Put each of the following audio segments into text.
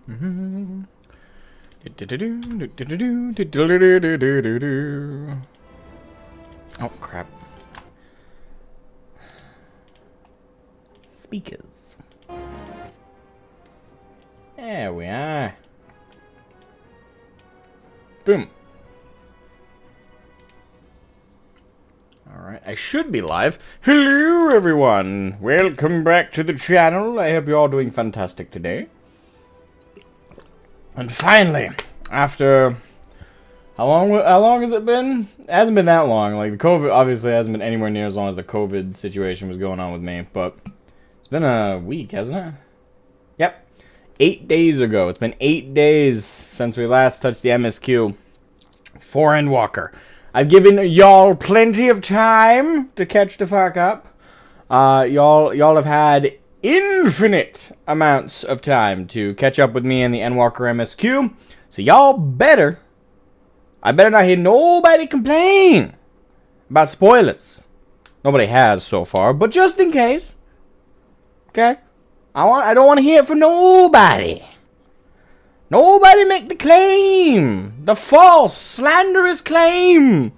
Oh, crap. Speakers. There we are. Boom. Alright, I should be live. Hello, everyone. Welcome back to the channel. I hope you're all doing fantastic today. And finally, after... How long has it been? It hasn't been that long. Like, the COVID obviously hasn't been anywhere near as long as the COVID situation was going on with me. But it's been a week, hasn't it? Yep. 8 days ago. It's been 8 days since we last touched the MSQ for Endwalker. I've given y'all plenty of time to catch the fuck up. Y'all have had infinite amounts of time to catch up with me in the Endwalker MSQ. So y'all better... I better not hear nobody complain about spoilers. Nobody has so far, but just in case. Okay? I don't want to hear it from nobody. Nobody make the claim. The false, slanderous claim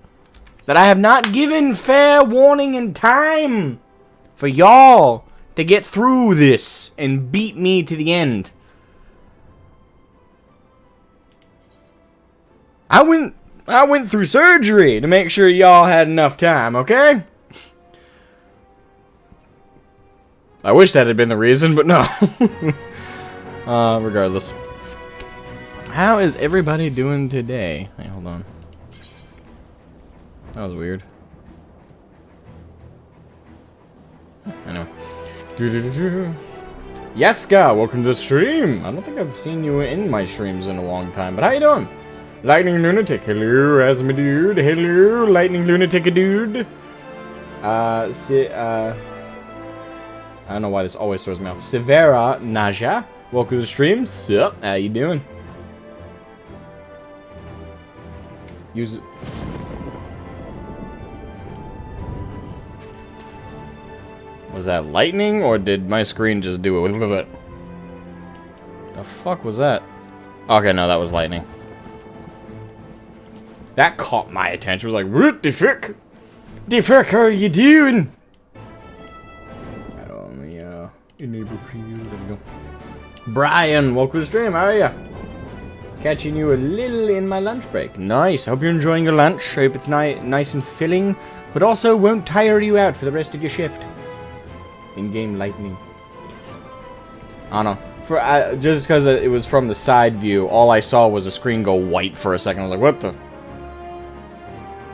that I have not given fair warning and time for y'all to get through this and beat me to the end. I went through surgery to make sure y'all had enough time, okay? I wish that had been the reason, but no. Regardless. How is everybody doing today? Hey, hold on. That was weird. Anyway. Yeska, welcome to the stream. I don't think I've seen you in my streams in a long time, but how you doing? Lightning Lunatic, hello, Asmogan, hello, Lightning Lunatic dude. I don't know why this always throws me off. Severa Naja, welcome to the stream. Sup, how you doing? Use... Was that lightning, or did my screen just do it? The fuck was that? Okay, no, that was lightning. That caught my attention. It was like, what the fuck? The fuck are you doing? Enable preview. There we go. Brian, welcome to the stream. How are you? Catching you a little in my lunch break. Nice. I hope you're enjoying your lunch. I hope it's nice and filling, but also won't tire you out for the rest of your shift. In-game lightning. Yes. I don't know. Just because it was from the side view, all I saw was the screen go white for a second. I was like, what the...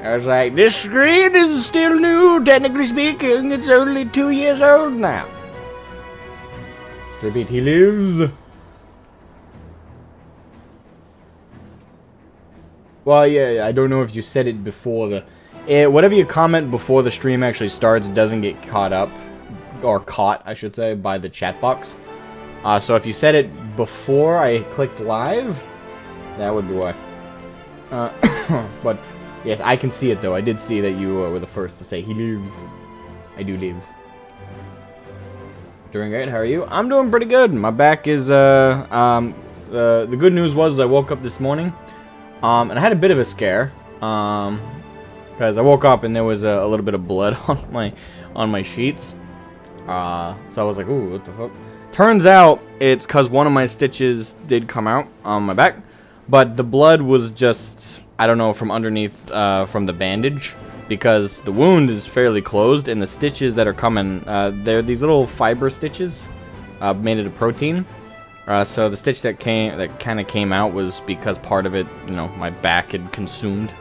I was like, this screen is still new, technically speaking. It's only 2 years old now. Repeat, he lives. Well, yeah, I don't know if you said it before the... whatever you comment before the stream actually starts doesn't get caught up, or caught, I should say, by the chat box. So if you said it before I clicked live, that would be why. But... Yes, I can see it though. I did see that you were the first to say he lives. I do live. Doing great. How are you? I'm doing pretty good. My back is the good news was I woke up this morning, and I had a bit of a scare, because I woke up and there was a little bit of blood on my sheets. So I was like, ooh, what the fuck? Turns out it's because one of my stitches did come out on my back, but the blood was just, I don't know, from underneath, from the bandage, because the wound is fairly closed, and the stitches that are coming, they're these little fiber stitches, made out of protein. So the stitch that kind of came out was because part of it, you know, my back had consumed,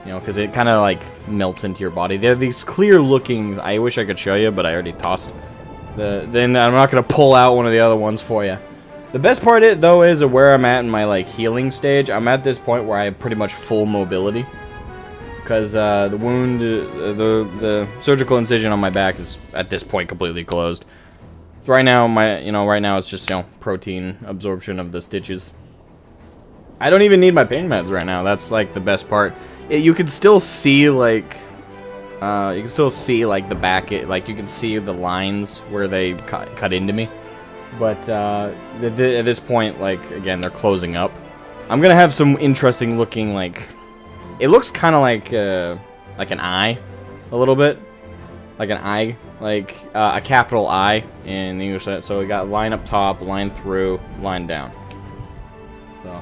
you know, because it kind of like melts into your body. They're these clear looking, I wish I could show you, but I already tossed. Then I'm not going to pull out one of the other ones for you. The best part though is where I'm at in my like healing stage. I'm at this point where I have pretty much full mobility, because the wound, the surgical incision on my back is at this point completely closed. So right now right now it's just, you know, protein absorption of the stitches. I don't even need my pain meds right now. That's like the best part. You can still see like the back. Like you can see the lines where they cut into me. But at this point, like, again, they're closing up. I'm gonna have some interesting looking, like, it looks kind of like an eye, a little bit, like an eye, like a capital I in the English. So we got line up top, line through, line down. So.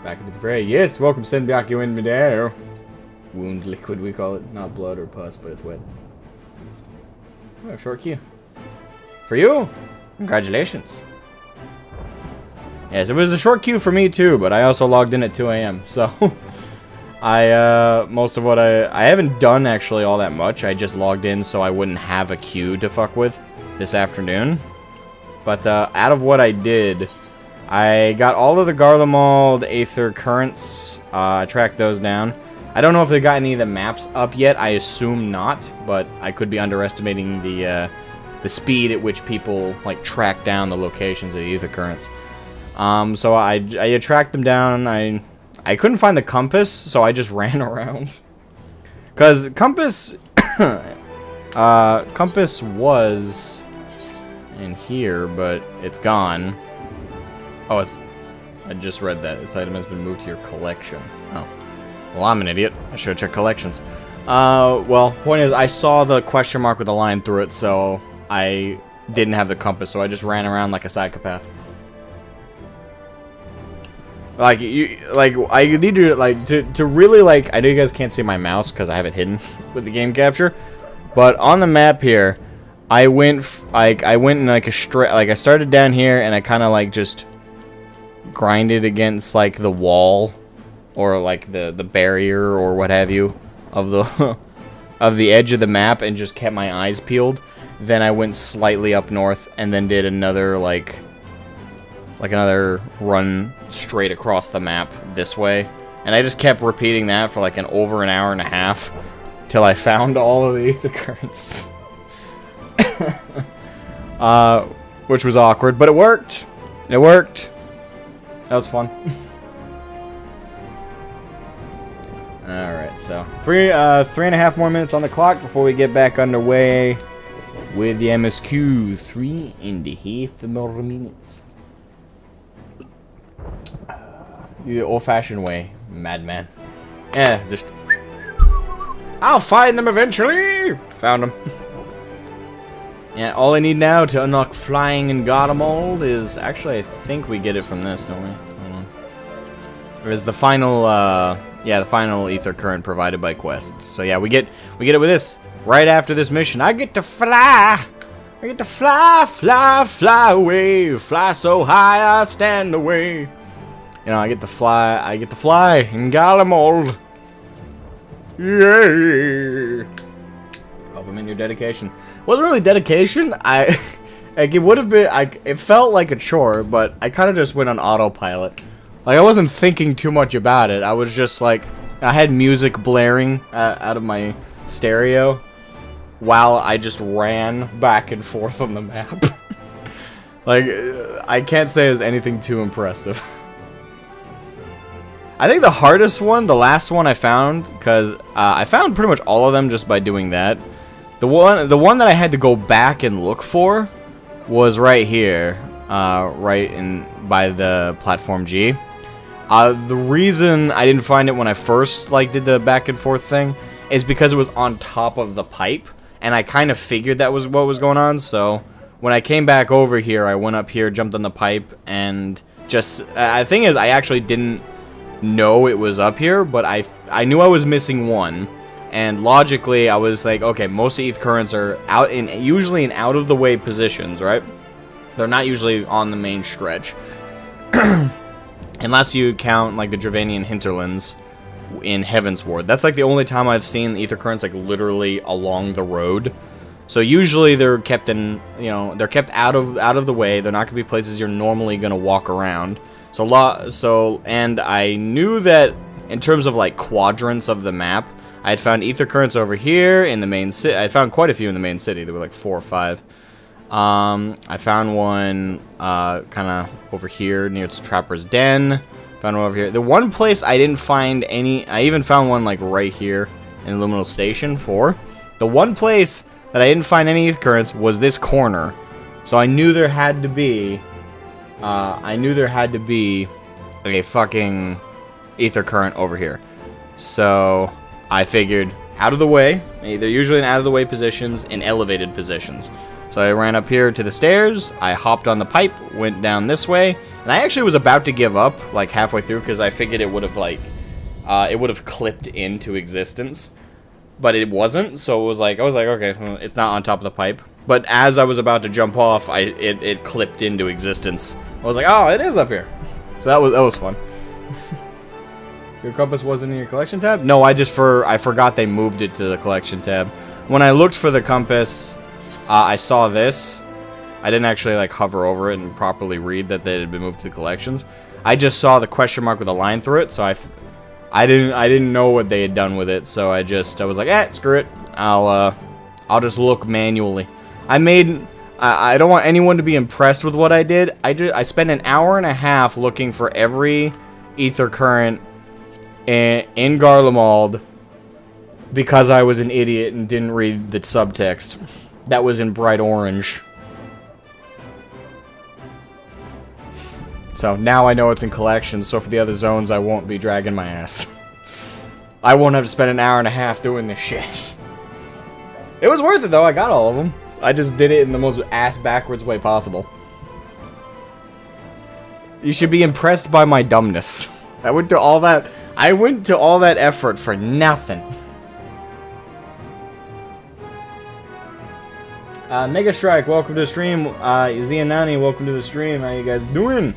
Back into the fray. Yes, welcome, Senbyaku in midair. Wound liquid, we call it. Not blood or pus, but it's wet. Oh, short queue. For you! Congratulations. Yes, it was a short queue for me too, but I also logged in at 2 AM, so... most of what I haven't done actually all that much. I just logged in so I wouldn't have a queue to fuck with this afternoon. But, out of what I did... I got all of the Garlemald Aether currents. I tracked those down. I don't know if they got any of the maps up yet. I assume not, but I could be underestimating the speed at which people like track down the locations of the Aether currents. So I tracked them down. I couldn't find the compass, so I just ran around. Cause compass, compass was in here, but it's gone. Oh, I just read that. This item has been moved to your collection. Oh. Well, I'm an idiot. I should have checked collections. Well, point is, I saw the question mark with a line through it, so I didn't have the compass, so I just ran around like a psychopath. Like, I need to, like, to really, like, I know you guys can't see my mouse because I have it hidden with the game capture, but on the map here, I went in like a straight, like, I started down here, and I kind of, like, just grinded against like the wall or like the barrier or what have you of the of the edge of the map and just kept my eyes peeled. Then I went slightly up north and then did another like another run straight across the map this way, and I just kept repeating that for like over an hour and a half till I found all of the Aether currents. Which was awkward, but it worked. It worked. That was fun. Alright, so 3.5 more minutes on the clock before we get back underway with the MSQ. 3.5 more minutes. The old-fashioned way, madman. Yeah, just... I'll find them eventually! Found them. Yeah, all I need now to unlock Flying in Garlemald is... Actually, I think we get it from this, don't we? Hold on. It was the final, yeah, the final Aether current provided by quests. So yeah, we get it with this. Right after this mission, I get to fly! I get to fly, fly, fly away. Fly so high, I stand away. You know, I get to fly in Garlemald. Yay! Compliment your dedication. Wasn't really dedication. Like it would have been. It felt like a chore, but I kind of just went on autopilot. Like I wasn't thinking too much about it. I was just like, I had music blaring out of my stereo while I just ran back and forth on the map. Like I can't say it was anything too impressive. I think the hardest one, the last one I found, because I found pretty much all of them just by doing that. The one that I had to go back and look for was right here, right in by the platform G. The reason I didn't find it when I first did the back and forth thing is because it was on top of the pipe, and I kind of figured that was what was going on. So when I came back over here, I went up here, jumped on the pipe, and just the thing is, I actually didn't know it was up here, but I knew I was missing one. And logically, I was like, okay, most Aether currents are usually in out of the way positions, right? They're not usually on the main stretch, unless you count like the Dravanian hinterlands in Heaven's Ward. That's like the only time I've seen Aether currents like literally along the road. So usually they're kept in, they're kept out of the way. They're not gonna be places you're normally gonna walk around. And I knew that in terms of like quadrants of the map, I had found Aether currents over here in the main city. I found quite a few in the main city. There were like 4 or 5. I found one kind of over here near its Trapper's Den. Found one over here. The one place I didn't find any. I even found one like right here in Luminal Station 4. The one place that I didn't find any Aether currents was this corner. So I knew there had to be... a fucking Aether current over here. So I figured, out of the way. They're usually in out of the way positions, in elevated positions. So I ran up here to the stairs, I hopped on the pipe, went down this way, and I actually was about to give up, like, halfway through, because I figured it would have, like, it would have clipped into existence. But it wasn't, so I was like, okay, well, it's not on top of the pipe. But as I was about to jump off, it clipped into existence. I was like, oh, it is up here. So that was fun. Your compass wasn't in your collection tab? No, I forgot they moved it to the collection tab. When I looked for the compass, I saw this. I didn't actually like hover over it and properly read that they had been moved to the collections. I just saw the question mark with a line through it, so I didn't know what they had done with it, so I was like, screw it. I'll just look manually. I don't want anyone to be impressed with what I did. I spent an hour and a half looking for every Aether current in Garlemald because I was an idiot and didn't read the subtext. That was in bright orange. So now I know it's in collections, so for the other zones I won't be dragging my ass. I won't have to spend an hour and a half doing this shit. It was worth it though, I got all of them. I just did it in the most ass-backwards way possible. You should be impressed by my dumbness. I went to all that effort for nothing. Mega Strike, welcome to the stream. Zianani, welcome to the stream. How you guys doing?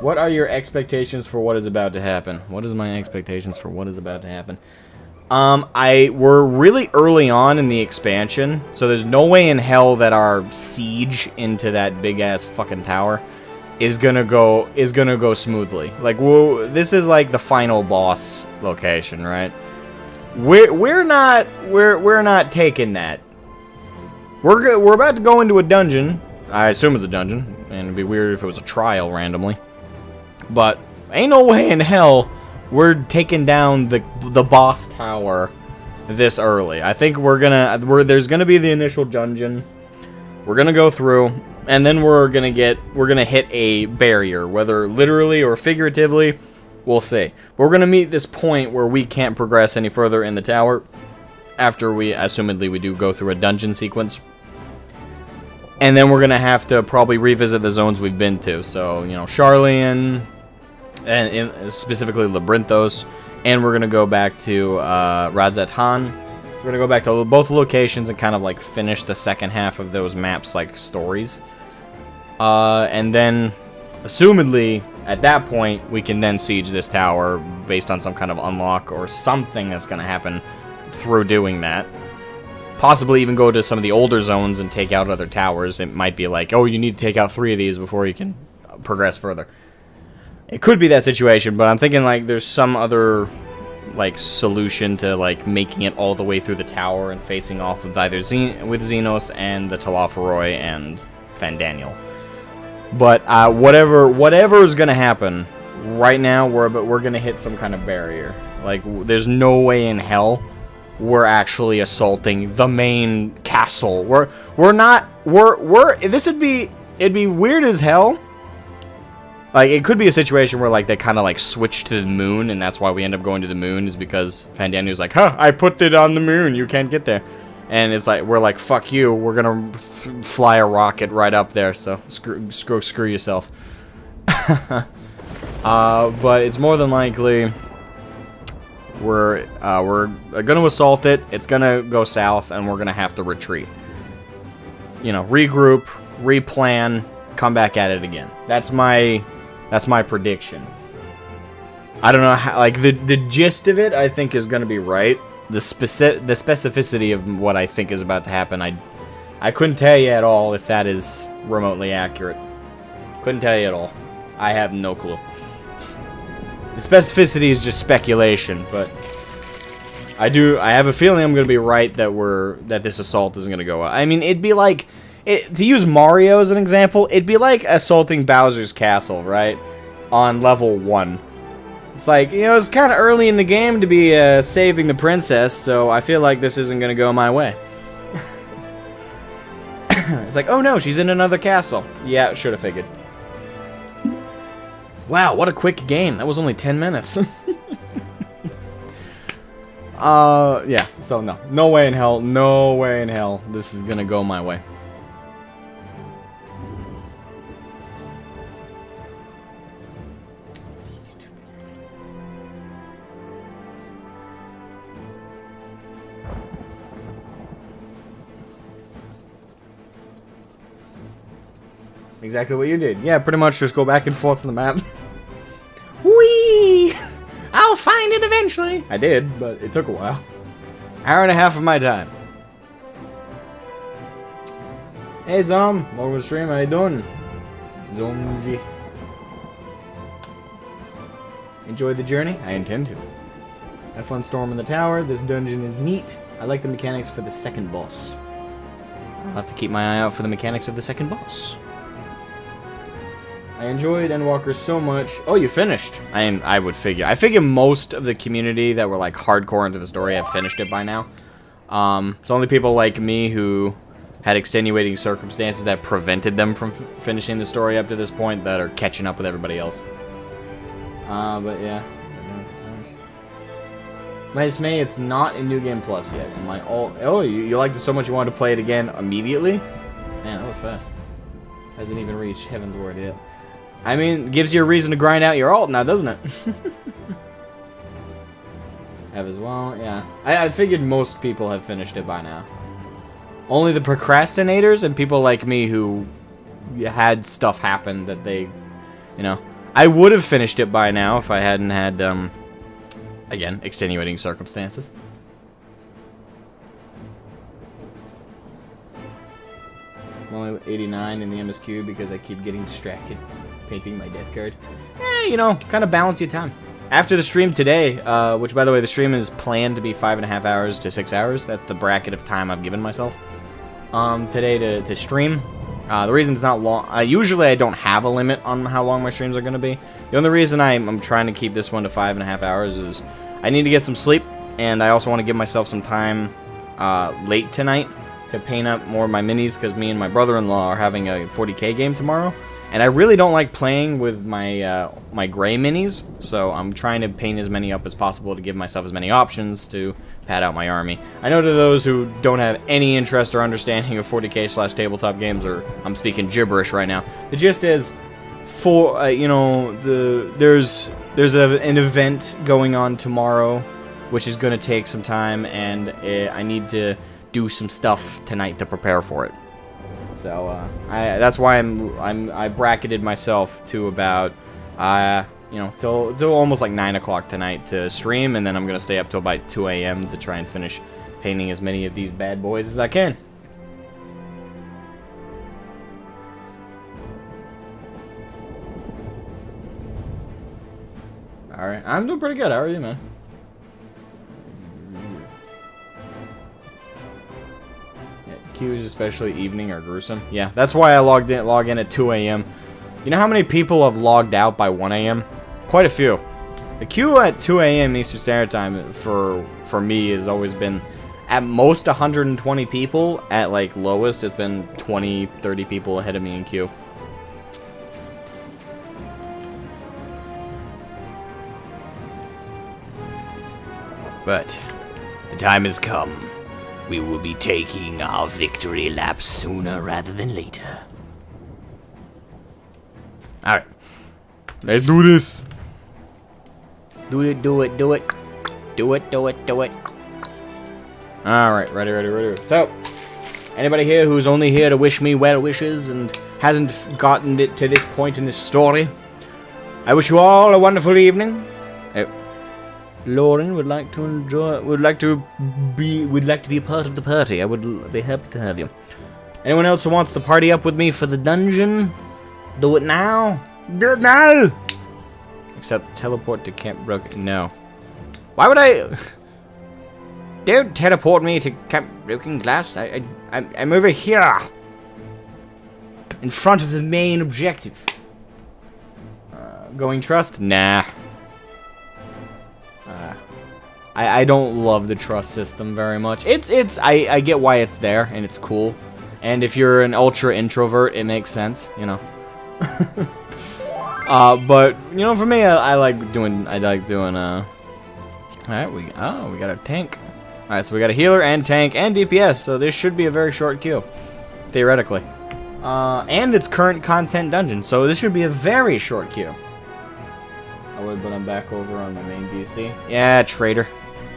What are your expectations for what is about to happen? What is my expectations for what is about to happen? We're really early on in the expansion, so there's no way in hell that our siege into that big ass fucking tower is gonna go smoothly. Like, this is like the final boss location, right? We're not taking that. We're about to go into a dungeon. I assume it's a dungeon, and it'd be weird if it was a trial randomly. But ain't no way in hell we're taking down the boss tower this early. I think there's gonna be the initial dungeon. We're gonna go through, and then we're gonna hit a barrier, whether literally or figuratively, we'll see. But we're gonna meet this point where we can't progress any further in the tower after we, assumedly, we do go through a dungeon sequence. And then we're gonna have to probably revisit the zones we've been to. So, you know, Sharlayan, and specifically Labyrinthos, and we're gonna go back to Radzatan. We're gonna go back to both locations and kind of like finish the second half of those maps, like stories. And then, assumedly, at that point, we can then siege this tower based on some kind of unlock or something that's gonna happen through doing that. Possibly even go to some of the older zones and take out other towers. It might be like, oh, you need to take out 3 of these before you can progress further. It could be that situation, but I'm thinking like there's some other like solution to like making it all the way through the tower and facing off with either Xenos and the Talafaroi and Fandaniel. But whatever is gonna happen, right now we're gonna hit some kind of barrier. Like, there's no way in hell we're actually assaulting the main castle. It'd be weird as hell. Like, it could be a situation where, like, they kind of, like, switch to the moon, and that's why we end up going to the moon, is because Fandaniel's like, huh, I put it on the moon, you can't get there. And it's like, we're like, fuck you, we're gonna fly a rocket right up there, so screw yourself. But it's more than likely we're gonna assault it, it's gonna go south, and we're gonna have to retreat. You know, regroup, replan, come back at it again. That's my prediction. I don't know how, like, the gist of it, I think, is gonna be right. The specificity of what I think is about to happen, I couldn't tell you at all if that is remotely accurate. Couldn't tell you at all. I have no clue. The specificity is just speculation, but I have a feeling I'm gonna be right that this assault isn't gonna go out. I mean, it'd be like, to use Mario as an example, it'd be like assaulting Bowser's castle, right? On level 1. It's like, you know, it's kind of early in the game to be saving the princess, so I feel like this isn't going to go my way. It's like, oh no, she's in another castle. Yeah, should have figured. Wow, what a quick game. That was only 10 minutes. Yeah, so no. No way in hell, no way in hell this is going to go my way. Exactly what you did. Yeah, pretty much just go back and forth on the map. Whee! I'll find it eventually. I did, but it took a while. Hour and a half of my time. Hey, Zom. Welcome to the stream. How you doing? Zomji. Enjoy the journey? I intend to. Have fun storming the tower. This dungeon is neat. I like the mechanics for the second boss. I'll have to keep my eye out for the mechanics of the second boss. I enjoyed Endwalker so much. Oh, you finished. I would figure. I figure most of the community that were like hardcore into the story have finished it by now. It's only people like me who had extenuating circumstances that prevented them from finishing the story up to this point that are catching up with everybody else. But yeah. My dismay, it's not in New Game Plus yet. Am I all? Oh, you liked it so much you wanted to play it again immediately? Man, that was fast. Hasn't even reached Heaven's Word yet. I mean, gives you a reason to grind out your alt now, doesn't it? Have as well, yeah. I figured most people have finished it by now. Only the procrastinators and people like me who had stuff happen that they, you know. I would have finished it by now if I hadn't had, again, extenuating circumstances. I'm only 89 in the MSQ because I keep getting distracted painting my death card. You know, kind of balance your time. After the stream today, which by the way, the stream is planned to be 5.5 hours to 6 hours. That's the bracket of time I've given myself. Today to stream. The reason it's not long, usually I don't have a limit on how long my streams are going to be. The only reason I'm trying to keep this one to 5.5 hours is I need to get some sleep, and I also want to give myself some time late tonight to paint up more of my minis, because me and my brother-in-law are having a 40k game tomorrow. And I really don't like playing with my my gray minis, so I'm trying to paint as many up as possible to give myself as many options to pad out my army. I know to those who don't have any interest or understanding of 40k/tabletop games, or I'm speaking gibberish right now. The gist is, for you know, there's an event going on tomorrow, which is going to take some time, and I need to do some stuff tonight to prepare for it. So that's why I bracketed myself to about you know, till almost like 9 o'clock tonight to stream, and then I'm gonna stay up till about 2 a.m. to try and finish painting as many of these bad boys as I can. All right, I'm doing pretty good. How are you, man? Queues, especially evening, are gruesome. Yeah, that's why I log in at 2 a.m. You know how many people have logged out by 1 a.m.? Quite a few. The queue at 2 a.m. Eastern Standard Time for me has always been at most 120 people. At like lowest, it's been 20, 30 people ahead of me in queue. But the time has come. We will be taking our victory lap sooner rather than later. Alright. Let's do this. Do it, do it, do it. Do it, do it, do it. Alright, ready. So, anybody here who's only here to wish me well wishes and hasn't gotten it to this point in this story, I wish you all a wonderful evening. Lauren would like to be a part of the party. I would be happy to have you. Anyone else who wants to party up with me for the dungeon? Do it now. Do it now. Except teleport to Camp Broken. No. Why would I? Don't teleport me to Camp Broken Glass. I'm over here, in front of the main objective. Going trust? Nah. I don't love the trust system very much. I get why it's there, and it's cool. And if you're an ultra introvert, it makes sense, you know. But you know, for me, I like doing. All right, we got a tank. All right, so we got a healer and tank and DPS. So this should be a very short queue, theoretically. And it's current content dungeon, so this should be a very short queue. I would, but I'm back over on my main DC. Yeah, traitor.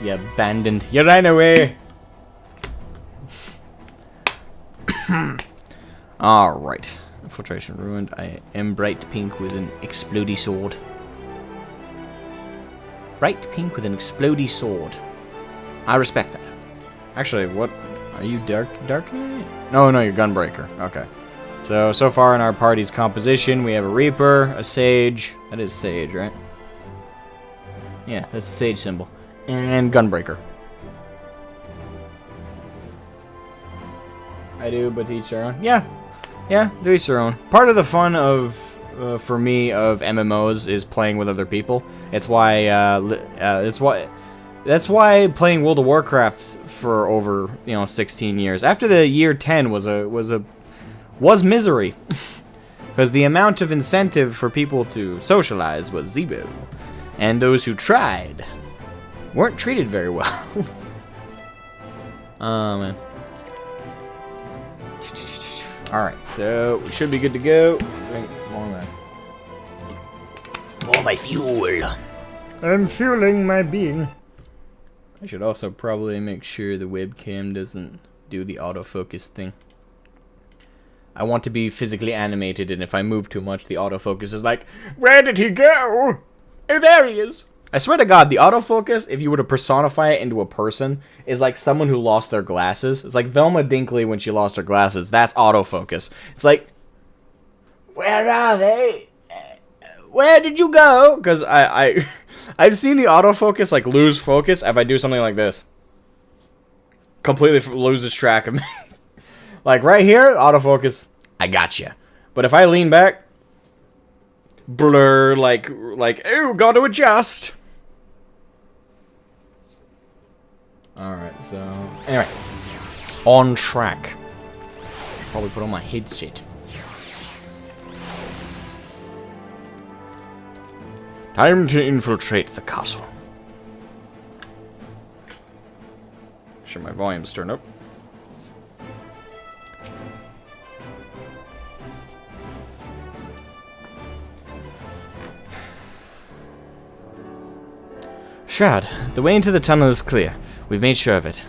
You abandoned. You ran away. Alright. Infiltration ruined. I am bright pink with an explodey sword. Bright pink with an explodey sword. I respect that. Actually, what? Are you Dark Knight? No, you're Gunbreaker. Okay. So far in our party's composition, we have a Reaper, a Sage. That is Sage, right? Yeah, that's a Sage symbol. And Gunbreaker. I do, but to each their own. Yeah, to each their own. Part of the fun of, for me, of MMOs is playing with other people. It's why, that's why playing World of Warcraft for over, 16 years. After the year 10 was misery. Because the amount of incentive for people to socialize was zero. And those who tried weren't treated very well. Oh, man. Alright, so we should be good to go. More my fuel. I'm fueling my being. I should also probably make sure the webcam doesn't do the autofocus thing. I want to be physically animated, and if I move too much, the autofocus is like, where did he go? Oh, there he is. I swear to God, the autofocus, if you were to personify it into a person, is like someone who lost their glasses. It's like Velma Dinkley when she lost her glasses. That's autofocus. It's like, where are they? Where did you go? Because I've seen the autofocus like lose focus if I do something like this. Completely loses track of me. Like right here, autofocus, I gotcha. But if I lean back, blur, like, oh, got to adjust. Alright, so, anyway, on track. Probably put on my headset. Time to infiltrate the castle. Sure, my volume's turned up. Shroud, the way into the tunnel is clear. We've made sure of it.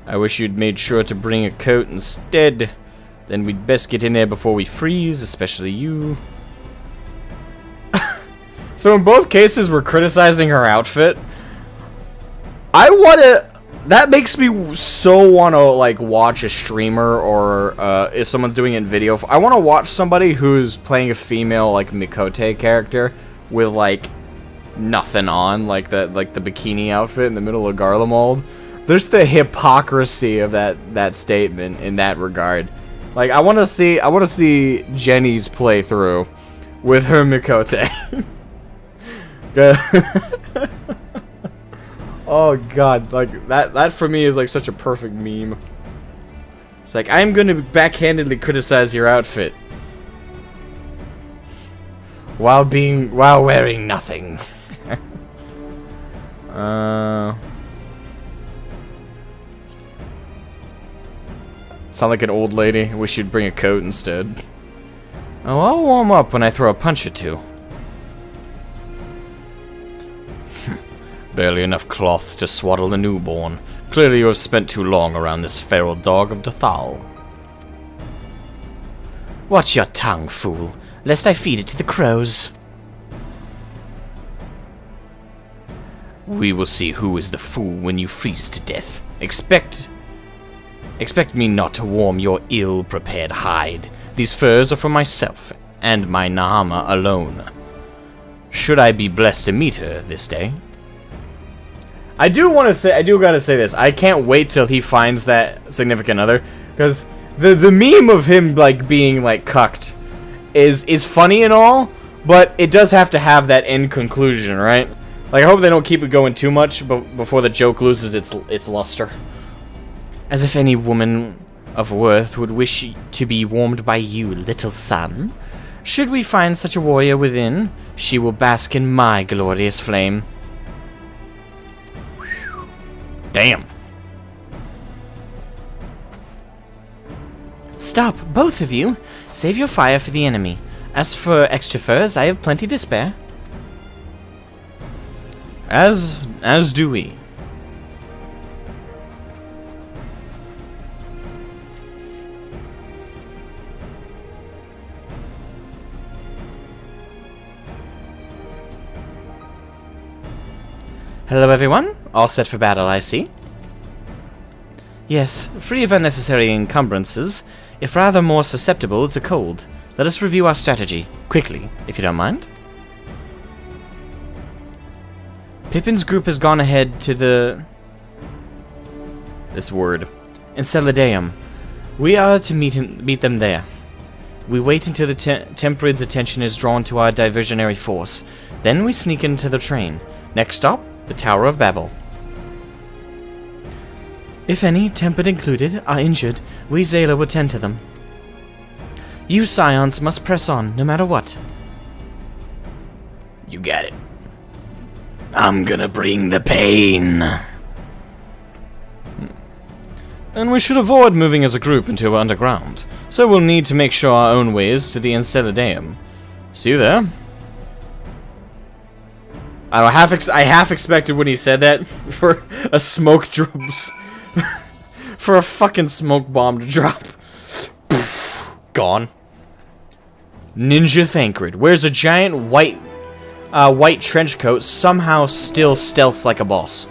I wish you'd made sure to bring a coat instead. Then we'd best get in there before we freeze, especially you. So in both cases, we're criticizing her outfit. That makes me so want to, like, watch a streamer or, if someone's doing it in video. I want to watch somebody who's playing a female, like, Mikote character with, like, nothing on, like the bikini outfit in the middle of Garlemald. There's the hypocrisy of that statement in that regard. Like, I want to see Jenny's playthrough with her Mikote. Oh god, like that for me is like such a perfect meme. It's like, I'm gonna backhandedly criticize your outfit while wearing nothing. Sound like an old lady. Wish you'd bring a coat instead. Oh, I'll warm up when I throw a punch or two. Barely enough cloth to swaddle a newborn. Clearly you have spent too long around this feral dog of Dathal. Watch your tongue, fool, lest I feed it to the crows. We will see who is the fool when you freeze to death. Expect me not to warm your ill-prepared hide. These furs are for myself and my Nahama alone. Should I be blessed to meet her this day? I do gotta say this. I can't wait till he finds that significant other, because the meme of him like being like cucked is funny and all, but it does have to have that end conclusion, right? Like, I hope they don't keep it going too much before the joke loses its luster. As if any woman of worth would wish to be warmed by you, little son. Should we find such a warrior within, she will bask in my glorious flame. Damn. Stop, both of you. Save your fire for the enemy. As for extra furs, I have plenty to spare. As do we. Hello everyone, all set for battle, I see. Yes, free of unnecessary encumbrances, if rather more susceptible to cold. Let us review our strategy, quickly, if you don't mind. Pippin's group has gone ahead to the... Enceladum. We are to meet them there. We wait until the Temperid's attention is drawn to our diversionary force. Then we sneak into the train. Next stop, the Tower of Babil. If any, Tempered included, are injured, we Zayla will tend to them. You Scions must press on, no matter what. You got it. I'm gonna bring the pain. And we should avoid moving as a group into underground, so we'll need to make sure our own ways to the Enceladum. See you there. I half expected when he said that for a smoke drops, for a fucking smoke bomb to drop. Gone. Ninja Thancred wears a giant white trench coat, somehow still stealths like a boss.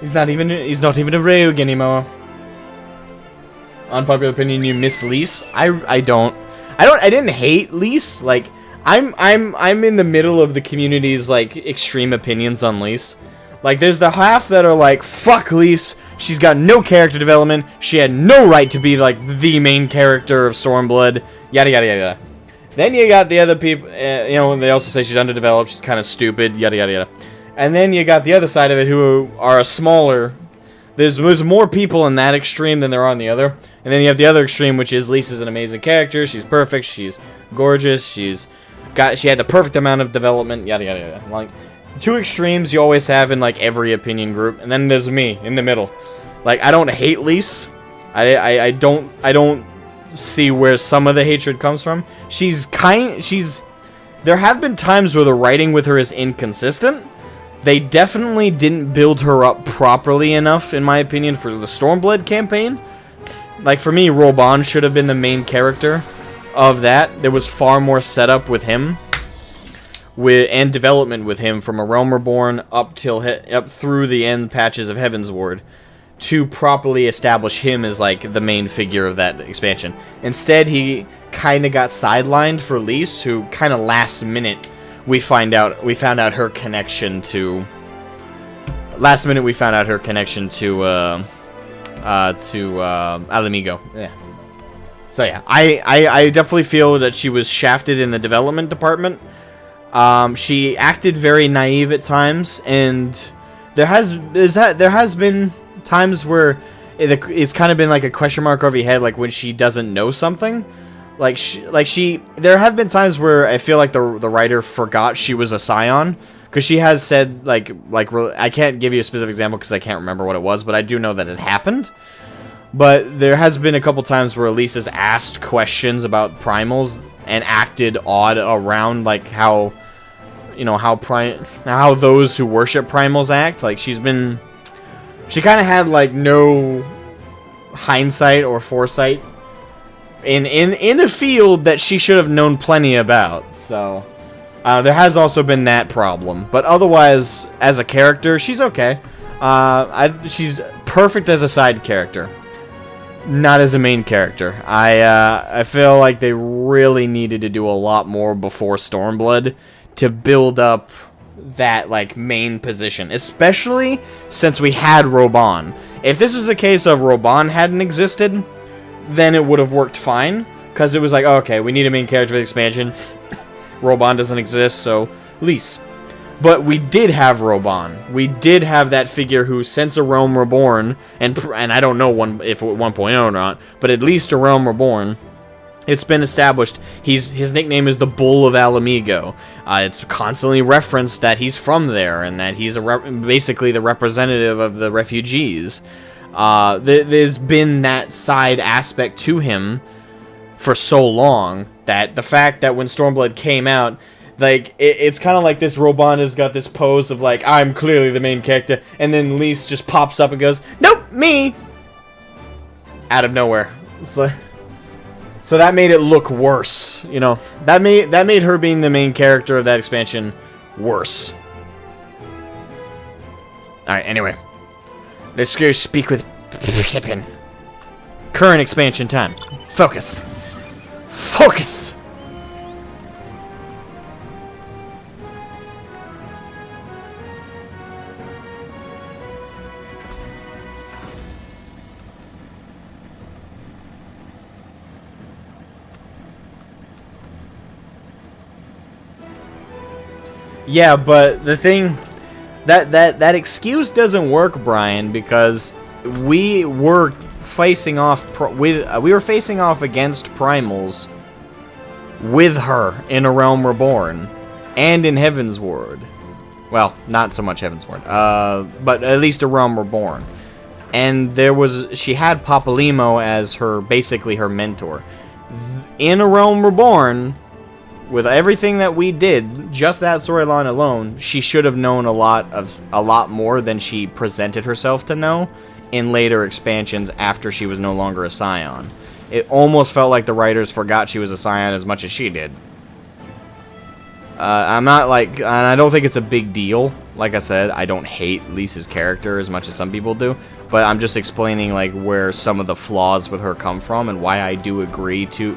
He's not even a rogue anymore. Unpopular opinion, you miss Lise. I didn't hate Lise. Like, I'm in the middle of the community's like extreme opinions on Lise. Like, there's the half that are like, fuck Lise, she's got no character development, she had no right to be like the main character of Stormblood, yada yada yada. Then you got the other people, you know, they also say she's underdeveloped, she's kind of stupid, yada yada yada. And then you got the other side of it who are a smaller. There's more people in that extreme than there are on the other. And then you have the other extreme, which is Lisa's an amazing character. She's perfect. She's gorgeous. She had the perfect amount of development. Yada yada yada. Like, two extremes you always have in like every opinion group. And then there's me in the middle. Like, I don't hate Lise. I don't see where some of the hatred comes from. There have been times where the writing with her is inconsistent. They definitely didn't build her up properly enough, in my opinion, for the Stormblood campaign. Like, for me, Roban should have been the main character of that. There was far more setup with him, and development with him from A Realm Reborn up through the end patches of Heavensward to properly establish him as, like, the main figure of that expansion. Instead, he kind of got sidelined for Lise, who kind of last minute... We found out her connection to. Last minute, we found out her connection to Alamigo. Yeah. So yeah, I definitely feel that she was shafted in the development department. She acted very naive at times, and there has been times where it's kind of been like a question mark over your head, like when she doesn't know something. There have been times where I feel like the writer forgot she was a Scion, because she has said, I can't give you a specific example because I can't remember what it was, but I do know that it happened. But there has been a couple times where Elise has asked questions about primals and acted odd around, like, how those who worship primals act. Like, she kind of had, like, no hindsight or foresight in a field that she should have known plenty about. So there has also been that problem, but otherwise, as a character, she's okay. She's perfect as a side character, not as a main character. I feel like they really needed to do a lot more before Stormblood to build up that, like, main position, especially since we had Roban. If this was the case of Roban hadn't existed, then it would have worked fine, because it was like, oh, okay, we need a main character for the expansion. Robon doesn't exist, so Lise. But we did have Robon. We did have that figure who, since A Realm Reborn, and I don't know if 1.0 or not, but at least A Realm Reborn, it's been established his nickname is the Bull of Alamigo. It's constantly referenced that he's from there and that he's basically the representative of the refugees. There's been that side aspect to him for so long that the fact that when Stormblood came out, like, it's kind of like this Robon has got this pose of like, I'm clearly the main character, and then Lise just pops up and goes, nope, me! Out of nowhere. It's like, so that made it look worse, you know. That made her being the main character of that expansion worse. Alright, anyway. Let's go speak with Pippin. Current expansion time. Focus. Focus! Yeah, but the thing that excuse doesn't work, Brian, because we were facing off against primals with her in A Realm Reborn and in Heavensward. Well, not so much Heavensward, but at least A Realm Reborn. And she had Papalymo as basically her mentor. In A Realm Reborn, with everything that we did, just that storyline alone, she should have known a lot more than she presented herself to know in later expansions after she was no longer a Scion. It almost felt like the writers forgot she was a Scion as much as she did. I'm not like, and I don't think it's a big deal. Like I said, I don't hate Lisa's character as much as some people do, but I'm just explaining like where some of the flaws with her come from and why I do agree to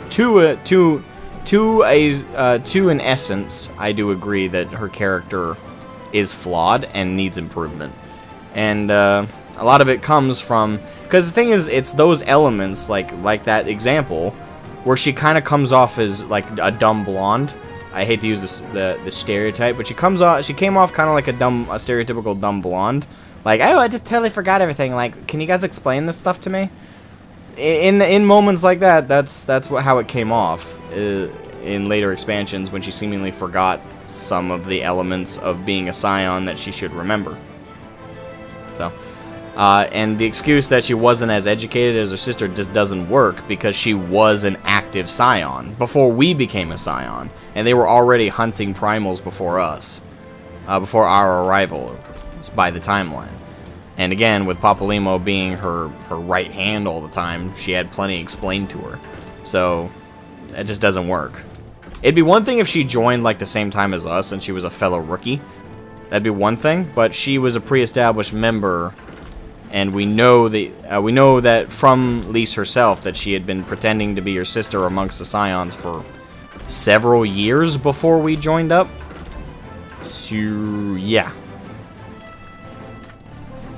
an essence, I do agree that her character is flawed and needs improvement. And a lot of it comes from, because the thing is, it's those elements, like that example, where she kind of comes off as like a dumb blonde. I hate to use the stereotype, but she came off kind of like a stereotypical dumb blonde. Like, oh, I just totally forgot everything. Like, can you guys explain this stuff to me? In moments like that, that's how it came off in later expansions, when she seemingly forgot some of the elements of being a Scion that she should remember. So, and the excuse that she wasn't as educated as her sister just doesn't work, because she was an active Scion before we became a Scion, and they were already hunting primals before us, before our arrival by the timeline. And again, with Papalymo being her right hand all the time, she had plenty explained to her. So, it just doesn't work. It'd be one thing if she joined like the same time as us and she was a fellow rookie. That'd be one thing, but she was a pre-established member, and we know that from Lise herself that she had been pretending to be her sister amongst the Scions for several years before we joined up. So, yeah.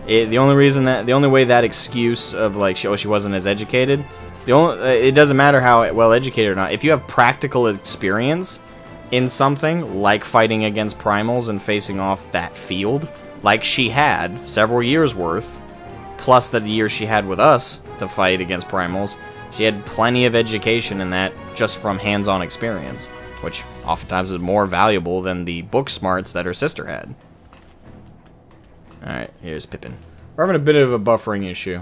The only way that excuse of like she wasn't as educated, it doesn't matter how well educated or not. If you have practical experience in something like fighting against primals and facing off that field, like she had several years worth, plus the years she had with us to fight against primals, she had plenty of education in that just from hands-on experience, which oftentimes is more valuable than the book smarts that her sister had. Alright, here's Pippin. We're having a bit of a buffering issue.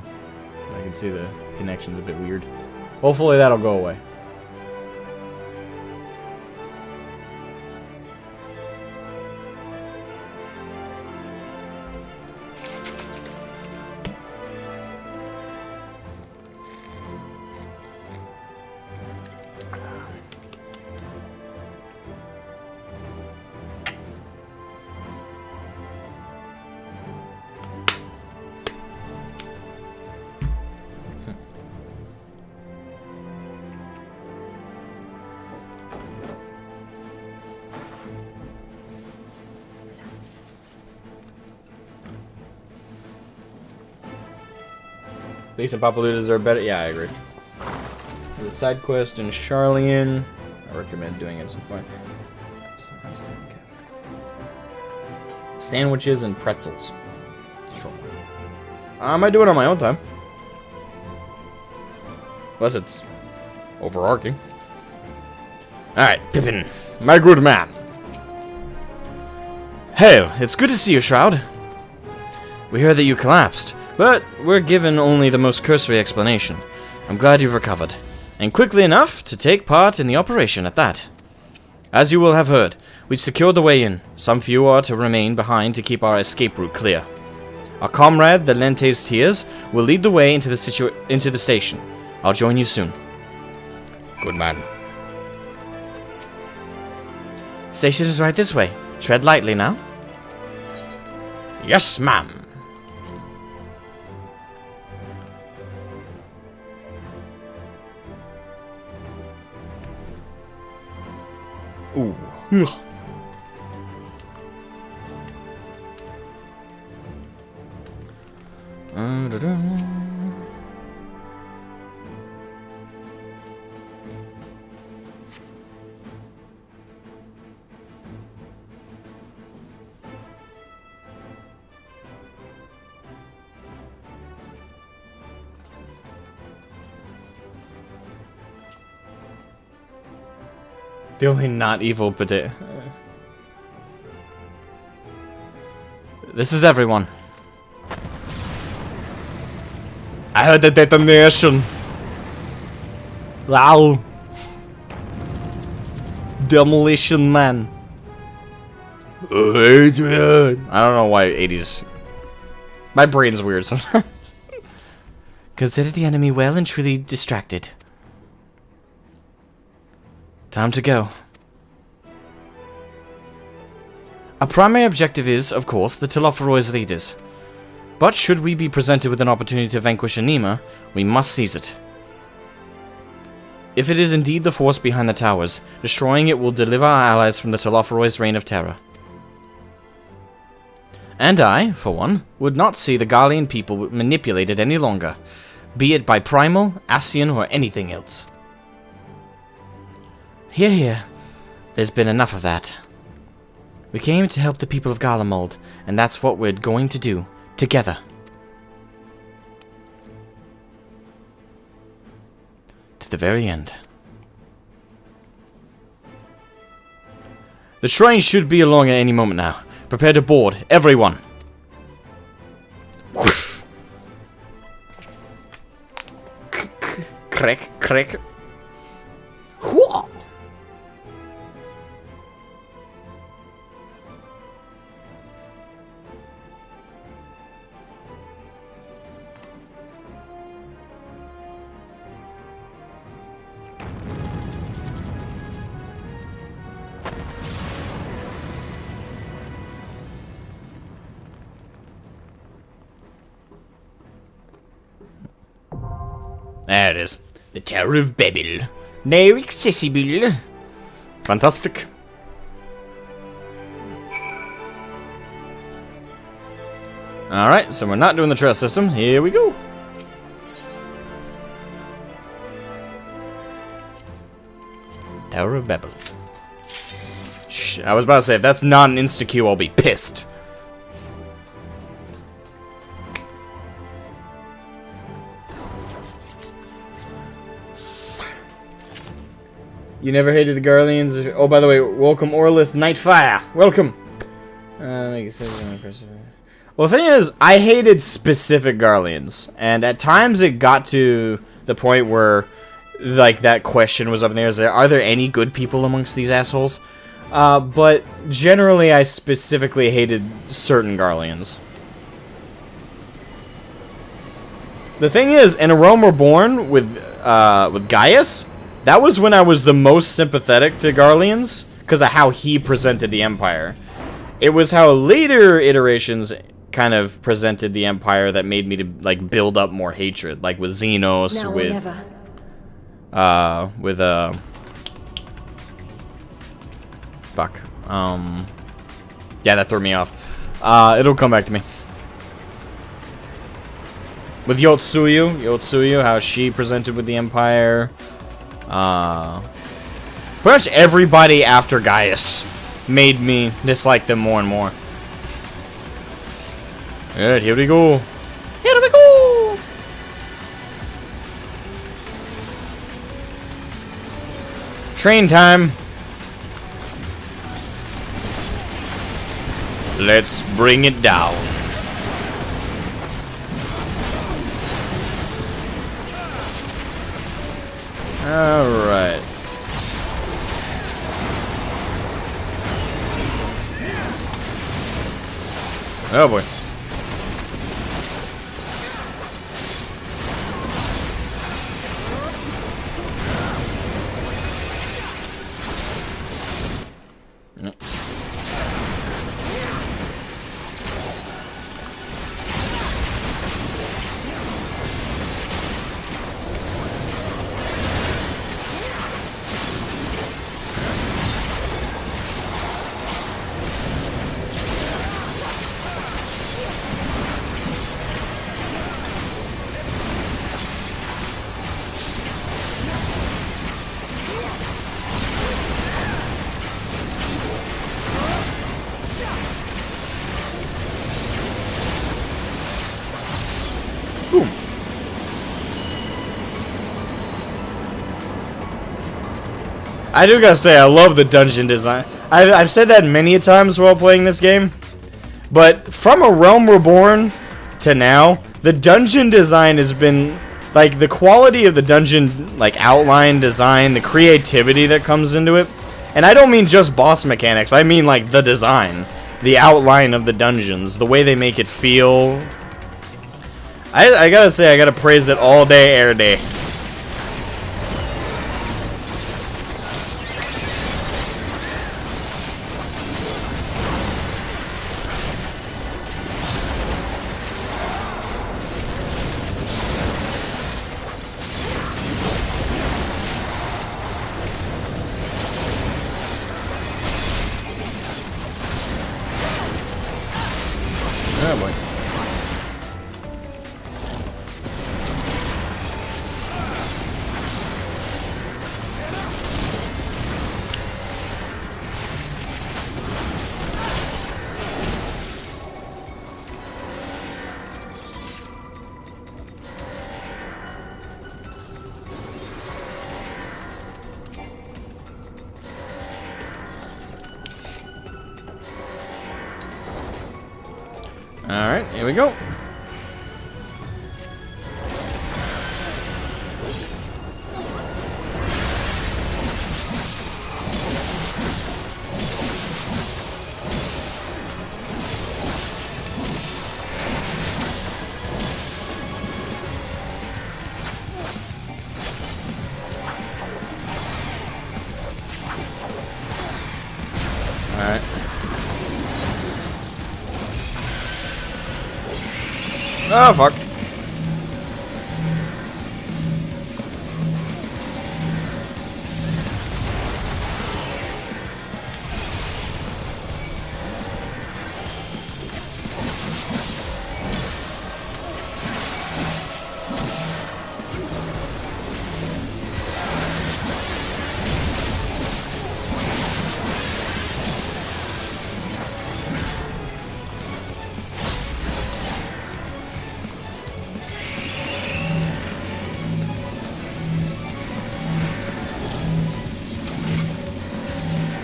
I can see the connection's a bit weird. Hopefully that'll go away. Lisa and Papaludas are better. Yeah, I agree. There's a side quest in Charlian. I recommend doing it at some point. Sandwiches and pretzels. Sure. I might do it on my own time. Unless it's overarching. Alright, Pippin. My good man. Hail, it's good to see you, Shroud. We heard that you collapsed, but we're given only the most cursory explanation. I'm glad you've recovered, and quickly enough to take part in the operation at that. As you will have heard, we've secured the way in. Some few are to remain behind to keep our escape route clear. Our comrade, the Lentes Tears, will lead the way into the station. I'll join you soon. Good man. Station is right this way. Tread lightly now. Yes, ma'am. Ooh. Ugh. The only not evil potato. This is everyone. I heard the detonation. Wow. Demolition Man. Adrian. I don't know why 80s. My brain's weird sometimes. Consider the enemy well and truly distracted. Time to go. Our primary objective is, of course, the Loporrits leaders. But should we be presented with an opportunity to vanquish Anima, we must seize it. If it is indeed the force behind the towers, destroying it will deliver our allies from the Loporrits' reign of terror. And I, for one, would not see the Garlean people manipulated any longer, be it by Primal, Ascian, or anything else. Hear, hear. There's been enough of that. We came to help the people of Garlemald, and that's what we're going to do, together. To the very end. The train should be along at any moment now. Prepare to board, everyone. Crick, crick. Whoa. There it is. The Tower of Babil. Now accessible. Fantastic. Alright, so we're not doing the trail system. Here we go. Tower of Babil. Shh, I was about to say, if that's not an insta-queue, I'll be pissed. You never hated the Garleans. Oh, by the way, welcome Orlith Nightfire. Welcome. Well, the thing is, I hated specific Garleans, and at times it got to the point where, like, that question was up in the air: are there any good people amongst these assholes? But generally, I specifically hated certain Garleans. The thing is, in A Realm Reborn with Gaius. That was when I was the most sympathetic to Garleans, because of how he presented the Empire. It was how later iterations kind of presented the Empire that made me to, like, build up more hatred. Like with Xenos, now with... Fuck. Yeah, that threw me off. It'll come back to me. With Yotsuyu, how she presented with the Empire... pretty much everybody after Gaius made me dislike them more and more. Alright, here we go. Here we go! Train time. Let's bring it down. Alright. Oh boy. Yep. Boom. I do gotta say, I love the dungeon design. I've said that many times while playing this game, but from A Realm Reborn to now, the dungeon design has been, like, the quality of the dungeon, like, outline design, the creativity that comes into it, and I don't mean just boss mechanics, I mean, like, the design, the outline of the dungeons, the way they make it feel. I gotta say, I gotta praise it all day, air day. Oh boy. Alright, here we go. Alright. Oh, fuck.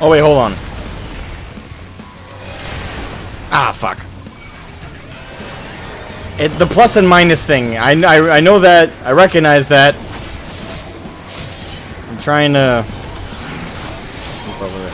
Oh wait, hold on. Ah, fuck. The plus and minus thing. I know that. I recognize that. I'm trying to. Over there.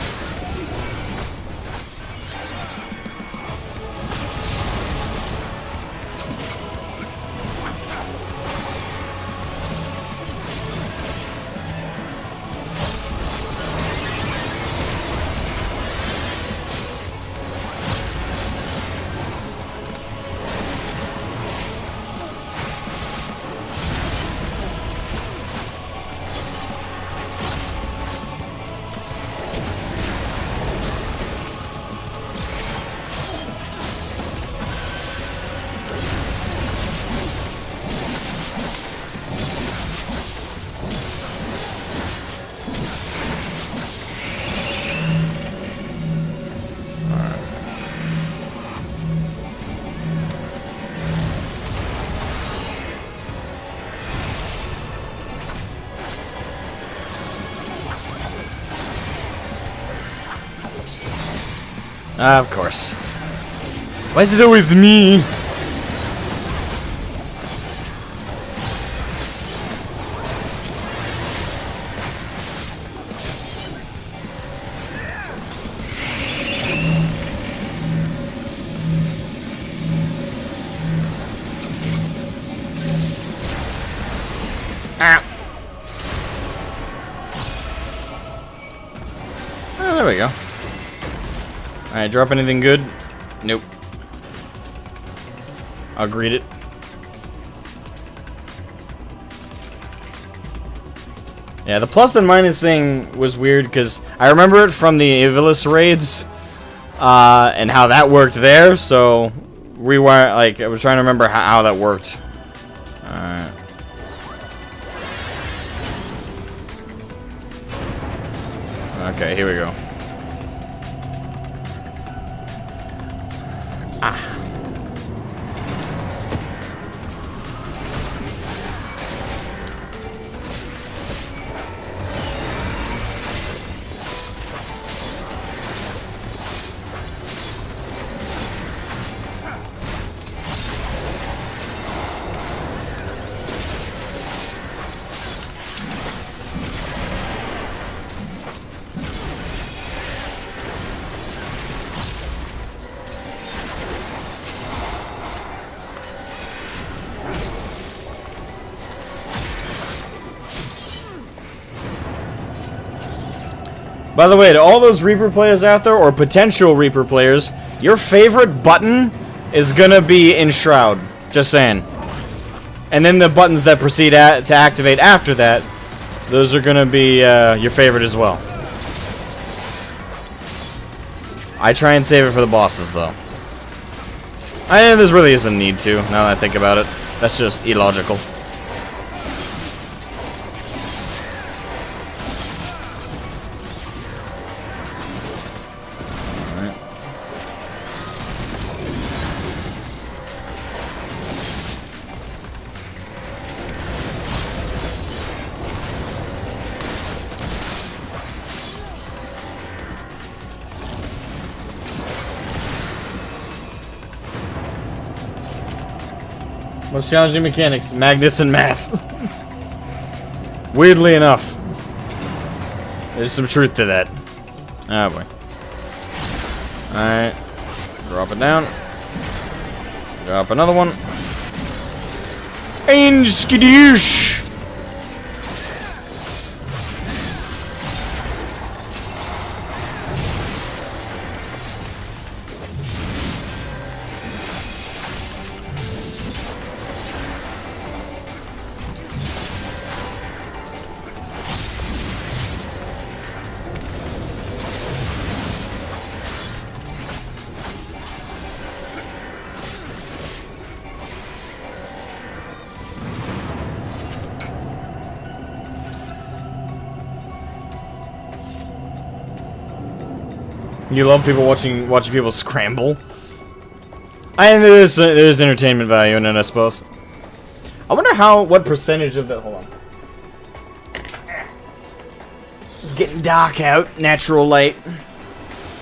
Of course. Why is it always me? Ah. Oh, there we go. Alright, drop anything good? Nope. I'll greet it. Yeah, the plus and minus thing was weird because I remember it from the Evilis raids and how that worked there, so rewind, like, I was trying to remember how that worked. Alright. Okay, here we go. Ah. By the way, to all those Reaper players out there, or potential Reaper players, your favorite button is gonna be Enshroud. Just saying. And then the buttons that proceed to activate after that, those are gonna be your favorite as well. I try and save it for the bosses, though. There really isn't a need to, now that I think about it. That's just illogical. Most challenging mechanics, magnets and math. Weirdly enough. There's some truth to that. Oh boy. Alright. Drop it down. Drop another one. And skadoosh! You love people watching people scramble. There's entertainment value in it, I suppose. I wonder what percentage of the hold on. It's getting dark out. Natural light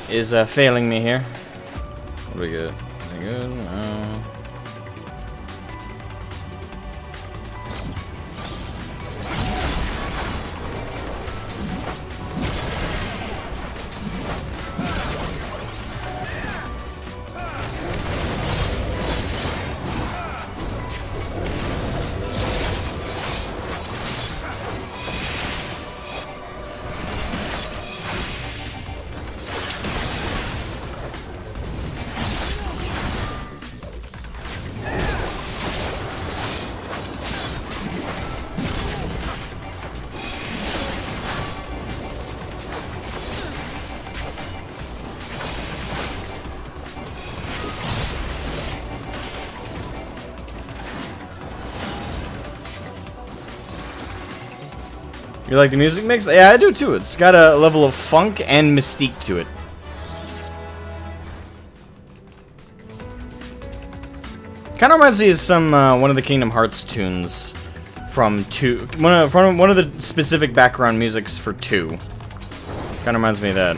is failing me here. What do we get? Anything good? You like the music mix? Yeah, I do too. It's got a level of funk and mystique to it. Kind of reminds me of some one of the Kingdom Hearts tunes from 2. One of the specific background musics for 2. Kind of reminds me of that.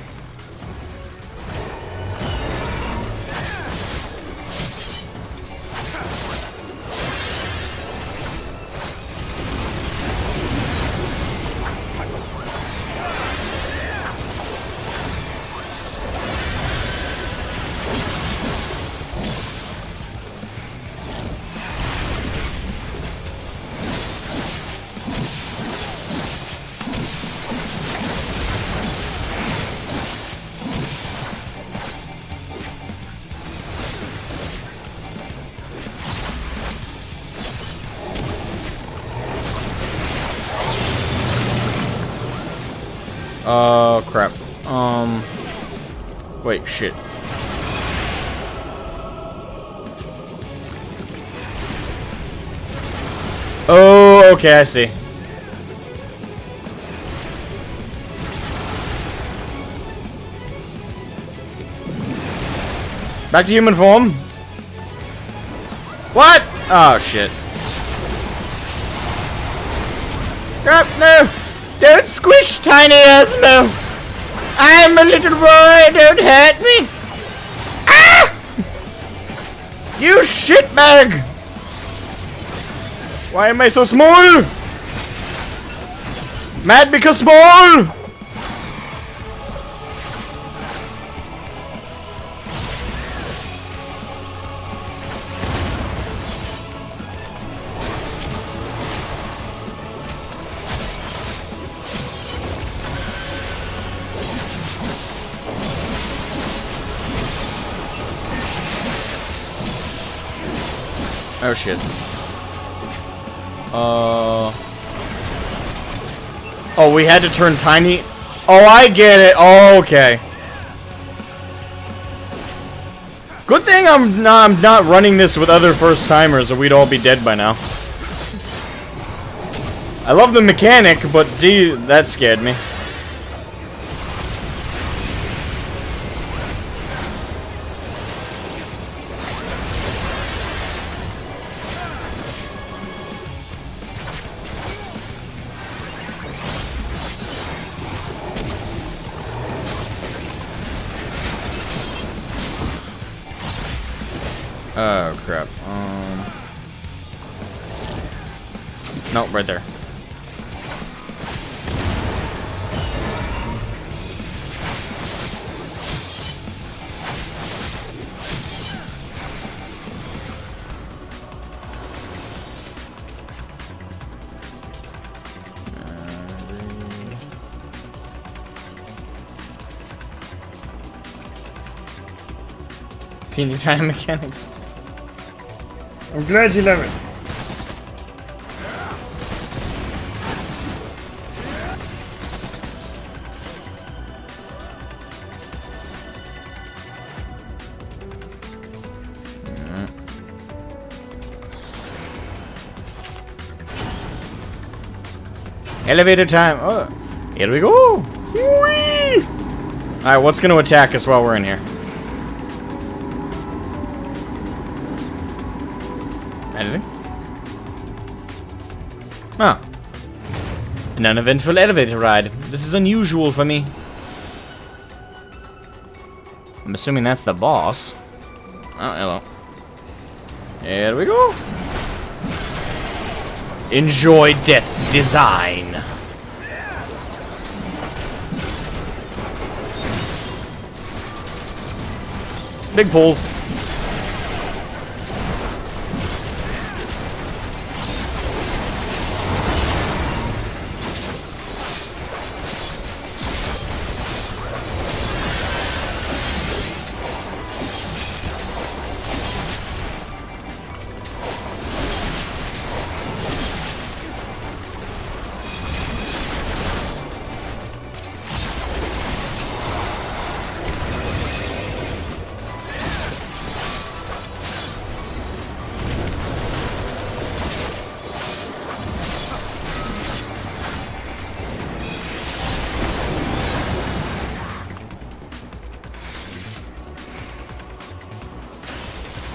Oh, crap. Wait, shit. Oh, okay, I see. Back to human form. What? Oh, shit. Crap, no! Don't squish, tiny Asmo! I'm a little boy, don't hurt me! Ah! You shitbag! Why am I so small? Mad because small! Oh shit. Oh, we had to turn tiny. Oh, I get it. Oh, okay. Good thing I'm not running this with other first timers, or we'd all be dead by now. I love the mechanic, but gee, that scared me. Oh crap. No, right there. Teeny tiny mechanics. I'm glad you love it. Elevator time. Oh, here we go. Whee! Alright, what's going to attack us while we're in here? Anything? Oh. An uneventful elevator ride. This is unusual for me. I'm assuming that's the boss. Oh, hello. Here we go. Enjoy death's design. Big pulls.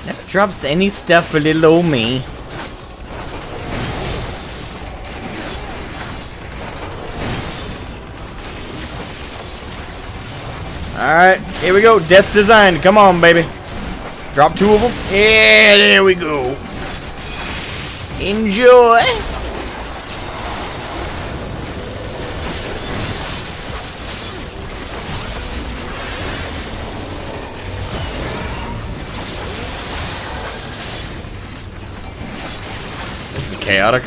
Never drops any stuff for little old me. Alright, here we go. Death design. Come on, baby. Drop two of them. Yeah, there we go. Enjoy. This is chaotic.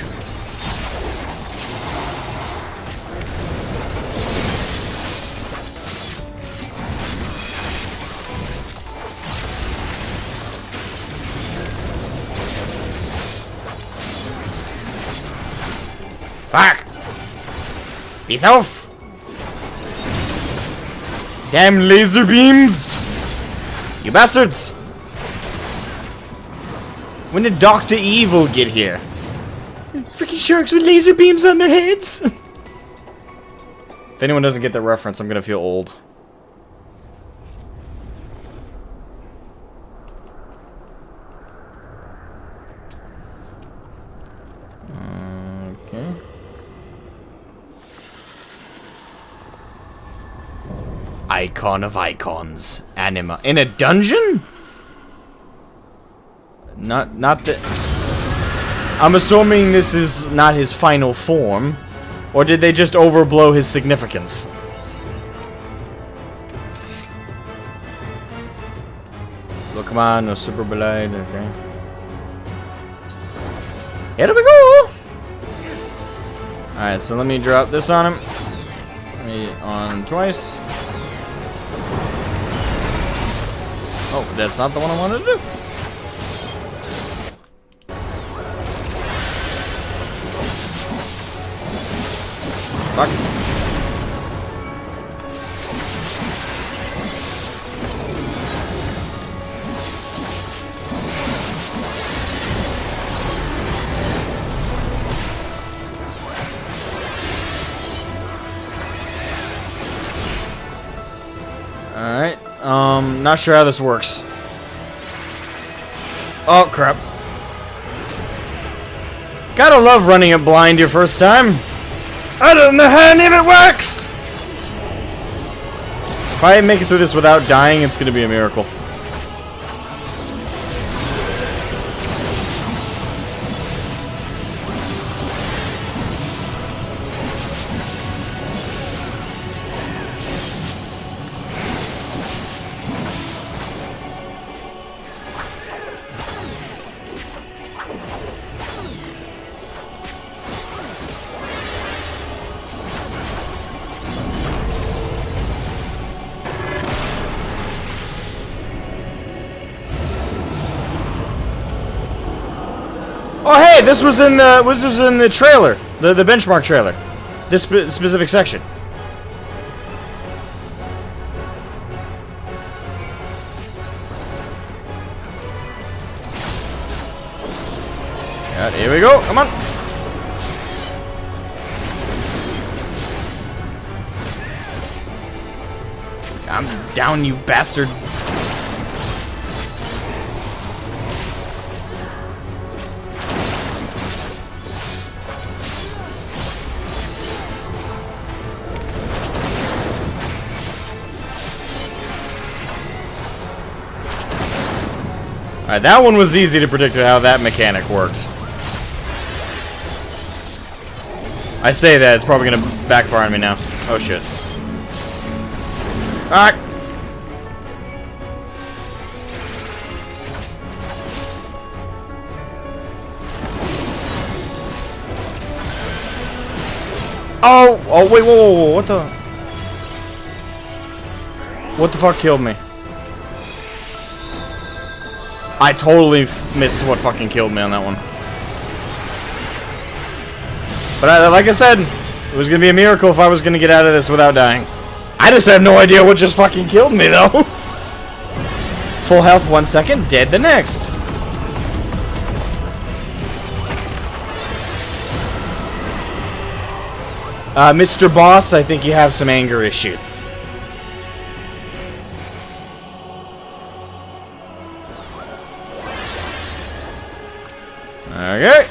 Fuck! Peace off! Damn laser beams! You bastards! When did Dr. Evil get here? Freaking sharks with laser beams on their heads! If anyone doesn't get the reference, I'm gonna feel old. Okay. Icon of icons. Anima. In a dungeon? Not the... I'm assuming this is not his final form. Or did they just overblow his significance? Look, come on, no super blade, okay. Here we go! Alright, so let me drop this on him. On twice. Oh, that's not the one I wanted to do. Fuck. Alright, not sure how this works. Oh, crap. Gotta love running it blind your first time. I don't know how any of it works! If I make it through this without dying, it's gonna be a miracle. Oh hey, this was in the trailer, the benchmark trailer, this specific section. Alright, here we go. Come on. I'm down, you bastard. Alright, that one was easy to predict how that mechanic worked. I say that, it's probably gonna backfire on me now. Oh shit. Alright. Oh, wait, whoa, what the? What the fuck killed me? I totally missed what fucking killed me on that one. But like I said, it was gonna be a miracle if I was gonna get out of this without dying. I just have no idea what just fucking killed me, though. Full health 1 second, dead the next. Mr. Boss, I think you have some anger issues. Okay.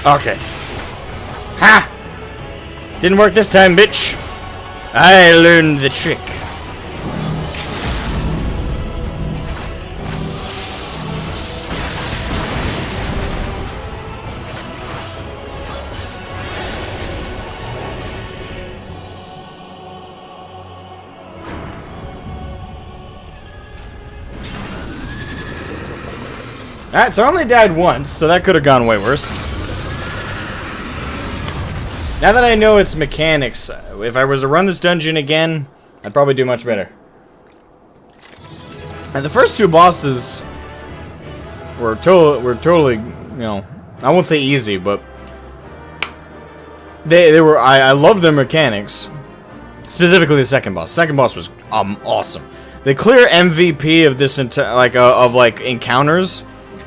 Okay. Ha! Didn't work this time, bitch. I learned the trick. Alright, so I only died once, so that could have gone way worse. Now that I know its mechanics, if I was to run this dungeon again, I'd probably do much better. And the first two bosses were totally, you know, I won't say easy, but they were. I love their mechanics. Specifically, the second boss. Second boss was awesome. The clear MVP of this of encounters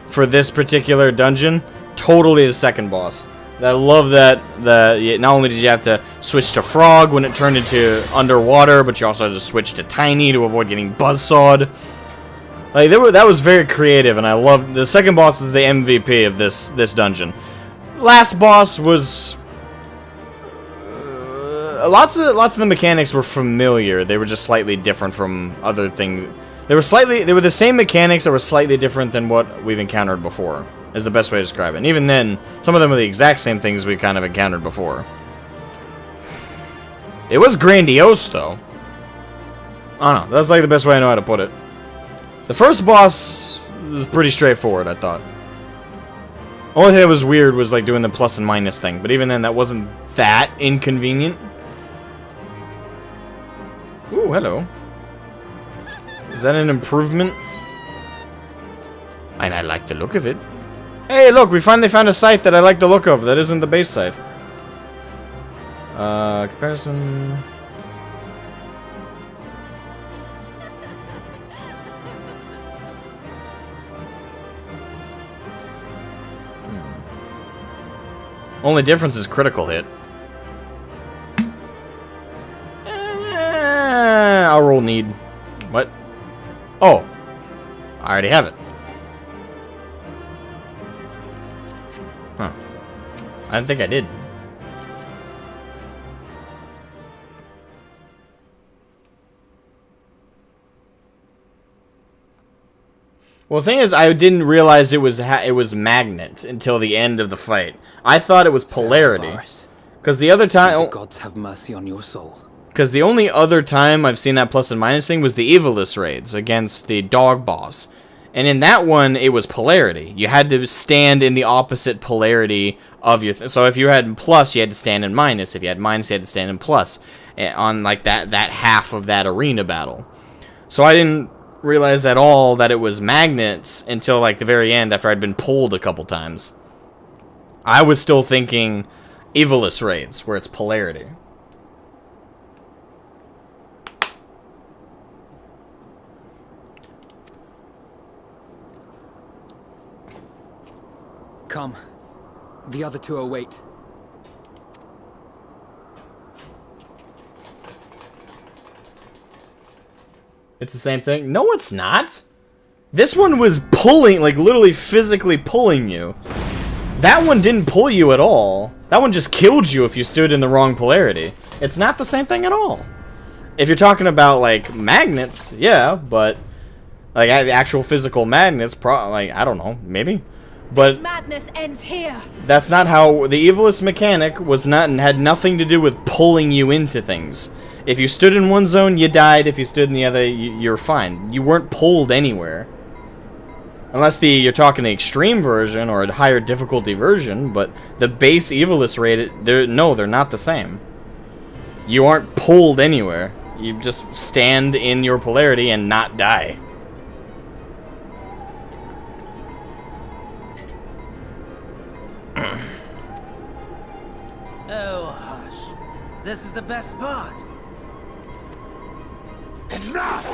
for this particular dungeon, totally the second boss. I love that not only did you have to switch to frog when it turned into underwater, but you also had to switch to tiny to avoid getting buzzsawed. Like that was very creative, and I loved the second boss is the MVP of this dungeon. Last boss was lots of the mechanics were familiar. They were just slightly different from other things. They were the same mechanics that were slightly different than what we've encountered before, is the best way to describe it. And even then, some of them were the exact same things we kind of encountered before. It was grandiose, though. I don't know. That's like the best way I know how to put it. The first boss was pretty straightforward, I thought. Only thing that was weird was like doing the plus and minus thing, but even then, that wasn't that inconvenient. Ooh, hello. Is that an improvement? And I like the look of it. Hey, look, we finally found a scythe that I like the look of. That isn't the base scythe. Comparison. Only difference is critical hit. I'll roll need. What? Oh. I already have it. Huh. I didn't think I did. Well, the thing is, I didn't realize it was magnet until the end of the fight. I thought it was polarity. Because the other time... May the gods have mercy on your soul. Because the only other time I've seen that plus and minus thing was the Evilus raids against the dog boss. And in that one, it was polarity. You had to stand in the opposite polarity of your... So if you had plus, you had to stand in minus. If you had minus, you had to stand in plus. On like that half of that arena battle. So I didn't realize at all that it was magnets until like the very end after I'd been pulled a couple times. I was still thinking Evilus raids, where it's polarity. Come. The other two await. It's the same thing? No, it's not. This one was pulling, like literally physically pulling you. That one didn't pull you at all. That one just killed you if you stood in the wrong polarity. It's not the same thing at all. If you're talking about like magnets, yeah, but like the actual physical magnets, like I don't know, maybe. But this madness ends here. That's not how the Evilus mechanic was not and had nothing to do with pulling you into things. If you stood in one zone, you died. If you stood in the other, you're fine. You weren't pulled anywhere. Unless you're talking the extreme version or a higher difficulty version, but the base Evilus raid, they're not the same. You aren't pulled anywhere. You just stand in your polarity and not die. Oh, hush. This is the best part. Enough!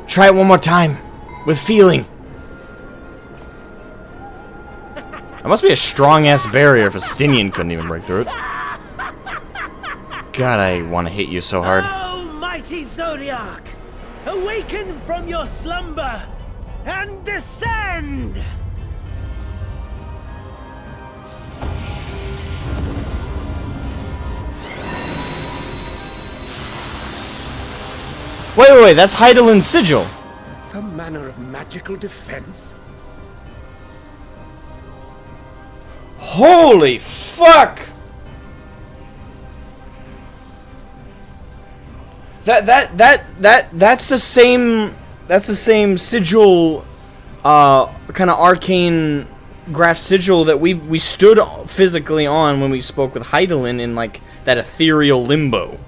Try it one more time. With feeling. That must be a strong-ass barrier if a Stinian couldn't even break through it. God, I want to hit you so hard. Oh, mighty Zodiark! Awaken from your slumber and descend! Wait, that's Heidelin's sigil. Some manner of magical defense? Holy fuck! That's the same sigil, kind of arcane graph sigil that we stood physically on when we spoke with Heidelin in like that ethereal limbo.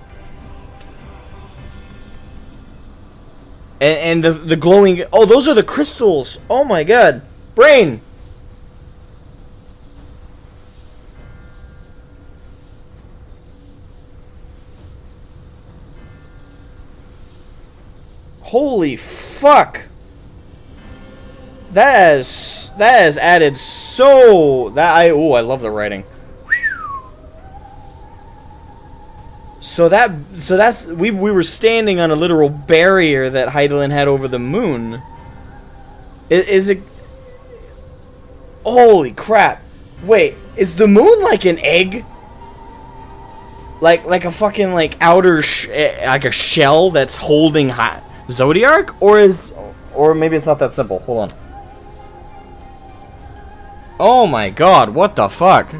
And the glowing, oh, those are the crystals. Oh my god. Brain. Holy fuck. That has added so I love the writing. So that's we were standing on a literal barrier that Heidelin had over the moon. Is it? Holy crap! Wait, is the moon like an egg? Like a fucking like outer like a shell that's holding Zodiark, or maybe it's not that simple. Hold on. Oh my god! What the fuck?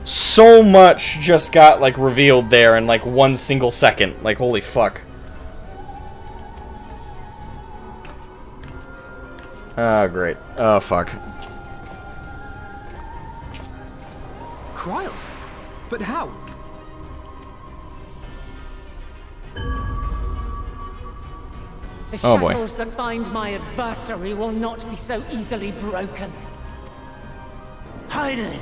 So much just got like revealed there in like 1 single second. Like holy fuck. Oh great. Oh fuck. Kryl? But how? The Oh, boy. shackles that bind my adversary will not be so easily broken. Heidelin,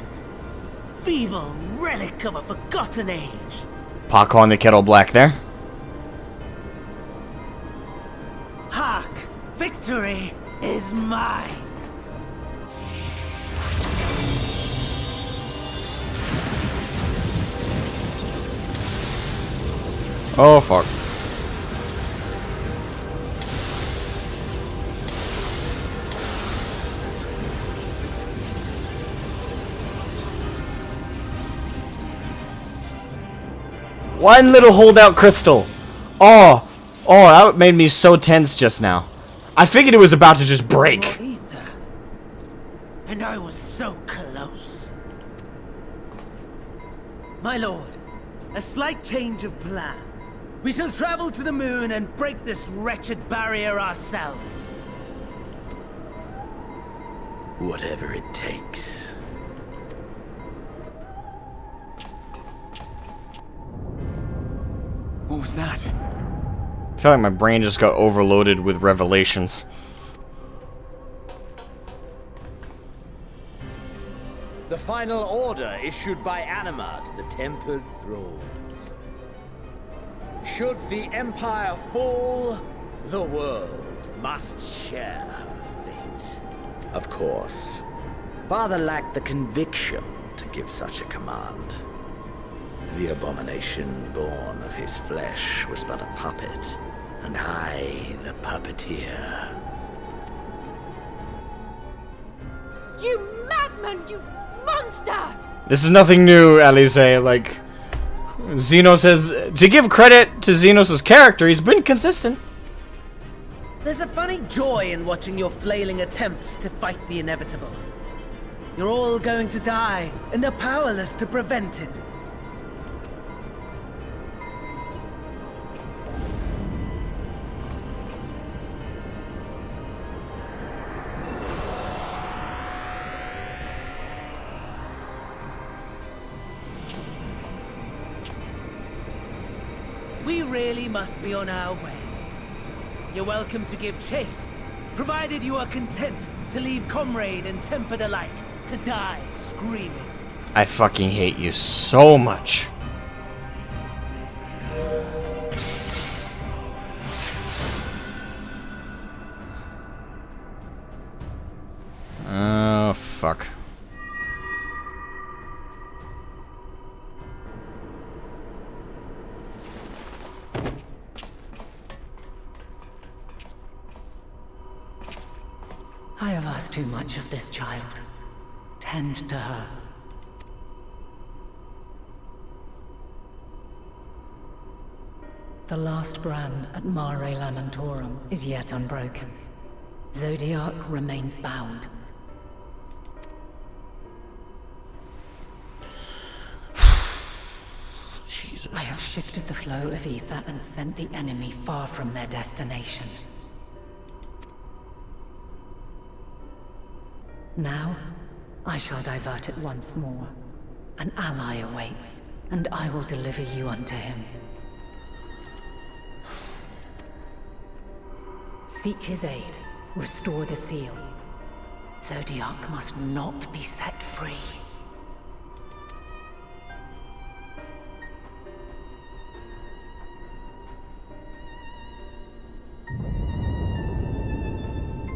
feeble relic of a forgotten age. Pock on the kettle black there. Hark, victory is mine. Oh fuck. One little holdout crystal. Oh, that made me so tense just now. I figured it was about to just break. Aether. And I was so close. My lord, a slight change of plans. We shall travel to the moon and break this wretched barrier ourselves. Whatever it takes. What was that? I feel like my brain just got overloaded with revelations. The final order issued by Anima to the Tempered Thralls. Should the Empire fall, the world must share her fate. Of course, Father lacked the conviction to give such a command. The abomination born of his flesh was but a puppet, and I the puppeteer. You madman, you monster! This is nothing new, Alice. Like, Xenos has... To give credit to Xenos' character, he's been consistent. There's a funny joy in watching your flailing attempts to fight the inevitable. You're all going to die, and they're powerless to prevent it. We really must be on our way. You're welcome to give chase, provided you are content to leave comrade and tempered alike to die screaming. I fucking hate you so much. Oh, fuck. too much of this child. Tend to her. The last brand at Mare Lamentorum is yet unbroken. Zodiark remains bound. Jesus. I have shifted the flow of Aether and sent the enemy far from their destination. Now, I shall divert it once more. An ally awaits, and I will deliver you unto him. Seek his aid. Restore the seal. Zodiark must not be set free.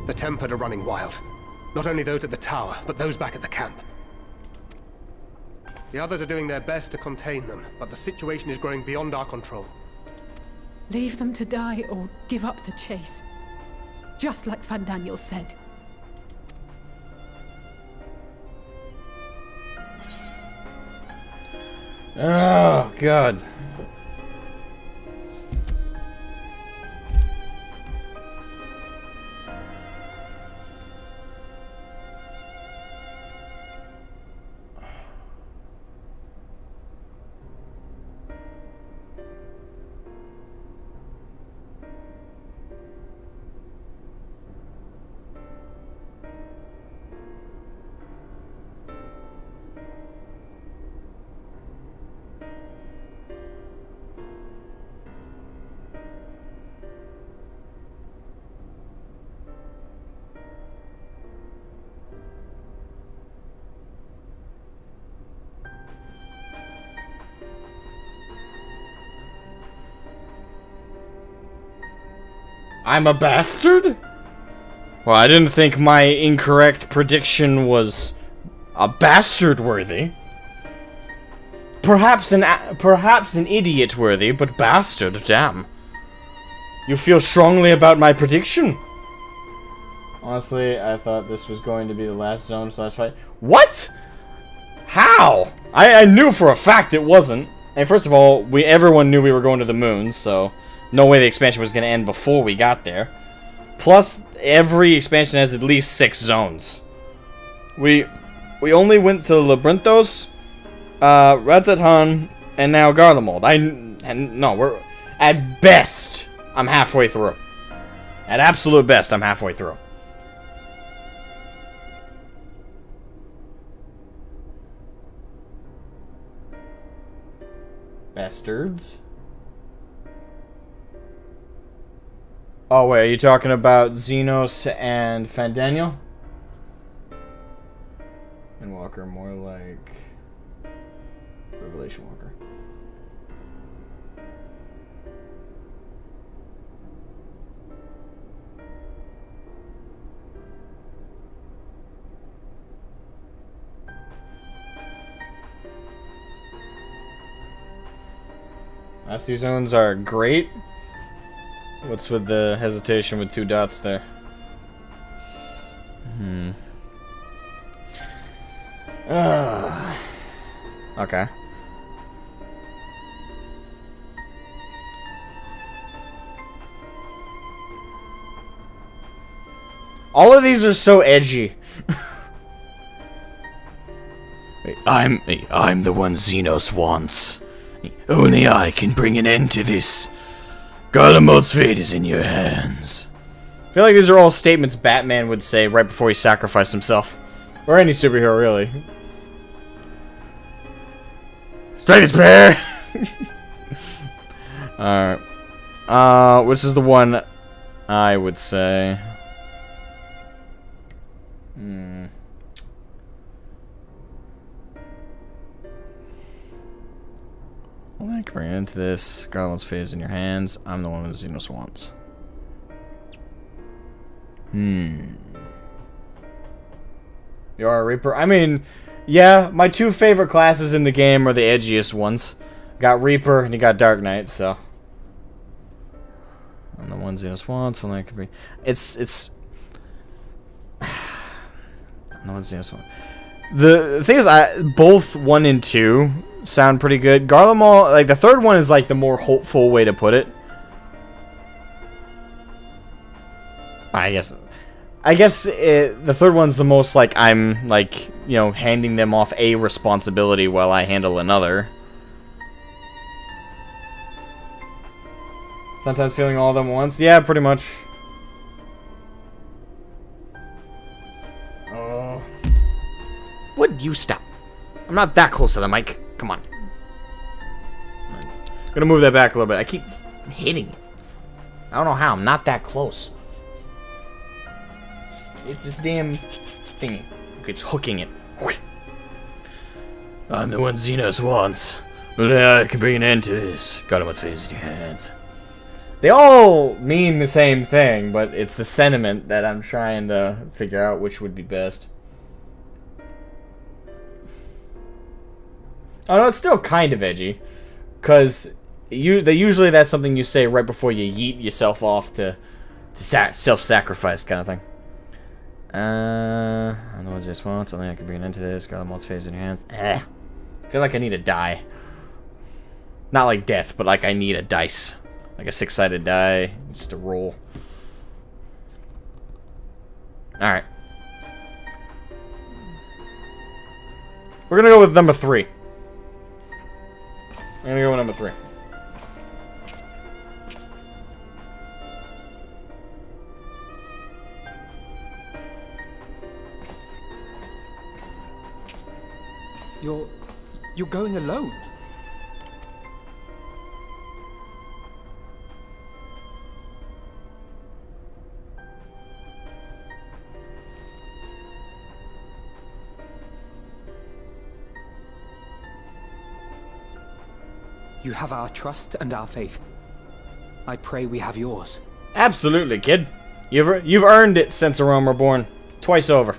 The Tempered are running wild. Not only those at the tower, but those back at the camp. The others are doing their best to contain them, but the situation is growing beyond our control. Leave them to die or give up the chase. Just like Van Daniel said. Oh, God. I'm a bastard? Well, I didn't think my incorrect prediction was a bastard worthy. Perhaps an idiot worthy, but bastard, damn. You feel strongly about my prediction? Honestly, I thought this was going to be the last zone / fight. What? How? I knew for a fact it wasn't. And first of all, everyone knew we were going to the moon, so no way the expansion was going to end before we got there. Plus, every expansion has at least 6 zones. We only went to Labyrinthos, Radzatan, and now Garlemald. No, we're at best I'm halfway through. At absolute best, I'm halfway through. Bastards. Oh, wait, are you talking about Xenos and Fandaniel? Endwalker, more like Revelation Walker. Nasty zones are great. What's with the hesitation with 2 dots there? Okay. All of these are so edgy. I'm the one Xenos wants. Only I can bring an end to this. Garlemald's fate is in your hands. I feel like these are all statements Batman would say right before he sacrificed himself. Or any superhero, really. Straight as prayer! Alright. Which is the one I would say. I can bring it into this. Garland's fate is in your hands. I'm the one with the Xenos wants. You are a Reaper? I mean, yeah, my 2 favorite classes in the game are the edgiest ones. You got Reaper and you got Dark Knight, so. I'm the one Xenos wants, and I can bring. It's No one's this one. The thing is, both 1 and 2 sound pretty good. Garlemald, like the third one is like the more hopeful way to put it. I guess the third one's the most like I'm like, you know, handing them off a responsibility while I handle another. Sometimes feeling all of them at once. Yeah, pretty much. Oh. Would you stop? I'm not that close to the mic. Come on. I'm gonna move that back a little bit. I keep hitting it. I don't know how. I'm not that close. It's this damn thingy. It's hooking it. I'm the one Xenos wants. But I can bring an end to this. Got him, let's face it, your hands. They all mean the same thing, but it's the sentiment that I'm trying to figure out which would be best. Oh no, it's still kind of edgy. Because usually that's something you say right before you yeet yourself off to self-sacrifice kind of thing. I don't know what's this one. Something I can bring into this. Got them all face in your hands. I feel like I need a die. Not like death, but like I need a dice. Like a 6-sided die. Just a roll. Alright. We're gonna go with number 3. I'm gonna go with number 3. You're going alone? You have our trust and our faith. I pray we have yours. Absolutely, kid. You've earned it since a Rome Reborn. Twice over.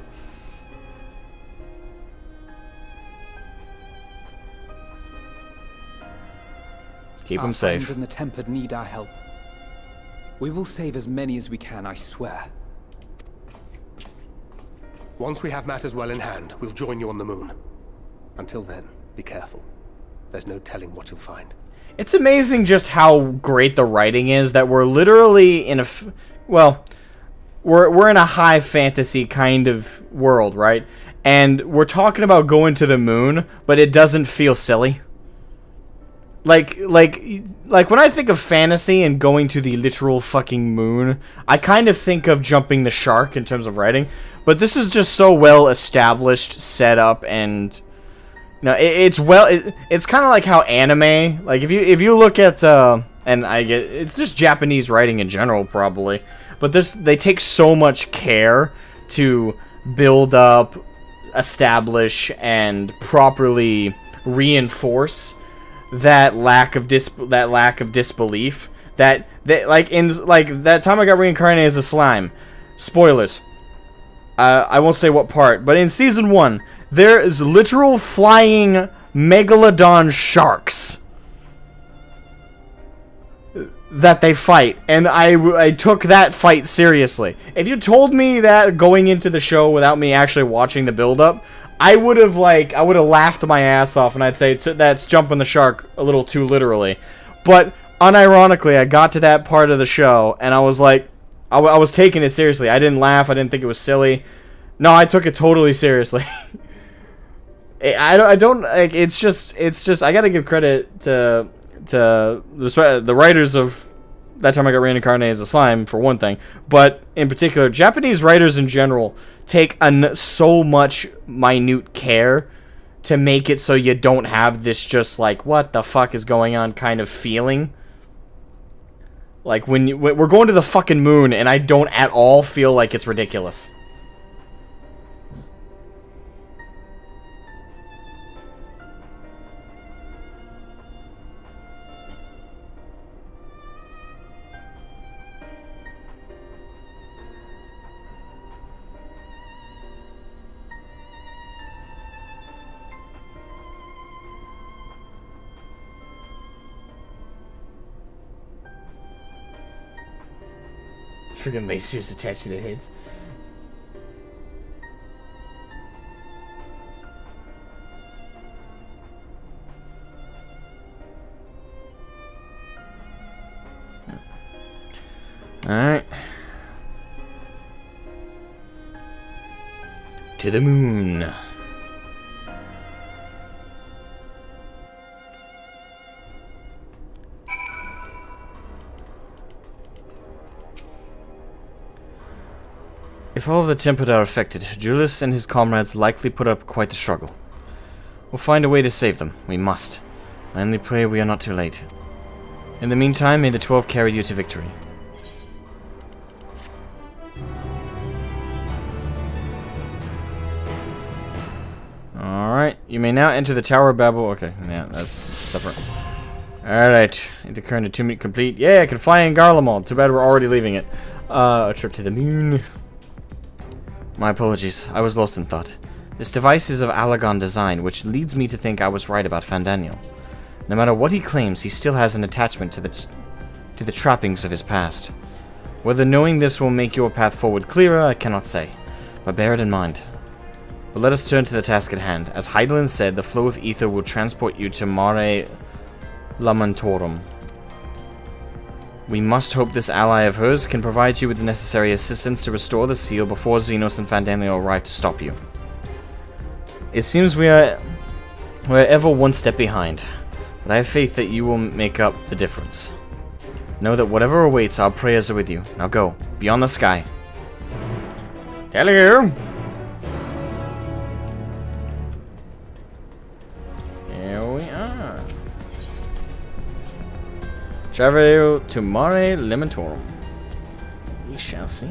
Keep them safe. Our friends and the Tempered need our help. We will save as many as we can, I swear. Once we have matters well in hand, we'll join you on the moon. Until then, be careful. There's no telling what you'll find. It's amazing just how great the writing is, that we're literally in a... we're in a high fantasy kind of world, right? And we're talking about going to the moon, but it doesn't feel silly. Like when I think of fantasy and going to the literal fucking moon, I kind of think of jumping the shark in terms of writing. But this is just so well established, set up, and it's kind of like how anime, like if you look at and I get it's just Japanese writing in general probably, but they take so much care to build up, establish, and properly reinforce that lack of disbelief that like that time I got reincarnated as a slime. Spoilers. I won't say what part, but in season 1 there is literal flying megalodon sharks that they fight, and I took that fight seriously. If you told me that going into the show without me actually watching the build up, I would have laughed my ass off, and I'd say that's jumping the shark a little too literally. But unironically, I got to that part of the show, and I was like, I was taking it seriously. I didn't laugh. I didn't think it was silly. No, I took it totally seriously. I don't like. It's just. I gotta give credit to the writers of That Time I Got Reincarnated as a Slime, for one thing, but in particular, Japanese writers in general take so much minute care to make it so you don't have this just like, what the fuck is going on kind of feeling. Like when we're going to the fucking moon, and I don't at all feel like it's ridiculous. Freaking lasers attached to their heads. Alright. To the moon. If all of the tempered are affected, Julius and his comrades likely put up quite the struggle. We'll find a way to save them. We must. I only pray we are not too late. In the meantime, may the 12 carry you to victory. Alright, you may now enter the Tower of Babil. Okay, yeah, that's separate. Alright, the current attunement complete. Yeah, I can fly in Garlemald. Too bad we're already leaving it. A trip to the moon. My apologies, I was lost in thought. This device is of Allagan design, which leads me to think I was right about Fandaniel. No matter what he claims, he still has an attachment to the trappings of his past. Whether knowing this will make your path forward clearer, I cannot say, but bear it in mind. But let us turn to the task at hand. As Hydaelyn said, the flow of Aether will transport you to Mare Lamentorum. We must hope this ally of hers can provide you with the necessary assistance to restore the seal before Xenos and Fandaniel arrive to stop you. It seems we're ever one step behind, but I have faith that you will make up the difference. Know that whatever awaits, our prayers are with you. Now go, beyond the sky. Tell you. Here we are. Travel to Mare Lamentorum. We shall see.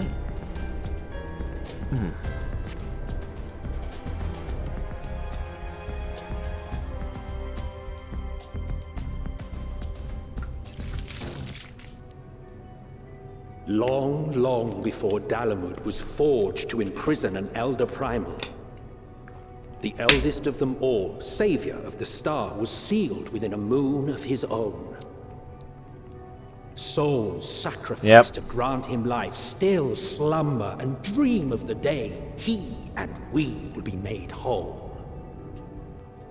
Long, long before Dalamud was forged to imprison an Elder Primal, the eldest of them all, savior of the star, was sealed within a moon of his own. Souls sacrificed to grant him life still slumber and dream of the day he and we will be made whole.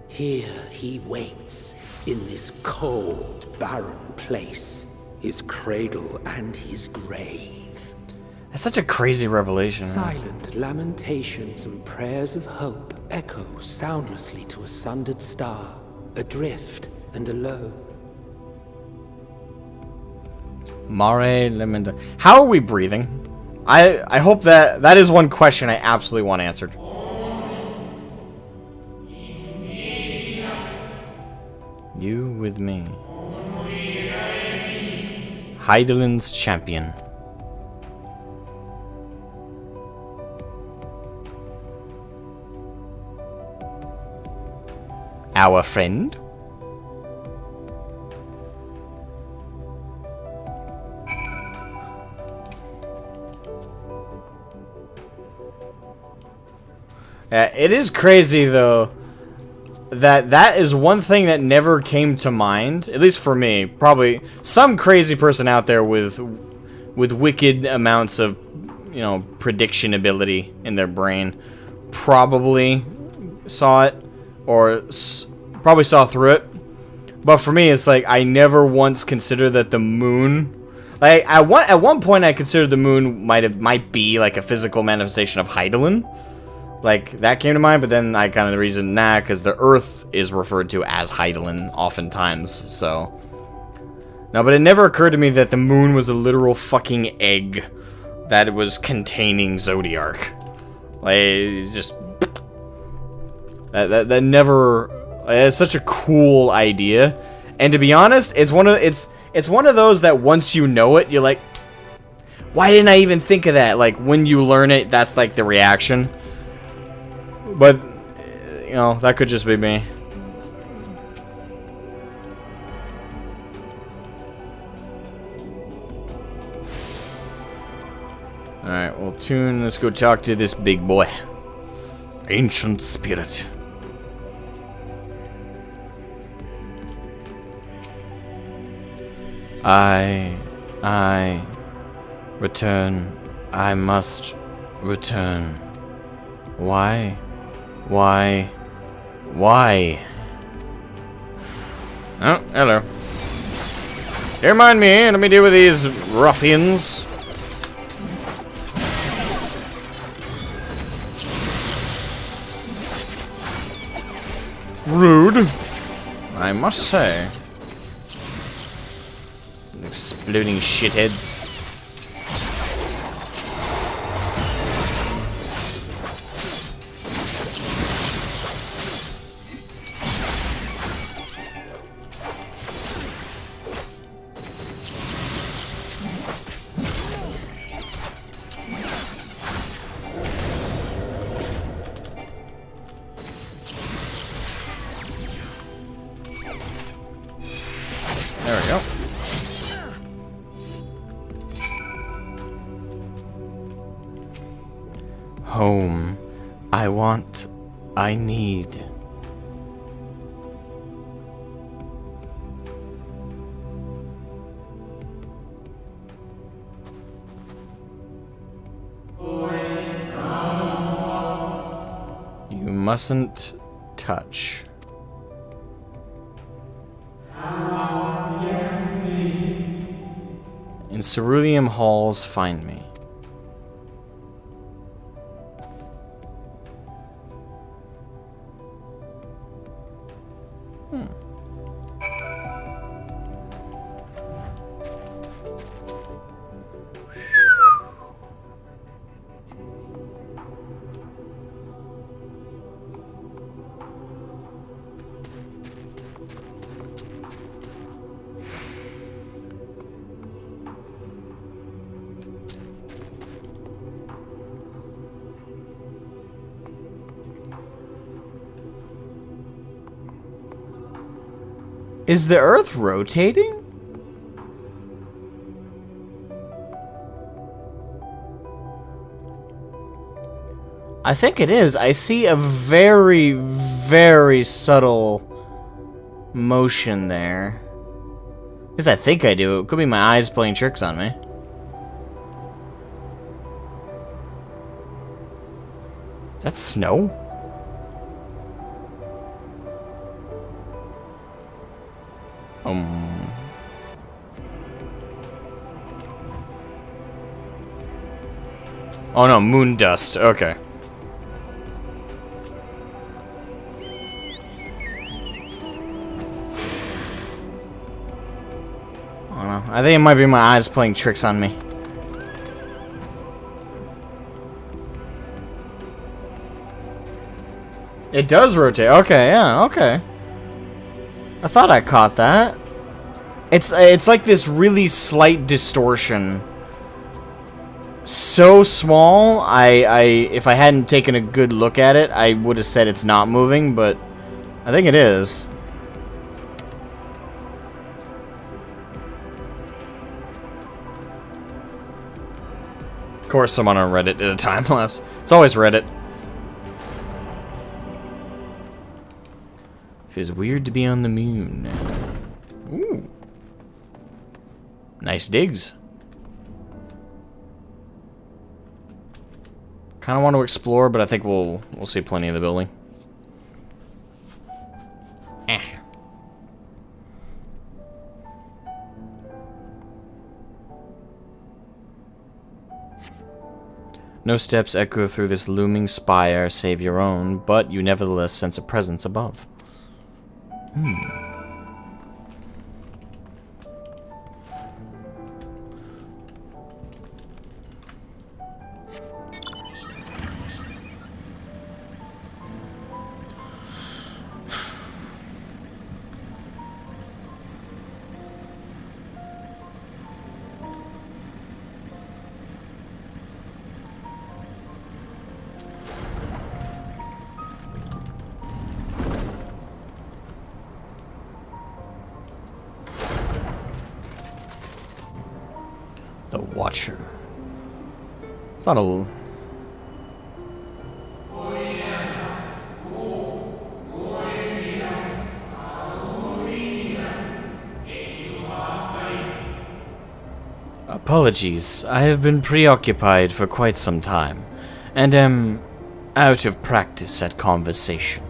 Here he waits in this cold, barren place, his cradle and his grave. That's such a crazy revelation. Silent lamentations and prayers of hope echo soundlessly to a sundered star, adrift and alone. Mare Lamentorum. How are we breathing? I hope that is one question I absolutely want answered. You with me. Hydaelyn's champion. Our friend? It is crazy though that is one thing that never came to mind, at least for me. Probably some crazy person out there with wicked amounts of, you know, prediction ability in their brain probably saw it or probably saw through it. But for me, it's like I never once considered that the moon, like at one point I considered the moon might be like a physical manifestation of Hydaelyn. Like, that came to mind, but then I kind of reasoned, nah, because the Earth is referred to as Hydaelyn oftentimes, so. No, but it never occurred to me that the moon was a literal fucking egg that was containing Zodiark. Like, it's just. That never. It's such a cool idea. And to be honest, it's one of those that once you know it, you're like, why didn't I even think of that? Like, when you learn it, that's like the reaction. But, you know, that could just be me. Alright, well, let's go talk to this big boy. Ancient Spirit. I return. I must return. Why? Oh, hello. Don't mind me, let me deal with these ruffians. Rude, I must say. Exploding shitheads. There we go. Home. I want. I need. You mustn't touch. In Cerulean Halls, find me. Is the Earth rotating? I think it is. I see a very, very subtle motion there. At least I think I do. It could be my eyes playing tricks on me. Is that snow? Oh no, moon dust. Okay. I don't know. I think it might be my eyes playing tricks on me. It does rotate. Okay, yeah, okay. I thought I caught that. It's like this really slight distortion. So small, if I hadn't taken a good look at it, I would have said it's not moving, but I think it is. Of course, someone on Reddit did a time lapse. It's always Reddit. Feels weird to be on the moon. Ooh. Nice digs. Kind of want to explore, but I think we'll see plenty of the building. No steps echo through this looming spire save your own, but you nevertheless sense a presence above. The Watcher. It's not a... Apologies, I have been preoccupied for quite some time, and am out of practice at conversation.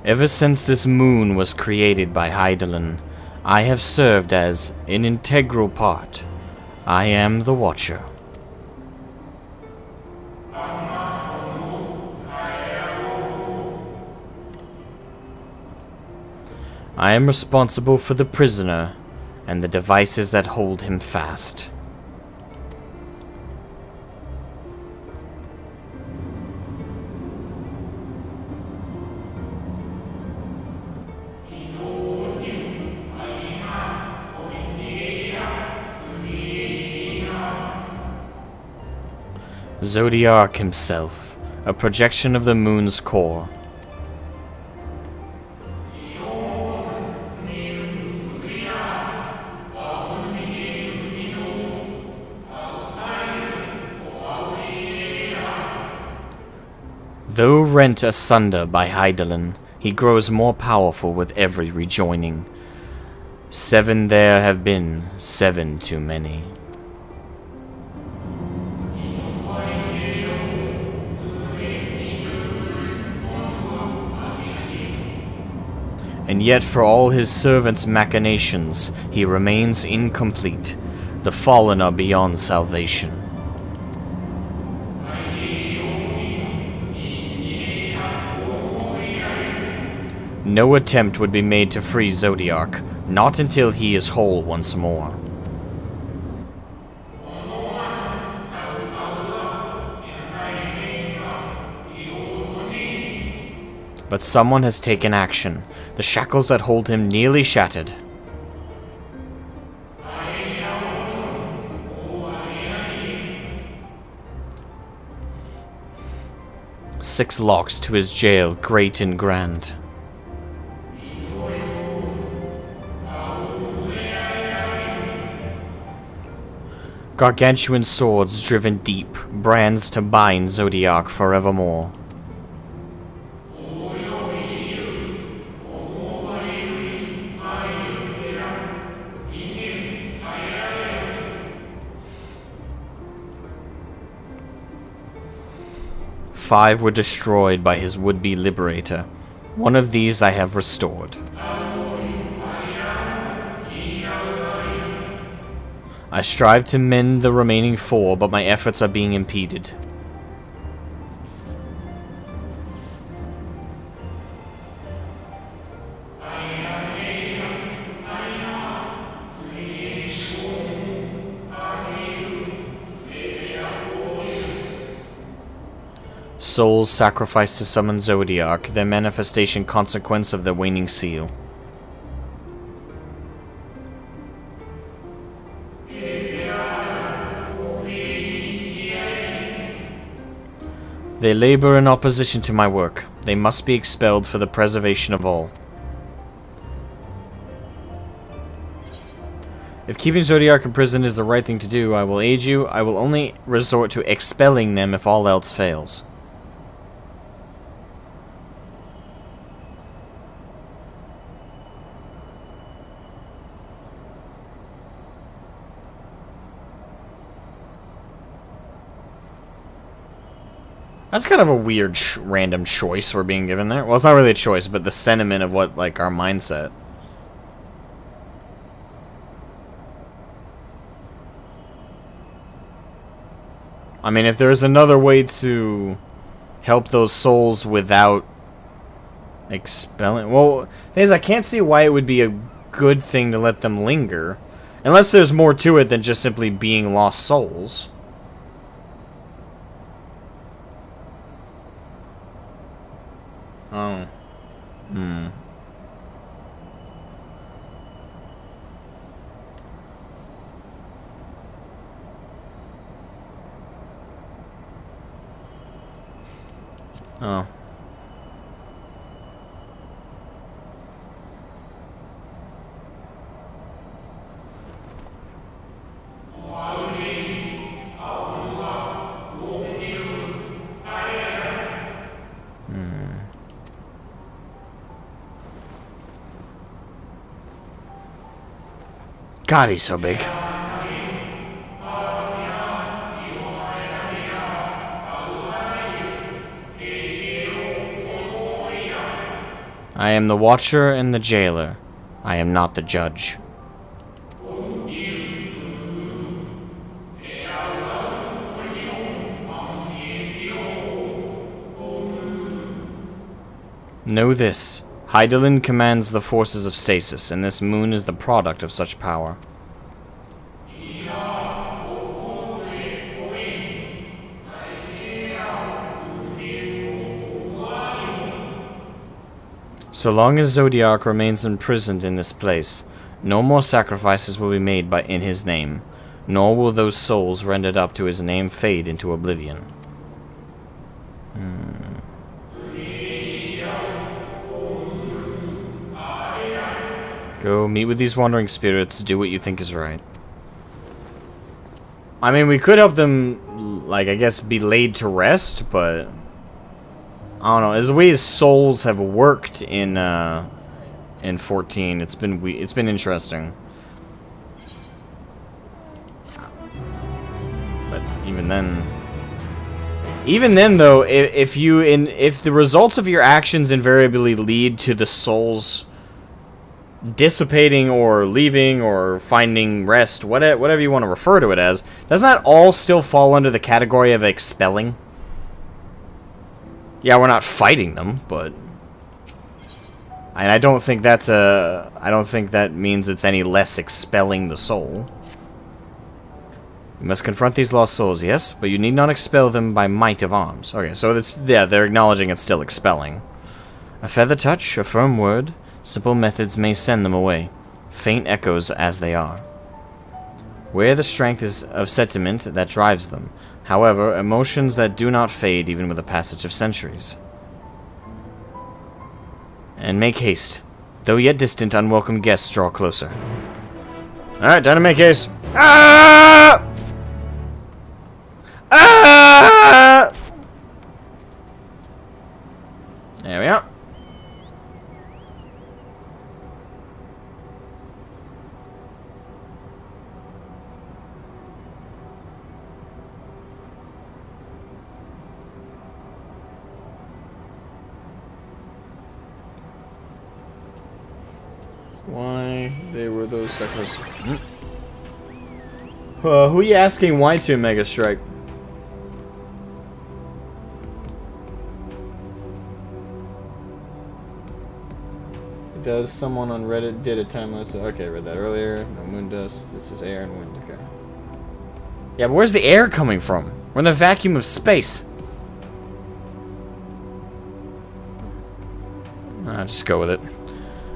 Ever since this moon was created by Hydaelyn, I have served as an integral part I am the Watcher. I am responsible for the prisoner and the devices that hold him fast. Zodiark himself, a projection of the moon's core. Though rent asunder by Hydaelyn, he grows more powerful with every rejoining. 7 there have been, 7 too many. And yet for all his servants' machinations, he remains incomplete. The fallen are beyond salvation. No attempt would be made to free Zodiark, not until he is whole once more. But someone has taken action. The shackles that hold him nearly shattered. Six locks to his jail, great and grand. Gargantuan swords driven deep, brands to bind Zodiark forevermore. Five were destroyed by his would-be liberator. One of these I have restored. I strive to mend the remaining 4, but my efforts are being impeded. Souls sacrificed to summon Zodiark, their manifestation consequence of the waning seal. They labor in opposition to my work. They must be expelled for the preservation of all. If keeping Zodiark in prison is the right thing to do, I will aid you. I will only resort to expelling them if all else fails. That's kind of a weird random choice we're being given there. Well, it's not really a choice, but the sentiment of what, like, our mindset. I mean, if there's another way to help those souls without expelling... Well, the thing is, I can't see why it would be a good thing to let them linger. Unless there's more to it than just simply being lost souls. Oh. Oh. God, he's so big. I am the Watcher and the Jailer. I am not the Judge. Know this. Hydaelyn commands the forces of stasis, and this moon is the product of such power. So long as Zodiark remains imprisoned in this place, no more sacrifices will be made in his name, nor will those souls rendered up to his name fade into oblivion. Go meet with these wandering spirits, do what you think is right. I mean, we could help them, like, I guess, be laid to rest, but I don't know. As the way his souls have worked in 14, it's been interesting. But even then though, if the results of your actions invariably lead to the souls dissipating or leaving or finding rest, whatever you want to refer to it as, doesn't that all still fall under the category of expelling? Yeah, we're not fighting them, but and I don't think that means it's any less expelling the soul. You must confront these lost souls, yes, but you need not expel them by might of arms. Okay, so they're acknowledging it's still expelling. A feather touch, a firm word, simple methods may send them away, faint echoes as they are. Where the strength is of sentiment that drives them, however, emotions that do not fade even with the passage of centuries. And make haste. Though yet distant, unwelcome guests draw closer. Alright, time to make haste. Ah! Ah! There we are. Why they were those suckers? Who you asking why to, Mega Strike? Does someone on Reddit did a timeless? Okay, I read that earlier. No moon dust. This is air and wind. Okay. Yeah, but where's the air coming from? We're in the vacuum of space. Just go with it.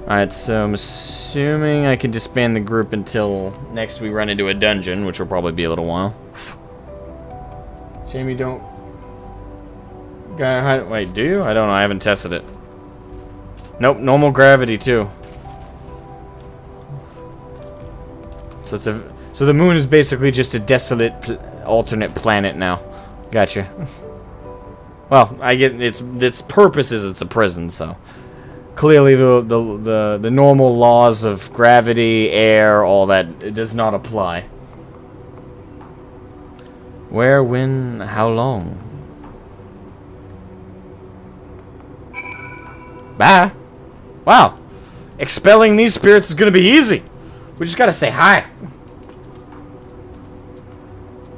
Alright, so I'm assuming I can disband the group until next we run into a dungeon, which will probably be a little while. Jamie, don't... Wait, do you? I don't know, I haven't tested it. Nope, normal gravity too. So so the moon is basically just a desolate alternate planet now. Gotcha. Well, I get its purpose is it's a prison, so clearly the normal laws of gravity, air, all that, it does not apply. Where, when, how long? Bah! Wow! Expelling these spirits is gonna be easy! We just gotta say hi!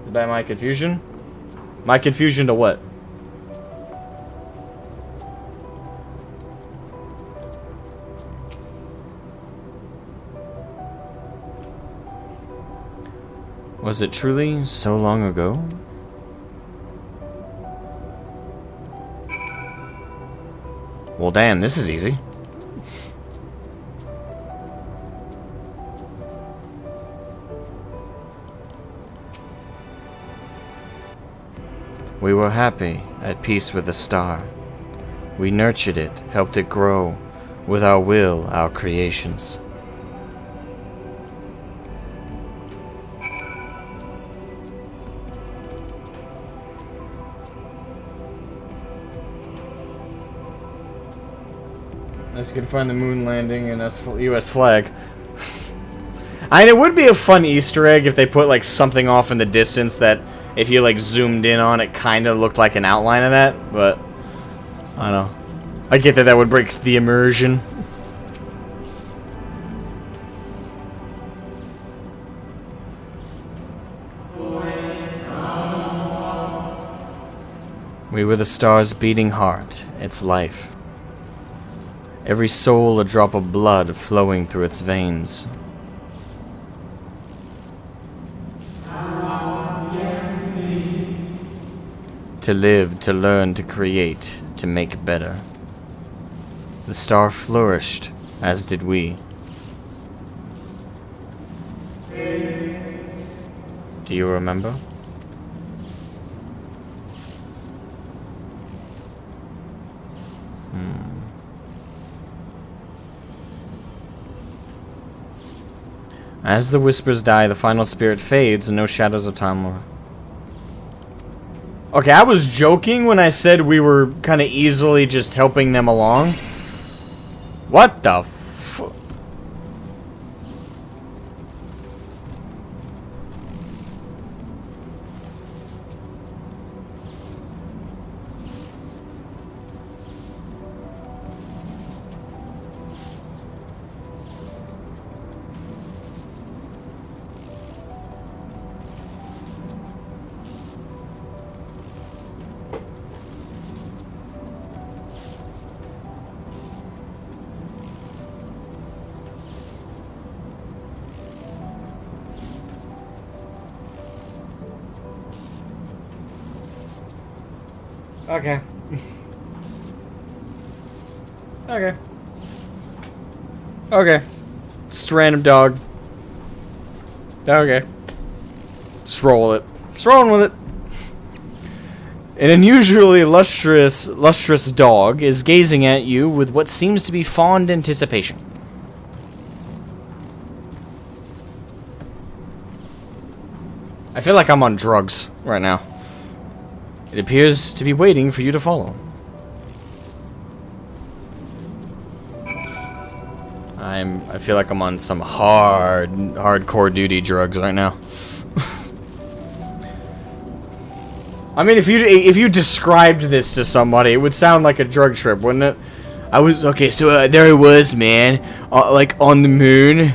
Is that my confusion? My confusion to what? Was it truly so long ago? Well, damn, this is easy. We were happy, at peace with the star. We nurtured it, helped it grow, with our will, our creations. Let's go find the moon landing and U.S. flag. I mean, it would be a fun Easter egg if they put like something off in the distance that, if you like zoomed in on it, kind of looked like an outline of that. But I don't know. I get that would break the immersion. We were the star's beating heart, its life. Every soul a drop of blood flowing through its veins. To live, to learn, to create, to make better. The star flourished, as did we. Do you remember? As the whispers die, the final spirit fades, and no shadows of time left. Okay, I was joking when I said we were kind of easily just helping them along. What the f... Okay. Okay. Okay. Just a random dog. Okay. Just roll with it. Just rolling with it. An unusually lustrous dog is gazing at you with what seems to be fond anticipation. I feel like I'm on drugs right now. It appears to be waiting for you to follow. I feel like I'm on some hardcore duty drugs right now. I mean, if you described this to somebody, it would sound like a drug trip, wouldn't it? Okay, so there I was, man, like on the moon,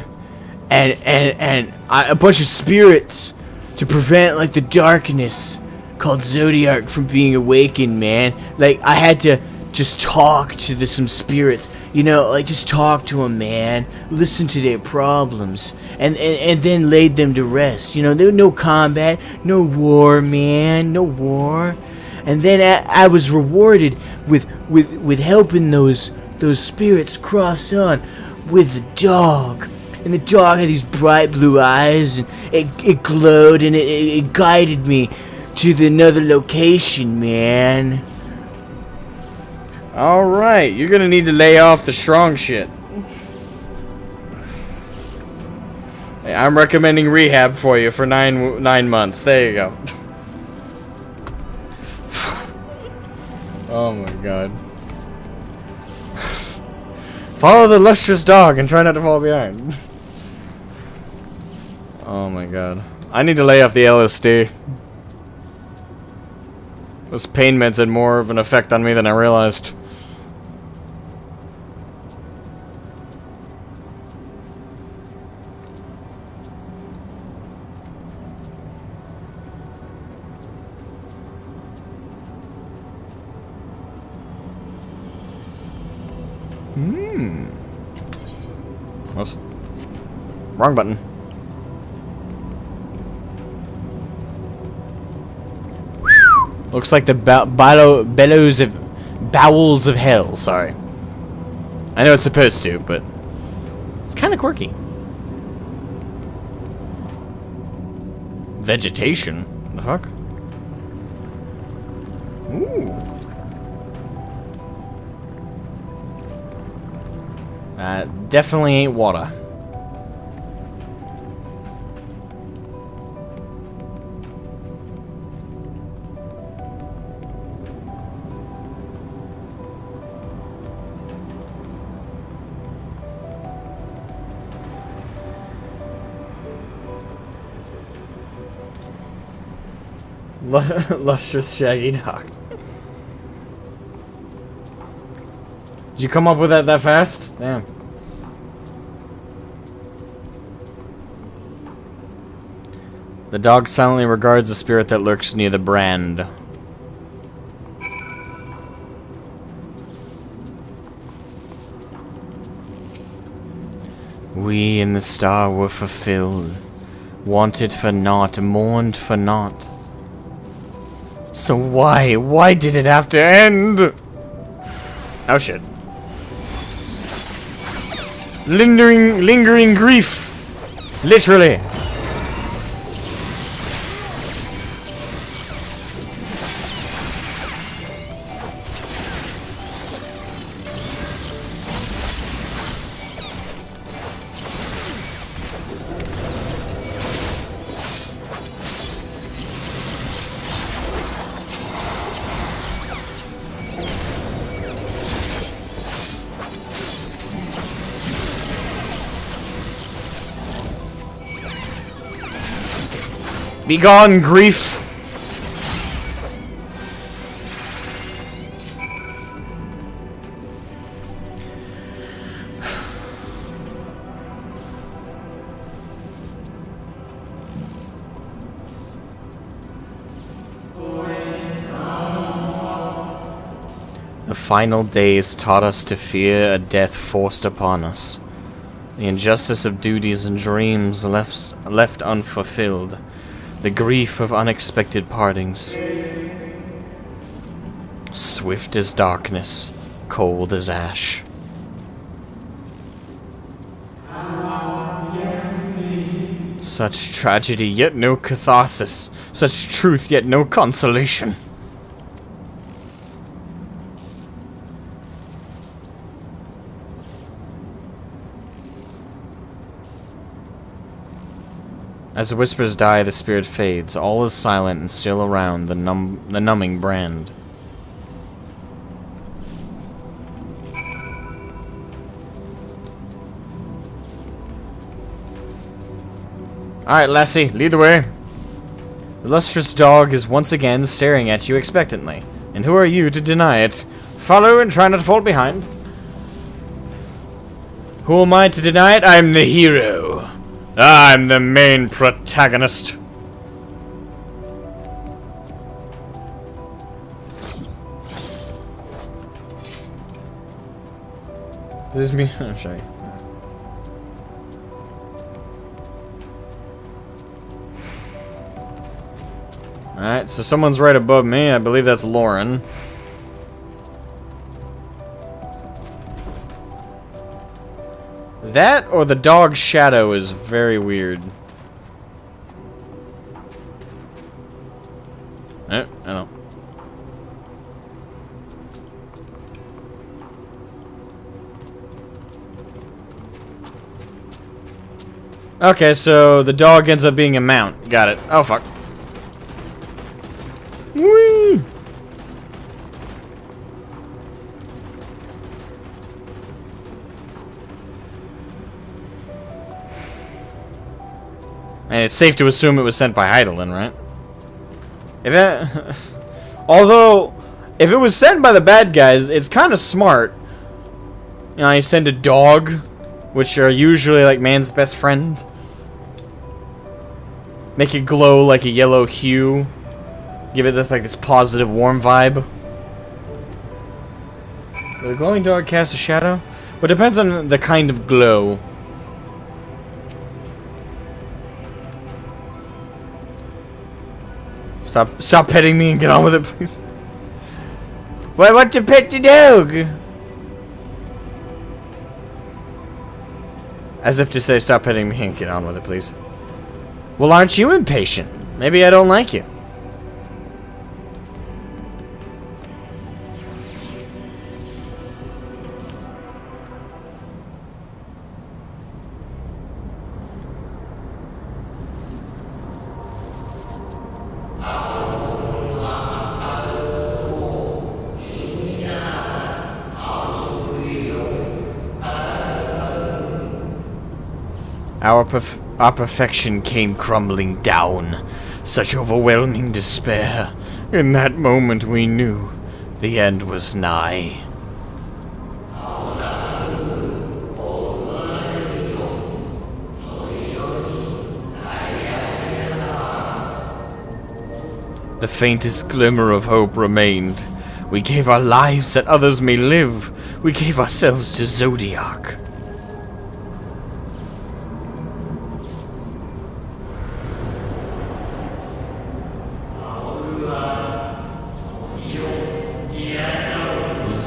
and a bunch of spirits to prevent like the darkness called Zodiark from being awakened, man. Like, I had to just talk to some spirits, you know, like just talk to them, man. Listen to their problems, and then laid them to rest. You know, there was no combat, no war, man, no war. And then I was rewarded with helping those spirits cross on with the dog. And the dog had these bright blue eyes, and it glowed, and it guided me to another location, man. Alright, you're gonna need to lay off the strong shit. Hey, I'm recommending rehab for you for 9 months. There you go. Oh my god. Follow the lustrous dog and try not to fall behind. Oh my god. I need to lay off the LSD. Those pain meds had more of an effect on me than I realized. Whoops. Wrong button. Looks like the bowels of hell. Sorry. I know it's supposed to, but it's kind of quirky. Vegetation? The fuck? Ooh. Definitely ain't water. Lustrous shaggy dog. Did you come up with that fast? Damn. The dog silently regards the spirit that lurks near the brand. We in the star were fulfilled, wanted for naught, mourned for naught. So why did it have to end? Oh shit. Lingering grief. Literally. Begone, grief! The final days taught us to fear a death forced upon us. The injustice of duties and dreams left unfulfilled. The grief of unexpected partings. Swift as darkness, cold as ash. Such tragedy, yet no catharsis. Such truth, yet no consolation. As the whispers die, the spirit fades. All is silent and still around the numbing brand. Alright, lassie, lead the way. The lustrous dog is once again staring at you expectantly. And who are you to deny it? Follow and try not to fall behind. Who am I to deny it? I'm the hero. I'm the main protagonist. This is me. I'm sorry. Alright, so someone's right above me. I believe that's Lauren. That or the dog's shadow is very weird. I don't. Okay, so the dog ends up being a mount. Got it. Oh, fuck. Whee! And it's safe to assume it was sent by Heidelin, right? If it, although, if it was sent by the bad guys, it's kind of smart. You know, you send a dog, which are usually like man's best friend. Make it glow like a yellow hue. Give it this, like, this positive, warm vibe. Will the glowing dog cast a shadow? Well, it depends on the kind of glow. Stop petting me and get on with it, please. Why want to pet the dog? As if to say, stop petting me and get on with it, please. Well, aren't you impatient? Maybe I don't like you. Our perfection came crumbling down. Such overwhelming despair. In that moment we knew the end was nigh. The faintest glimmer of hope remained. We gave our lives that others may live. We gave ourselves to Zodiark.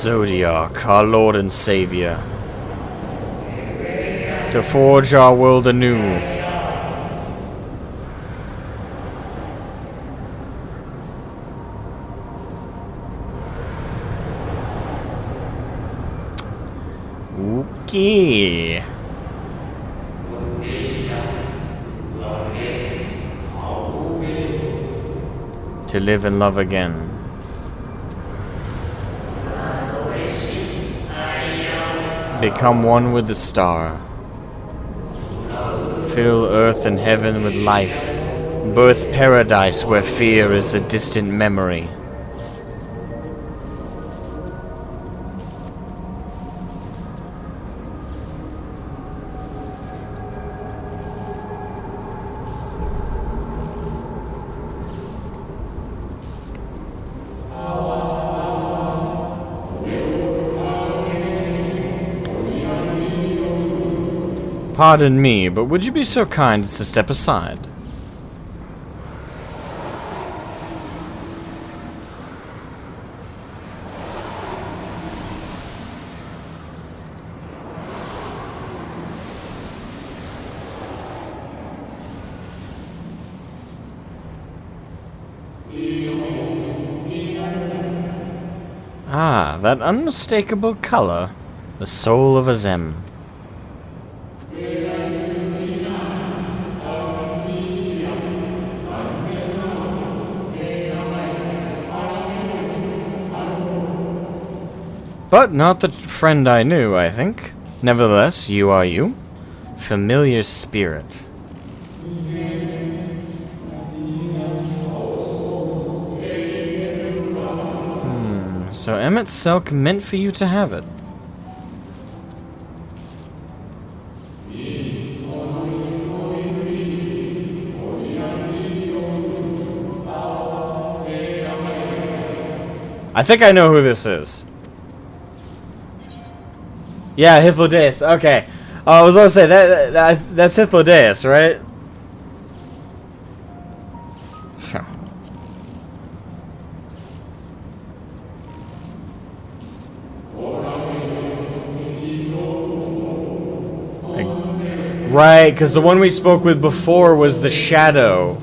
Zodiark, our Lord and Savior, to forge our world anew. Okay. To live and love again. Become one with the star. Fill earth and heaven with life. Birth paradise where fear is a distant memory. Pardon me, but would you be so kind as to step aside? Ah, that unmistakable color. The soul of a Zem. But not the friend I knew, I think. Nevertheless, you are you. Familiar spirit. So Emet-Selch meant for you to have it. I think I know who this is. Yeah, Hythlodaeus. Okay. I was going to say, that's Hythlodaeus, right? Right, because the one we spoke with before was the shadow.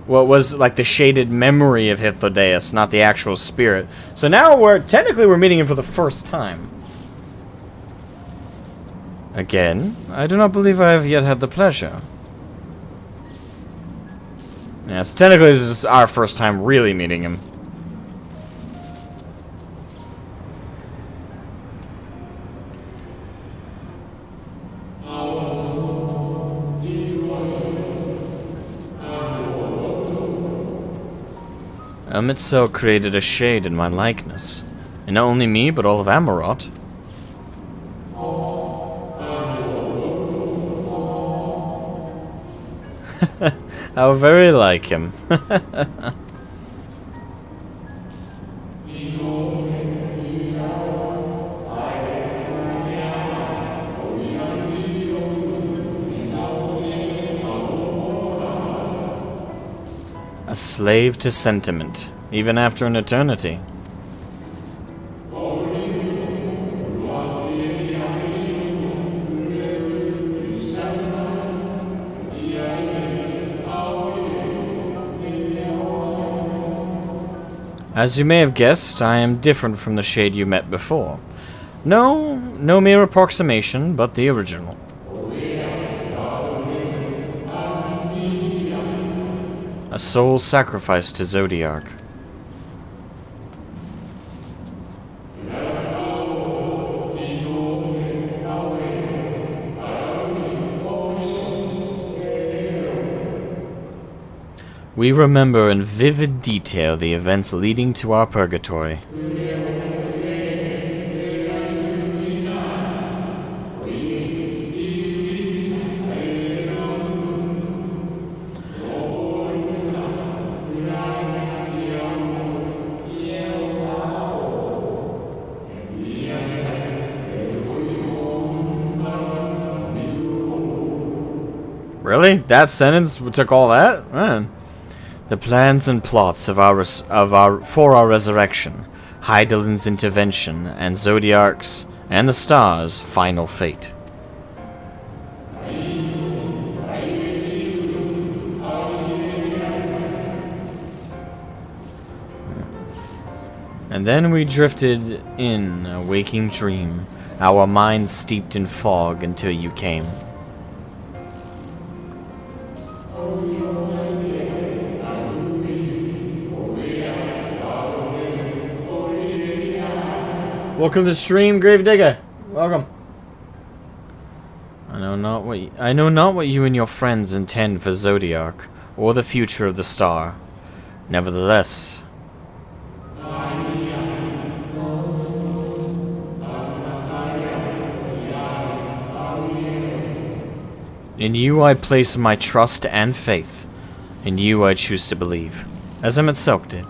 What was like the shaded memory of Hythlodaeus, not the actual spirit. So now we're meeting him for the first time. Again, I do not believe I have yet had the pleasure. Yes, technically this is our first time really meeting him. Emet-Selch created a shade in my likeness. And not only me, but all of Amarot. How very like him. A slave to sentiment, even after an eternity. As you may have guessed, I am different from the shade you met before. No mere approximation, but the original. A soul sacrificed to Zodiark. We remember in vivid detail the events leading to our purgatory. Really? That sentence took all that? Man. The plans and plots for our resurrection, Hydaelyn's intervention, and Zodiark's and the stars' final fate. And then we drifted in a waking dream, our minds steeped in fog until you came. Welcome to the stream, Gravedigger. Welcome. I know not what you and your friends intend for Zodiark, or the future of the star. Nevertheless, in you I place my trust and faith. In you I choose to believe, as Emet-Selch did.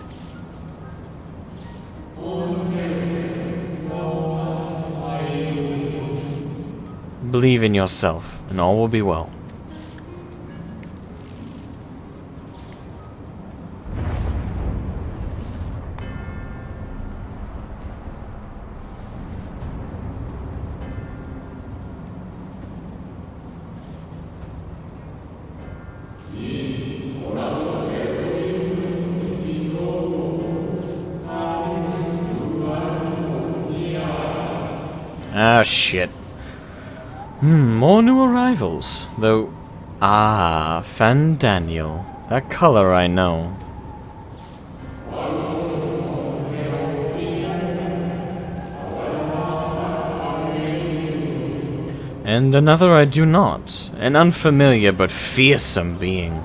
Believe in yourself, and all will be well. Ah, shit. More new arrivals, though. Ah, Fandaniel. That color I know. And another I do not. An unfamiliar but fearsome being.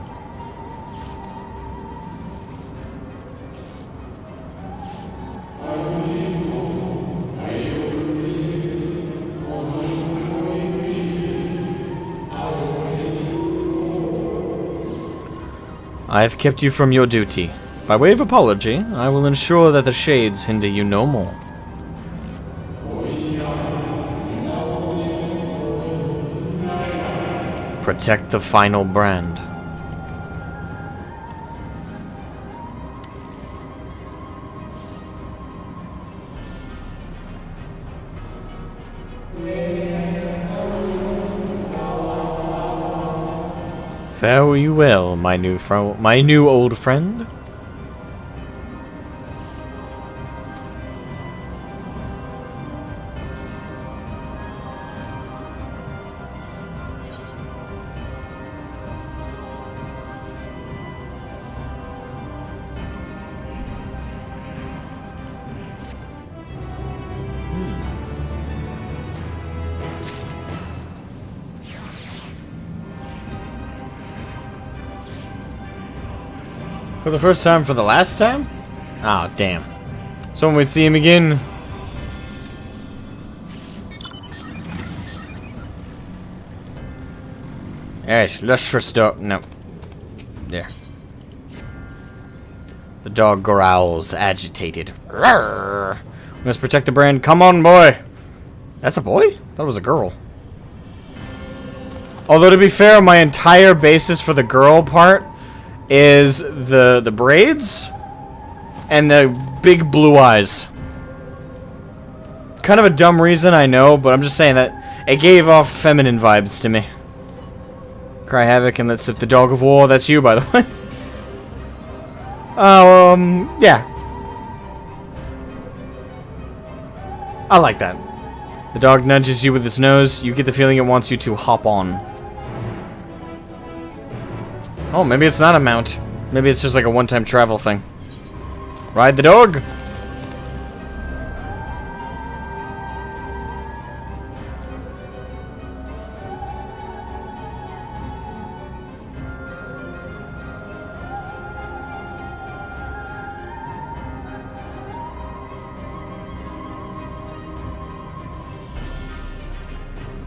I have kept you from your duty. By way of apology, I will ensure that the shades hinder you no more. Protect the final brand. Fare you well, my new old friend. For the first time for the last time? Oh, damn. Someone would see him again. Yes, lustrous dog. No. There. The dog growls, agitated. Rawr. We must protect the brand. Come on, boy. That's a boy? That was a girl. Although, to be fair, my entire basis for the girl part is the braids and the big blue eyes. Kind of a dumb reason, I know, but I'm just saying that it gave off feminine vibes to me. Cry havoc and let's sip the dog of war. That's you, by the way. Yeah. I like that. The dog nudges you with its nose. You get the feeling it wants you to hop on. Oh, maybe it's not a mount. Maybe it's just like a one-time travel thing. Ride the dog!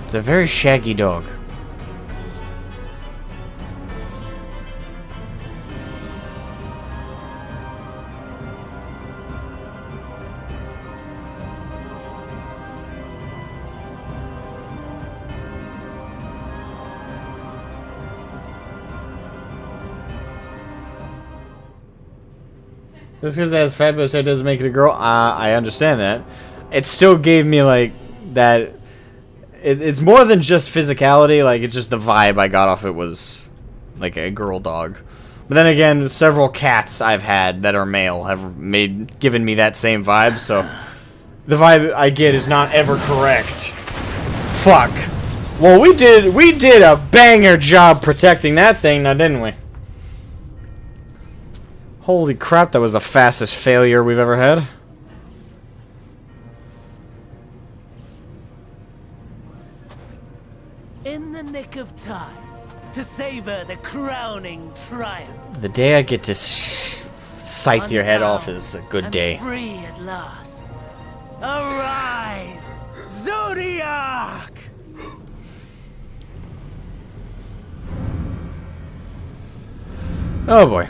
It's a very shaggy dog. Just because it has fabulous hair doesn't make it a girl. I understand that. It still gave me like that. It's more than just physicality. Like it's just the vibe I got off it was like a girl dog. But then again, several cats I've had that are male have given me that same vibe. So the vibe I get is not ever correct. Fuck. Well, we did a banger job protecting that thing, now didn't we? Holy crap, that was the fastest failure we've ever had. In the nick of time to savor the crowning triumph. The day I get to scythe your head off is a good day. Free at last. Arise, Zodiark! Oh boy.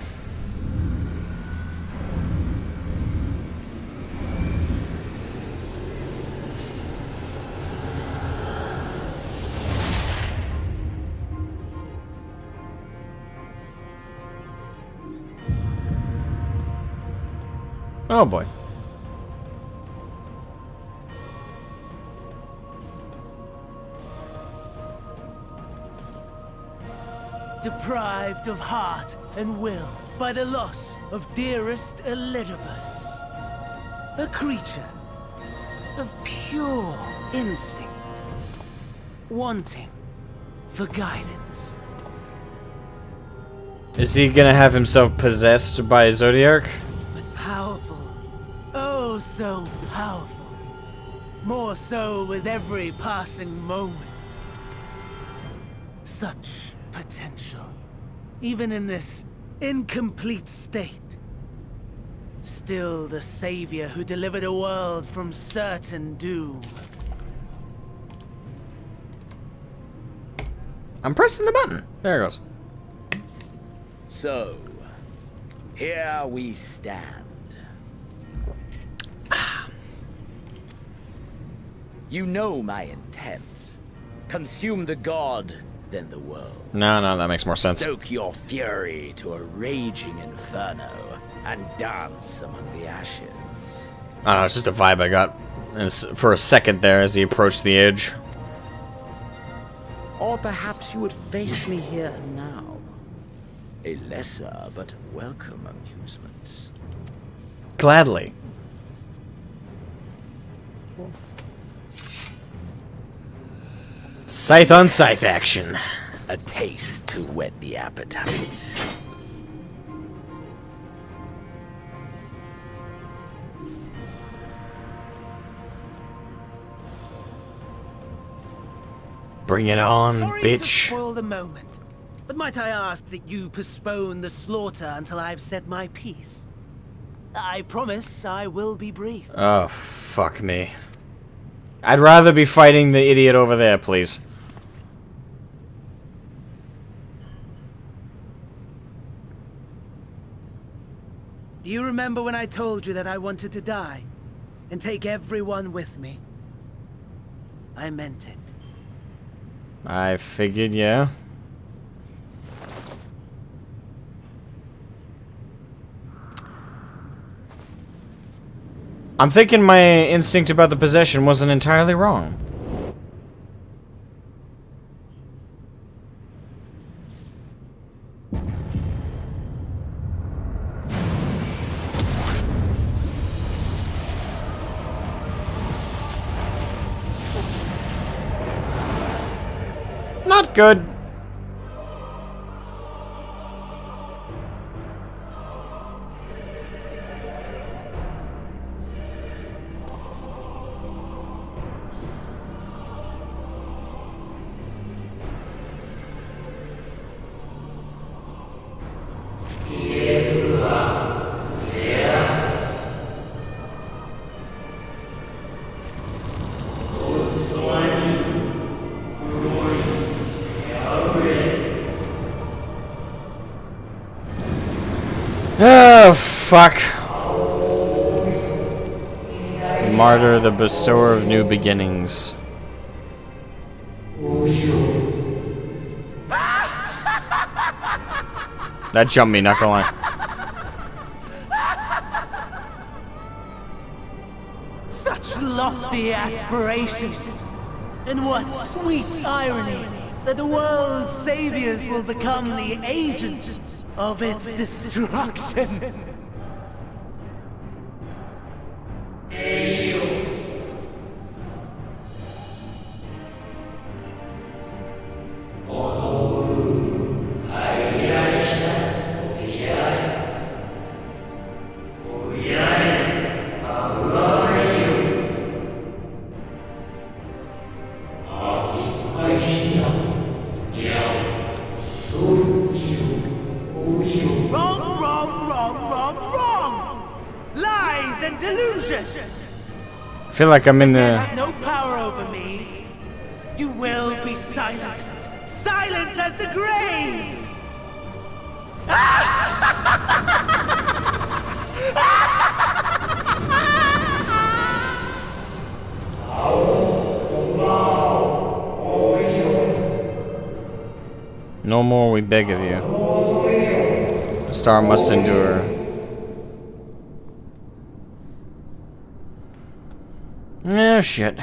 Oh boy. Deprived of heart and will by the loss of dearest Elizabeth. A creature of pure instinct, wanting for guidance. Is he gonna have himself possessed by Zodiark? But powerful. Oh, so powerful. More so with every passing moment. Such potential. Even in this incomplete state. Still the savior who delivered a world from certain doom. I'm pressing the button. There it goes. So, here we stand. You know my intent. Consume the god, then the world. No, that makes more sense. Stoke your fury to a raging inferno and dance among the ashes. I don't know, it's just a vibe I got for a second there as he approached the edge. Or perhaps you would face me here and now. A lesser but welcome amusement. Gladly. Scythe on scythe action. A taste to whet the appetite. Bring it on, Sorry bitch. to spoil the moment, but might I ask that you postpone the slaughter until I've said my piece? I promise I will be brief. Oh, fuck me. I'd rather be fighting the idiot over there, please. Do you remember when I told you that I wanted to die and take everyone with me? I meant it. I figured, yeah. I'm thinking my instinct about the possession wasn't entirely wrong. Not good. Oh, fuck. Martyr, the bestower of new beginnings. That jumped me, not gonna lie. lofty aspirations. And what sweet irony that the world's saviors will become the agents of its destruction. I feel like I'm in You the... have no power over me. You will be silent. Silent as the grave! No more, we beg of you. The star must endure. Oh, shit.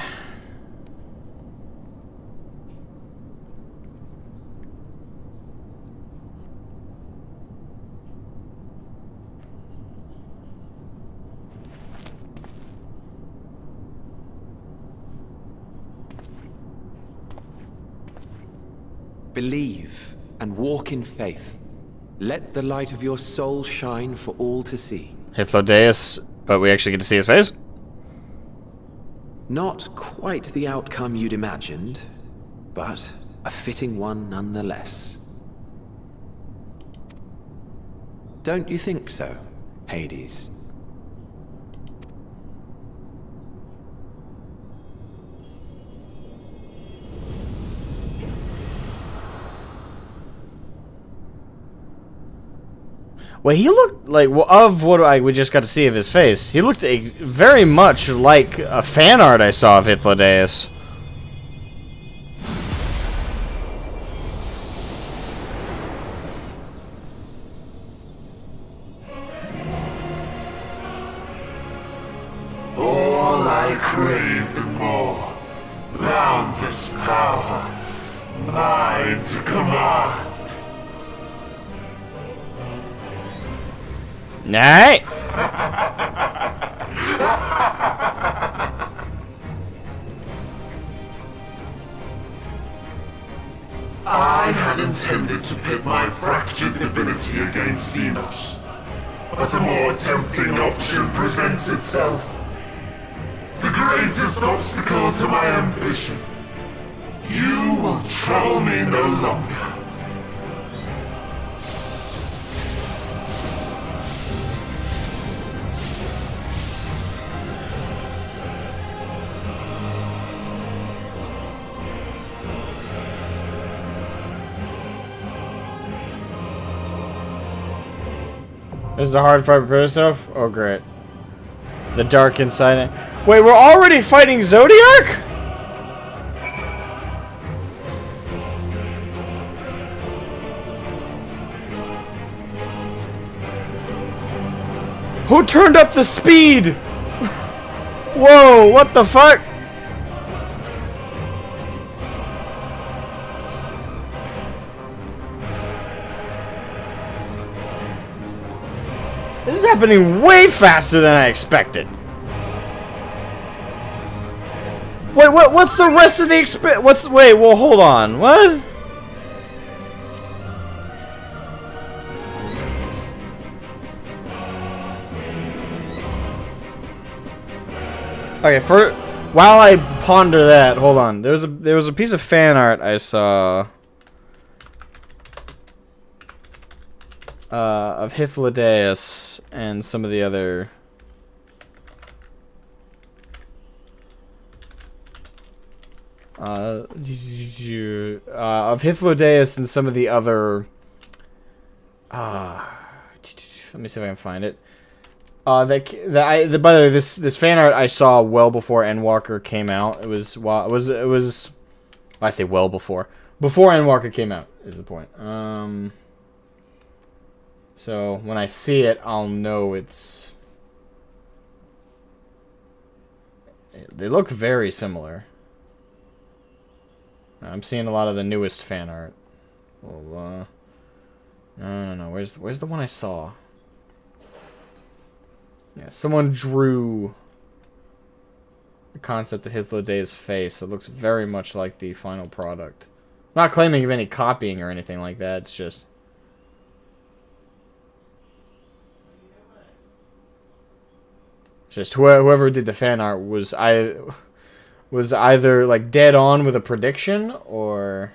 Believe and walk in faith. Let the light of your soul shine for all to see. Hythlodaeus, but we actually get to see his face? Not quite the outcome you'd imagined, but a fitting one nonetheless. Don't you think so, Hades? Well, he looked like, well, of what we just got to see of his face, he looked very much like a fan art I saw of Hythlodaeus. All I craved and more. Boundless power. Mine to command. Nay. I had intended to pit my fractured divinity against Xenos, but a more tempting option presents itself. The greatest obstacle to my ambition. You will trouble me no longer. This is a hard fight to prepare yourself? Oh, great. The dark inside it. Wait, we're already fighting Zodiark? Who turned up the speed? Whoa, what the fuck? This is happening way faster than I expected. Wait, what's the rest of the wait, well, hold on. What? Okay, while I ponder that, hold on. There was a piece of fan art I saw of Hythlodaeus and some of the other of Hythlodaeus and some of the other let me see if I can find it. By the way, this fan art I saw well before Endwalker came out. It was I say well before Endwalker came out is the point. So when I see it, I'll know it's They look very similar. I'm seeing a lot of the newest fan art. Well, no. Where's the one I saw? Yeah, someone drew the concept of Hitler Day's face. It looks very much like the final product. I'm not claiming of any copying or anything like that. It's just whoever did the fan art was either like dead on with a prediction or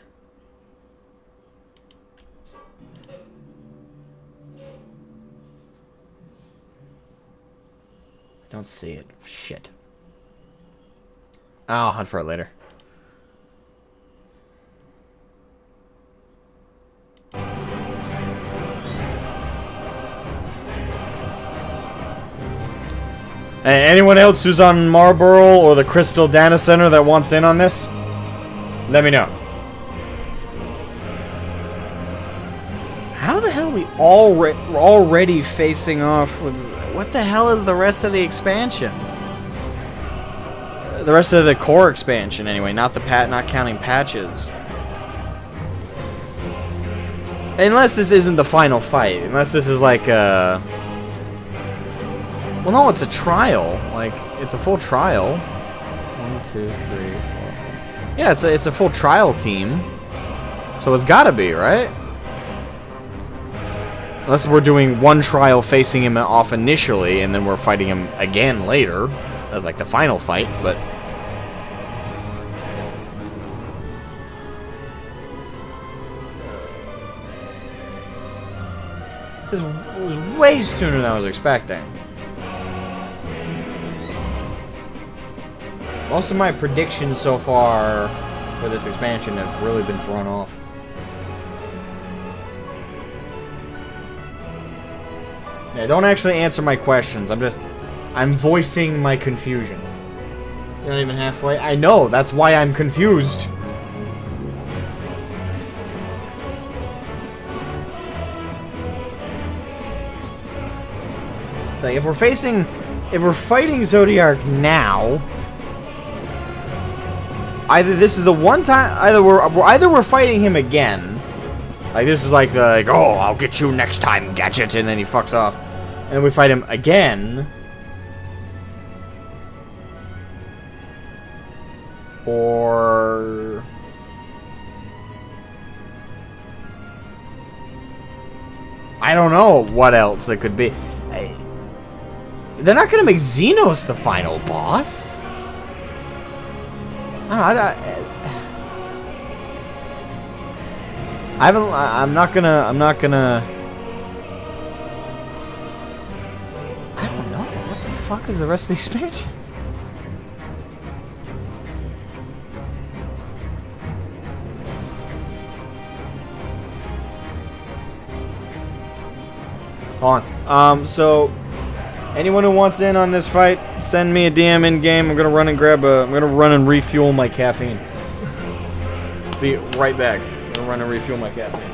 I don't see it. Shit. I'll hunt for it later. Anyone else who's on Marlborough or the Crystal Data Center that wants in on this? Let me know. How the hell are we already facing off with... What the hell is the rest of the expansion? The rest of the core expansion, anyway. Not counting patches. Unless this isn't the final fight. Unless this is like a... Well, no, it's a trial. Like, it's a full trial. 1, 2, 3, 4. Yeah, it's a full trial team. So it's gotta be, right? Unless we're doing one trial facing him off initially, and then we're fighting him again later. That's like the final fight, but... This was way sooner than I was expecting. Most of my predictions so far for this expansion have really been thrown off. Yeah, don't actually answer my questions. I'm voicing my confusion. You're not even halfway? I know, that's why I'm confused. So if we're fighting Zodiark now, either this is the one time, either we're fighting him again. Like this is like oh, I'll get you next time, Gadget, and then he fucks off. And then we fight him again. Or I don't know what else it could be. They're not gonna make Xenos the final boss. I don't know, I'm not gonna I don't know. What the fuck is the rest of the expansion? Hold on. So anyone who wants in on this fight, send me a DM in game. I'm gonna run and refuel my caffeine. Be right back. I'm gonna run and refuel my caffeine.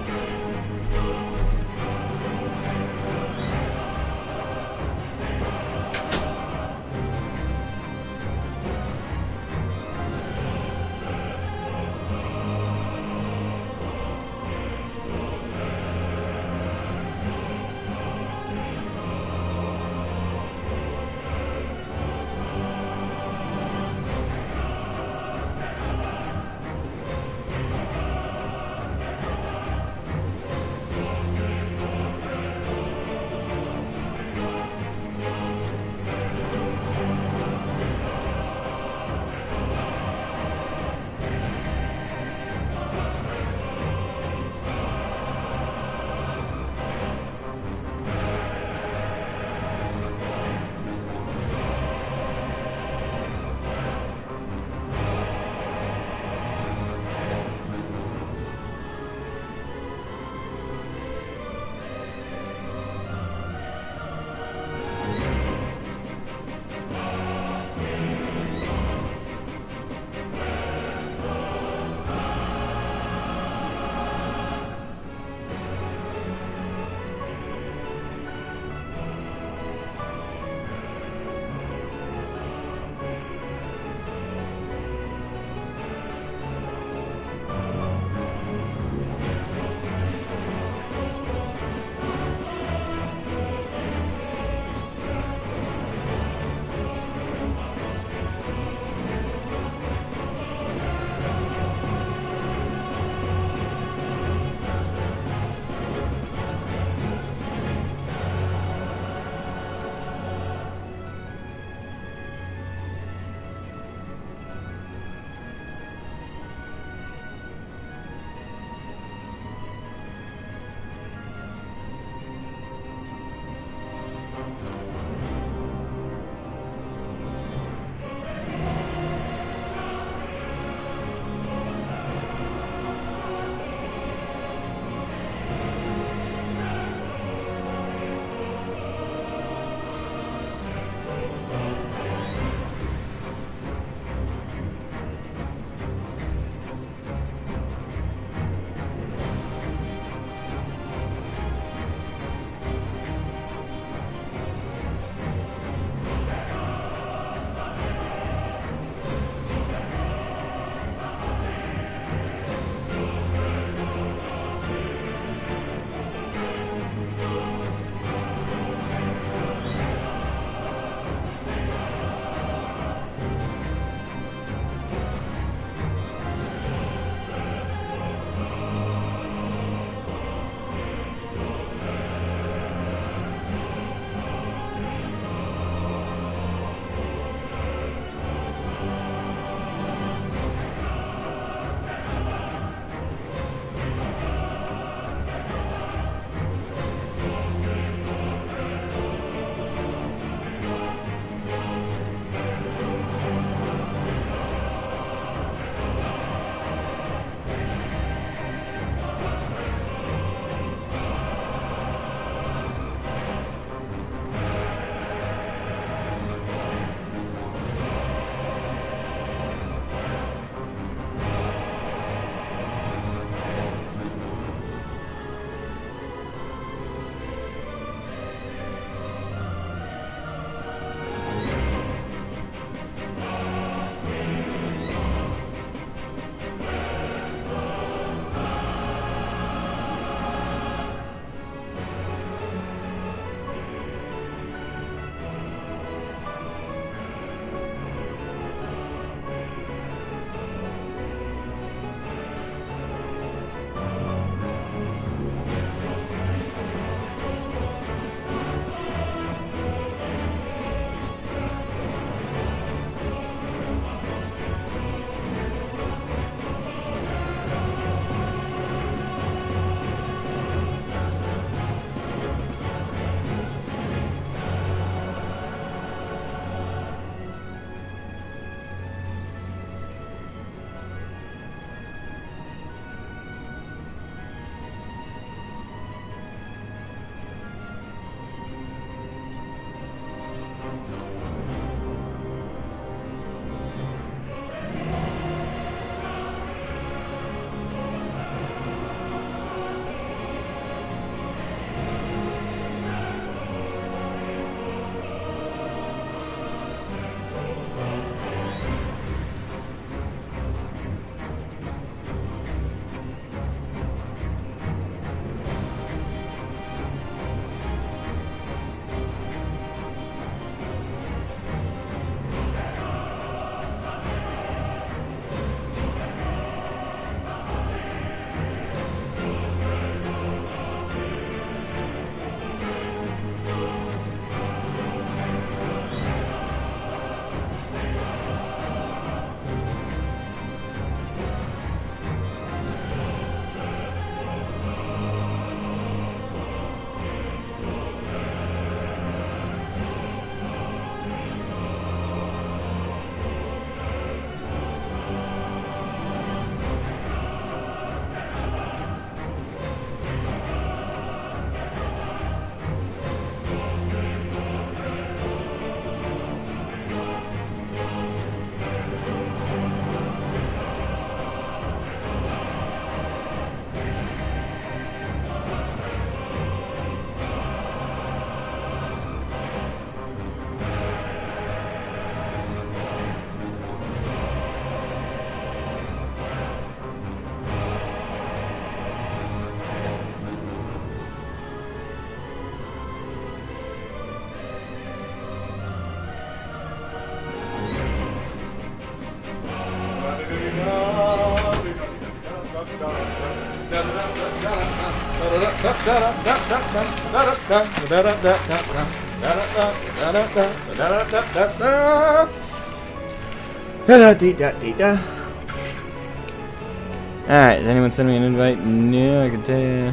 Alright, did anyone send me an invite? No, I can tell you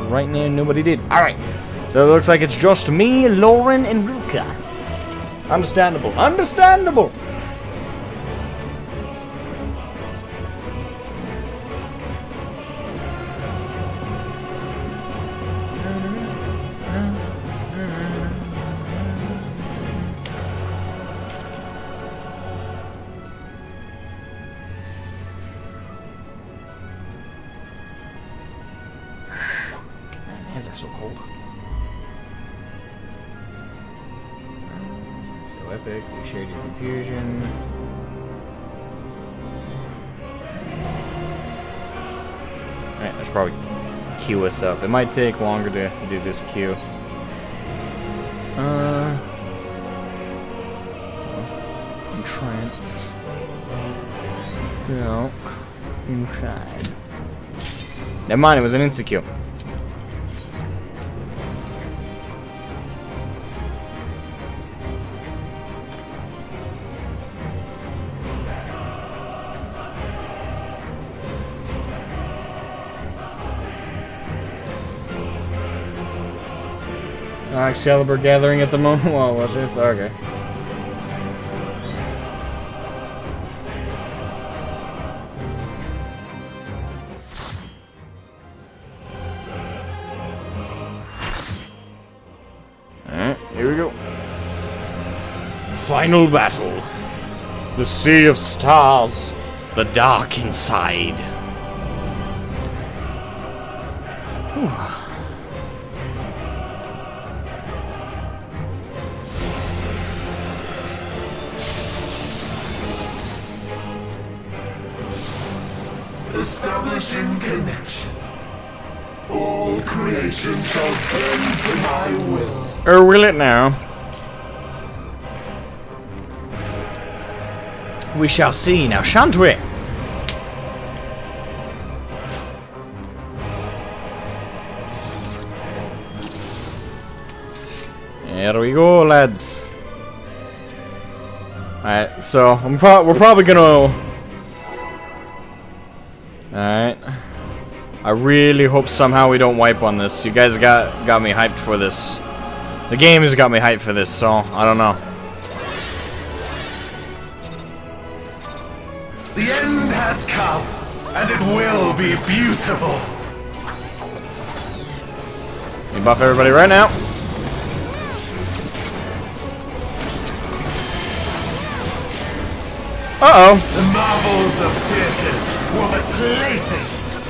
right now, nobody did. Alright, so it looks like it's just me, Lauren, and Ruka. Understandable. Understandable! so cold. So epic, we shared your confusion. Alright, I should probably queue us up. It might take longer to do this queue. Entrance. Look inside. Never mind, it was an insta queue. Excalibur gathering at the moment. Well, what's this? Okay. Alright, here we go. Final battle. The Sea of Stars. The Dark Inside. Whew. Establishing connection. All creation shall bend to my will. Or will it now? We shall see now, shan't we? Here we go, lads. Alright, so we're probably gonna. Alright. I really hope somehow we don't wipe on this. You guys got me hyped for this. The game has got me hyped for this, so I don't know. The end has come, and it will be beautiful. You buff everybody right now. Uh-oh. The marvels of circus were but playthings.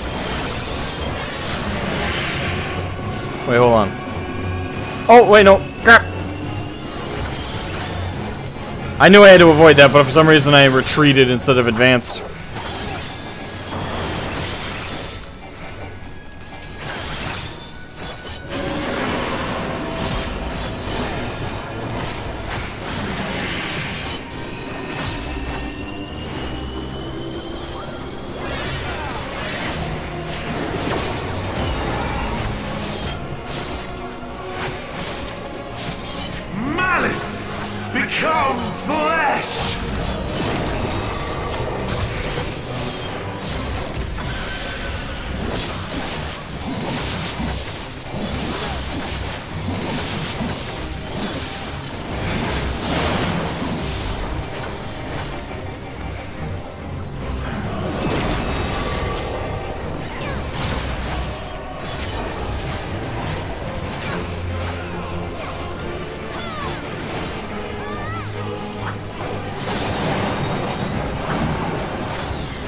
Wait, hold on. Oh, wait, no. Crap. I knew I had to avoid that, but for some reason I retreated instead of advanced. Malice, become flesh!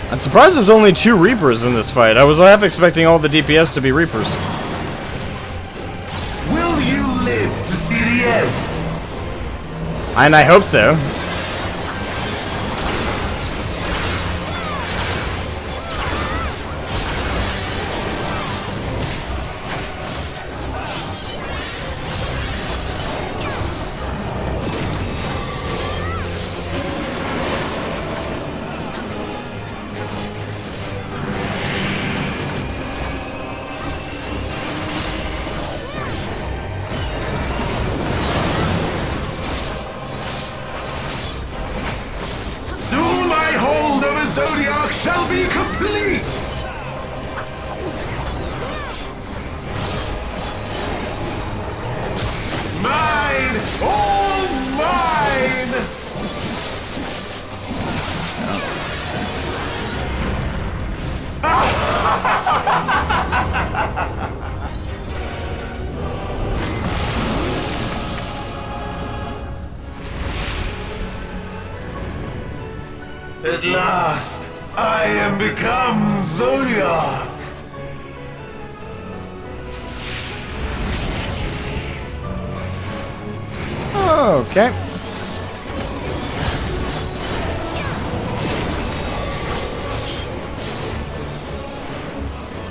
I'm surprised there's only 2 Reapers in this fight. I was half expecting all the DPS to be Reapers. Will you live to see the end? And I hope so. Soon my hold over Zodiark shall be complete! Mine! All mine! At last, I am become Zodiark. Okay.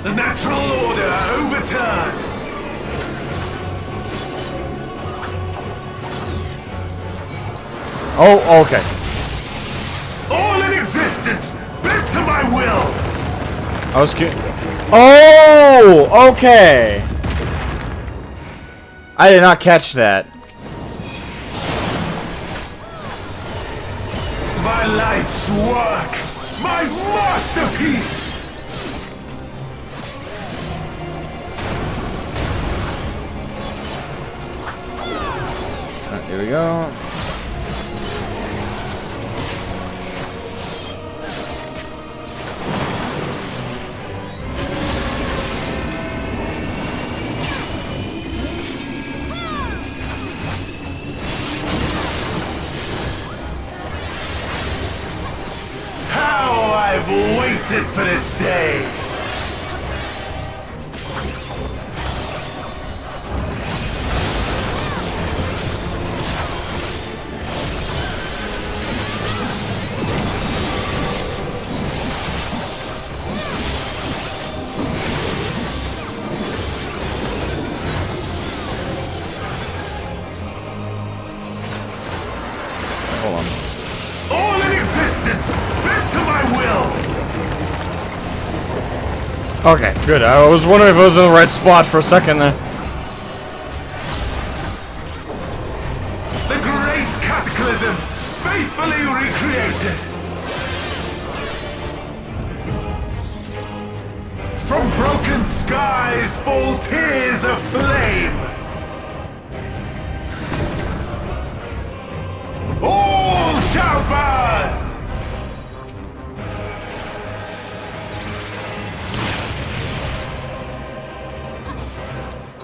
The natural order overturned. Oh, okay. All in existence, bent to my will. I was kidding. Oh, okay. I did not catch that. My life's work, my masterpiece. Here we go. How I've waited for this day. Hold on. All in existence, bent to my will. Okay, good. I was wondering if I was in the right spot for a second there. The great cataclysm, faithfully recreated. From broken skies fall tears of flame. All shall burn.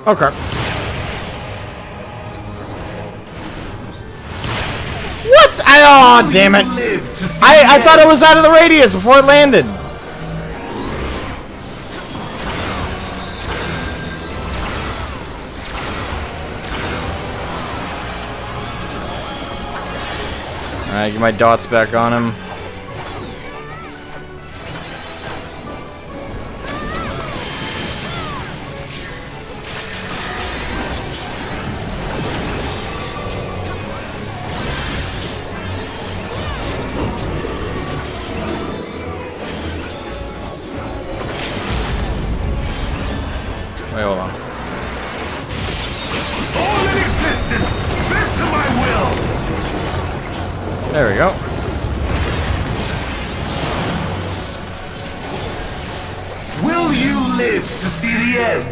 Okay. What? Oh, damn it. Live to see I the thought end. it was out of the radius before it landed. Alright, get my dots back on him. Wait, hold on. All in existence, bent to my will. There we go. Will you live to see the end?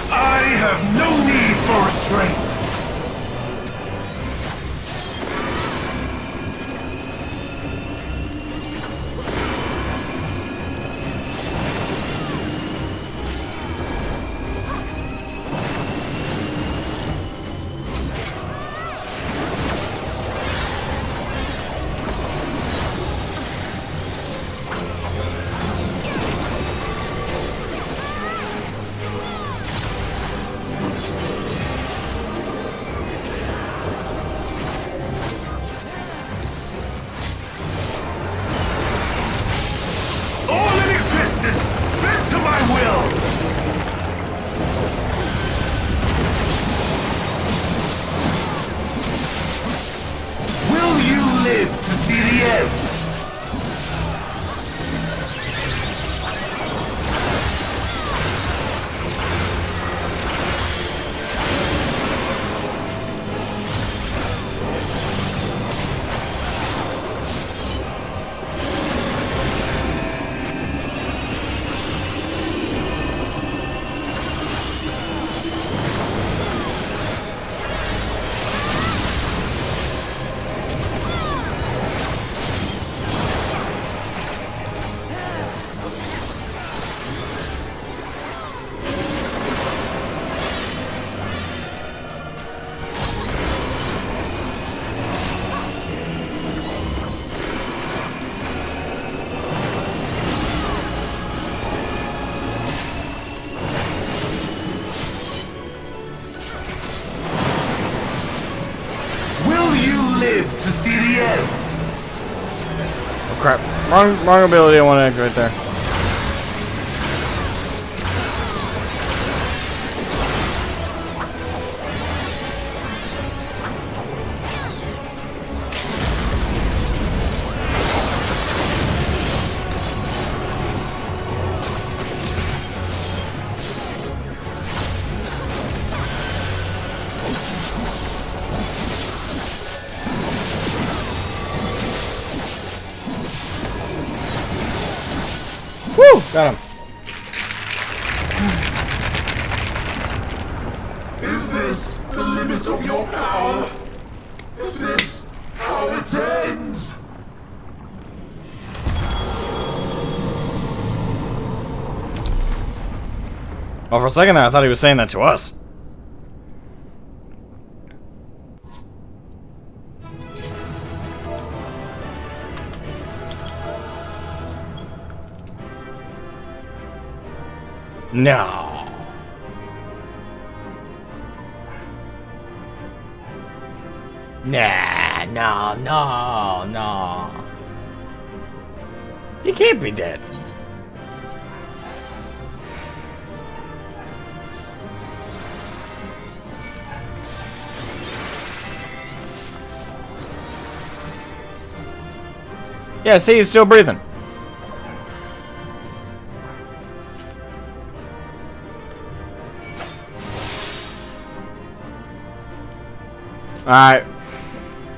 I have no need for restraint. All in existence, bent to my will. Will you live to see the end? crap. Wrong ability I want to activate there. Woo! Got him. Is this the limit of your power? Is this how it ends? Oh, for a second there, I thought he was saying that to us. No. Nah, no. He can't be dead. Yeah, see, he's still breathing.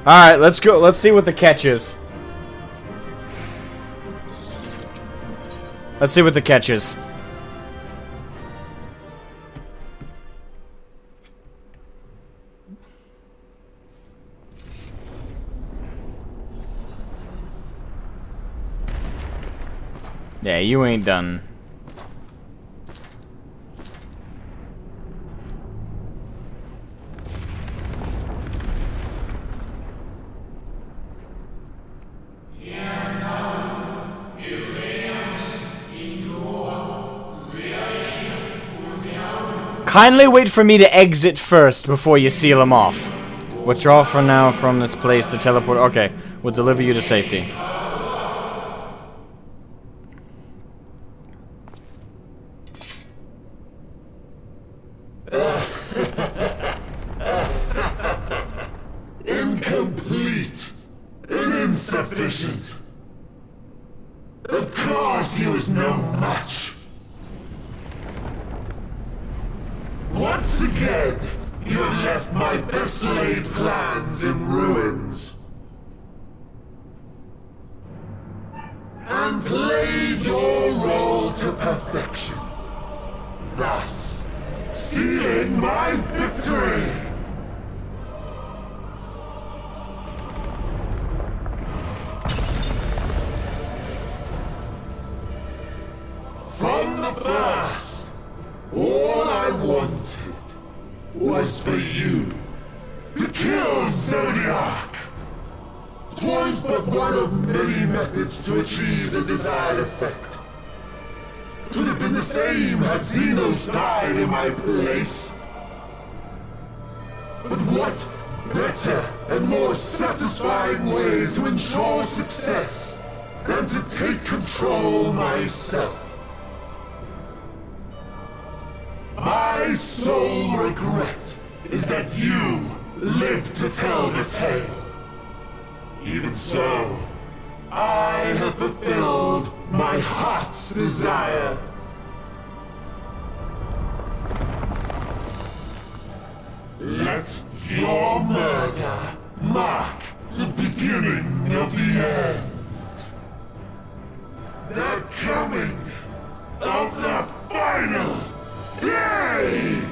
Alright, let's go. Let's see what the catch is. Let's see what the catch is. Yeah, you ain't done. Kindly wait for me to exit first before you seal him off. Withdraw for now from this place. The teleport. Okay, we'll deliver you to safety. Incomplete and insufficient. Of course he was no match. Once again, you have left my best laid plans in ruins. And played your role to perfection. Thus, sealing my victory. From the first, all I wanted was for you to kill Zodiark. 'Twas but one of many methods to achieve the desired effect. 'Twould have been the same had Xenos died in my place. But what better and more satisfying way to ensure success than to take control myself? My sole regret is that you lived to tell the tale. Even so, I have fulfilled my heart's desire. Let your murder mark the beginning of the end. The coming of the final days!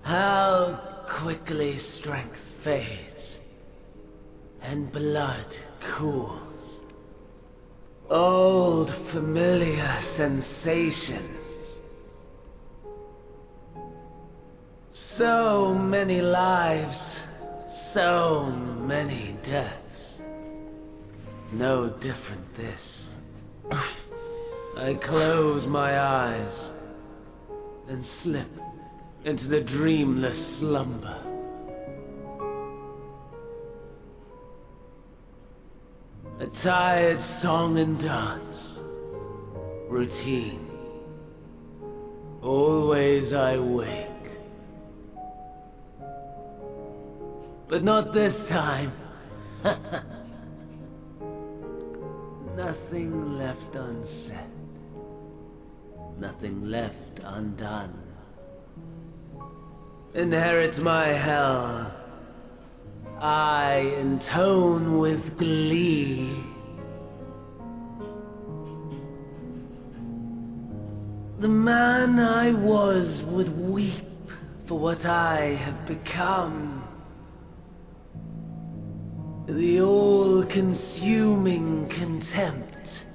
How quickly strength fades and blood cools. Old familiar sensations. So many lives, so many deaths. No different this. I close my eyes and slip into the dreamless slumber. A tired song and dance. Routine. Always I wake. But not this time. Nothing left unsaid. Nothing left undone. Inherit my hell. I intone with glee. The man I was would weep for what I have become. The all-consuming contempt.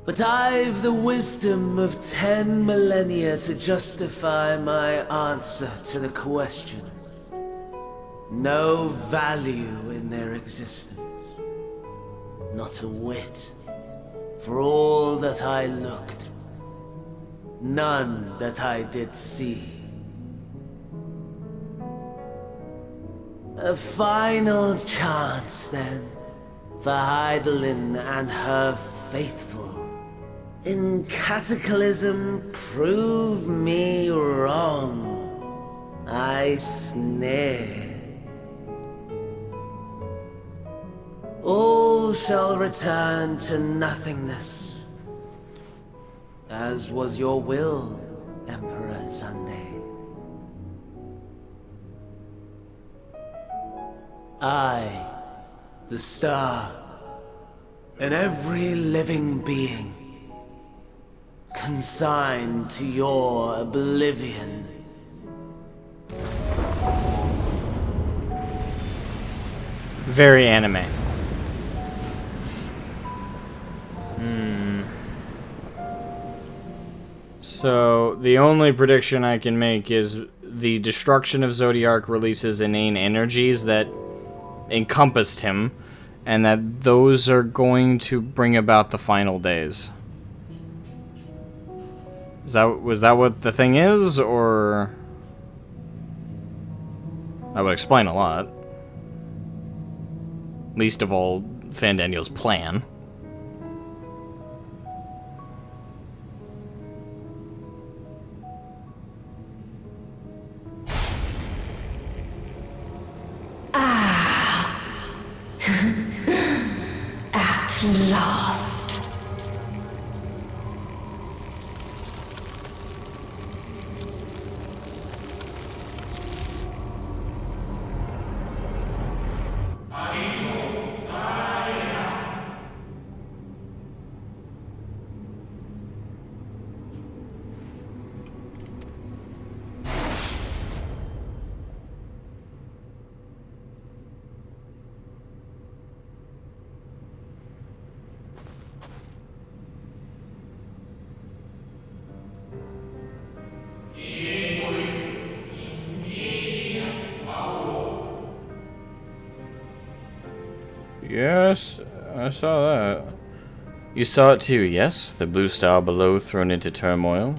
But I've the wisdom of 10 millennia to justify my answer to the question. No value in their existence. Not a whit. For all that I looked. None that I did see. A final chance, then, for Heidelin and her faithful. In Cataclysm, prove me wrong. I snare. All shall return to nothingness, as was your will, Emperor Sunday. I, the star, and every living being, consigned to your oblivion. Very anime. So, the only prediction I can make is the destruction of Zodiark releases inane energies that encompassed him, and that those are going to bring about the final days. Was that what the thing is, or... That would explain a lot. Least of all, Fandaniel's plan. At last. Yes, I saw that. You saw it too, yes? The blue star below thrown into turmoil?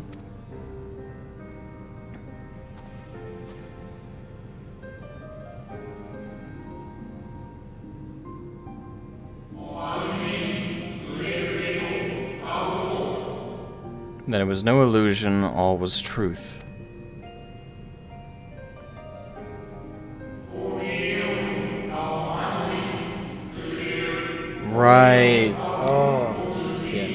Then it was no illusion, all was truth. Right. Oh, shit.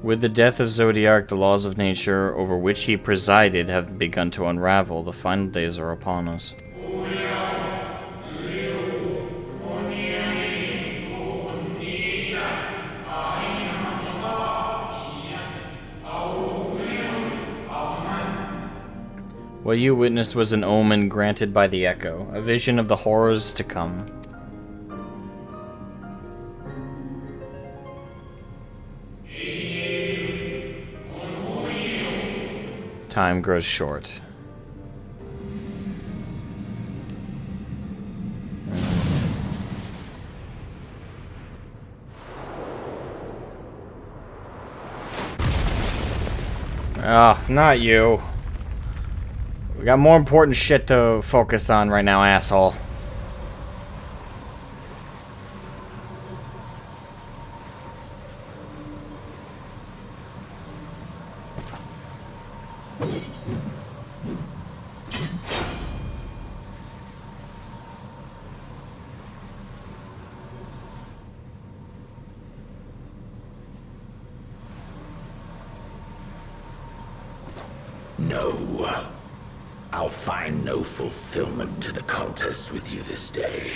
With the death of Zodiark, the laws of nature over which he presided have begun to unravel. The final days are upon us. What you witnessed was an omen granted by the Echo, a vision of the horrors to come. Time grows short. Oh, not you. We got more important shit to focus on right now, asshole. No. I'll find no fulfillment in a contest with you this day.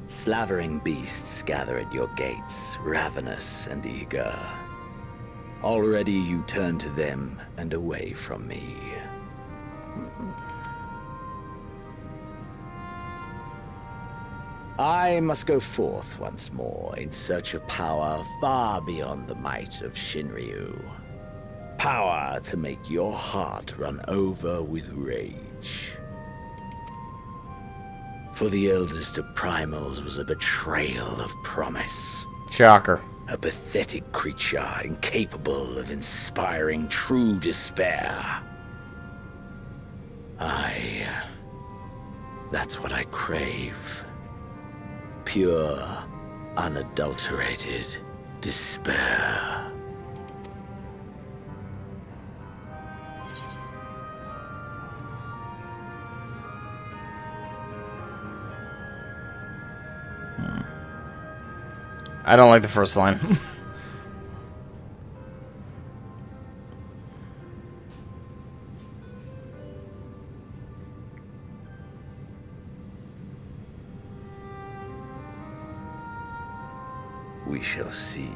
Slavering beasts gather at your gates, ravenous and eager. Already you turn to them and away from me. I must go forth once more in search of power far beyond the might of Shinryu. Power to make your heart run over with rage. For the eldest of primals was a betrayal of promise. Shocker. A pathetic creature incapable of inspiring true despair. That's what I crave. Pure, unadulterated despair. I don't like the first line. We shall see.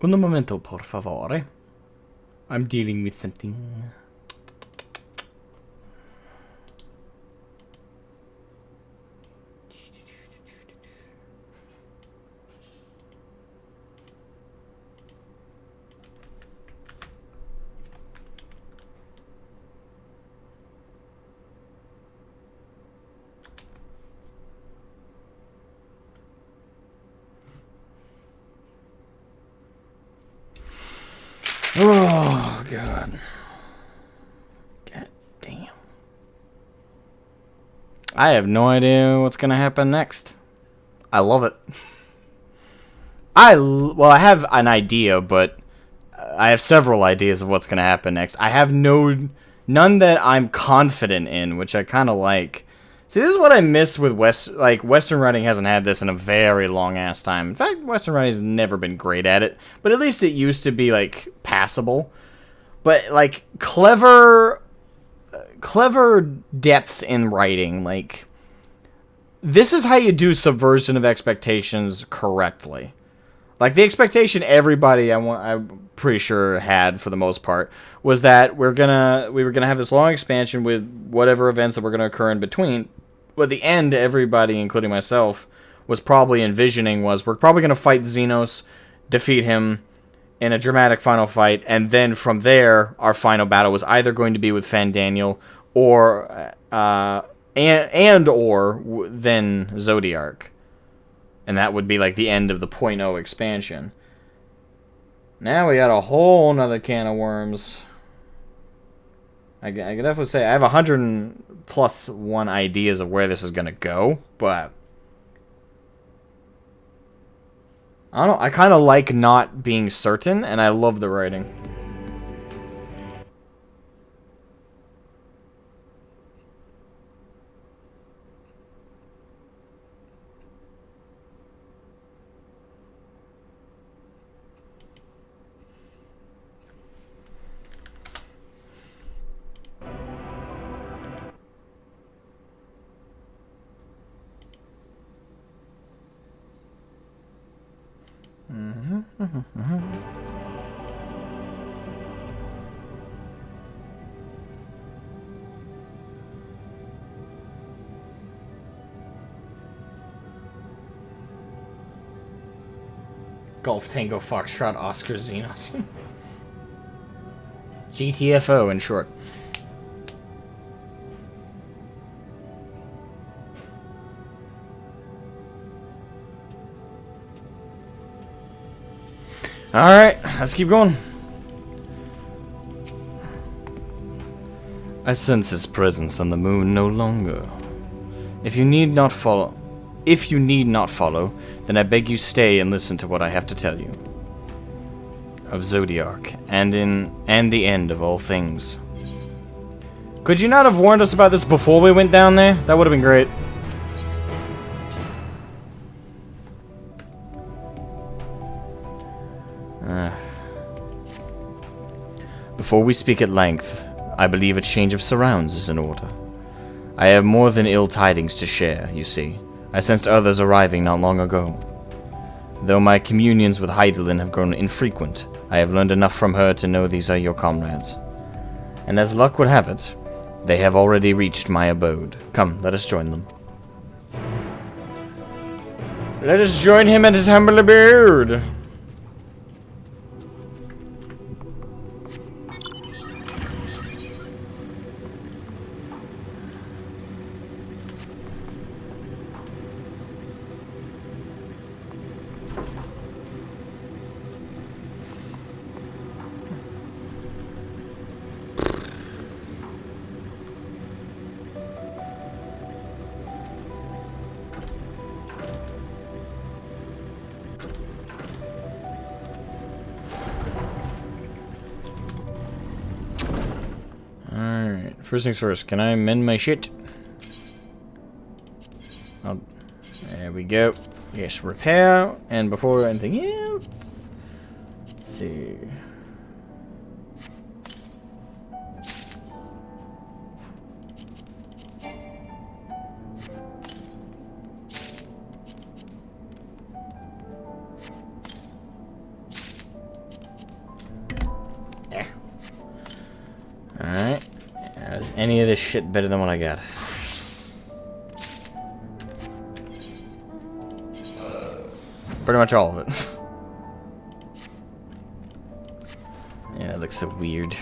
Un momento, por favore. I'm dealing with something. Oh, God. God damn. I have no idea what's going to happen next. I love it. Well, I have an idea, but I have several ideas of what's going to happen next. I have none that I'm confident in, which I kind of like. See, this is what I miss with Western writing hasn't had this in a very long ass time. In fact, Western writing has never been great at it, but at least it used to be like passable. But like clever depth in writing, like this is how you do subversion of expectations correctly. Like the expectation everybody I'm pretty sure had for the most part was that we were gonna have this long expansion with whatever events that were gonna occur in between. But at the end, everybody, including myself, was probably envisioning was we're probably gonna fight Xenos, defeat him in a dramatic final fight, and then from there our final battle was either going to be with Fandaniel or then Zodiark. And that would be like the end of the .0 expansion. Now we got a whole nother can of worms. I can definitely say I have 100+1 ideas of where this is going to go, but I don't know. I kind of like not being certain, and I love the writing. Golf Tango Foxtrot Oscar Xenos. GTFO in short. Alright, let's keep going. I sense his presence on the moon no longer. If you need not follow, then I beg you stay and listen to what I have to tell you. Of Zodiark, and the end of all things. Could you not have warned us about this before we went down there? That would have been great. Before we speak at length, I believe a change of surrounds is in order. I have more than ill tidings to share, you see. I sensed others arriving not long ago. Though my communions with Heidelin have grown infrequent, I have learned enough from her to know these are your comrades. And as luck would have it, they have already reached my abode. Come, let us join them. Let us join him at his humble abode. First things first, can I mend my shit? Oh, there we go. Yes, repair. And before anything else, let's see. There. Alright. Is any of this shit better than what I got? Pretty much all of it. Yeah, it looks so weird.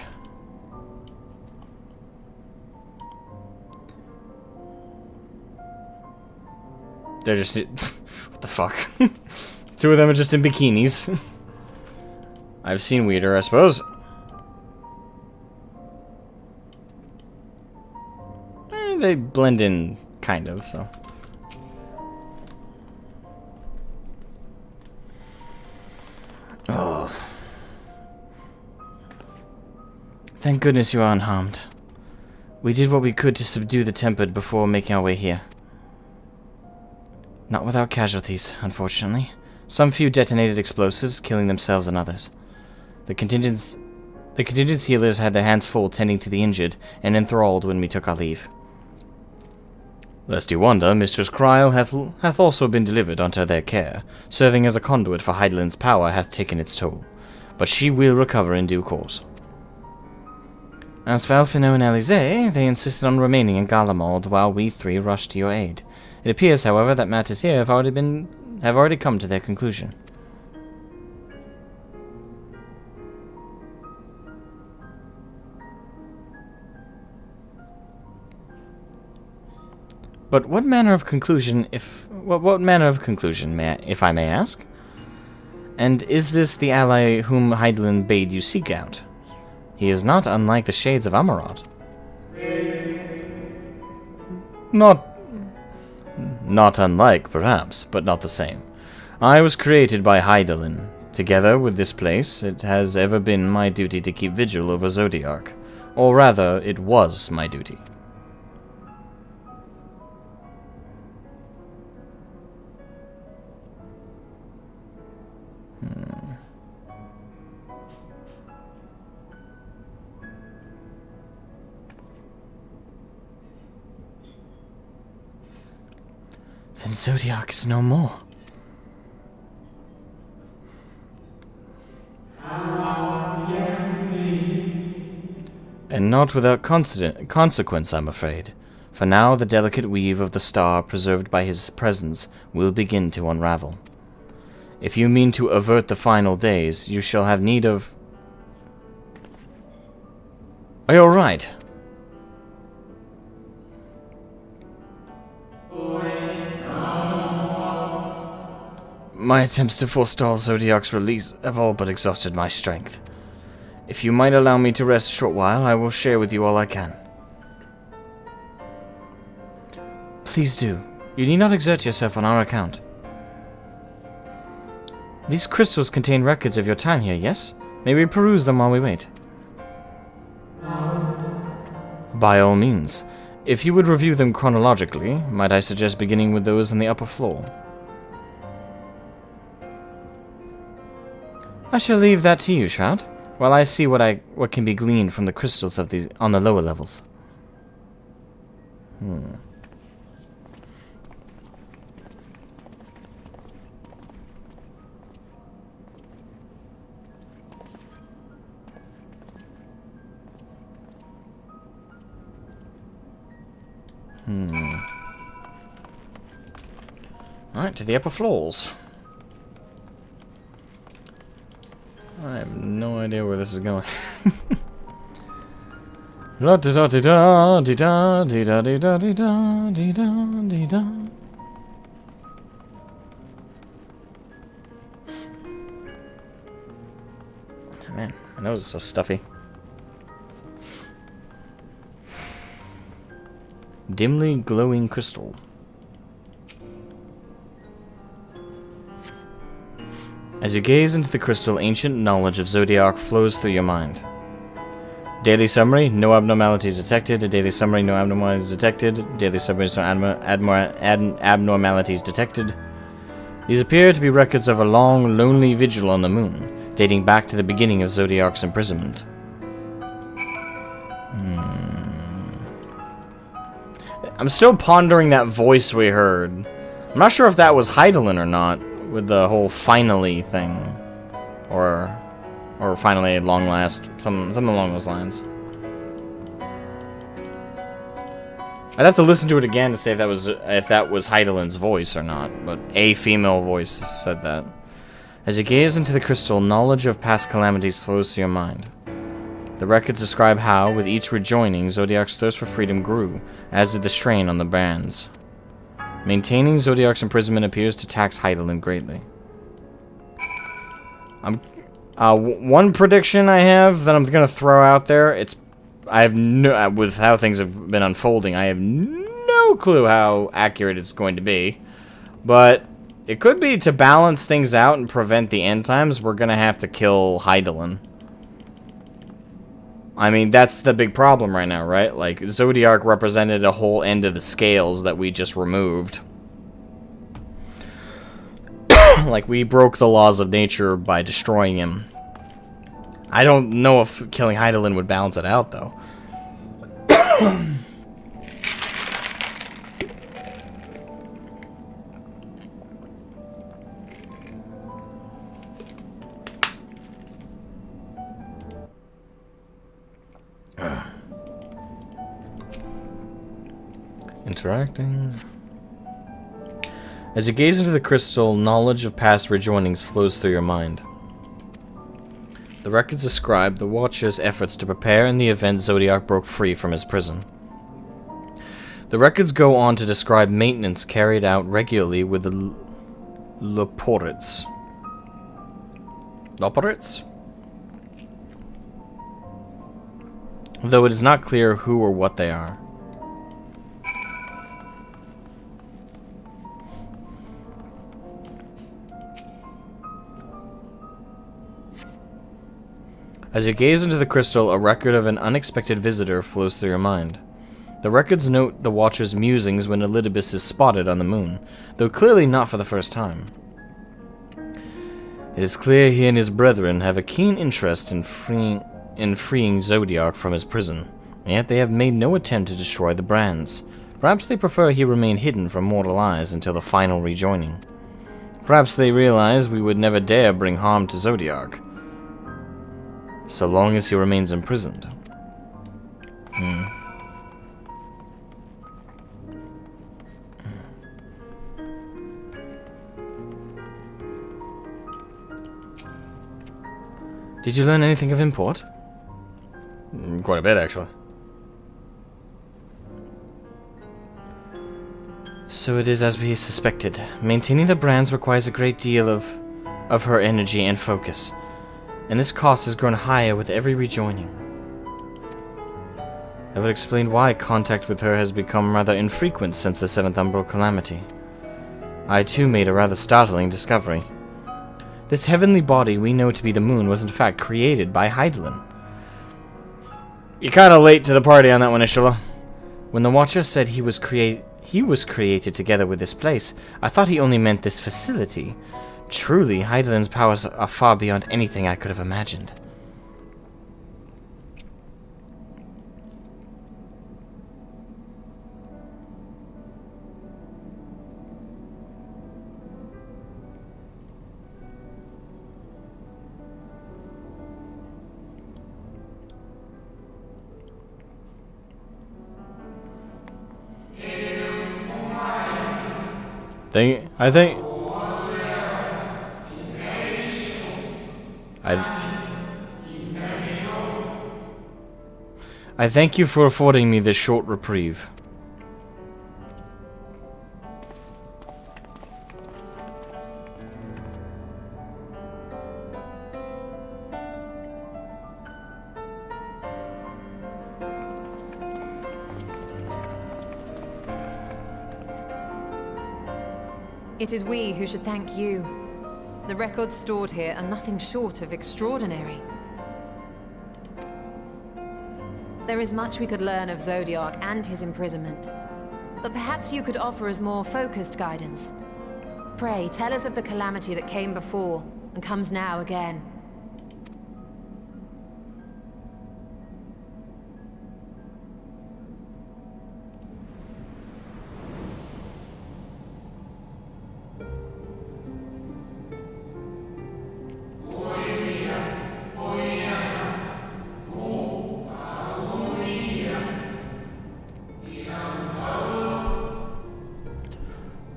They're just... what the fuck? Two of them are just in bikinis. I've seen weirder, I suppose. They blend in, kind of, so. Oh. Thank goodness you are unharmed. We did what we could to subdue the Tempered before making our way here. Not without casualties, unfortunately. Some few detonated explosives, killing themselves and others. The contingent healers had their hands full tending to the injured and enthralled when we took our leave. Lest you wonder, Mistress Cryle hath also been delivered unto their care, serving as a conduit for Hydaelyn's power hath taken its toll, but she will recover in due course. As for Alphino and Alize, they insisted on remaining in Garlemald while we three rushed to your aid. It appears, however, that matters here have already come to their conclusion. But what manner of conclusion, if I may ask? And is this the ally whom Hydaelyn bade you seek out? He is not unlike the shades of Amarot. Not unlike, perhaps, but not the same. I was created by Hydaelyn. Together with this place, it has ever been my duty to keep vigil over Zodiark. Or rather, it was my duty. Then Zodiark is no more. And not without consequence, I'm afraid. For now the delicate weave of the star preserved by his presence will begin to unravel. If you mean to avert the final days, you shall have need of... Are you alright? My attempts to forestall Zodiark's release have all but exhausted my strength. If you might allow me to rest a short while, I will share with you all I can. Please do. You need not exert yourself on our account. These crystals contain records of your time here, yes? May we peruse them while we wait? By all means. If you would review them chronologically, might I suggest beginning with those on the upper floor? I shall leave that to you, Shroud, while I see what can be gleaned from the crystals on the lower levels. Alright, to the upper floors. I have no idea where this is going. La da da da da da da da da da da da. Man, my nose is so stuffy. Dimly glowing crystal. As you gaze into the crystal, ancient knowledge of Zodiark flows through your mind. Daily summary, no abnormalities detected. A daily summary, no abnormalities detected. Daily summaries, no abnormalities detected. These appear to be records of a long, lonely vigil on the moon, dating back to the beginning of Zodiark's imprisonment. I'm still pondering that voice we heard. I'm not sure if that was Hydaelyn or not, with the whole finally thing. Or finally at long last. Something along those lines. I'd have to listen to it again to say if that was Hydaelyn's voice or not, but a female voice said that. As you gaze into the crystal, knowledge of past calamities flows through your mind. The records describe how, with each rejoining, Zodiark's thirst for freedom grew, as did the strain on the bands. Maintaining Zodiark's imprisonment appears to tax Hydaelyn greatly. One prediction I have that I'm gonna throw out there. With how things have been unfolding, I have no clue how accurate it's going to be, but it could be to balance things out and prevent the end times. We're gonna have to kill Hydaelyn. I mean, that's the big problem right now, right? Like, Zodiark represented a whole end of the scales that we just removed. Like, we broke the laws of nature by destroying him. I don't know if killing Hydaelyn would balance it out, though. Interacting. As you gaze into the crystal, knowledge of past rejoinings flows through your mind. The records describe the Watcher's efforts to prepare in the event Zodiark broke free from his prison. The records go on to describe maintenance carried out regularly with the Loporrits. Loporrits? Though it is not clear who or what they are. As you gaze into the crystal, a record of an unexpected visitor flows through your mind. The records note the Watcher's musings when Elidibus is spotted on the moon, though clearly not for the first time. It is clear he and his brethren have a keen interest in freeing Zodiark from his prison, and yet they have made no attempt to destroy the brands. Perhaps they prefer he remain hidden from mortal eyes until the final rejoining. Perhaps they realize we would never dare bring harm to Zodiark, so long as he remains imprisoned. Did you learn anything of import? Quite a bit, actually. So it is as we suspected. Maintaining the brands requires a great deal of her energy and focus, and this cost has grown higher with every rejoining. That would explain why contact with her has become rather infrequent since the 7th Umbral Calamity. I too made a rather startling discovery. This heavenly body we know to be the moon was in fact created by Hydaelyn. You're kinda late to the party on that one, Ishula. When the Watcher said he was created together with this place, I thought he only meant this facility. Truly, Hydaelyn's powers are far beyond anything I could have imagined. I thank you for affording me this short reprieve. It is we who should thank you. The records stored here are nothing short of extraordinary. There is much we could learn of Zodiark and his imprisonment, but perhaps you could offer us more focused guidance. Pray, tell us of the calamity that came before, and comes now again.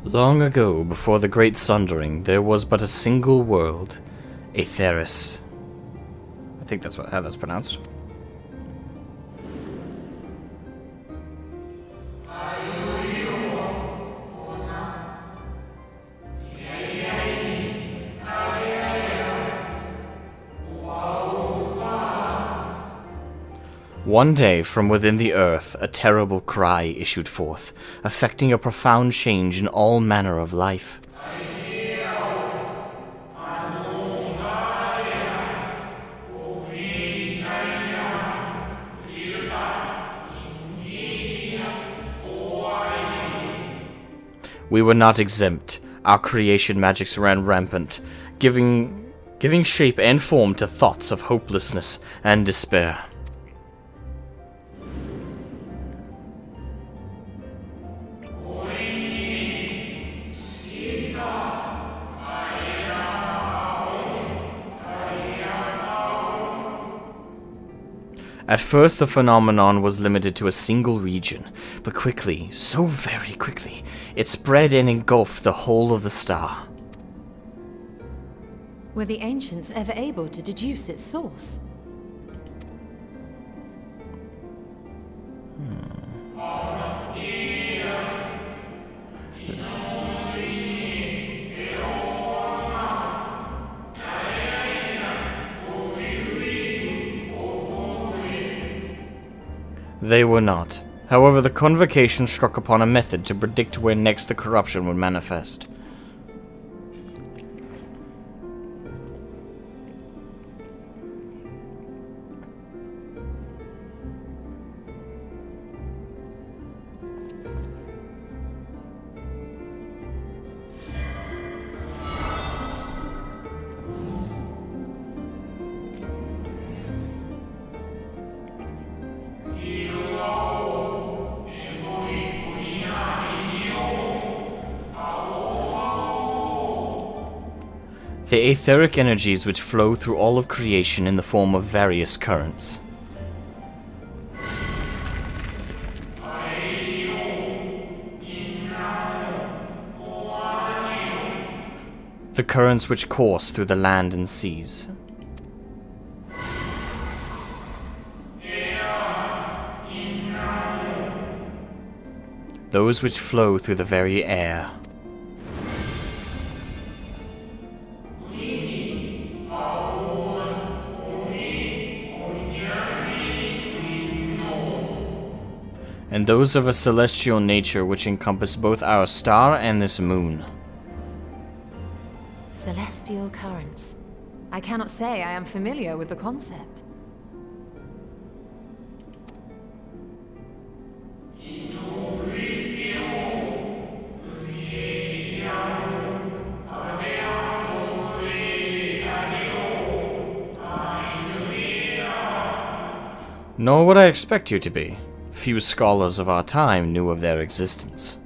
Long ago, before the Great Sundering, there was but a single world, Aetheris. I think that's how that's pronounced. One day, from within the earth, a terrible cry issued forth, affecting a profound change in all manner of life. We were not exempt. Our creation magics ran rampant, giving shape and form to thoughts of hopelessness and despair. At first, the phenomenon was limited to a single region, but quickly, so very quickly, it spread and engulfed the whole of the star. Were the ancients ever able to deduce its source? They were not. However, the convocation struck upon a method to predict where next the corruption would manifest. The etheric energies which flow through all of creation in the form of various currents. The currents which course through the land and seas. Those which flow through the very air. And those of a celestial nature which encompass both our star and this moon. Celestial currents. I cannot say I am familiar with the concept. Nor would I expect you to be. Few scholars of our time knew of their existence.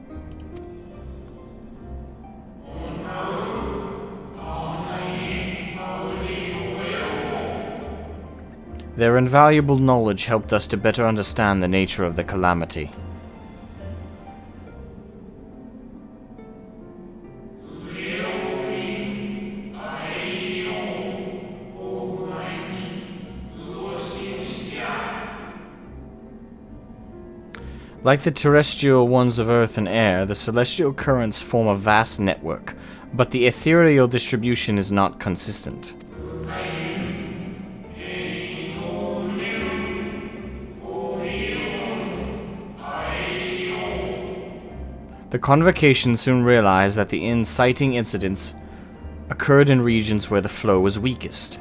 Their invaluable knowledge helped us to better understand the nature of the calamity. Like the terrestrial ones of earth and air, the celestial currents form a vast network, but the ethereal distribution is not consistent. The convocation soon realized that the inciting incidents occurred in regions where the flow was weakest.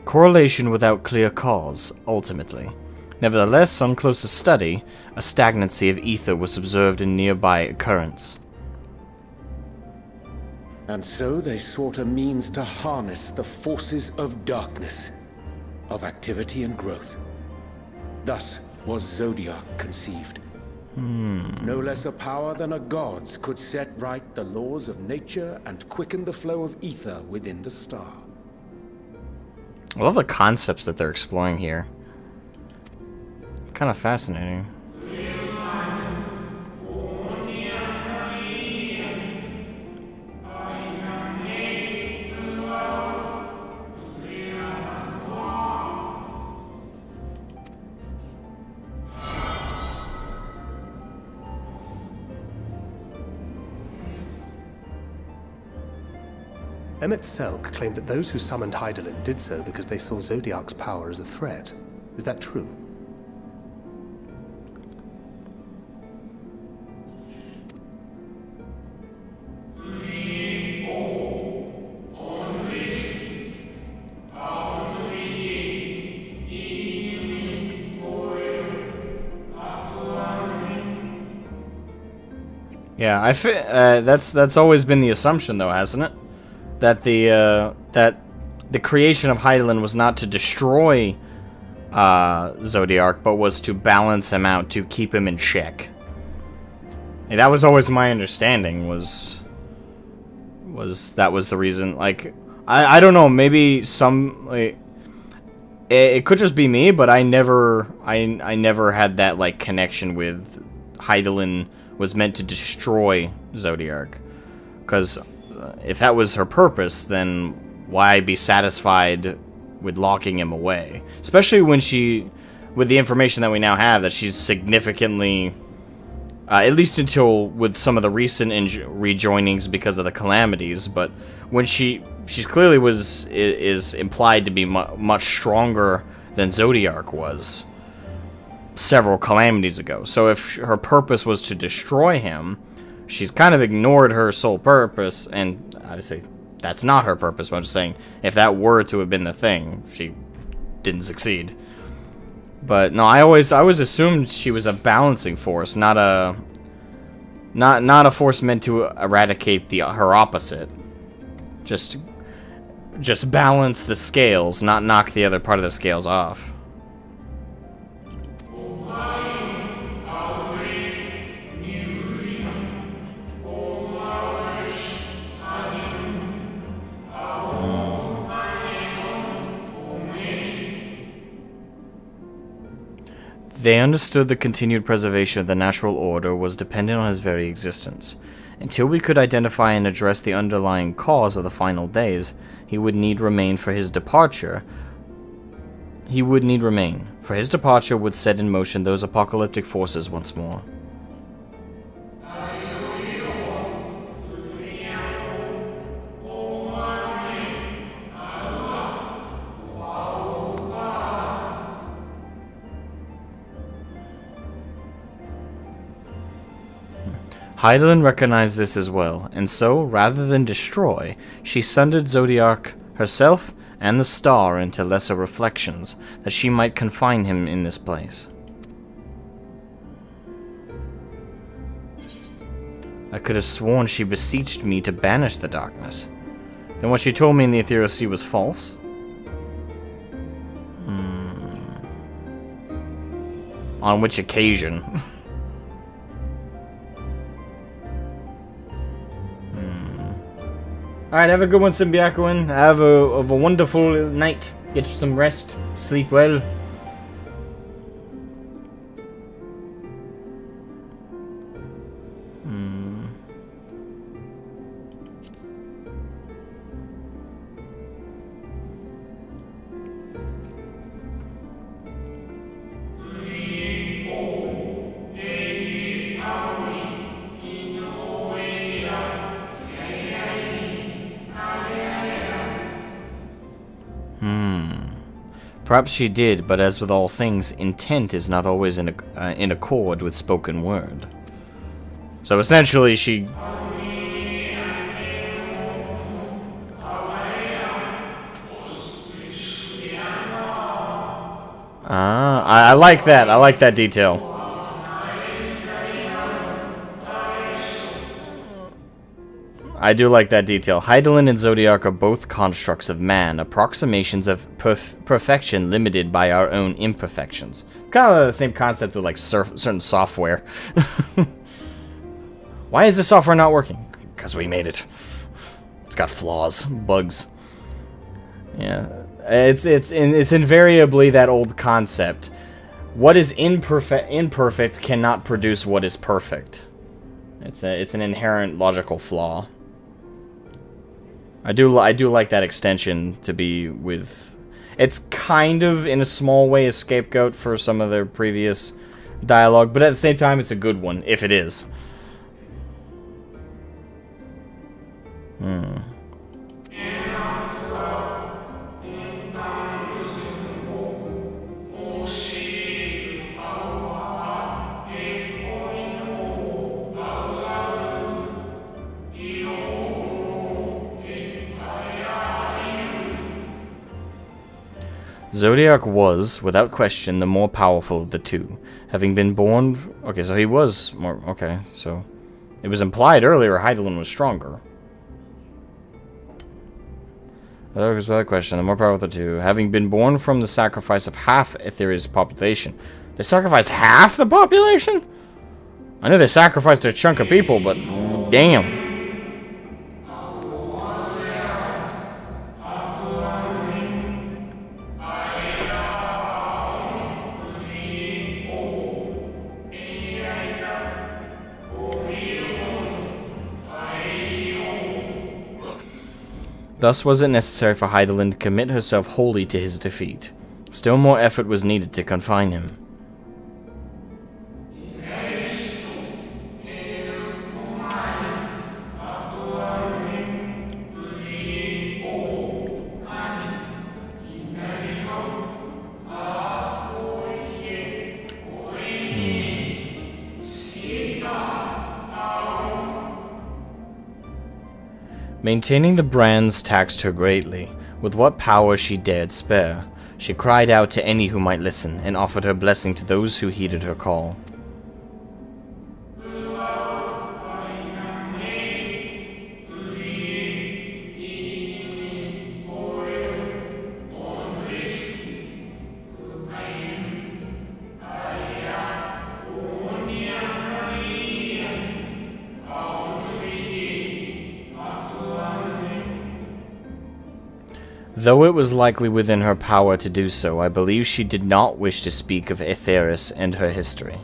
Correlation without clear cause, ultimately. Nevertheless, on closer study, a stagnancy of ether was observed in nearby currents. And so they sought a means to harness the forces of darkness, of activity and growth. Thus was Zodiark conceived. No less a power than a god's could set right the laws of nature and quicken the flow of ether within the star. I love the concepts that they're exploring here. Kind of fascinating. Emet-Selch claimed that those who summoned Hydaelyn did so because they saw Zodiark's power as a threat. Is that true? Yeah, that's always been the assumption, though, hasn't it? That the creation of Hydaelyn was not to destroy Zodiark, but was to balance him out, to keep him in check. And that was always my understanding. Was that was the reason? Like, I don't know. Maybe some like, it could just be me, but I never had that like connection with Hydaelyn was meant to destroy Zodiark. Because if that was her purpose, then why be satisfied with locking him away? Especially when with the information that we now have, that she's significantly, at least until with some of the recent rejoinings because of the calamities, but when she's clearly is implied to be much stronger than Zodiark was several calamities ago. So if her purpose was to destroy him, she's kind of ignored her sole purpose, and obviously that's not her purpose, but I'm just saying, if that were to have been the thing, she didn't succeed. But no, I always assumed she was a balancing force, not a force meant to eradicate her opposite. Just balance the scales, not knock the other part of the scales off. They understood the continued preservation of the natural order was dependent on his very existence. Until we could identify and address the underlying cause of the final days, he would need remain for his departure. He would need remain. For his departure would set in motion those apocalyptic forces once more. Hydaelyn recognized this as well, and so, rather than destroy, she sundered Zodiark herself and the star into lesser reflections, that she might confine him in this place. I could have sworn she beseeched me to banish the darkness. Then what she told me in the Ethereal Sea was false? On which occasion? Alright, have a good one, Symbiacoin. Have a wonderful night. Get some rest. Sleep well. Perhaps she did, but as with all things, intent is not always in accord with spoken word. So essentially, she... I like that. I like that detail. I do like that detail. Hydaelyn and Zodiark are both constructs of man, approximations of perfection limited by our own imperfections. Kind of the same concept with like certain software. Why is this software not working? Because we made it. It's got flaws, bugs. Yeah, it's invariably that old concept. What is imperfect cannot produce what is perfect. It's an inherent logical flaw. I do like that extension to be with. It's kind of in a small way a scapegoat for some of their previous dialogue, but at the same time it's a good one if it is. Zodiark was, without question, the more powerful of the two, having been born... Okay, so he was more... Okay, so... It was implied earlier Hydaelyn was stronger. That was another question. The more powerful of the two. Having been born from the sacrifice of half Aetheria's population. They sacrificed half the population? I know they sacrificed a chunk of people, but damn. Thus was it necessary for Hydaelyn to commit herself wholly to his defeat. Still more effort was needed to confine him. Maintaining the brands taxed her greatly. With what power she dared spare, she cried out to any who might listen, and offered her blessing to those who heeded her call. Though it was likely within her power to do so, I believe she did not wish to speak of Aetheris and her history.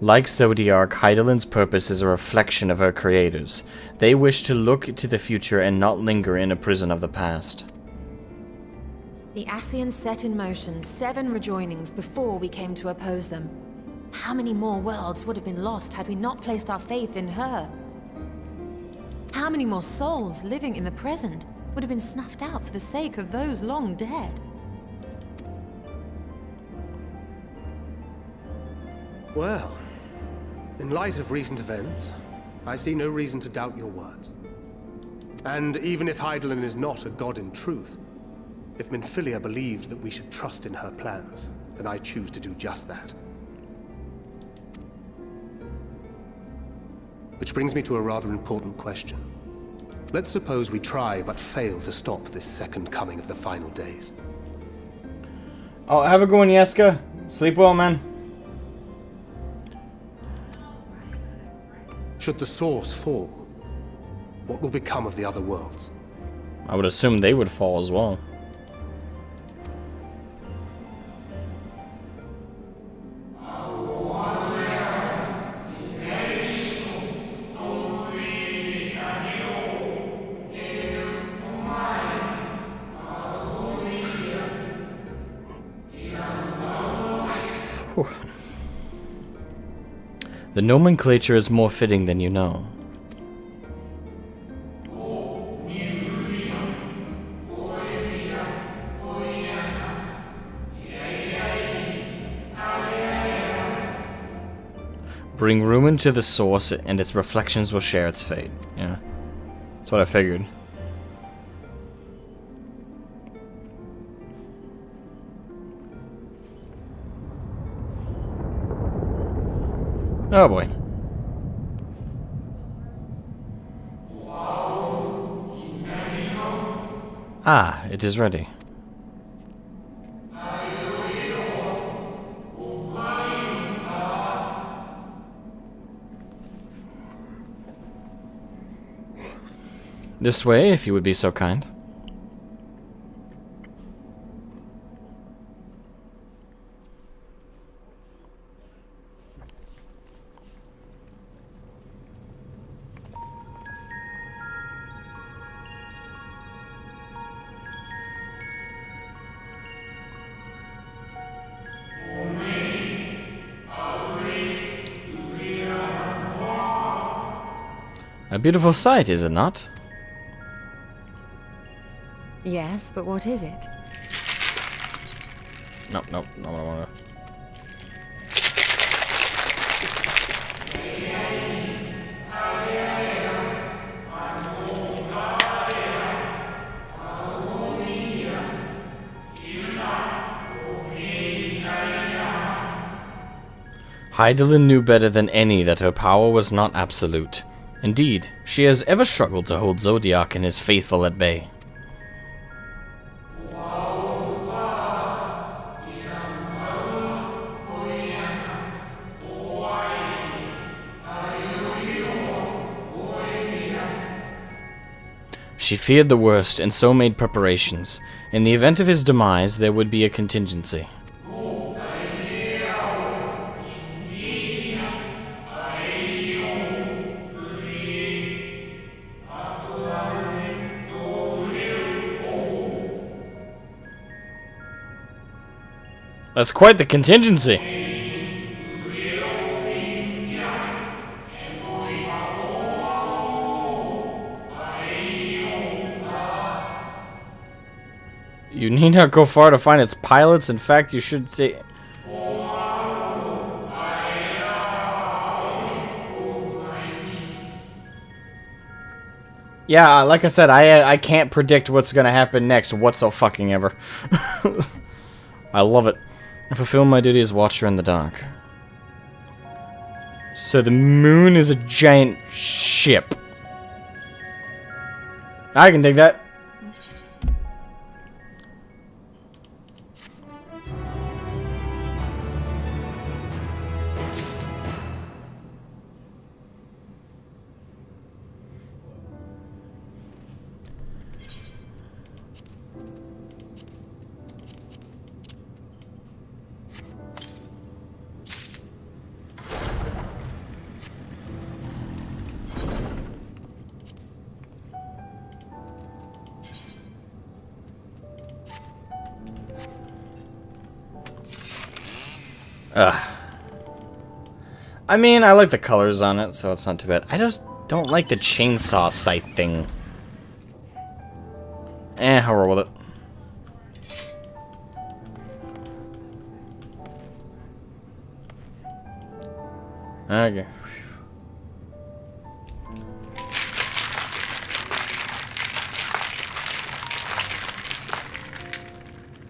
Like Zodiark, Hydaelyn's purpose is a reflection of her creators. They wish to look to the future and not linger in a prison of the past. The Ascians set in motion 7 rejoinings before we came to oppose them. How many more worlds would have been lost had we not placed our faith in her? How many more souls living in the present would have been snuffed out for the sake of those long dead? Well, in light of recent events, I see no reason to doubt your words. And even if Hydaelyn is not a god in truth, if Minfilia believed that we should trust in her plans, then I choose to do just that. Which brings me to a rather important question. Let's suppose we try but fail to stop this second coming of the final days. Oh, have a good one, Yeska. Sleep well, man. Should the source fall, what will become of the other worlds? I would assume they would fall as well. The nomenclature is more fitting than you know. Bring ruin to the source, and its reflections will share its fate. Yeah, that's what I figured. Oh boy. Ah, it is ready. This way, if you would be so kind. A beautiful sight, is it not? Yes, but what is it? Nope, nope, not what I wanted. Hydaelyn knew better than any that her power was not absolute. Indeed, she has ever struggled to hold Zodiark and his faithful at bay. She feared the worst, and so made preparations. In the event of his demise, there would be a contingency. That's quite the contingency. You need not go far to find its pilots. In fact, you should say... Yeah, like I said, I can't predict what's gonna happen next whatsoever. I love it. I fulfill my duty as Watcher in the Dark. So the moon is a giant ship. I can dig that. I mean, I like the colors on it, so it's not too bad. I just don't like the chainsaw sight thing. I'll roll with it. Okay.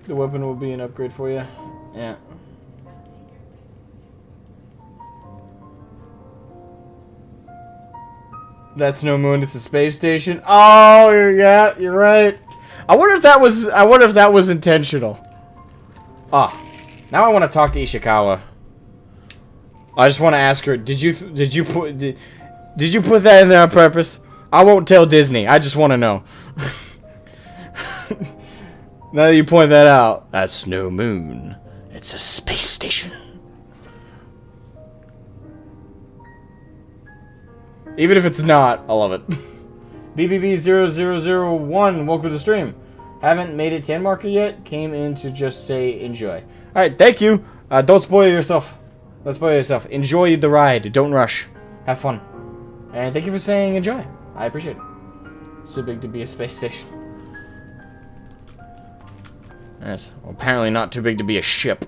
The weapon will be an upgrade for you. Yeah. That's no moon, it's a space station. Oh, yeah, you're right. I wonder if that was intentional. Ah, now I want to talk to Ishikawa. I just want to ask her, did you put that in there on purpose? I won't tell Disney. I just want to know. Now that you point that out, that's no moon. It's a space station. Even if it's not, I love it. BBB0001, welcome to the stream. Haven't made it 10 marker yet. Came in to just say enjoy. Alright, thank you. Don't spoil yourself. Don't spoil yourself. Enjoy the ride. Don't rush. Have fun. And thank you for saying enjoy. I appreciate it. It's too big to be a space station. Yes. Well, apparently not too big to be a ship.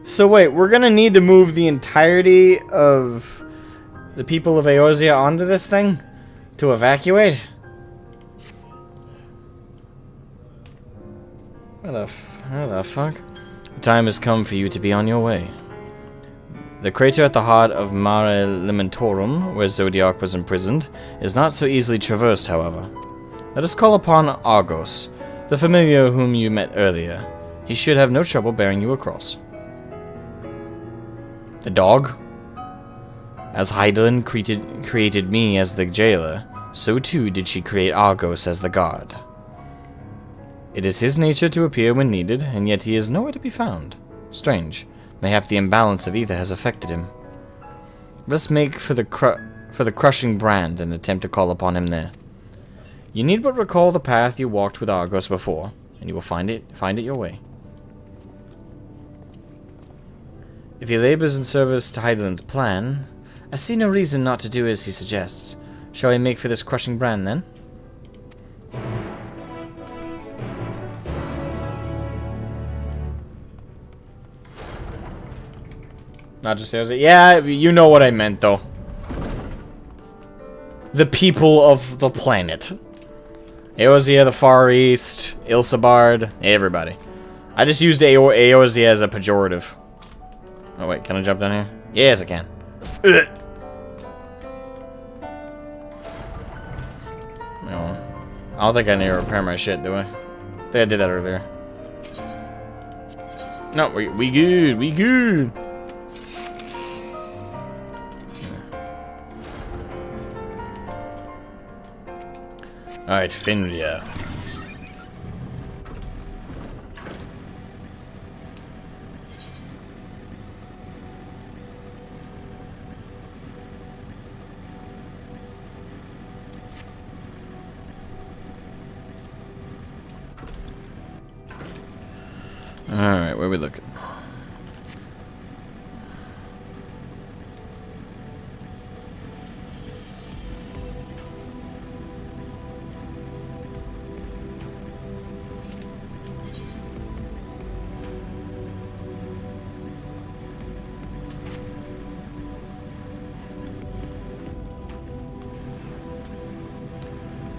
So wait, we're gonna need to move the entirety of the people of Eorzea onto this thing to evacuate? How the fuck? The time has come for you to be on your way. The crater at the heart of Mare Lamentorum, where Zodiark was imprisoned, is not so easily traversed, however. Let us call upon Argos, the familiar whom you met earlier. He should have no trouble bearing you across. The dog? As Hydaelyn created me as the jailer, so too did she create Argos as the guard. It is his nature to appear when needed, and yet he is nowhere to be found. Strange. Mayhap the imbalance of Aether has affected him. Let's make for the crushing brand and attempt to call upon him there. You need but recall the path you walked with Argos before, and you will find it your way. If he labors in service to Hydaelyn's plan, I see no reason not to do as he suggests. Shall we make for this crushing brand, then? Not just Eorzea. Yeah, you know what I meant, though. The people of the planet. Eorzea, the Far East, Ilsabard, everybody. I just used Eorzea as a pejorative. Oh wait, can I jump down here? Yes, I can. No, I don't think I need to repair my shit, do I? I think I did that earlier. No, we good, we good. Alright, Finria. Alright, where are we looking?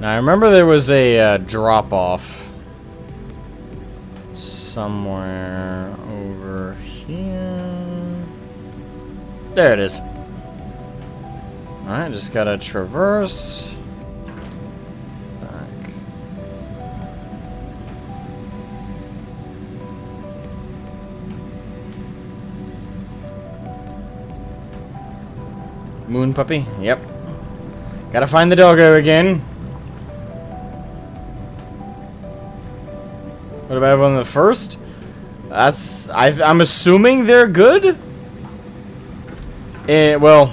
Now I remember there was a drop-off somewhere over here. There it is. Alright, just gotta traverse. Back. Moon puppy? Yep. Gotta find the doggo again. What about everyone on the first? I'm assuming they're good? Well,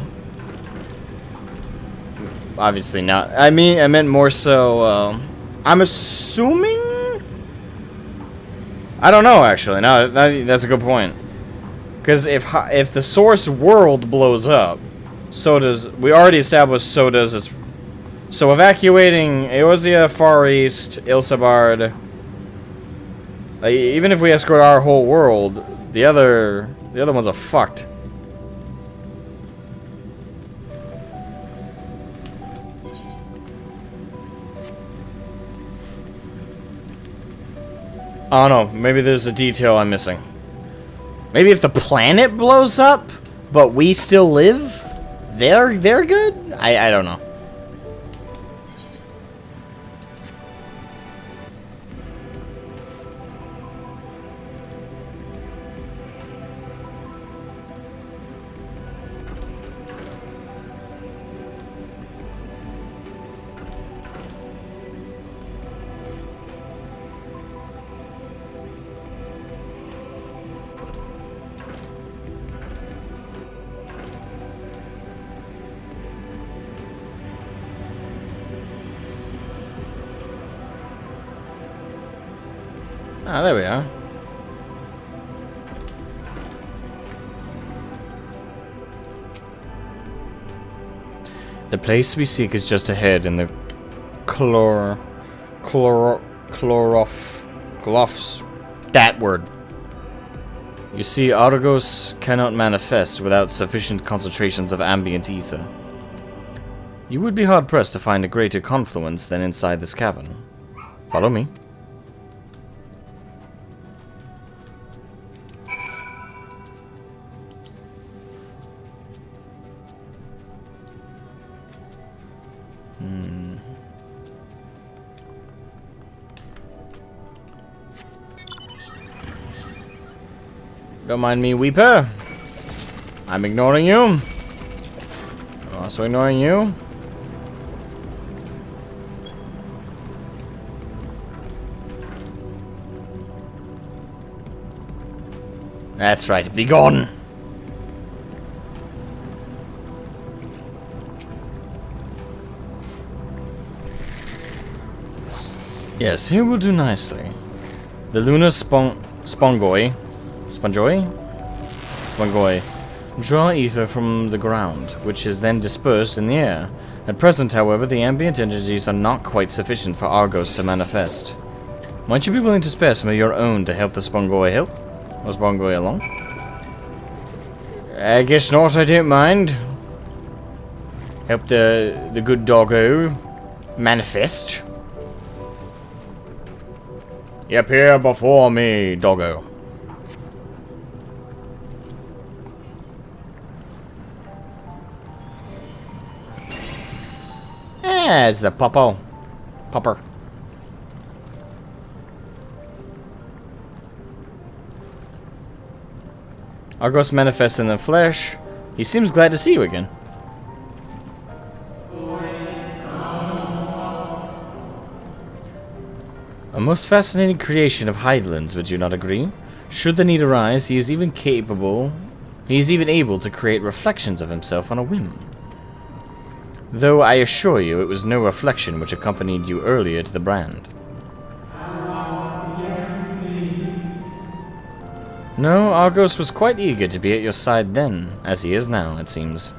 obviously not. I meant more so, I'm assuming? I don't know, actually. No, that's a good point. Because if the source world blows up, so does... We already established so does its... So evacuating Eorzea, Far East, Ilsabard... even if we escort our whole world, the other ones are fucked. I don't know. Maybe there's a detail I'm missing. Maybe if the planet blows up, but we still live, they're good. I don't know. Ah, there we are. The place we seek is just ahead in the Glofs. That word. You see, Argos cannot manifest without sufficient concentrations of ambient ether. You would be hard-pressed to find a greater confluence than inside this cavern. Follow me. Don't mind me, Weeper. I'm ignoring you. I'm also ignoring you. That's right, be gone. Yes, he will do nicely. The lunar spongoi draw ether from the ground, which is then dispersed in the air. At present, however, the ambient energies are not quite sufficient for Argos to manifest. Might you be willing to spare some of your own to help the spongoi along? I guess not, I don't mind. Help the good doggo manifest. You appear before me, doggo. Yeah, it's the popper. Argos manifests in the flesh. He seems glad to see you again. A most fascinating creation of Hydaelyn's, would you not agree? Should the need arise, he is even able to create reflections of himself on a whim. Though I assure you, it was no reflection which accompanied you earlier to the brand. No, Argos was quite eager to be at your side then, as he is now, it seems.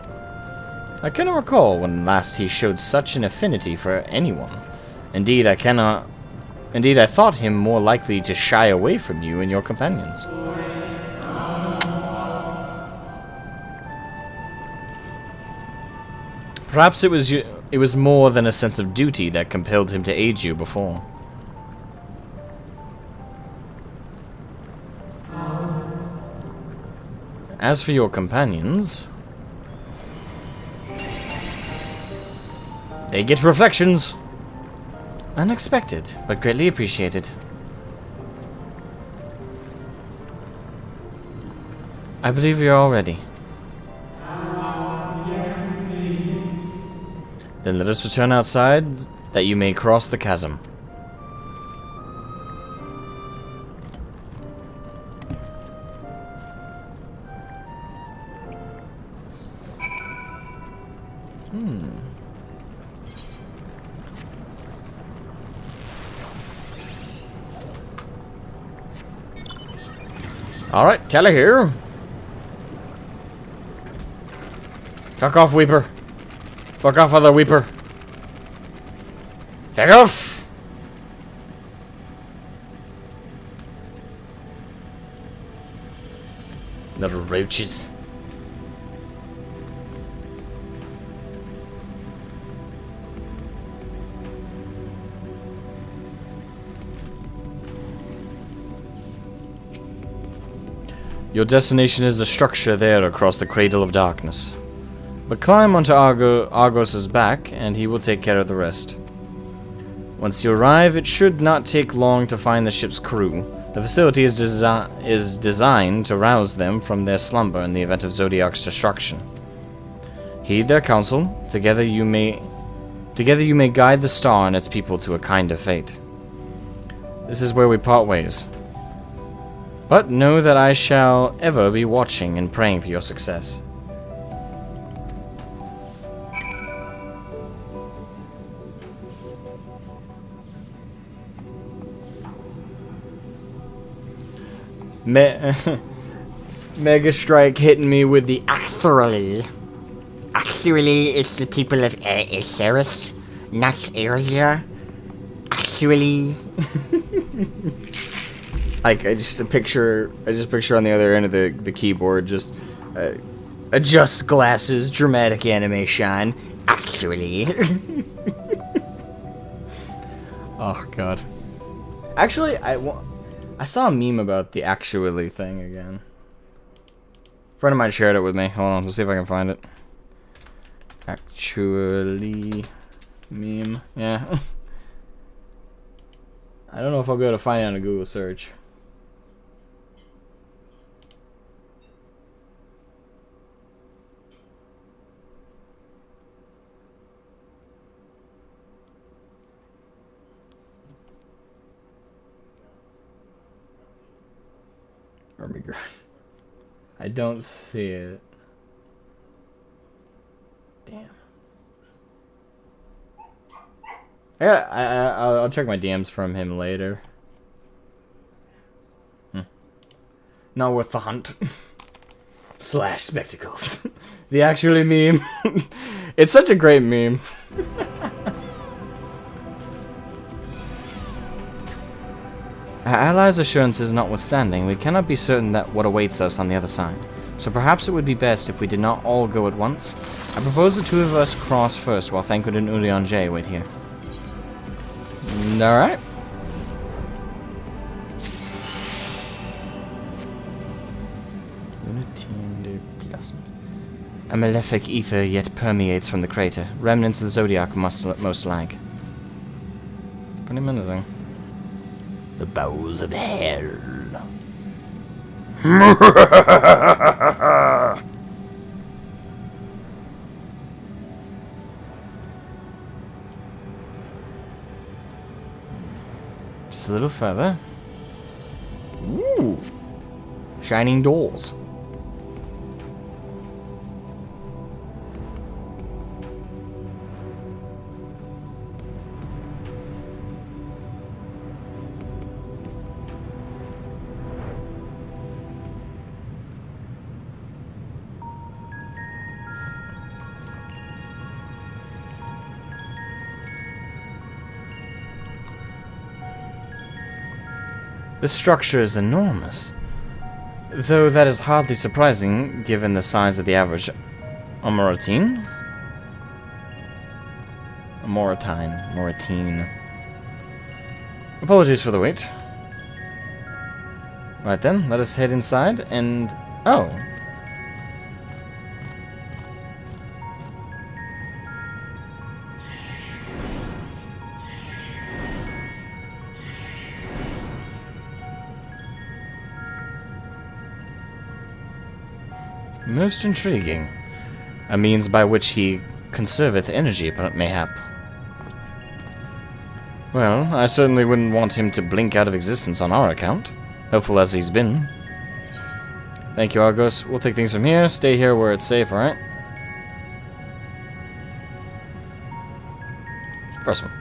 I cannot recall when last he showed such an affinity for anyone. Indeed, I thought him more likely to shy away from you and your companions. Perhaps it was more than a sense of duty that compelled him to aid you before. As for your companions, they get reflections. Unexpected, but greatly appreciated. I believe we are all ready. Then let us return outside, that you may cross the chasm. Alright, Tally here. Fuck off, Weeper. Fuck off, other Weeper. Fuck off! Little roaches. Your destination is a structure there across the Cradle of Darkness. But climb onto Argos's back, and he will take care of the rest. Once you arrive, it should not take long to find the ship's crew. The facility is designed to rouse them from their slumber in the event of Zodiark's destruction. Heed their counsel. Together you may guide the star and its people to a kinder fate. This is where we part ways. But know that I shall ever be watching and praying for your success. Mega Strike hitting me with the Actually, it's the people of Eris, not Erza. Actually. Like, I just picture on the other end of the keyboard, just adjust glasses, dramatic animation. Actually. Oh god. Actually, I saw a meme about the actually thing again. A friend of mine shared it with me. Hold on, let's see if I can find it. Actually meme. Yeah. I don't know if I'll be able to find it on a Google search. I don't see it. Damn. I'll check my DMs from him later. Not worth the hunt. Slash spectacles. The actually meme. It's such a great meme. Our allies' assurances notwithstanding, we cannot be certain that what awaits us on the other side. So perhaps it would be best if we did not all go at once. I propose the two of us cross first while Thancred and Urianger wait here. Alright. A malefic ether yet permeates from the crater. Remnants of the Zodiark most like. It's pretty menacing. The bowels of hell. Just a little further. Ooh. Shining doors. This structure is enormous, though that is hardly surprising given the size of the average Moratine. Apologies for the wait. Right then, let us head inside and... oh. Most intriguing. A means by which he conserveth energy, mayhap. Well, I certainly wouldn't want him to blink out of existence on our account. Hopeful as he's been. Thank you, Argos. We'll take things from here. Stay here where it's safe, alright? First one.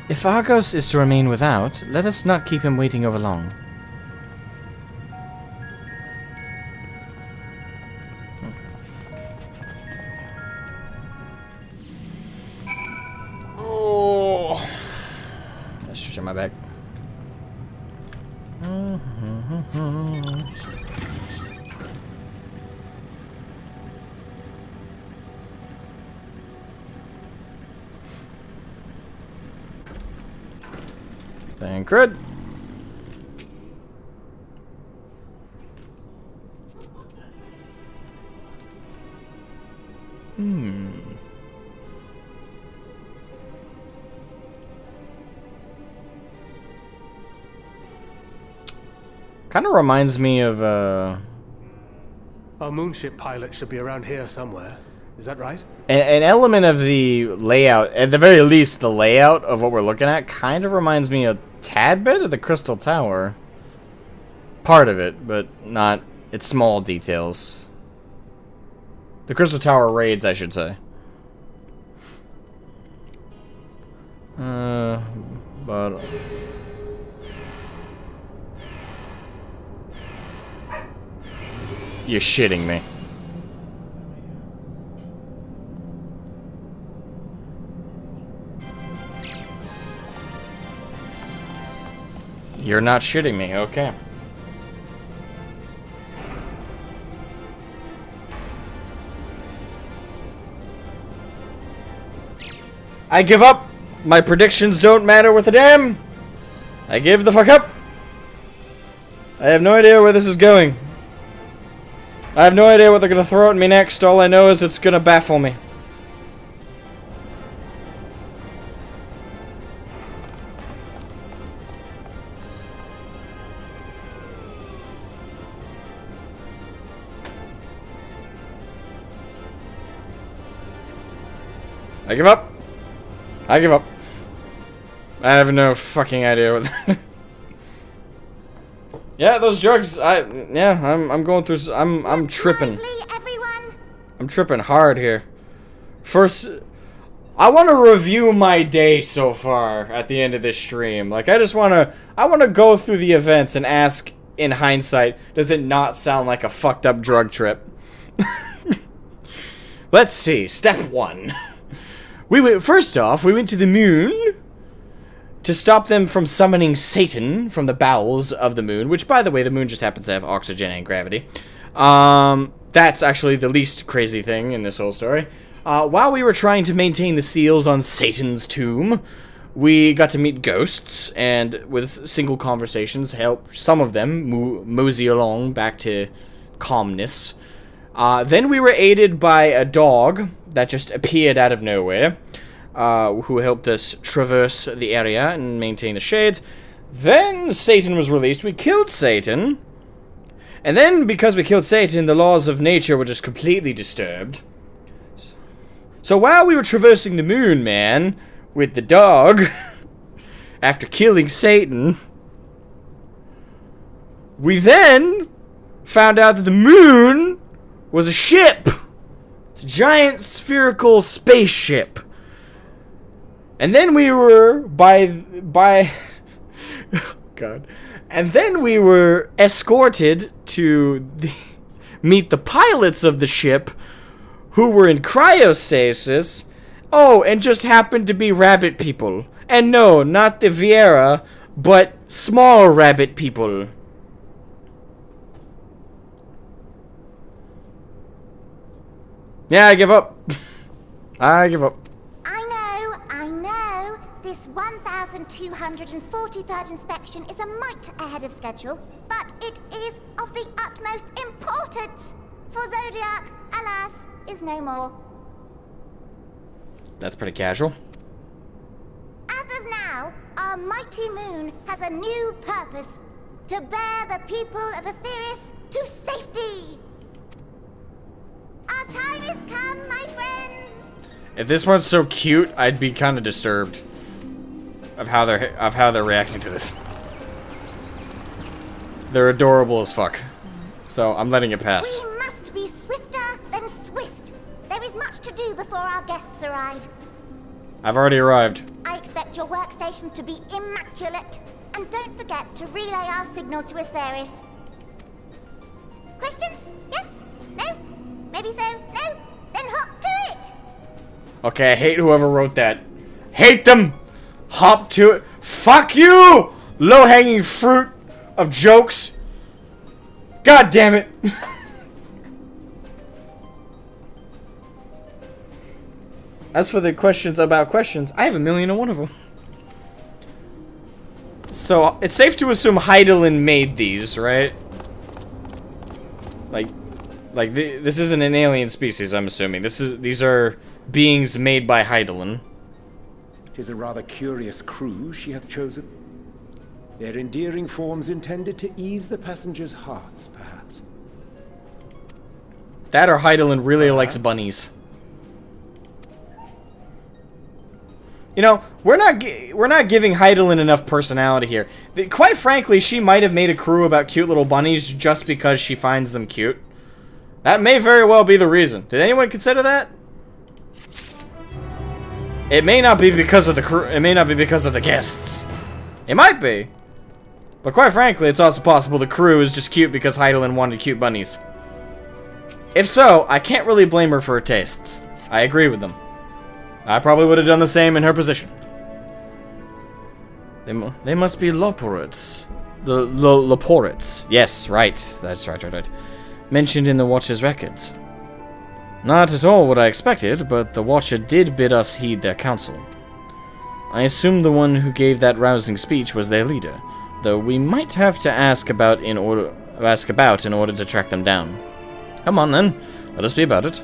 If Argos is to remain without, let us not keep him waiting over long. Oh, let's shoot my back. Thancred. Kind of reminds me of, Our moonship pilot should be around here somewhere. Is that right? An element of the layout, at the very least the layout of what we're looking at, kind of reminds me a tad bit of the Crystal Tower. Part of it, but not its small details. The Crystal Tower raids, I should say. But... you're shitting me. You're not shitting me, okay. I give up! My predictions don't matter with a damn! I give the fuck up! I have no idea where this is going. I have no idea what they're gonna throw at me next. All I know is it's gonna baffle me. I give up. I give up. I have no fucking idea what. Yeah, those drugs. I'm going through. I'm tripping. I'm tripping hard here. First, I want to review my day so far at the end of this stream. Like, I want to go through the events and ask, in hindsight, does it not sound like a fucked up drug trip? Let's see. Step 1. First off, we went to the moon to stop them from summoning Satan from the bowels of the moon, which, by the way, the moon just happens to have oxygen and gravity. That's actually the least crazy thing in this whole story. While we were trying to maintain the seals on Satan's tomb, we got to meet ghosts, and with single conversations, help some of them mosey along back to calmness. Then we were aided by a dog that just appeared out of nowhere, who helped us traverse the area and maintain the shades. Then Satan was released. We killed Satan. And then, because we killed Satan, the laws of nature were just completely disturbed. So while we were traversing the moon, man, with the dog, after killing Satan, we then found out that the moon was a ship. It's a giant spherical spaceship. And then we were God. And then we were escorted to meet the pilots of the ship, who were in cryostasis. Oh, and just happened to be rabbit people. And no, not the Vieira, but small rabbit people. Yeah, I give up. I give up. I know. This 1243rd inspection is a mite ahead of schedule, but it is of the utmost importance. For Zodiark, alas, is no more. That's pretty casual. As of now, our mighty moon has a new purpose: to bear the people of Aetheris to safety. Our time has come, my friends. If this one's so cute, I'd be kind of disturbed of how they're reacting to this. They're adorable as fuck, so I'm letting it pass. We must be swifter than swift. There is much to do before our guests arrive. I've already arrived. I expect your workstations to be immaculate, and don't forget to relay our signal to Aetheris. Questions? Yes? No? Maybe so? No? Then hop to it! Okay, I hate whoever wrote that. Hate them! Hop to it. Fuck you! Low-hanging fruit of jokes. God damn it. As for the questions about questions, I have 1,000,001 of them. So, it's safe to assume Hydaelyn made these, right? This isn't an alien species, I'm assuming. These are beings made by Hydaelyn. 'Tis a rather curious crew she hath chosen. Their endearing forms intended to ease the passengers' hearts, perhaps. That or Hydaelyn really likes bunnies. You know, we're not giving Hydaelyn enough personality here. Quite frankly, she might have made a crew about cute little bunnies just because she finds them cute. That may very well be the reason. Did anyone consider that? It may not be because of the crew. It may not be because of the guests. It might be. But quite frankly, it's also possible the crew is just cute because Hydaelyn wanted cute bunnies. If so, I can't really blame her for her tastes. I agree with them. I probably would have done the same in her position. They must be Loporrits. The Loporrits. Yes, right. That's right. Mentioned in the Watcher's records. Not at all what I expected, but the Watcher did bid us heed their counsel. I assume the one who gave that rousing speech was their leader, though we might have to ask about in order to track them down. Come on then, let us be about it.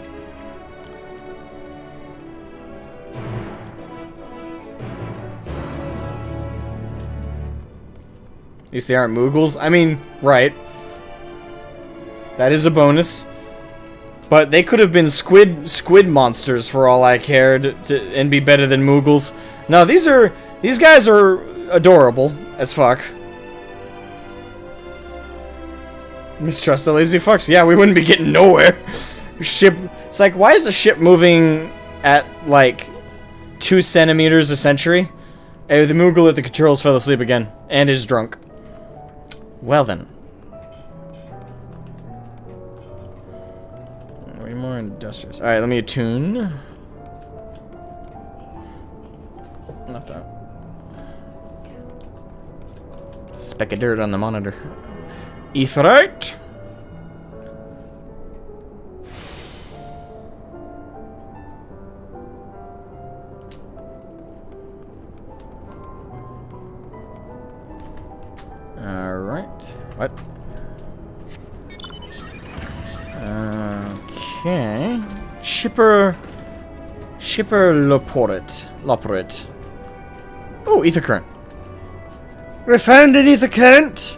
At least they aren't Moogles. I mean, right. That is a bonus. But they could have been squid monsters for all I cared and be better than Moogles. No, these guys are adorable as fuck. Mistrust the lazy fucks. Yeah, we wouldn't be getting nowhere. Ship. It's like, why is the ship moving at like 2 centimeters a century? Hey, the Moogle at the controls fell asleep again and is drunk. Well then. Way more industrious. Alright, let me attune. Not that. Speck of dirt on the monitor. Aetherite. Alright. What? Okay. Shipper Loporrit. Oh, ether current. We found an ether current!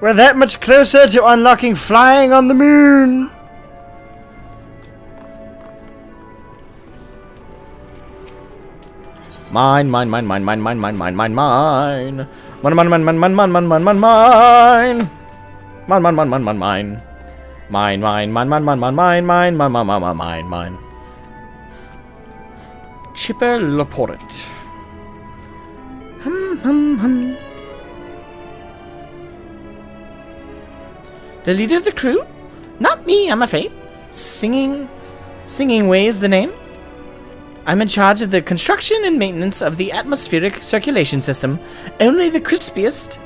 We're that much closer to unlocking flying on the moon! Mine. Mine. Mine. Chipper Loporrit. The leader of the crew? Not me, I'm afraid. Singing Way is the name. I'm in charge of the construction and maintenance of the atmospheric circulation system. Only the crispest,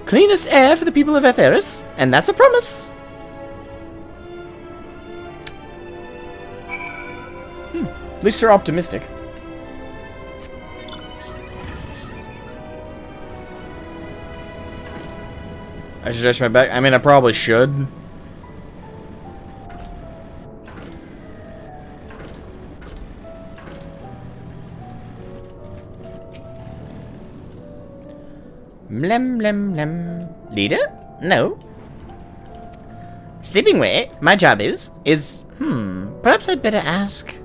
cleanest air for the people of Aetheris, and that's a promise. At least you're optimistic. I should stretch my back. I mean, I probably should. Lem. Leader? No. Sleeping way? My job is... Perhaps I'd better ask.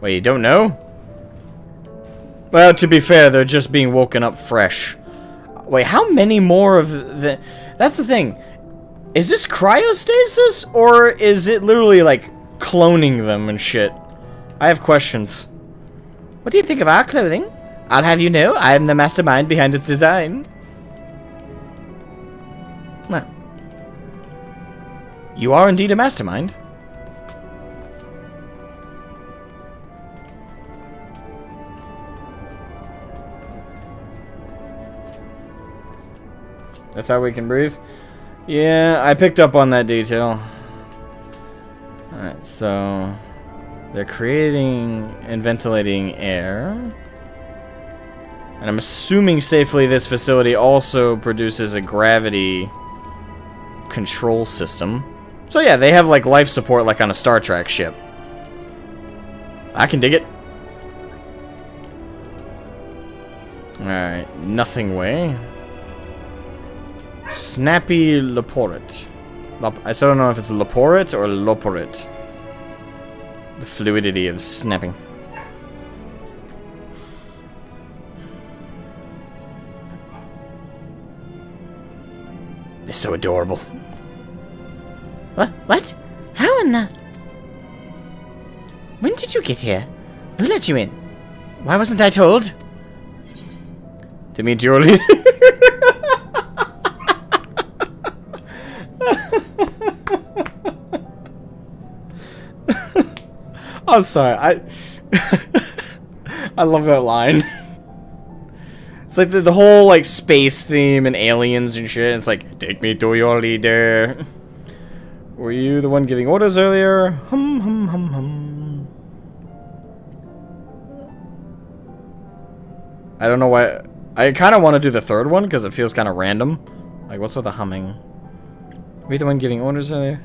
Wait, you don't know? Well, to be fair, they're just being woken up fresh. Wait, how many more of the... That's the thing. Is this cryostasis, or is it literally, like, cloning them and shit? I have questions. What do you think of our clothing? I'll have you know, I am the mastermind behind its design. Well, you are indeed a mastermind. That's how we can breathe? Yeah, I picked up on that detail. Alright, so... they're creating and ventilating air. And I'm assuming safely this facility also produces a gravity control system. So yeah, they have like life support like on a Star Trek ship. I can dig it. Alright, nothing way. Snappy Loporrit. I still don't know if it's Loporrit or Loporrit. The fluidity of snapping. They're so adorable. What? How in the... When did you get here? Who let you in? Why wasn't I told? To meet your leader. I'm sorry, I love that line. It's like the whole like space theme and aliens and shit. It's like, take me to your leader. Were you the one giving orders earlier? Hum. I don't know why. I kind of want to do the third one because it feels kind of random. Like, what's with the humming? Were you the one giving orders earlier?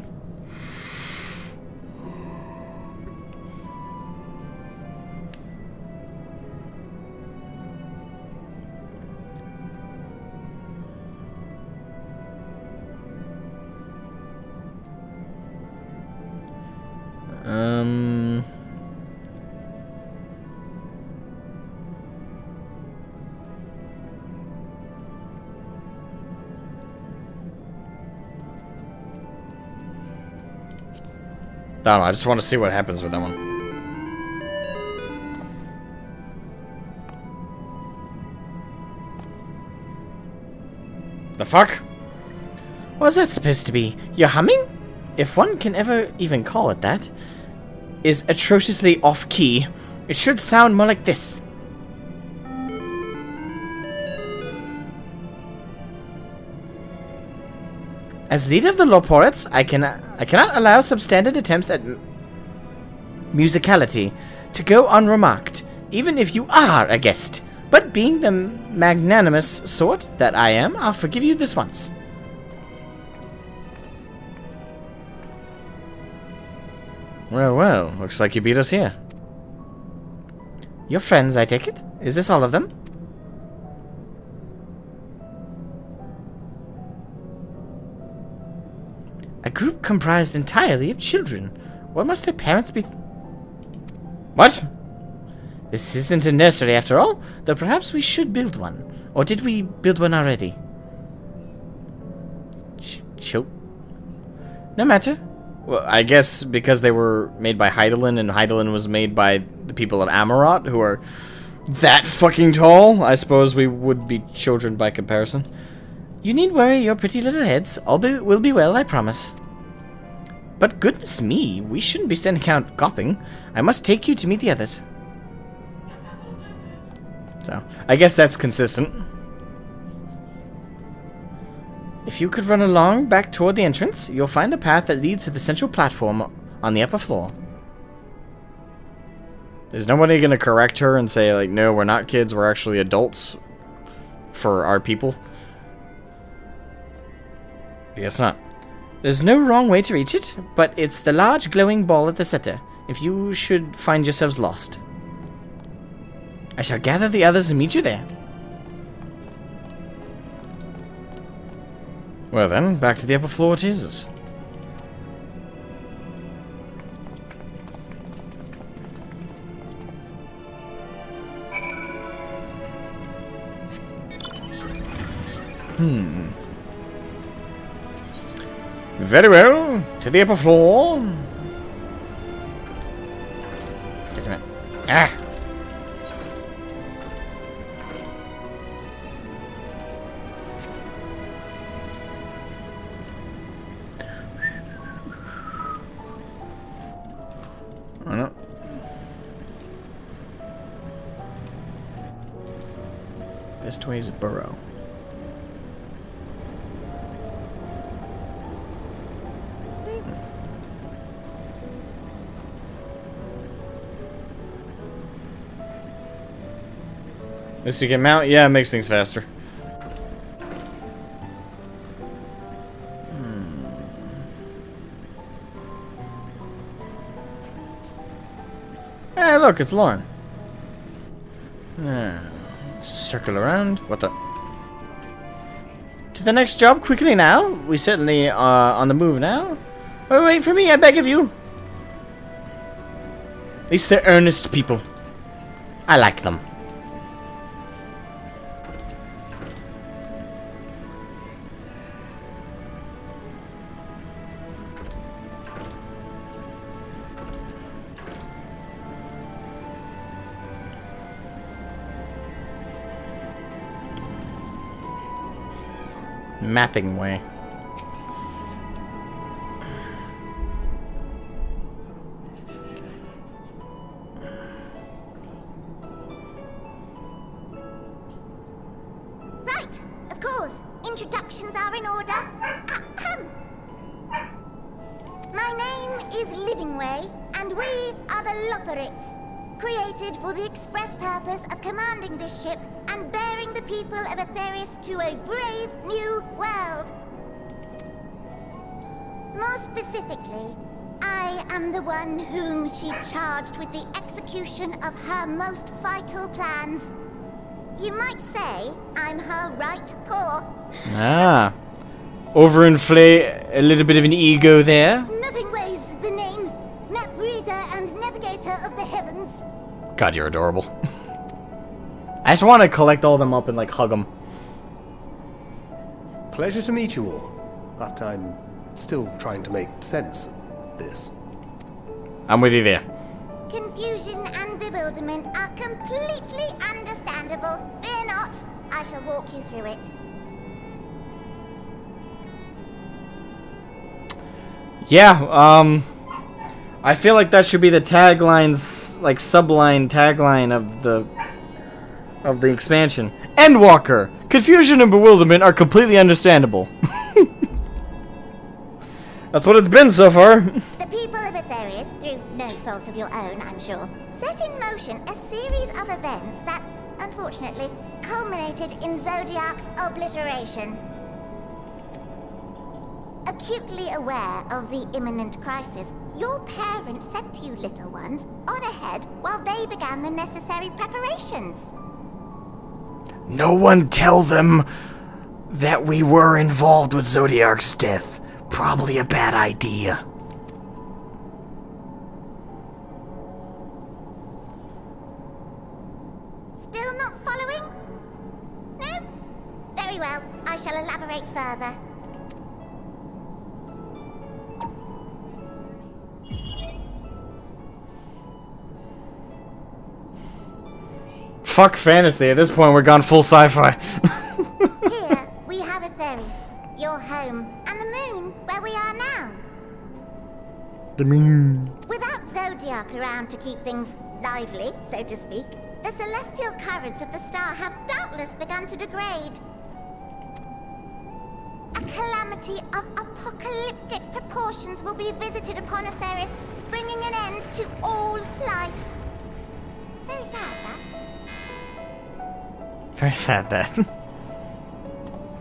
I don't know, I just want to see what happens with that one. The fuck? What's that supposed to be? You're humming? If one can ever even call it that, is atrociously off-key. It should sound more like this. As leader of the Loporrits, I cannot allow substandard attempts at musicality to go unremarked, even if you are a guest. But being the magnanimous sort that I am, I'll forgive you this once. Well, well, looks like you beat us here. Your friends, I take it? Is this all of them? A group comprised entirely of children. What must their parents be... What? This isn't a nursery after all, though perhaps we should build one. Or did we build one already? No matter. Well, I guess because they were made by Hydaelyn, and Hydaelyn was made by the people of Amarot, who are that fucking tall, I suppose we would be children by comparison. You need worry your pretty little heads. All will be well, I promise. But goodness me, we shouldn't be standing out gawping. I must take you to meet the others. So, I guess that's consistent. If you could run along back toward the entrance, you'll find a path that leads to the central platform on the upper floor. Is nobody gonna correct her and say, like, no, we're not kids, we're actually adults for our people? Guess not. There's no wrong way to reach it, but it's the large glowing ball at the center, if you should find yourselves lost. I shall gather the others and meet you there. Well then, back to the upper floor it is. Very well, to the upper floor. Wait a minute. Ah! Oh no. Best way is a burrow. This you can mount? Yeah, it makes things faster. Hey, look, it's Lauren. Circle around. What the? To the next job quickly now. We certainly are on the move now. Oh, wait for me, I beg of you. At least they're earnest people. I like them. Mapping way. Right, of course. Introductions are in order. Ahem. My name is Livingway, and we are the Loporrits, created for the express purpose of commanding this ship and bearing the people of Aetheris to a brave new world. More specifically, I am the one whom she charged with the execution of her most vital plans. You might say I'm her right paw. Ah. Overinflate a little bit of an ego there. Livingway's the name, map reader and navigator of the heavens. God, you're adorable. I just want to collect all of them up and, like, hug them. Pleasure to meet you all, but I'm still trying to make sense of this. I'm with you there. Confusion and bewilderment are completely understandable. Fear not, I shall walk you through it. Yeah, I feel like that should be the tagline's, like, subline tagline of the expansion. Endwalker! Confusion and bewilderment are completely understandable. That's what it's been so far. The people of Aetheris, through no fault of your own, I'm sure, set in motion a series of events that unfortunately, culminated in Zodiark's obliteration. Acutely aware of the imminent crisis, your parents said to you little ones, on ahead while they began the necessary preparations. No one tell them that we were involved with Zodiark's death. Probably a bad idea. Still not following? No? Very well, I shall elaborate further. Fuck fantasy, at this point we're gone full sci-fi. Here, we have Aetheris, your home, and the moon, where we are now. The moon. Without Zodiark around to keep things lively, so to speak, the celestial currents of the star have doubtless begun to degrade. A calamity of apocalyptic proportions will be visited upon Aetheris, bringing an end to all life. Very sad, that. Very sad, that.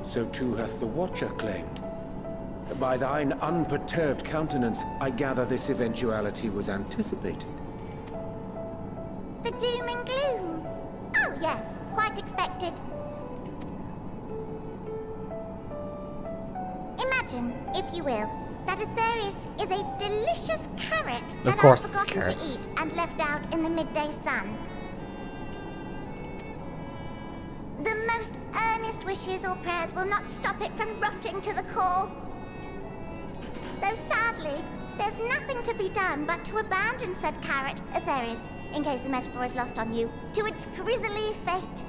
So too hath the Watcher claimed. By thine unperturbed countenance, I gather this eventuality was anticipated. The doom and gloom. Oh yes, quite expected. Imagine, if you will, that Aetheris is a delicious carrot that I've forgotten to eat and left out in the midday sun. The most earnest wishes or prayers will not stop it from rotting to the core. So sadly, there's nothing to be done but to abandon said carrot, Aetheris, in case the metaphor is lost on you, to its grisly fate.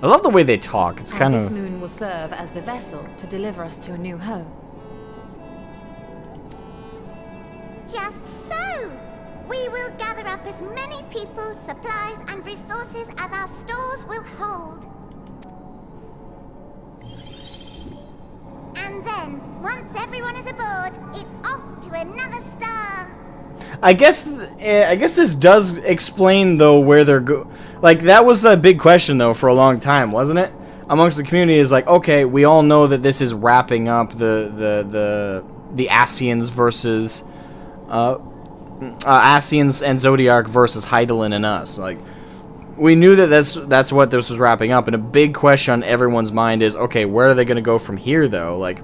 I love the way they talk. It's kind of... This moon will serve as the vessel to deliver us to a new home. Just so! We will gather up as many people, supplies, and resources as our stores will hold. And then, once everyone is aboard, it's off to another star. I guess this does explain, though, where they're like, that was the big question, though, for a long time, wasn't it? Amongst the community is like, okay, we all know that this is wrapping up the Ascians versus... Ascians and Zodiark versus Hydaelyn and us. Like, we knew that that's what this was wrapping up, and a big question on everyone's mind is, okay, where are they going to go from here, though? Like,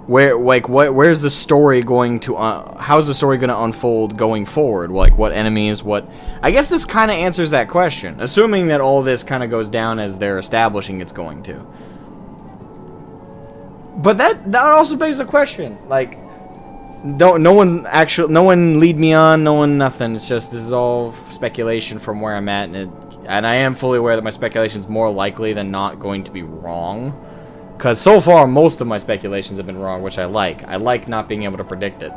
where's the story going to how's the story going to unfold going forward? Like, what enemies, what... I guess this kind of answers that question, assuming that all this kind of goes down as they're establishing it's going to. But that also begs the question, like, no one lead me on, no one nothing. It's just, this is all speculation from where I'm at, and I am fully aware that my speculation is more likely than not going to be wrong. Because so far, most of my speculations have been wrong, which I like. I like not being able to predict it.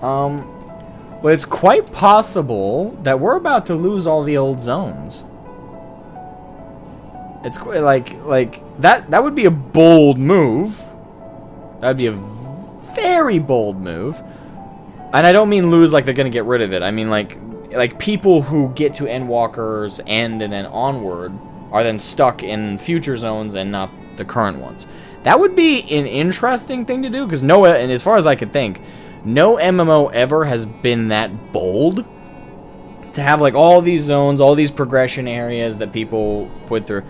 But it's quite possible that we're about to lose all the old zones. It's quite like that would be a bold move. That would be a very bold move. And I don't mean lose like they're gonna get rid of it. I mean like people who get to Endwalker's end and then onward are then stuck in future zones and not the current ones. That would be an interesting thing to do, because and as far as I could think, no MMO ever has been that bold to have like all these zones, all these progression areas that people put through.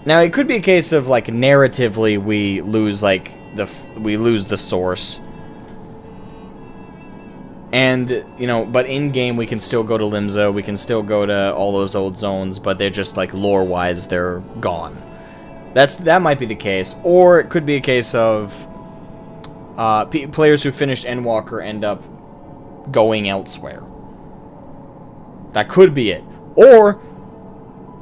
Now it could be a case of like narratively we lose the source, and but in game we can still go to Limzo, we can still go to all those old zones, but they're just like lore wise they're gone. That might be the case, or it could be a case of players who finished Endwalker end up going elsewhere. That could be it. Or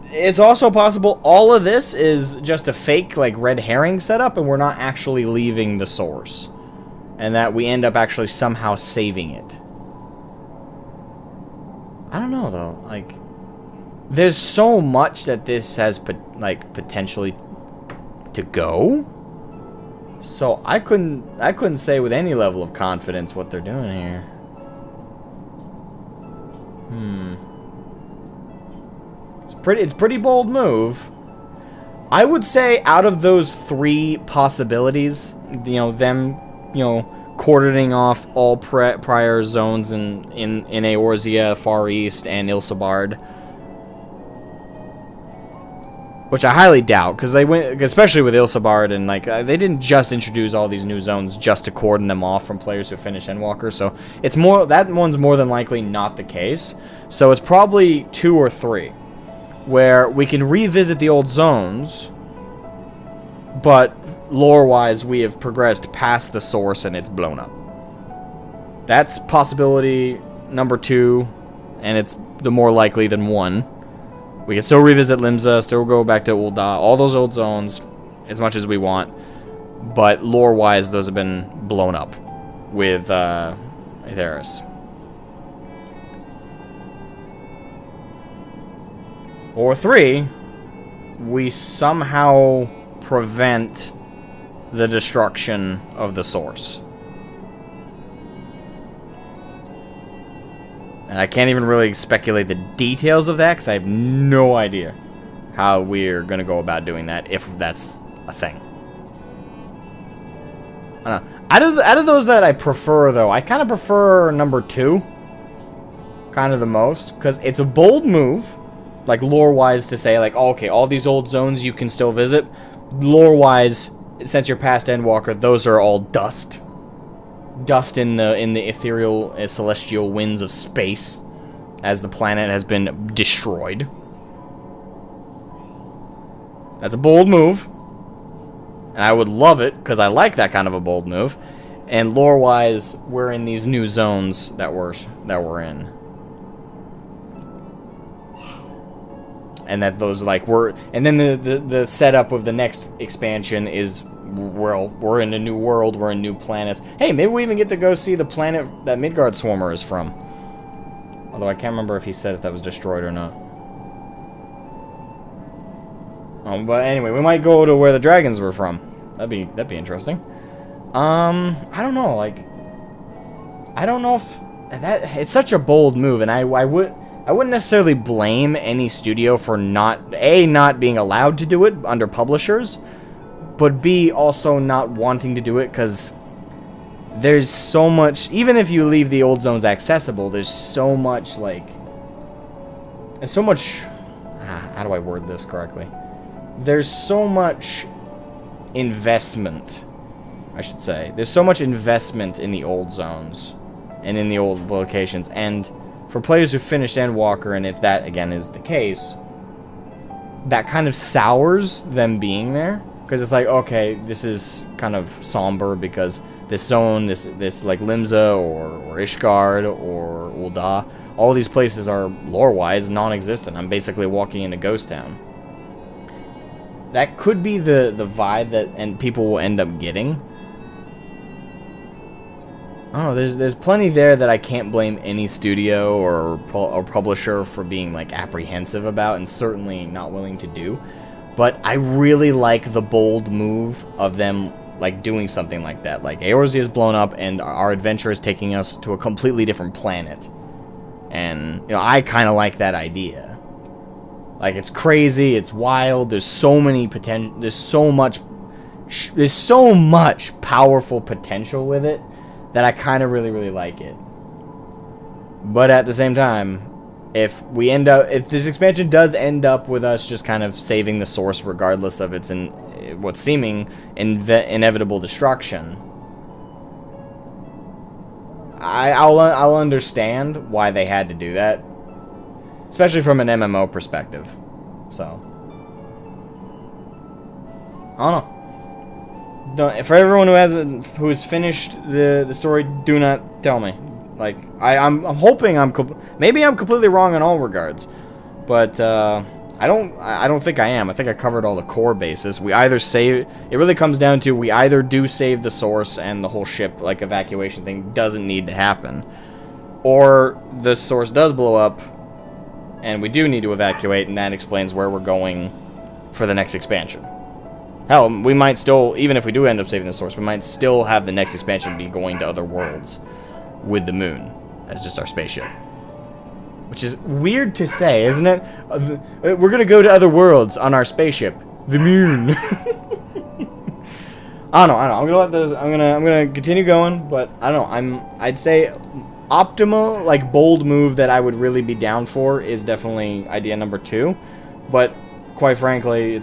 it's also possible all of this is just a fake, like, red herring setup, and we're not actually leaving the source. And that we end up actually somehow saving it. I don't know, though. Like, there's so much that this has, potentially to go. So I couldn't say with any level of confidence what they're doing here. It's pretty bold move. I would say out of those 3 possibilities, you know, them, you know, quartering off all prior zones in Eorzea, Far East, and Ilsabard, which I highly doubt, because they went, especially with Ilsabard, and like they didn't just introduce all these new zones just to cordon them off from players who finish Endwalker. So it's more, that one's more than likely not the case. So it's probably 2 or 3. Where we can revisit the old zones, but lore-wise we have progressed past the source and it's blown up. That's possibility number 2, and it's the more likely than 1. We can still revisit Limsa, still go back to Ul'dah, all those old zones, as much as we want, but lore-wise those have been blown up with Aetheris. Or 3, we somehow prevent the destruction of the source. And I can't even really speculate the details of that, because I have no idea how we're going to go about doing that, if that's a thing. I don't know. Out of those that I prefer, though, I kind of prefer number 2. Kind of the most, because it's a bold move. Like, lore-wise, to say, like, oh, okay, all these old zones you can still visit. Lore-wise, since you're past Endwalker, those are all dust. Dust in the ethereal, celestial winds of space, as the planet has been destroyed. That's a bold move. And I would love it, because I like that kind of a bold move. And lore-wise, we're in these new zones that we're in. And that those, like, and then the setup of the next expansion is, well, we're in a new world, we're in new planets. Hey, maybe we even get to go see the planet that Midgard Swarmer is from. Although I can't remember if he said if that was destroyed or not. But anyway, we might go to where the dragons were from. That'd be interesting. I don't know, like, I don't know if that, it's such a bold move, and I wouldn't necessarily blame any studio for not being allowed to do it under publishers, but B, also not wanting to do it, because there's so much, even if you leave the old zones accessible, there's so much, like, there's so much, how do I word this correctly? There's so much investment, I should say. There's so much investment in the old zones, and in the old locations, and for players who finished Endwalker, and if that, again, is the case, that kind of sours them being there. Because it's like, okay, this is kind of somber because this zone, this like Limsa or Ishgard or Ul'dah, all these places are, lore-wise, non-existent. I'm basically walking into Ghost Town. That could be the vibe that and people will end up getting. I don't know, there's plenty there that I can't blame any studio or publisher for being, like, apprehensive about, and certainly not willing to do. But I really like the bold move of them, like, doing something like that. Like, Eorzea is blown up, and our adventure is taking us to a completely different planet. And, you know, I kind of like that idea. Like, it's crazy, it's wild, there's so many potential, there's so much powerful potential with it, that I kind of really like it. But at the same time, if this expansion does end up with us just kind of saving the source regardless of its what's seeming inevitable destruction, I'll understand why they had to do that, especially from an MMO perspective. So I don't know. For everyone who's finished the story, do not tell me. Like, I'm hoping maybe I'm completely wrong in all regards, but I don't think I am. I think I covered all the core bases. We either save. It really comes down to we either do save the source and the whole ship, like, evacuation thing doesn't need to happen, or the source does blow up, and we do need to evacuate, and that explains where we're going for the next expansion. Hell, we might still, even if we do end up saving the source, we might still have the next expansion be going to other worlds with the moon as just our spaceship. Which is weird to say, isn't it? We're gonna go to other worlds on our spaceship. The moon. I don't know. I'm gonna let those. I'm gonna continue going, but I don't know. I'd say optimal, like bold move that I would really be down for is definitely idea number 2. But quite frankly,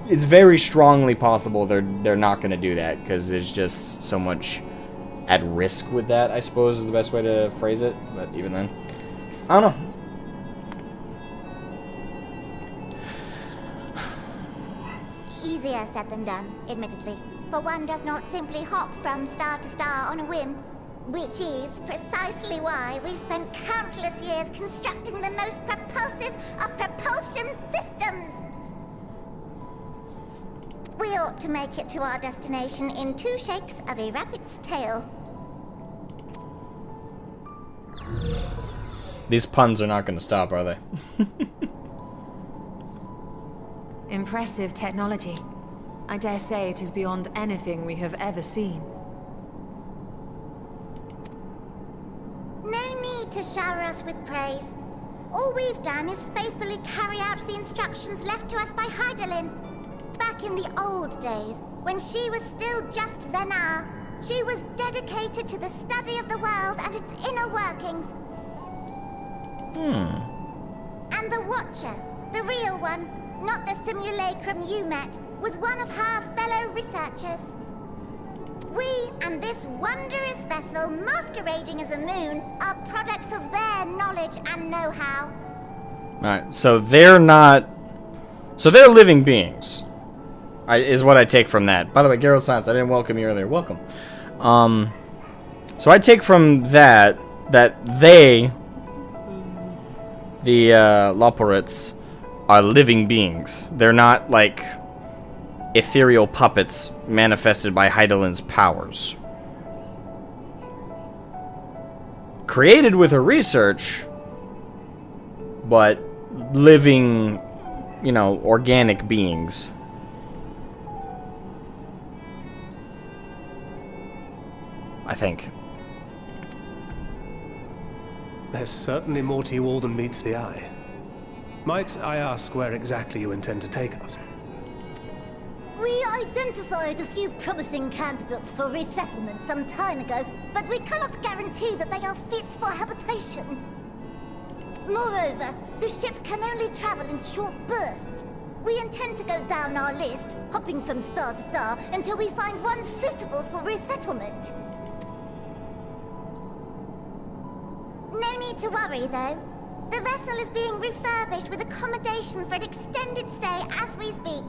it's very strongly possible they're not gonna do that because there's just so much at risk with that, I suppose is the best way to phrase it. But even then, I don't know. Easier said than done, admittedly. For one does not simply hop from star to star on a whim. Which is precisely why we've spent countless years constructing the most propulsive of propulsion systems. We ought to make it to our destination in 2 shakes of a rabbit's tail. These puns are not going to stop, are they? Impressive technology. I dare say it is beyond anything we have ever seen. No need to shower us with praise. All we've done is faithfully carry out the instructions left to us by Hydaelyn. Back in the old days, when she was still just Venar, she was dedicated to the study of the world and its inner workings. And the Watcher, the real one, not the simulacrum you met, was one of her fellow researchers. We and this wondrous vessel masquerading as a moon are products of their knowledge and know-how. Alright, so they're not... So they're living beings. Is what I take from that. By the way, Geralt Science, I didn't welcome you earlier. Welcome. So I take from that they, the Loporrits, are living beings. They're not, like, ethereal puppets manifested by Hydaelyn's powers. Created with her research, but living, you know, organic beings. I think. There's certainly more to you all than meets the eye. Might I ask where exactly you intend to take us? We identified a few promising candidates for resettlement some time ago, but we cannot guarantee that they are fit for habitation. Moreover, the ship can only travel in short bursts. We intend to go down our list, hopping from star to star, until we find one suitable for resettlement. No need to worry, though. The vessel is being refurbished with accommodation for an extended stay as we speak.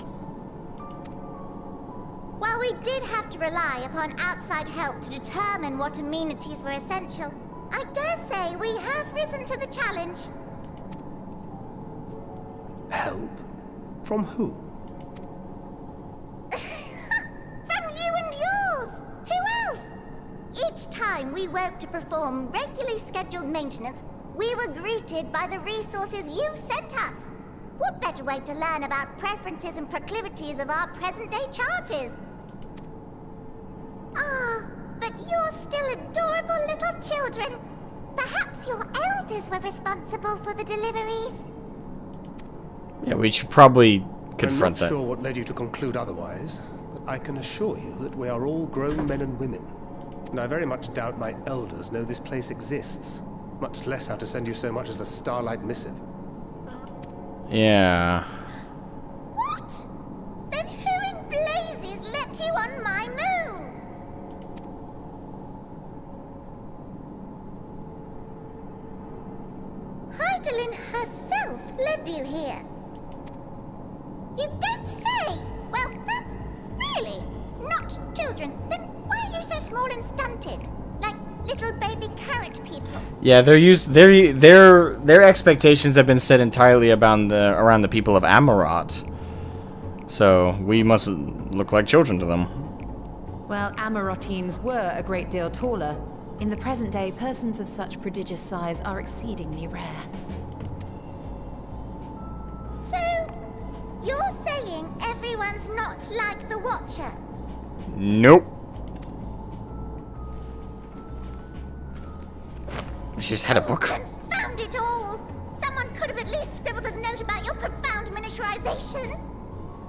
While we did have to rely upon outside help to determine what amenities were essential, I dare say we have risen to the challenge. Help? From who? From you and yours! Who else? Each time we woke to perform regularly scheduled maintenance, we were greeted by the resources you sent us. What better way to learn about preferences and proclivities of our present-day charges? Ah, but you're still adorable little children. Perhaps your elders were responsible for the deliveries. Yeah, we should probably confront that. I'm not sure what led you to conclude otherwise, but I can assure you that we are all grown men and women. And I very much doubt my elders know this place exists, much less how to send you so much as a starlight missive. Yeah. What? Then who in blazes let you on my moon? Hydaelyn herself led you here. You don't say! Well, that's really not children. Then why are you so small and stunted? Like little baby carrot people. Yeah, their expectations have been set entirely around the people of Amarot. So we must look like children to them. Well, Amarotines were a great deal taller. In the present day, persons of such prodigious size are exceedingly rare. So, you're saying everyone's not like the Watcher? Nope. She just had a book. Confound found it all. Someone could have at least scribbled a note about your profound miniaturization.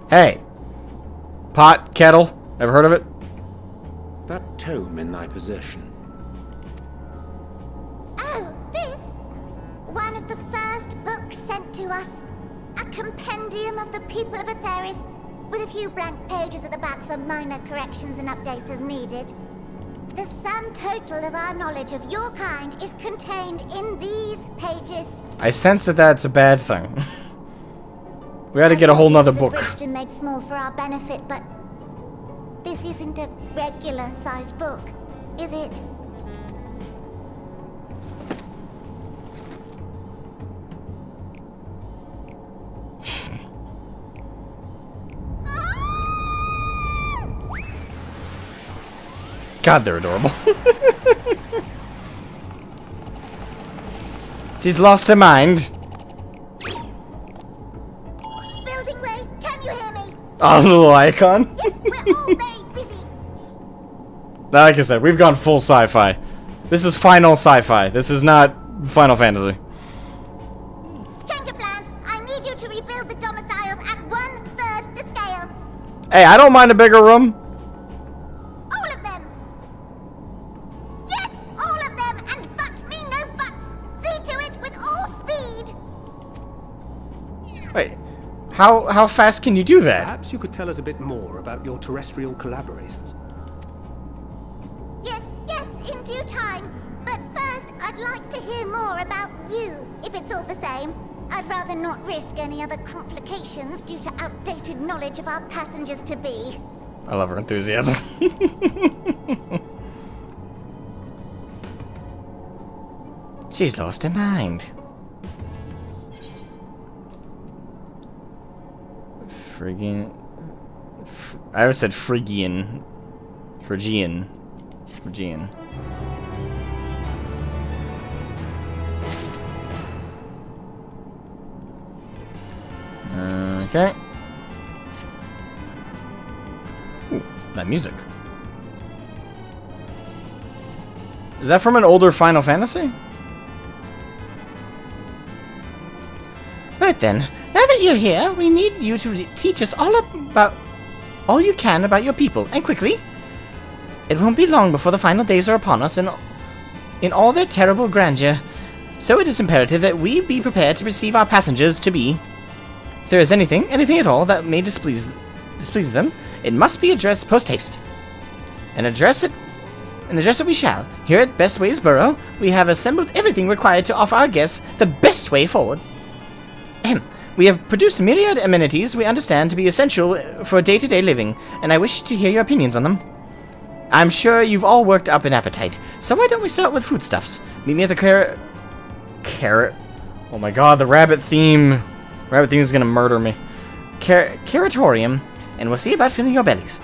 Hey. Pot, kettle. Ever heard of it? That tome in thy possession. Oh, this? One of the first books sent to us. A compendium of the people of Aetheris, with a few blank pages at the back for minor corrections and updates as needed. The sum total of our knowledge of your kind is contained in these pages. I sense that that's a bad thing. We had to get a whole nother book. Abridged and made small for our benefit, but this isn't a regular-sized book, is it? God, they're adorable. She's lost her mind. Building way, can you hear me? Oh, the little icon. Yes, we're all very busy. Like I said, we've gone full sci-fi. This is final sci-fi. This is not Final Fantasy. Change of plans. I need you to rebuild the domiciles at 1/3 the scale. Hey, I don't mind a bigger room. All of them. Yes, all of them, and but me no buts. See to it with all speed. Wait, how fast can you do that? Perhaps you could tell us a bit more about your terrestrial collaborators. Yes, in due time. But first, I'd like to hear more about you, if it's all the same. I'd rather not risk any other complications due to outdated knowledge of our passengers-to-be. I love her enthusiasm. She's lost her mind. Phrygian. I always said Phrygian. Phrygian. Okay. Ooh, that music. Is that from an older Final Fantasy? Right then. Now that you're here, we need you to teach us all you can about your people, and quickly. It won't be long before the final days are upon us in all their terrible grandeur. So it is imperative that we be prepared to receive our passengers-to-be. If there is anything at all that may displease them, it must be addressed post-haste. And address it we shall. Here at Best Ways Borough, we have assembled everything required to offer our guests the best way forward. We have produced myriad amenities we understand to be essential for day-to-day living, and I wish to hear your opinions on them. I'm sure you've all worked up an appetite, so why don't we start with foodstuffs? Meet me at the carrot. Oh my god, the rabbit theme. Rabbit theme is gonna murder me. Carrotorium, and we'll see about filling your bellies.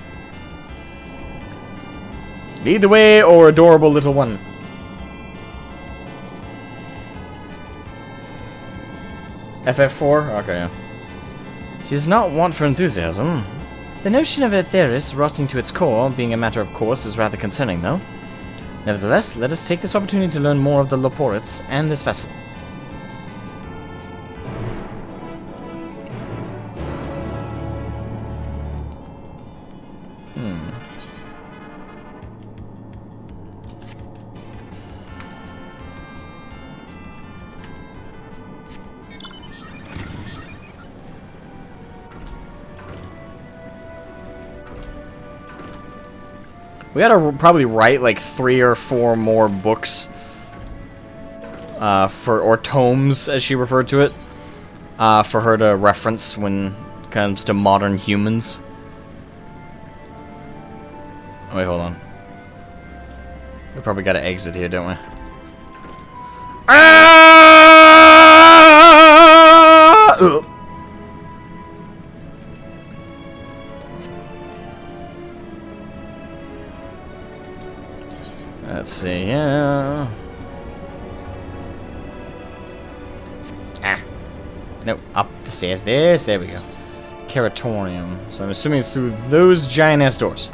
Lead the way, or adorable little one. FF4? Okay, yeah. She does not want for enthusiasm. The notion of Aetheris rotting to its core, being a matter of course, is rather concerning, though. Nevertheless, let us take this opportunity to learn more of the Loporrits and this vessel. We gotta probably write like 3 or 4 more books, or tomes, as she referred to it, for her to reference when it comes to modern humans. Oh, wait, hold on. We probably gotta exit here, don't we? Ugh. Let's see, yeah. No, up the stairs. There we go. Carrotorium. So I'm assuming it's through those giant-ass doors.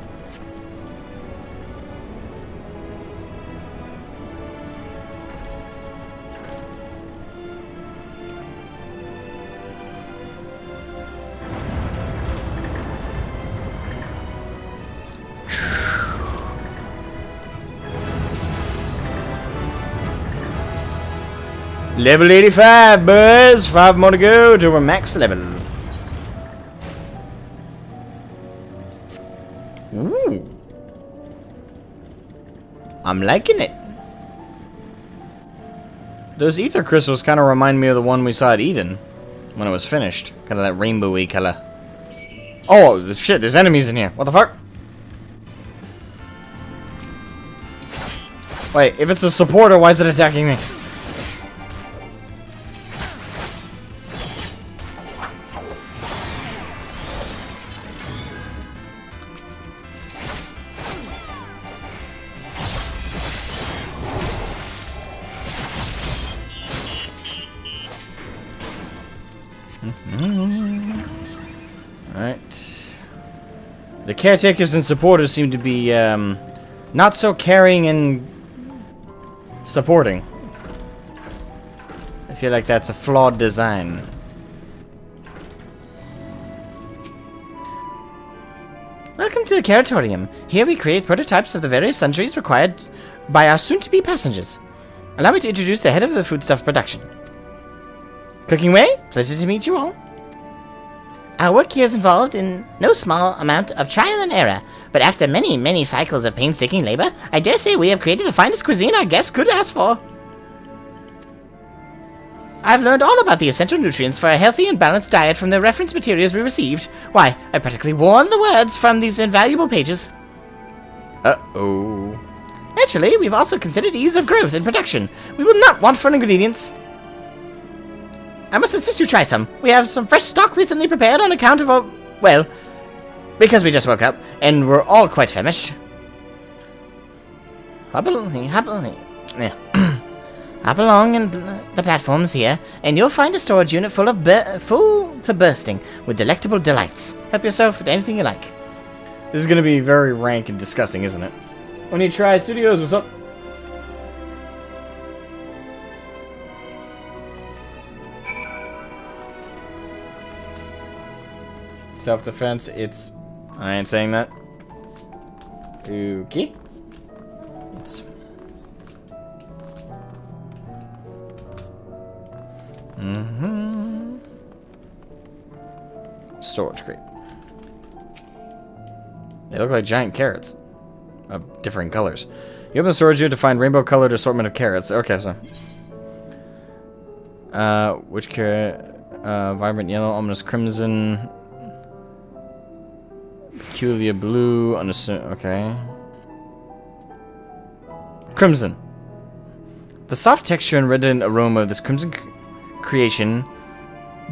Level 85, boys. 5 more to go to our max level. Ooh. I'm liking it. Those ether crystals kind of remind me of the one we saw at Eden when it was finished. Kind of that rainbowy color. Oh, shit, there's enemies in here. What the fuck? Wait, if it's a supporter, why is it attacking me? Alright. The caretakers and supporters seem to be not so caring and supporting. I feel like that's a flawed design. Welcome to the Curatorium. Here we create prototypes of the various sundries required by our soon-to-be passengers. Allow me to introduce the head of the foodstuff production. Cooking Way, pleasure to meet you all. Our work here is involved in no small amount of trial and error, but after many, many cycles of painstaking labor, I dare say we have created the finest cuisine our guests could ask for. I've learned all about the essential nutrients for a healthy and balanced diet from the reference materials we received. Why, I practically won the words from these invaluable pages. Uh-oh. Naturally, we've also considered ease of growth and production. We will not want for ingredients. I must insist you try some. We have some fresh stock recently prepared on account of well, because we just woke up, and we're all quite famished. Hop along in the platforms here, and you'll find a storage unit full to bursting with delectable delights. Help yourself with anything you like. This is going to be very rank and disgusting, isn't it? When you try Studios, what's up? Self-defense, it's... I ain't saying that. Okay. It's... Storage crate. They look like giant carrots. Of different colors. You open the storage unit to find rainbow-colored assortment of carrots. Okay, so... which carrot? Vibrant yellow, ominous crimson... Peculiar blue, okay. Crimson. The soft texture and reddened aroma of this crimson creation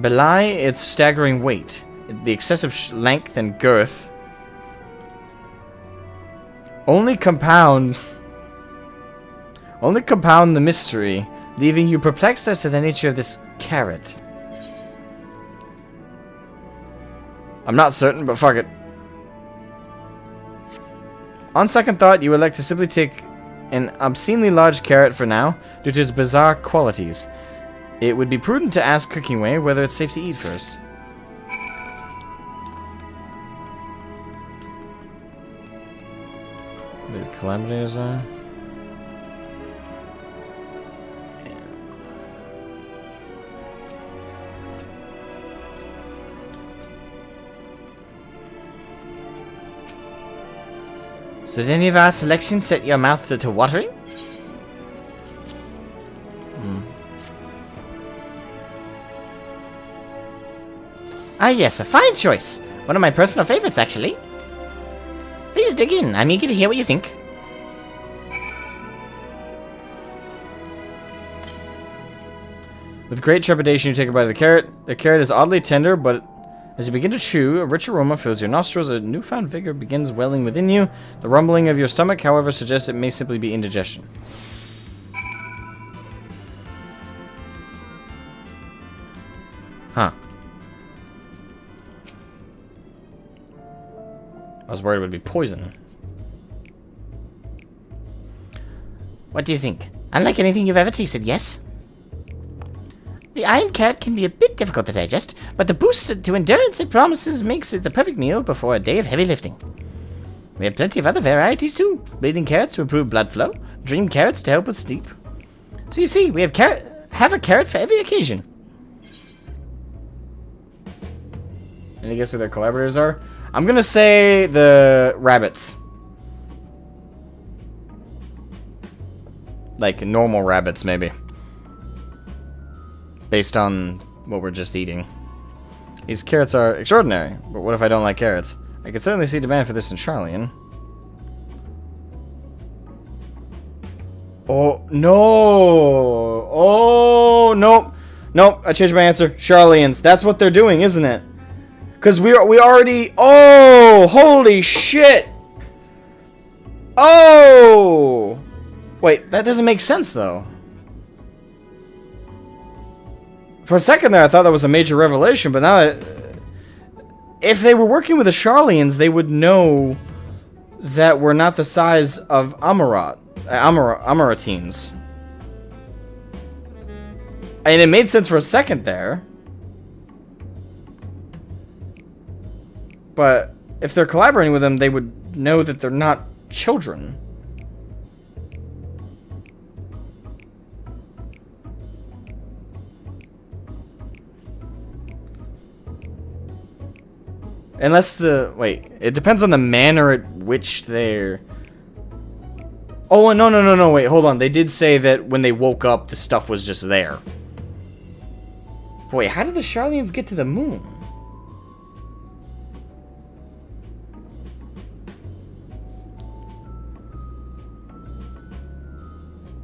belie its staggering weight. The excessive length and girth only compound the mystery, leaving you perplexed as to the nature of this carrot. I'm not certain, but fuck it. On second thought, you would like to simply take an obscenely large carrot for now, due to its bizarre qualities. It would be prudent to ask Cooking Way whether it's safe to eat first. The calamities are... So did any of our selections set your mouth to watering? Ah yes, a fine choice. One of my personal favorites, actually. Please dig in. I'm eager to hear what you think. With great trepidation, you take a bite of the carrot. The carrot is oddly tender, but as you begin to chew, a rich aroma fills your nostrils. A newfound vigor begins welling within you. The rumbling of your stomach, however, suggests it may simply be indigestion. Huh. I was worried it would be poison. What do you think? Unlike anything you've ever tasted, yes? The iron carrot can be a bit difficult to digest, but the boost to endurance it promises makes it the perfect meal before a day of heavy lifting. We have plenty of other varieties too. Bleeding carrots to improve blood flow, dream carrots to help with sleep. So you see, we have have a carrot for every occasion. Any guess who their collaborators are? I'm gonna say the rabbits. Like normal rabbits, maybe. Based on what we're just eating. These carrots are extraordinary, but what if I don't like carrots? I could certainly see demand for this in Charlian. Oh, no! Oh, nope. Nope, I changed my answer. Charlians. That's what they're doing, isn't it? Because we already... Oh! Holy shit! Oh! Wait, that doesn't make sense, though. For a second there, I thought that was a major revelation, but now... If they were working with the Charlians, they would know that we're not the size of Amaratines. And it made sense for a second there. But if they're collaborating with them, they would know that they're not children. Unless the... Wait. It depends on the manner at which they're... Oh, no. Wait, hold on. They did say that when they woke up, the stuff was just there. Wait, how did the Charlians get to the moon?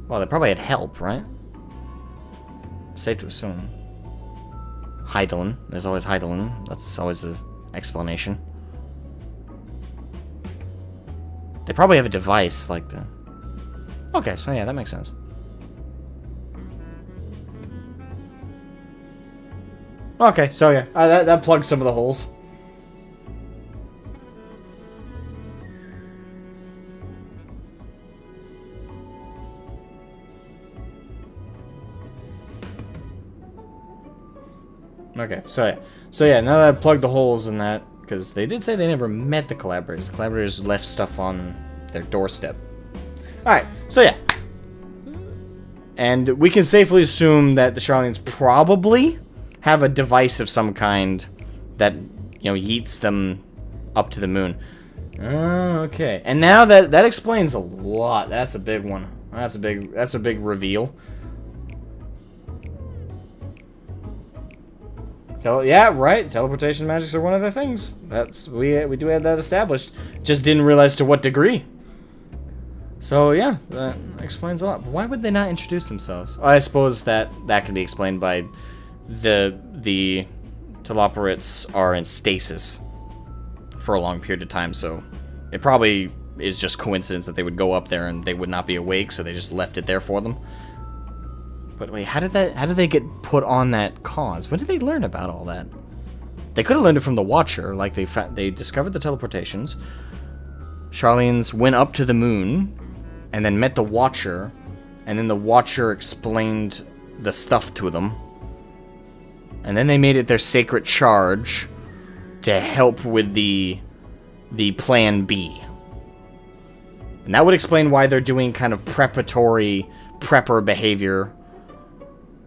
Well, they probably had help, right? Safe to assume. Hydaelyn. There's always Hydaelyn. That's always an explanation. They probably have a device like the... Okay, so yeah, that makes sense. Okay, so yeah, that plugs some of the holes. Okay, so yeah, now that I've plugged the holes in that, because they did say they never met the collaborators. The collaborators left stuff on their doorstep. Alright, so yeah. And we can safely assume that the Charlians probably have a device of some kind that, you know, yeets them up to the moon. Okay, and now that explains a lot. That's a big one. That's a big reveal. Yeah, right. Teleportation magics are one of their things. We do have that established. Just didn't realize to what degree. So yeah, that explains a lot. But why would they not introduce themselves? I suppose that can be explained by the Loporrits are in stasis for a long period of time. So it probably is just coincidence that they would go up there and they would not be awake, so they just left it there for them. But wait, how did they get put on that cause? When did they learn about all that? They could have learned it from the Watcher, like they discovered the teleportations. Charlians went up to the moon, and then met the Watcher, and then the Watcher explained the stuff to them. And then they made it their sacred charge to help with the Plan B. And that would explain why they're doing kind of preparatory prepper behavior.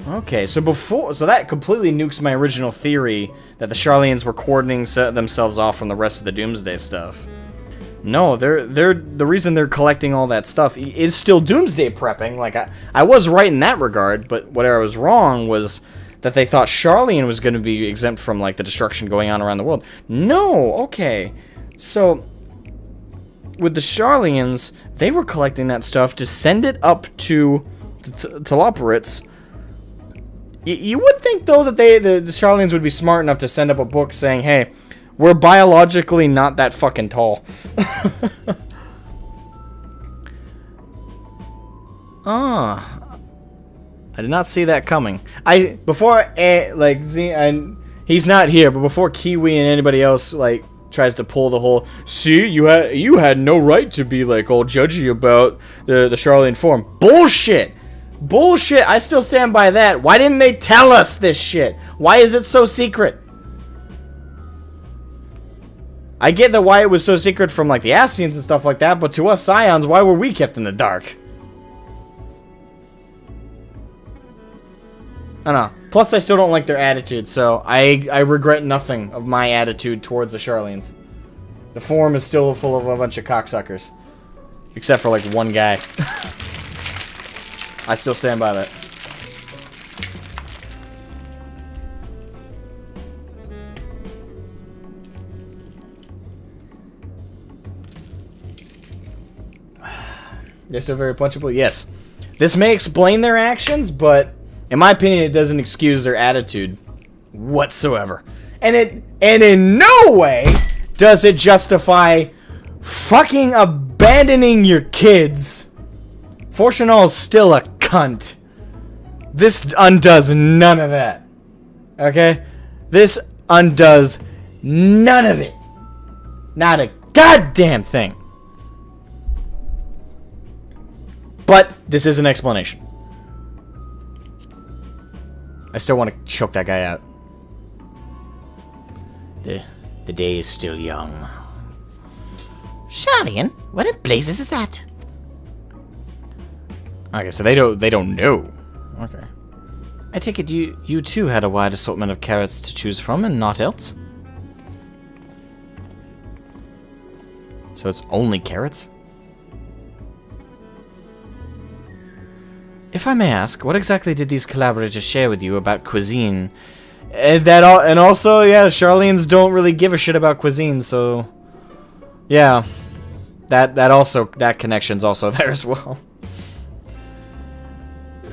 Okay, so that completely nukes my original theory that the Charlians were cordoning themselves off from the rest of the Doomsday stuff. No, the reason they're collecting all that stuff is still Doomsday prepping. Like I was right in that regard, but what I was wrong was that they thought Charlian was going to be exempt from like the destruction going on around the world. No, okay, so with the Charlians, they were collecting that stuff to send it up to Loporrits. You would think, though, that the Charlians would be smart enough to send up a book saying, hey, we're biologically not that fucking tall. I did not see that coming. He's not here, but before Kiwi and anybody else, like, tries to pull the whole, see, you had no right to be, like, all judgy about the Charlian form. Bullshit! Bullshit! I still stand by that. Why didn't they tell us this shit? Why is it so secret? I get that why it was so secret from, like, the Ascians and stuff like that, but to us Scions, why were we kept in the dark? I don't know. Plus, I still don't like their attitude, so I regret nothing of my attitude towards the Charlians. The forum is still full of a bunch of cocksuckers. Except for, like, one guy. I still stand by that. They're still very punchable? Yes. This may explain their actions, but in my opinion, it doesn't excuse their attitude whatsoever. And in no way does it justify fucking abandoning your kids. Fortunal's still a cunt. This undoes none of that. Okay? This undoes none of it. Not a goddamn thing. But this is an explanation. I still want to choke that guy out. The day is still young. Charlian, what in blazes is that? Okay, so they don't know. Okay. I take it you too had a wide assortment of carrots to choose from and not else? So it's only carrots? If I may ask, what exactly did these collaborators share with you about cuisine? And also, yeah, Charlians don't really give a shit about cuisine, so yeah, that connection's also there as well.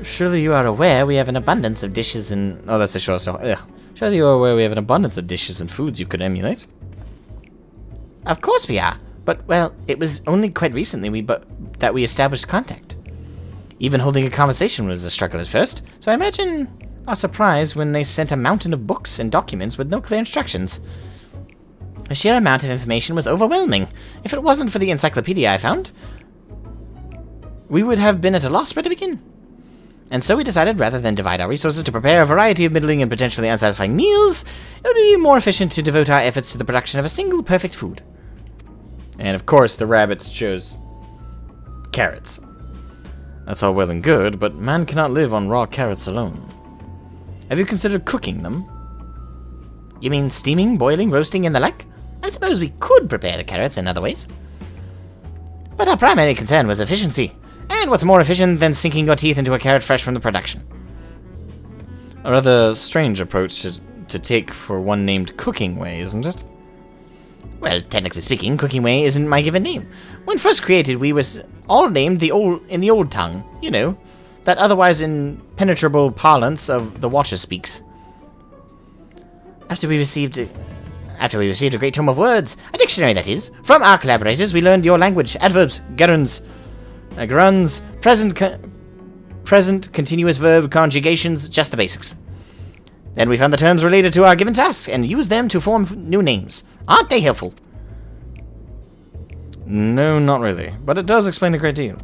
Surely you are aware we have an abundance of dishes and... Oh, that's a show, so yeah. Surely you are aware we have an abundance of dishes and foods you could emulate. Of course we are, but well, it was only quite recently that we established contact. Even holding a conversation was a struggle at first, so I imagine our surprise when they sent a mountain of books and documents with no clear instructions. The sheer amount of information was overwhelming. If it wasn't for the encyclopedia I found, we would have been at a loss where to begin. And so we decided, rather than divide our resources to prepare a variety of middling and potentially unsatisfying meals, it would be more efficient to devote our efforts to the production of a single perfect food. And of course, the rabbits chose carrots. That's all well and good, but man cannot live on raw carrots alone. Have you considered cooking them? You mean steaming, boiling, roasting, and the like? I suppose we could prepare the carrots in other ways. But our primary concern was efficiency. And what's more efficient than sinking your teeth into a carrot fresh from the production? A rather strange approach to take for one named Cooking Way, isn't it? Well, technically speaking, Cooking Way isn't my given name. When first created, we was all named in the old tongue, you know, that otherwise impenetrable parlance of the Watcher speaks. After we received a great tome of words, a dictionary that is, from our collaborators, we learned your language, adverbs, gerunds, present, continuous verb, conjugations, just the basics. Then we found the terms related to our given tasks and used them to form new names. Aren't they helpful? No, not really, but it does explain a great deal.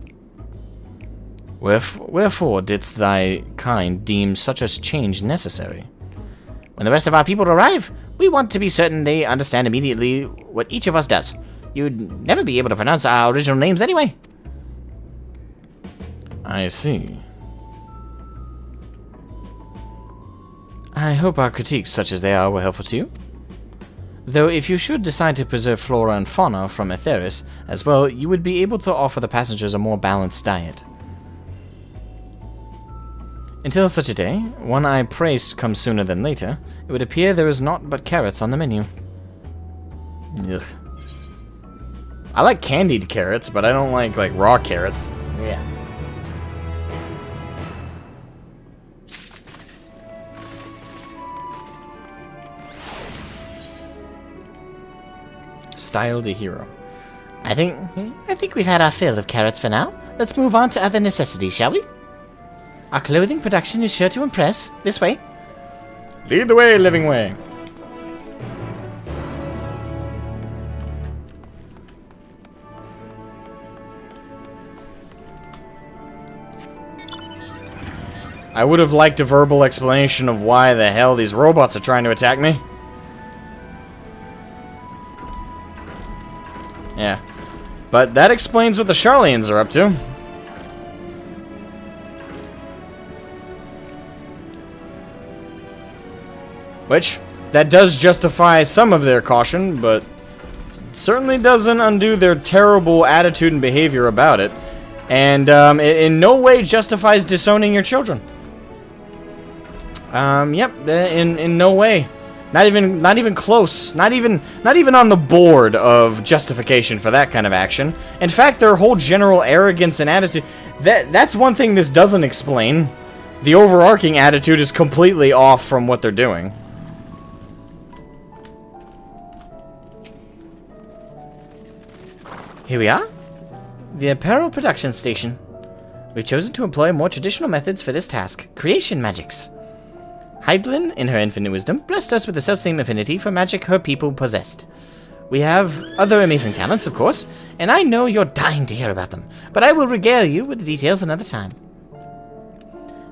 Wherefore didst thy kind deem such a change necessary? When the rest of our people arrive, we want to be certain they understand immediately what each of us does. You'd never be able to pronounce our original names anyway. I see. I hope our critiques, such as they are, were helpful to you. Though if you should decide to preserve flora and fauna from Aetheris as well, you would be able to offer the passengers a more balanced diet. Until such a day, one I pray comes sooner than later, it would appear there is naught but carrots on the menu. Ugh. I like candied carrots, but I don't like raw carrots. Yeah. Styled a hero. I think we've had our fill of carrots for now. Let's move on to other necessities, shall we? Our clothing production is sure to impress. This way. Lead the way, living way. I would have liked a verbal explanation of why the hell these robots are trying to attack me. Yeah. But that explains what the Charlians are up to. Which, that does justify some of their caution, but certainly doesn't undo their terrible attitude and behavior about it. And it in no way justifies disowning your children. Yep, in no way. Not even close. Not even on the board of justification for that kind of action. In fact, their whole general arrogance and attitude, that's one thing this doesn't explain. The overarching attitude is completely off from what they're doing. Here we are. The apparel production station. We've chosen to employ more traditional methods for this task. Creation magics. Heidelin, in her infinite wisdom, blessed us with the selfsame affinity for magic her people possessed. We have other amazing talents, of course, and I know you're dying to hear about them, but I will regale you with the details another time.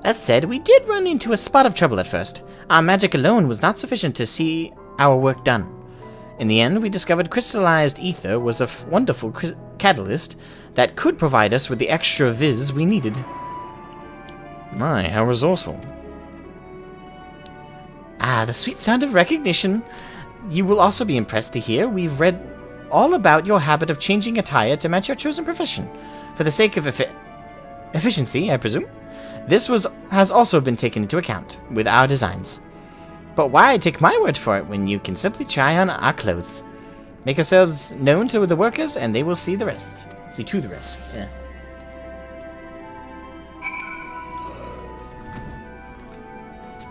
That said, we did run into a spot of trouble at first. Our magic alone was not sufficient to see our work done. In the end, we discovered crystallized ether was a wonderful catalyst that could provide us with the extra viz we needed. My, how resourceful. Ah, the sweet sound of recognition. You will also be impressed to hear we've read all about your habit of changing attire to match your chosen profession. For the sake of efficiency, I presume. This has also been taken into account with our designs. But why take my word for it when you can simply try on our clothes? Make yourselves known to the workers and they will see the rest. See to the rest, yeah.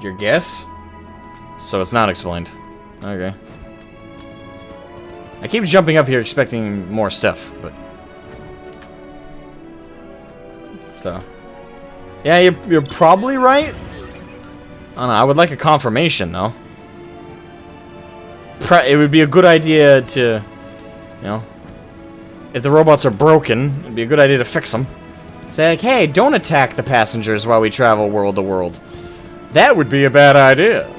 Your guess? So it's not explained. Okay. I keep jumping up here expecting more stuff, but... So... Yeah, you're probably right. I don't know, I would like a confirmation, though. It would be a good idea to... You know... If the robots are broken, it'd be a good idea to fix them. Say like, hey, don't attack the passengers while we travel world to world. That would be a bad idea.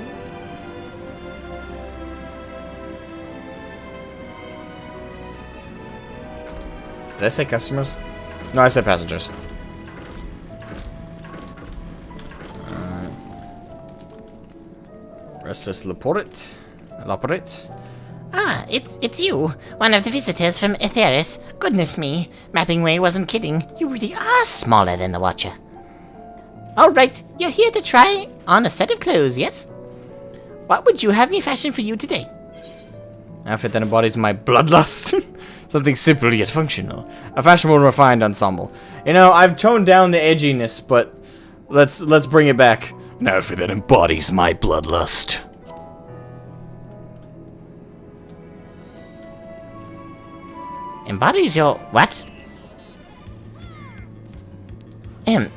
Did I say customers? No, I said passengers. Rest is Loporrit. Loporrit. Ah, it's you, one of the visitors from Aetheris. Goodness me, Mapping Way wasn't kidding. You really are smaller than the Watcher. Alright, you're here to try on a set of clothes, yes? What would you have me fashion for you today? Outfit that embodies my bloodlust. Something simple yet functional. A fashionable and refined ensemble. You know, I've toned down the edginess, but let's bring it back. An outfit that embodies my bloodlust. Embodies your what?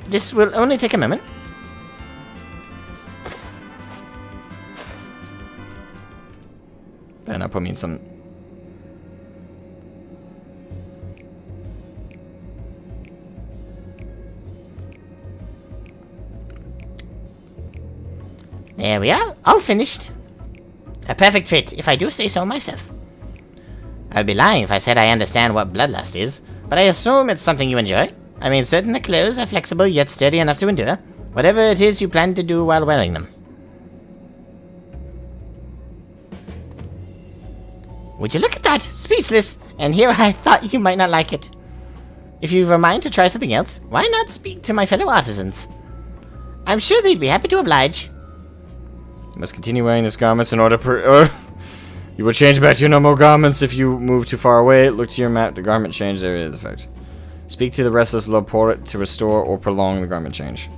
This will only take a moment. Then I put me in some... There we are, all finished. A perfect fit, if I do say so myself. I'd be lying if I said I understand what bloodlust is, but I assume it's something you enjoy. I mean, certain the clothes are flexible yet sturdy enough to endure, whatever it is you plan to do while wearing them. Would you look at that? Speechless! And here I thought you might not like it. If you've a mind to try something else, why not speak to my fellow artisans? I'm sure they'd be happy to oblige. You must continue wearing these garments in order you will change back to your normal garments if you move too far away. Look to your map. The garment change area is effect. Speak to the restless Loporrit to restore or prolong the garment change.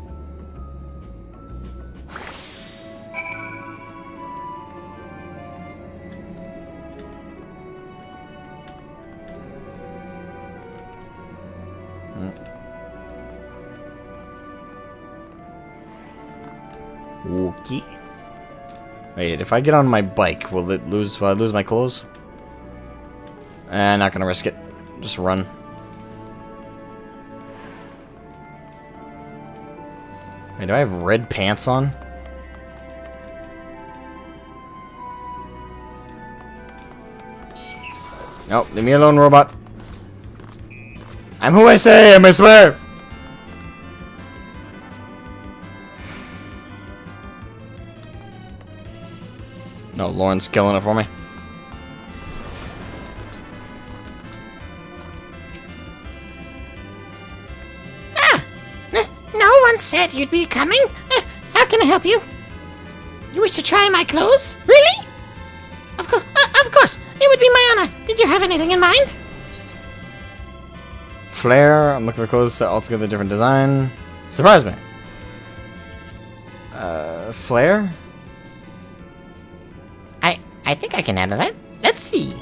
Okay. Wait, if I get on my bike, will I lose my clothes? Not gonna risk it. Just run. Wait, do I have red pants on? Nope, leave me alone, robot. I'm who I say I am, I swear! No, Lauren's killing it for me. No one said you'd be coming. How can I help you? You wish to try my clothes? Really? Of course. It would be my honor. Did you have anything in mind? Flare. I'm looking for clothes that altogether different design. Surprise me. Flare? I think I can handle that. Let's see.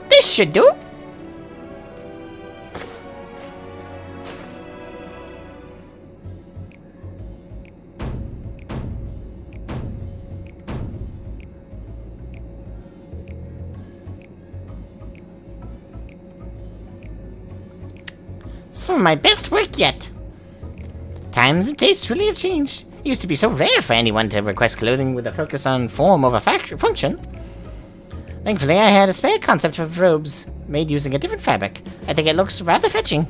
This should do. Some of my best work yet. Times and tastes really have changed. It used to be so rare for anyone to request clothing with a focus on form over function. Thankfully, I had a spare concept of robes made using a different fabric. I think it looks rather fetching.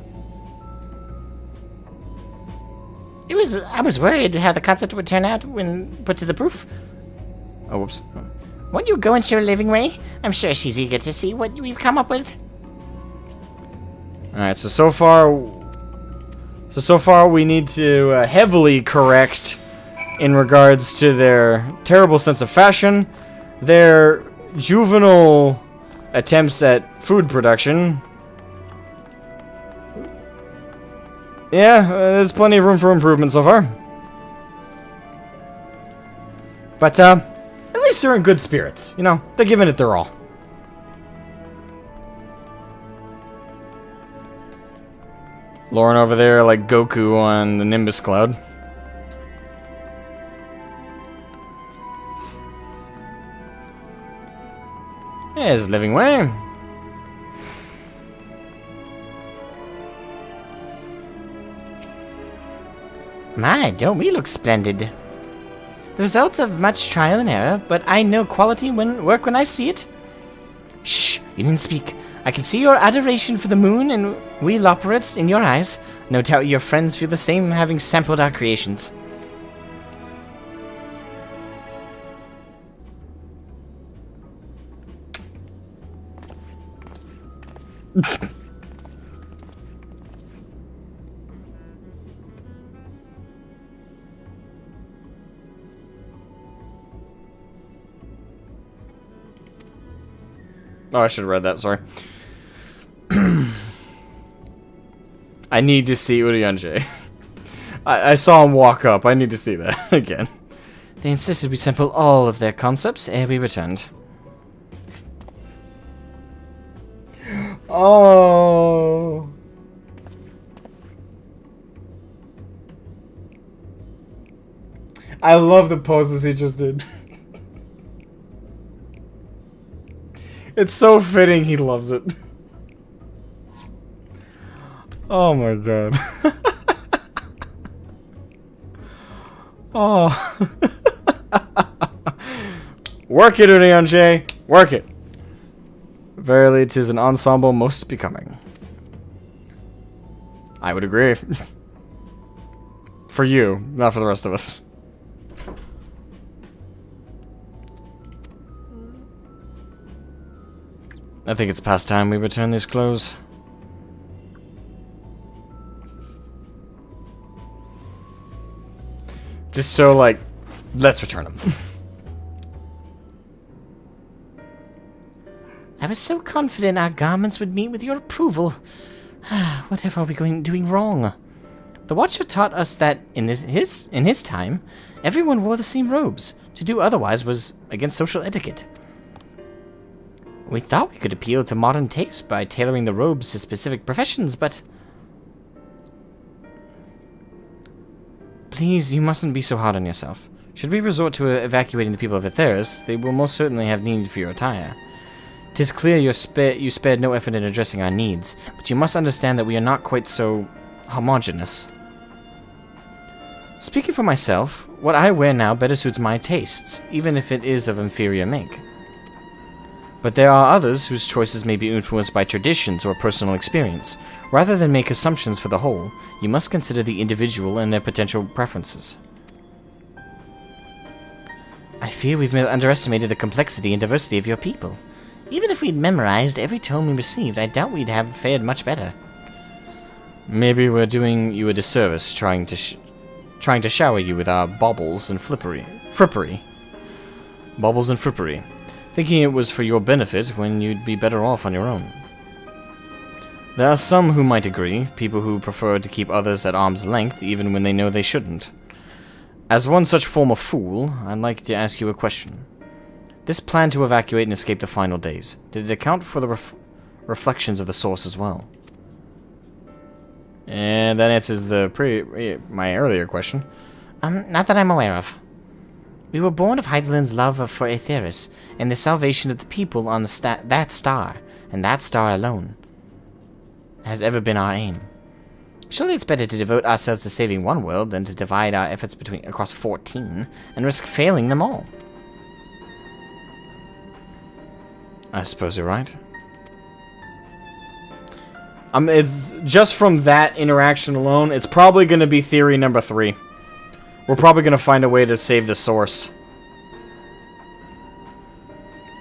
I was worried how the concept would turn out when put to the proof. Oh, whoops. Won't you go and show Living Way? I'm sure she's eager to see what we've come up with. Alright, so far we need to heavily correct in regards to their terrible sense of fashion, their juvenile attempts at food production. Yeah, there's plenty of room for improvement so far. But, at least they're in good spirits. You know, they're giving it their all. Lauren over there like Goku on the Nimbus Cloud. There's Living Way. My, don't we look splendid? The result of much trial and error, but I know quality work when I see it. Shh, you didn't speak. I can see your adoration for the moon and we Loporrits in your eyes. No doubt your friends feel the same having sampled our creations. Oh, I should have read that, sorry. I need to see Urianjay. I saw him walk up. I need to see that again. They insisted we sample all of their concepts ere we returned. Oh. I love the poses he just did. It's so fitting he loves it. Oh my god. Oh. Work it, Urianjay. Work it. Verily, 'tis an ensemble most becoming. I would agree. For you, not for the rest of us. I think it's past time we return these clothes. Just so, like, let's return them. I was so confident our garments would meet with your approval. Whatever are we doing wrong? The Watcher taught us that in his time, everyone wore the same robes. To do otherwise was against social etiquette. We thought we could appeal to modern taste by tailoring the robes to specific professions, but... Please, you mustn't be so hard on yourself. Should we resort to evacuating the people of Aetheris, they will most certainly have need for your attire. 'Tis clear you spared no effort in addressing our needs, but you must understand that we are not quite so homogeneous. Speaking for myself, what I wear now better suits my tastes, even if it is of inferior make. But there are others whose choices may be influenced by traditions or personal experience. Rather than make assumptions for the whole, you must consider the individual and their potential preferences. I fear we've underestimated the complexity and diversity of your people. Even if we'd memorized every tome we received, I doubt we'd have fared much better. Maybe we're doing you a disservice trying to shower you with our baubles and frippery. Baubles and frippery. Thinking it was for your benefit when you'd be better off on your own. There are some who might agree, people who prefer to keep others at arm's length even when they know they shouldn't. As one such former fool, I'd like to ask you a question. This plan to evacuate and escape the final days, did it account for the reflections of the source as well? And that answers my earlier question. Not that I'm aware of. We were born of Hydaelyn's love for Aetheris, and the salvation of the people on that star, and that star alone, has ever been our aim. Surely it's better to devote ourselves to saving one world than to divide our efforts across 14 and risk failing them all. I suppose you're right. It's just from that interaction alone, it's probably going to be theory number 3. We're probably going to find a way to save the source.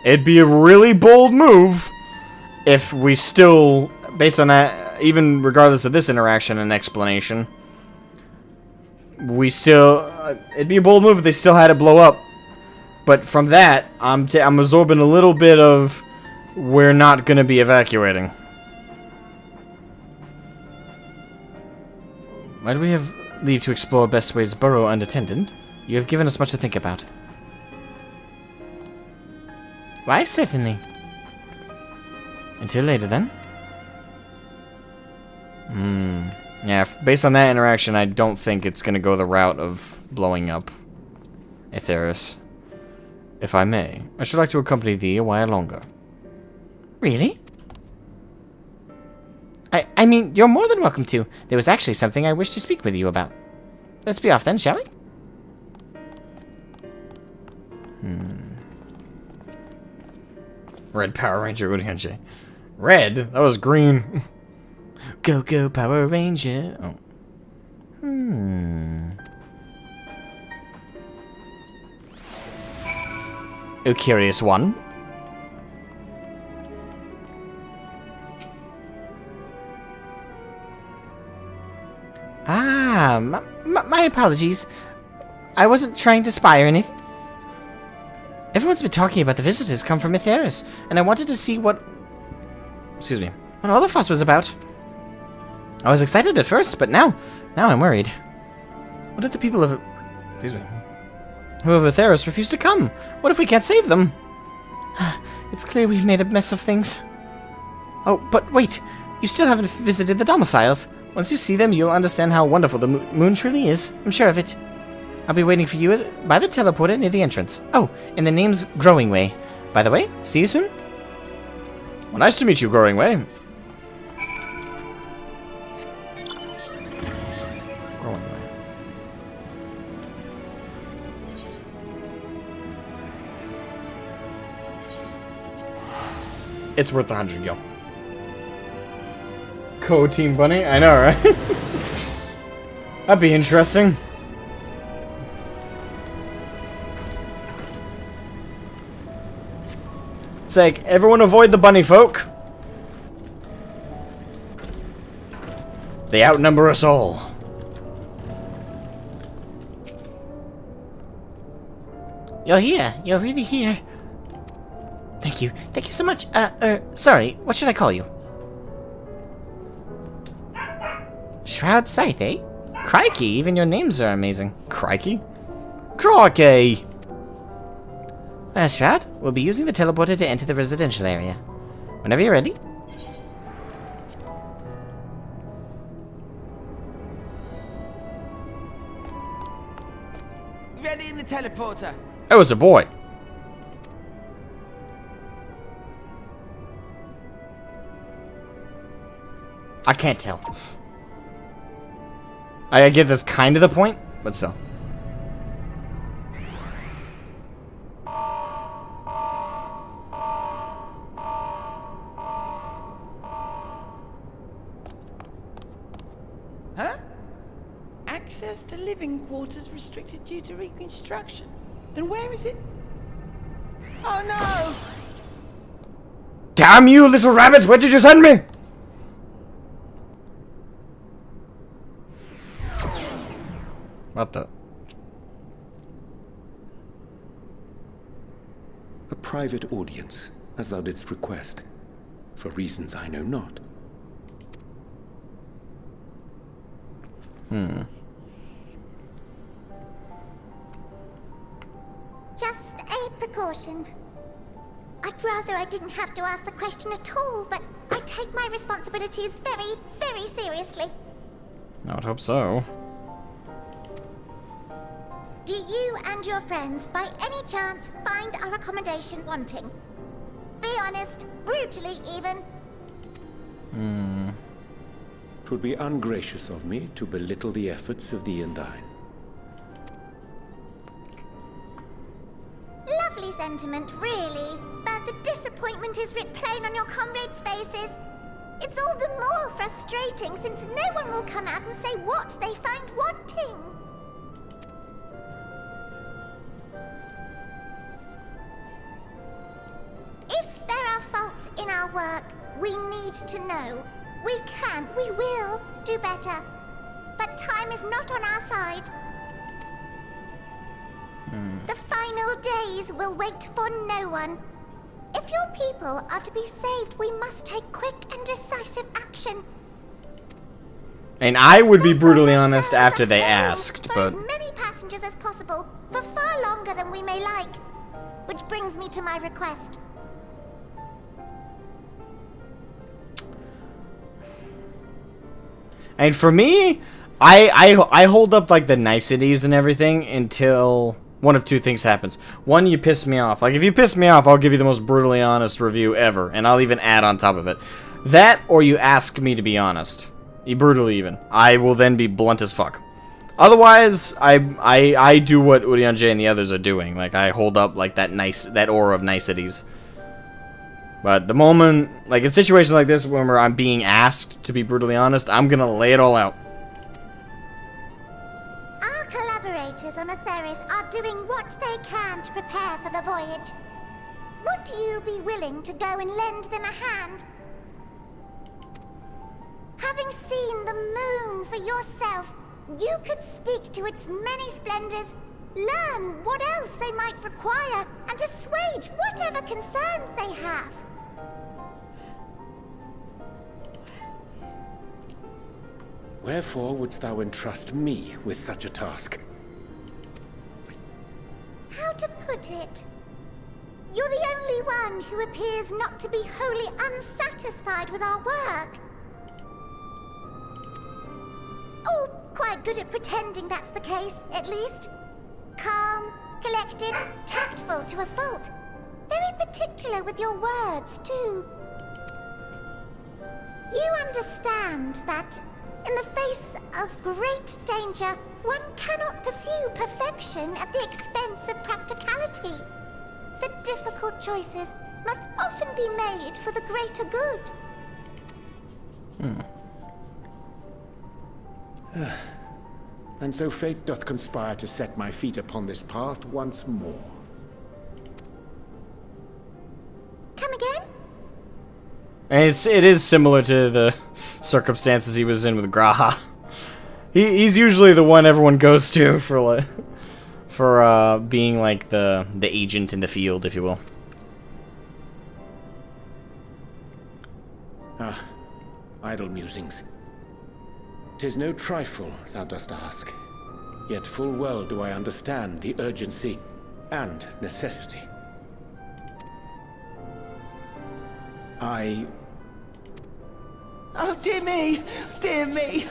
It'd be a really bold move if we still, based on that, even regardless of this interaction and explanation, we still, it'd be a bold move if they still had it blow up. But from that, I'm absorbing a little bit of, we're not going to be evacuating. Why do we have leave to explore best ways burrow unattended? You have given us much to think about. Why, certainly. Until later, then. Yeah, based on that interaction, I don't think it's going to go the route of blowing up Aetheris. If I may, I should like to accompany thee a while longer. Really? I mean, you're more than welcome to. There was actually something I wish to speak with you about. Let's be off then, shall we? Red Power Ranger Udianche. Red? That was green. Go, go, Power Ranger. Oh. Oh, curious one. Ah, my apologies. I wasn't trying to spy or anything. Everyone's been talking about the visitors come from Aetheris, and I wanted to see what all the fuss was about. I was excited at first, but now I'm worried. What if the people of... who of Aetheris refuse to come? What if we can't save them? It's clear we've made a mess of things. Oh, but wait. You still haven't visited the domiciles. Once you see them, you'll understand how wonderful the moon truly is. I'm sure of it. I'll be waiting for you by the teleporter near the entrance. Oh, and the name's Growing Way. By the way, see you soon. Well, nice to meet you, Growing Way. Growing Way. It's worth 100 gil. Co-team bunny? I know, right? That'd be interesting. It's like, everyone avoid the bunny folk. They outnumber us all. You're here. You're really here. Thank you. Thank you so much. Sorry. What should I call you? Shroud Scythe, eh? Crikey, even your names are amazing. Crikey? Crikey! Well, Shroud, we'll be using the teleporter to enter the residential area. Whenever you're ready. Ready in the teleporter. It was a boy. I can't tell. I get that's kind of the point, but still. Huh? Access to living quarters restricted due to reconstruction. Then where is it? Oh no! Damn you, little rabbit! Where did you send me? What the? A private audience, as thou didst request, for reasons I know not. Just a precaution. I'd rather I didn't have to ask the question at all, but I take my responsibilities very, very seriously. I would hope so. Do you and your friends, by any chance, find our accommodation wanting? Be honest, brutally even. 'Twould be ungracious of me to belittle the efforts of thee and thine. Lovely sentiment, really, but the disappointment is writ plain on your comrades' faces. It's all the more frustrating since no one will come out and say what they find wanting. If there are faults in our work, we need to know. We will do better. But time is not on our side. The final days will wait for no one. If your people are to be saved, we must take quick and decisive action. And I would be brutally honest after they asked, For but... as many passengers as possible, for far longer than we may like. Which brings me to my request. And for me, I hold up like the niceties and everything until one of two things happens. One, you piss me off. Like, if you piss me off, I'll give you the most brutally honest review ever, and I'll even add on top of it. That, or you ask me to be honest. Brutally even. I will then be blunt as fuck. Otherwise, I do what Urianger and the others are doing. Like, I hold up like that aura of niceties. But the moment, like in situations like this, when I'm being asked to be brutally honest, I'm gonna lay it all out. Our collaborators on Aetheris are doing what they can to prepare for the voyage. Would you be willing to go and lend them a hand? Having seen the moon for yourself, you could speak to its many splendors, learn what else they might require, and assuage whatever concerns they have. Wherefore wouldst thou entrust me with such a task? How to put it? You're the only one who appears not to be wholly unsatisfied with our work. Oh, quite good at pretending that's the case, at least. Calm, collected, tactful to a fault. Very particular with your words, too. You understand that, in the face of great danger, one cannot pursue perfection at the expense of practicality. The difficult choices must often be made for the greater good. And so fate doth conspire to set my feet upon this path once more. Come again? And it is similar to the circumstances he was in with Graha. He's usually the one everyone goes to for being like the agent in the field, if you will. Ah, idle musings. 'Tis no trifle thou dost ask, yet full well do I understand the urgency and necessity. Oh, dear me! Dear me!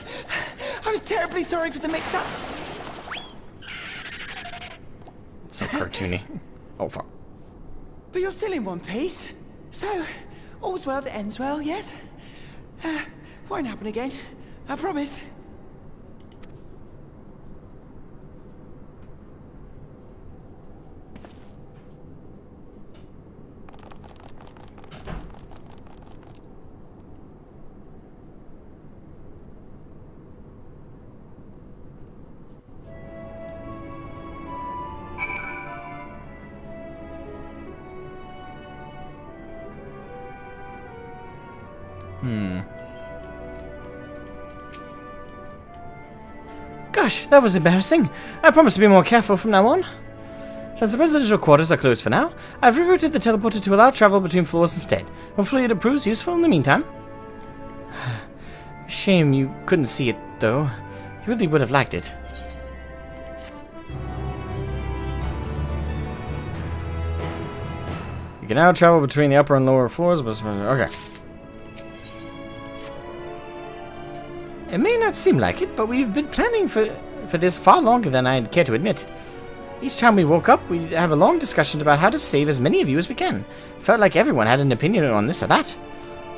I was terribly sorry for the mix-up. So cartoony. Oh, fuck. But you're still in one piece. So, all's well that ends well, yes? Won't happen again. I promise. Gosh, that was embarrassing. I promise to be more careful from now on. Since the residential quarters are closed for now, I've rerouted the teleporter to allow travel between floors instead. Hopefully it proves useful in the meantime. Shame you couldn't see it, though. You really would have liked it. You can now travel between the upper and lower floors, but... okay. It may not seem like it, but we've been planning for this far longer than I'd care to admit. Each time we woke up, we'd have a long discussion about how to save as many of you as we can. Felt like everyone had an opinion on this or that.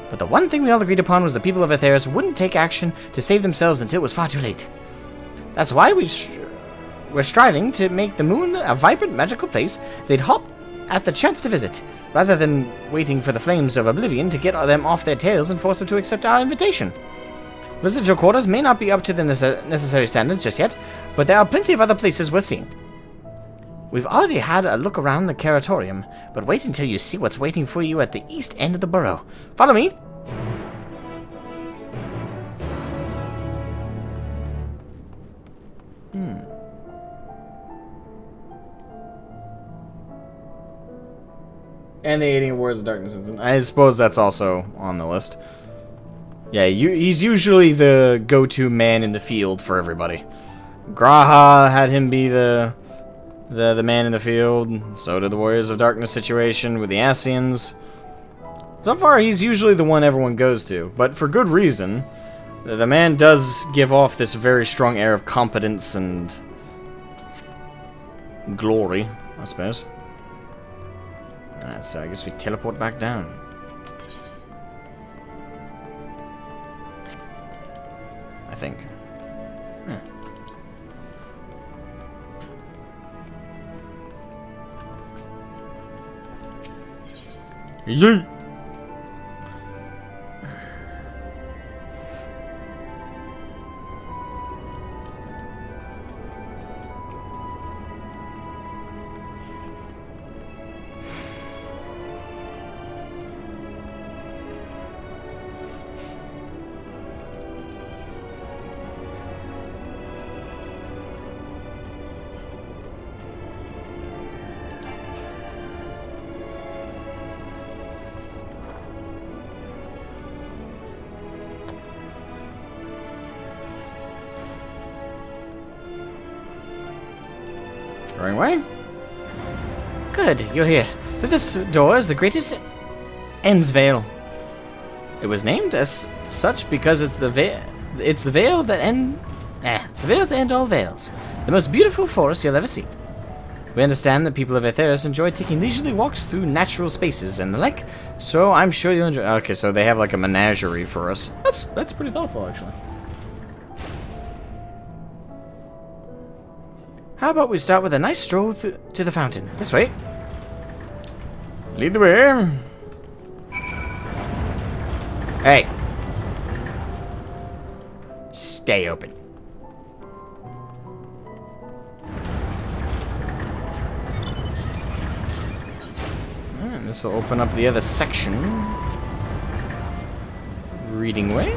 But the one thing we all agreed upon was the people of Aether wouldn't take action to save themselves until it was far too late. That's why we're striving to make the moon a vibrant, magical place they'd hop at the chance to visit, rather than waiting for the flames of oblivion to get them off their tails and force them to accept our invitation. Residential quarters may not be up to the necessary standards just yet, but there are plenty of other places worth seeing. We've already had a look around the Curatorium, but wait until you see what's waiting for you at the east end of the burrow. Follow me! And the 18 Words of Darkness. I suppose that's also on the list. Yeah, he's usually the go-to man in the field for everybody. Graha had him be the man in the field. So did the Warriors of Darkness situation with the Ascians. So far, he's usually the one everyone goes to, but for good reason. The man does give off this very strong air of competence and glory, I suppose. Alright, so I guess we teleport back down. I think. Yeet! Wrong way? Good, you're here. Through this door is the greatest Endwalker. It was named as such because it's the veil that end all veils. The most beautiful forest you'll ever see. We understand that people of Aether enjoy taking leisurely walks through natural spaces and the like, so I'm sure you'll enjoy. Okay, so they have like a menagerie for us. That's pretty thoughtful, actually. How about we start with a nice stroll to the fountain? This way. Lead the way. Hey. Stay open. And this will open up the other section. Reading way.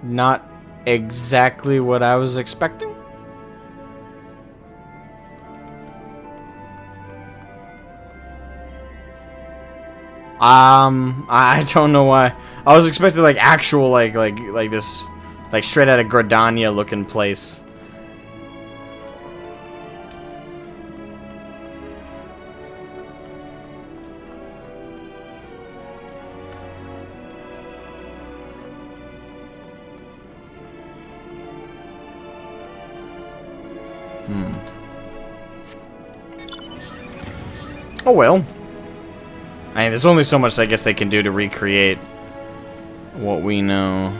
Not exactly what I was expecting. I don't know why. I was expecting like actual like this like straight out of Gridania looking place. Oh well. I mean, there's only so much I guess they can do to recreate what we know.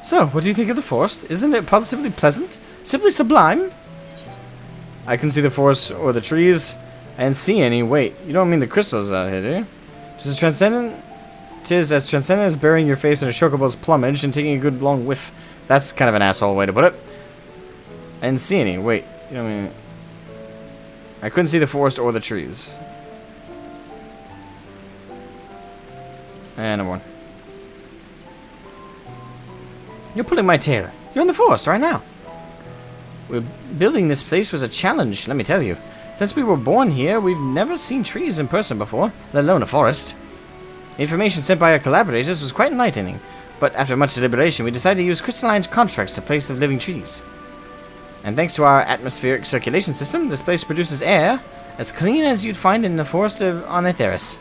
So, what do you think of the forest? Isn't it positively pleasant? Simply sublime? I couldn't see the forest or the trees. I didn't see any. Wait, you don't mean the crystals out here, do you? Tis as transcendent as burying your face in a chocobo's plumage and taking a good long whiff. That's kind of an asshole way to put it. I didn't see any. Wait, you know what I mean? I couldn't see the forest or the trees. And no one. You're pulling my tail. You're in the forest right now. Building this place was a challenge, let me tell you. Since we were born here, we've never seen trees in person before, let alone a forest. The information sent by our collaborators was quite enlightening, but after much deliberation, we decided to use crystalline constructs in place of living trees. And thanks to our atmospheric circulation system, this place produces air as clean as you'd find in the forest on Aetheris.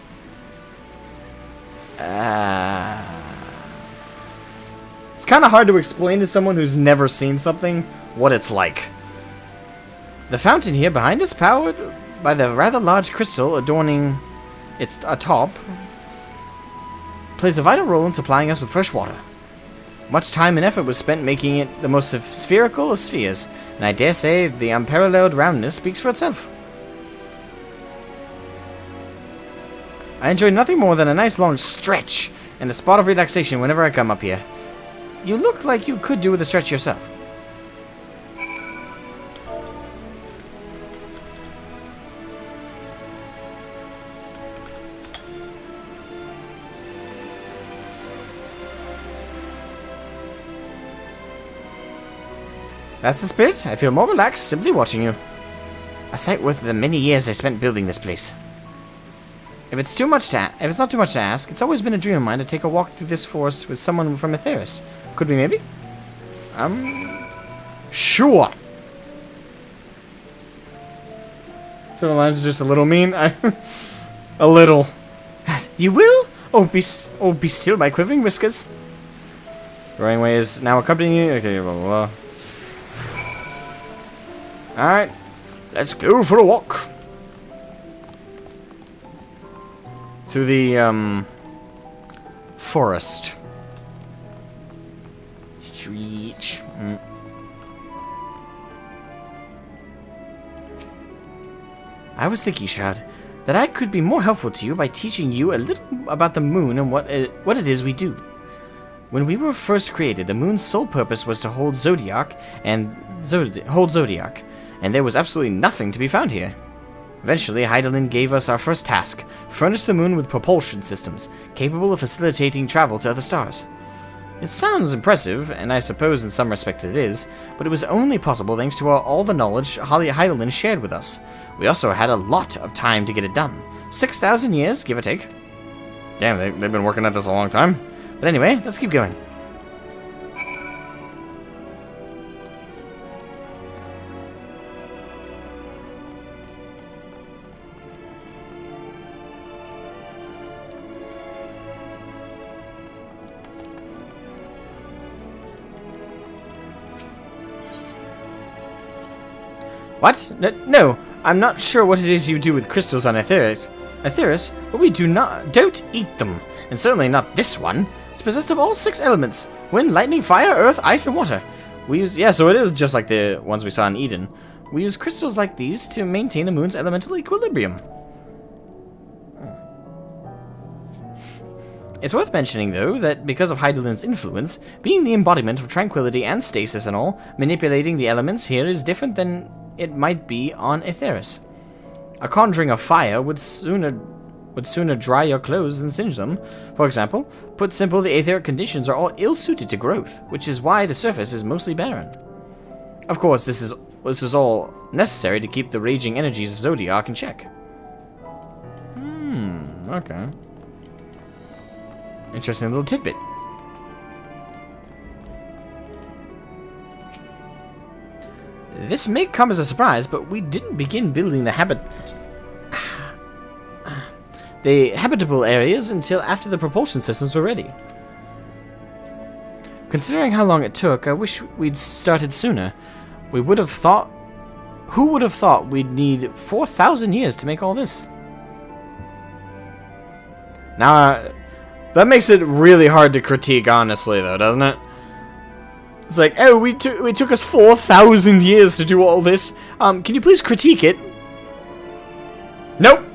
It's kind of hard to explain to someone who's never seen something what it's like. The fountain here behind us, powered by the rather large crystal adorning its top, plays a vital role in supplying us with fresh water. Much time and effort was spent making it the most spherical of spheres, and I dare say the unparalleled roundness speaks for itself. I enjoy nothing more than a nice long stretch and a spot of relaxation whenever I come up here. You look like you could do with a stretch yourself. That's the spirit. I feel more relaxed simply watching you. A sight worth the many years I spent building this place. If it's not too much to ask, it's always been a dream of mine to take a walk through this forest with someone from Aetheris. Could we maybe? Sure. So the lines are just a little mean. A little. You will? Oh, be still, my quivering whiskers. Growing way is now accompanying you. Okay, blah blah blah. Alright, let's go for a walk. Through the, forest. Street. I was thinking, Shroud, that I could be more helpful to you by teaching you a little about the moon and what it is we do. When we were first created, the moon's sole purpose was to hold Zodiark, and there was absolutely nothing to be found here. Eventually, Hydaelyn gave us our first task, furnish the moon with propulsion systems, capable of facilitating travel to other stars. It sounds impressive, and I suppose in some respects it is, but it was only possible thanks to all the knowledge Hydaelyn shared with us. We also had a lot of time to get it done. 6,000 years, give or take. Damn, they've been working at this a long time. But anyway, let's keep going. What? No, I'm not sure what it is you do with crystals on Aetheris, but we don't eat them, and certainly not this one. It's possessed of all 6 elements: wind, lightning, fire, earth, ice, and water. So it is just like the ones we saw in Eden. We use crystals like these to maintain the moon's elemental equilibrium. It's worth mentioning, though, that because of Hydaelyn's influence, being the embodiment of tranquility and stasis and all, manipulating the elements here is different than it might be on Aetheris. A conjuring of fire would sooner dry your clothes than singe them. For example, put simple, the Aetheric conditions are all ill-suited to growth, which is why the surface is mostly barren. Of course, this is all necessary to keep the raging energies of Zodiark in check. Okay. Interesting little tidbit. This may come as a surprise, but we didn't begin building the habitable areas until after the propulsion systems were ready. Considering how long it took, I wish we'd started sooner. Who would have thought we'd need 4,000 years to make all this? Now, that makes it really hard to critique, honestly, though, doesn't it? It's like, oh, it took us 4,000 years to do all this. Can you please critique it? Nope.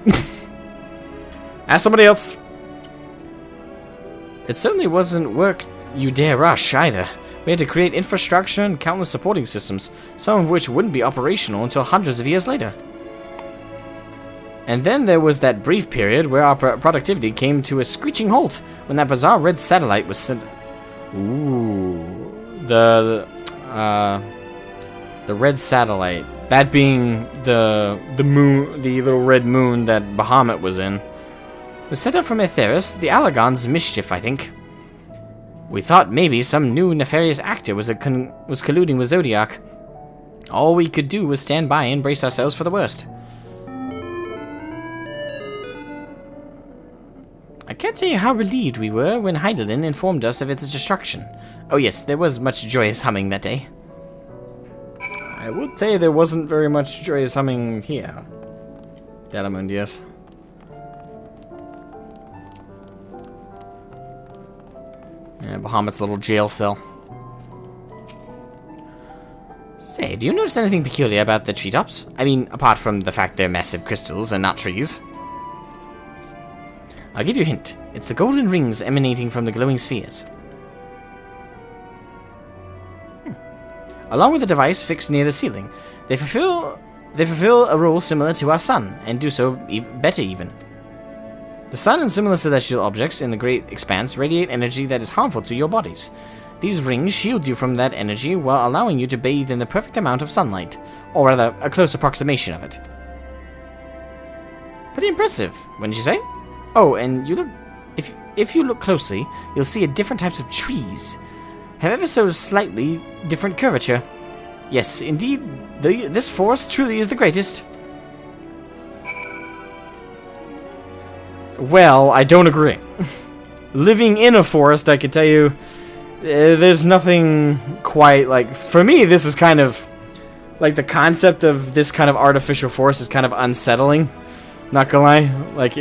Ask somebody else. It certainly wasn't work you dare rush, either. We had to create infrastructure and countless supporting systems, some of which wouldn't be operational until hundreds of years later. And then there was that brief period where our productivity came to a screeching halt when that bizarre red satellite was sent. Ooh, the red satellite. That being the moon, the little red moon that Bahamut was in, was set up from Aetheris, the Allagon's mischief, I think. We thought maybe some new nefarious actor was colluding with Zodiark. All we could do was stand by and brace ourselves for the worst. I can't tell you how relieved we were when Hydaelyn informed us of its destruction. Oh yes, there was much joyous humming that day. I would say there wasn't very much joyous humming here. Delamund, yes. Yeah, Bahamut's little jail cell. Say, do you notice anything peculiar about the treetops? I mean, apart from the fact they're massive crystals and not trees. I'll give you a hint. It's the golden rings emanating from the glowing spheres. Along with a device fixed near the ceiling, they fulfill a role similar to our sun, and do so better even. The sun and similar celestial objects in the great expanse radiate energy that is harmful to your bodies. These rings shield you from that energy while allowing you to bathe in the perfect amount of sunlight, or rather, a close approximation of it. Pretty impressive, wouldn't you say? Oh, and if you look closely, you'll see different types of trees have ever so slightly different curvature. Yes, indeed, this forest truly is the greatest. Well, I don't agree. Living in a forest, I can tell you, there's nothing quite like... For me, this is kind of... Like, the concept of this kind of artificial forest is kind of unsettling. Not gonna lie. Like,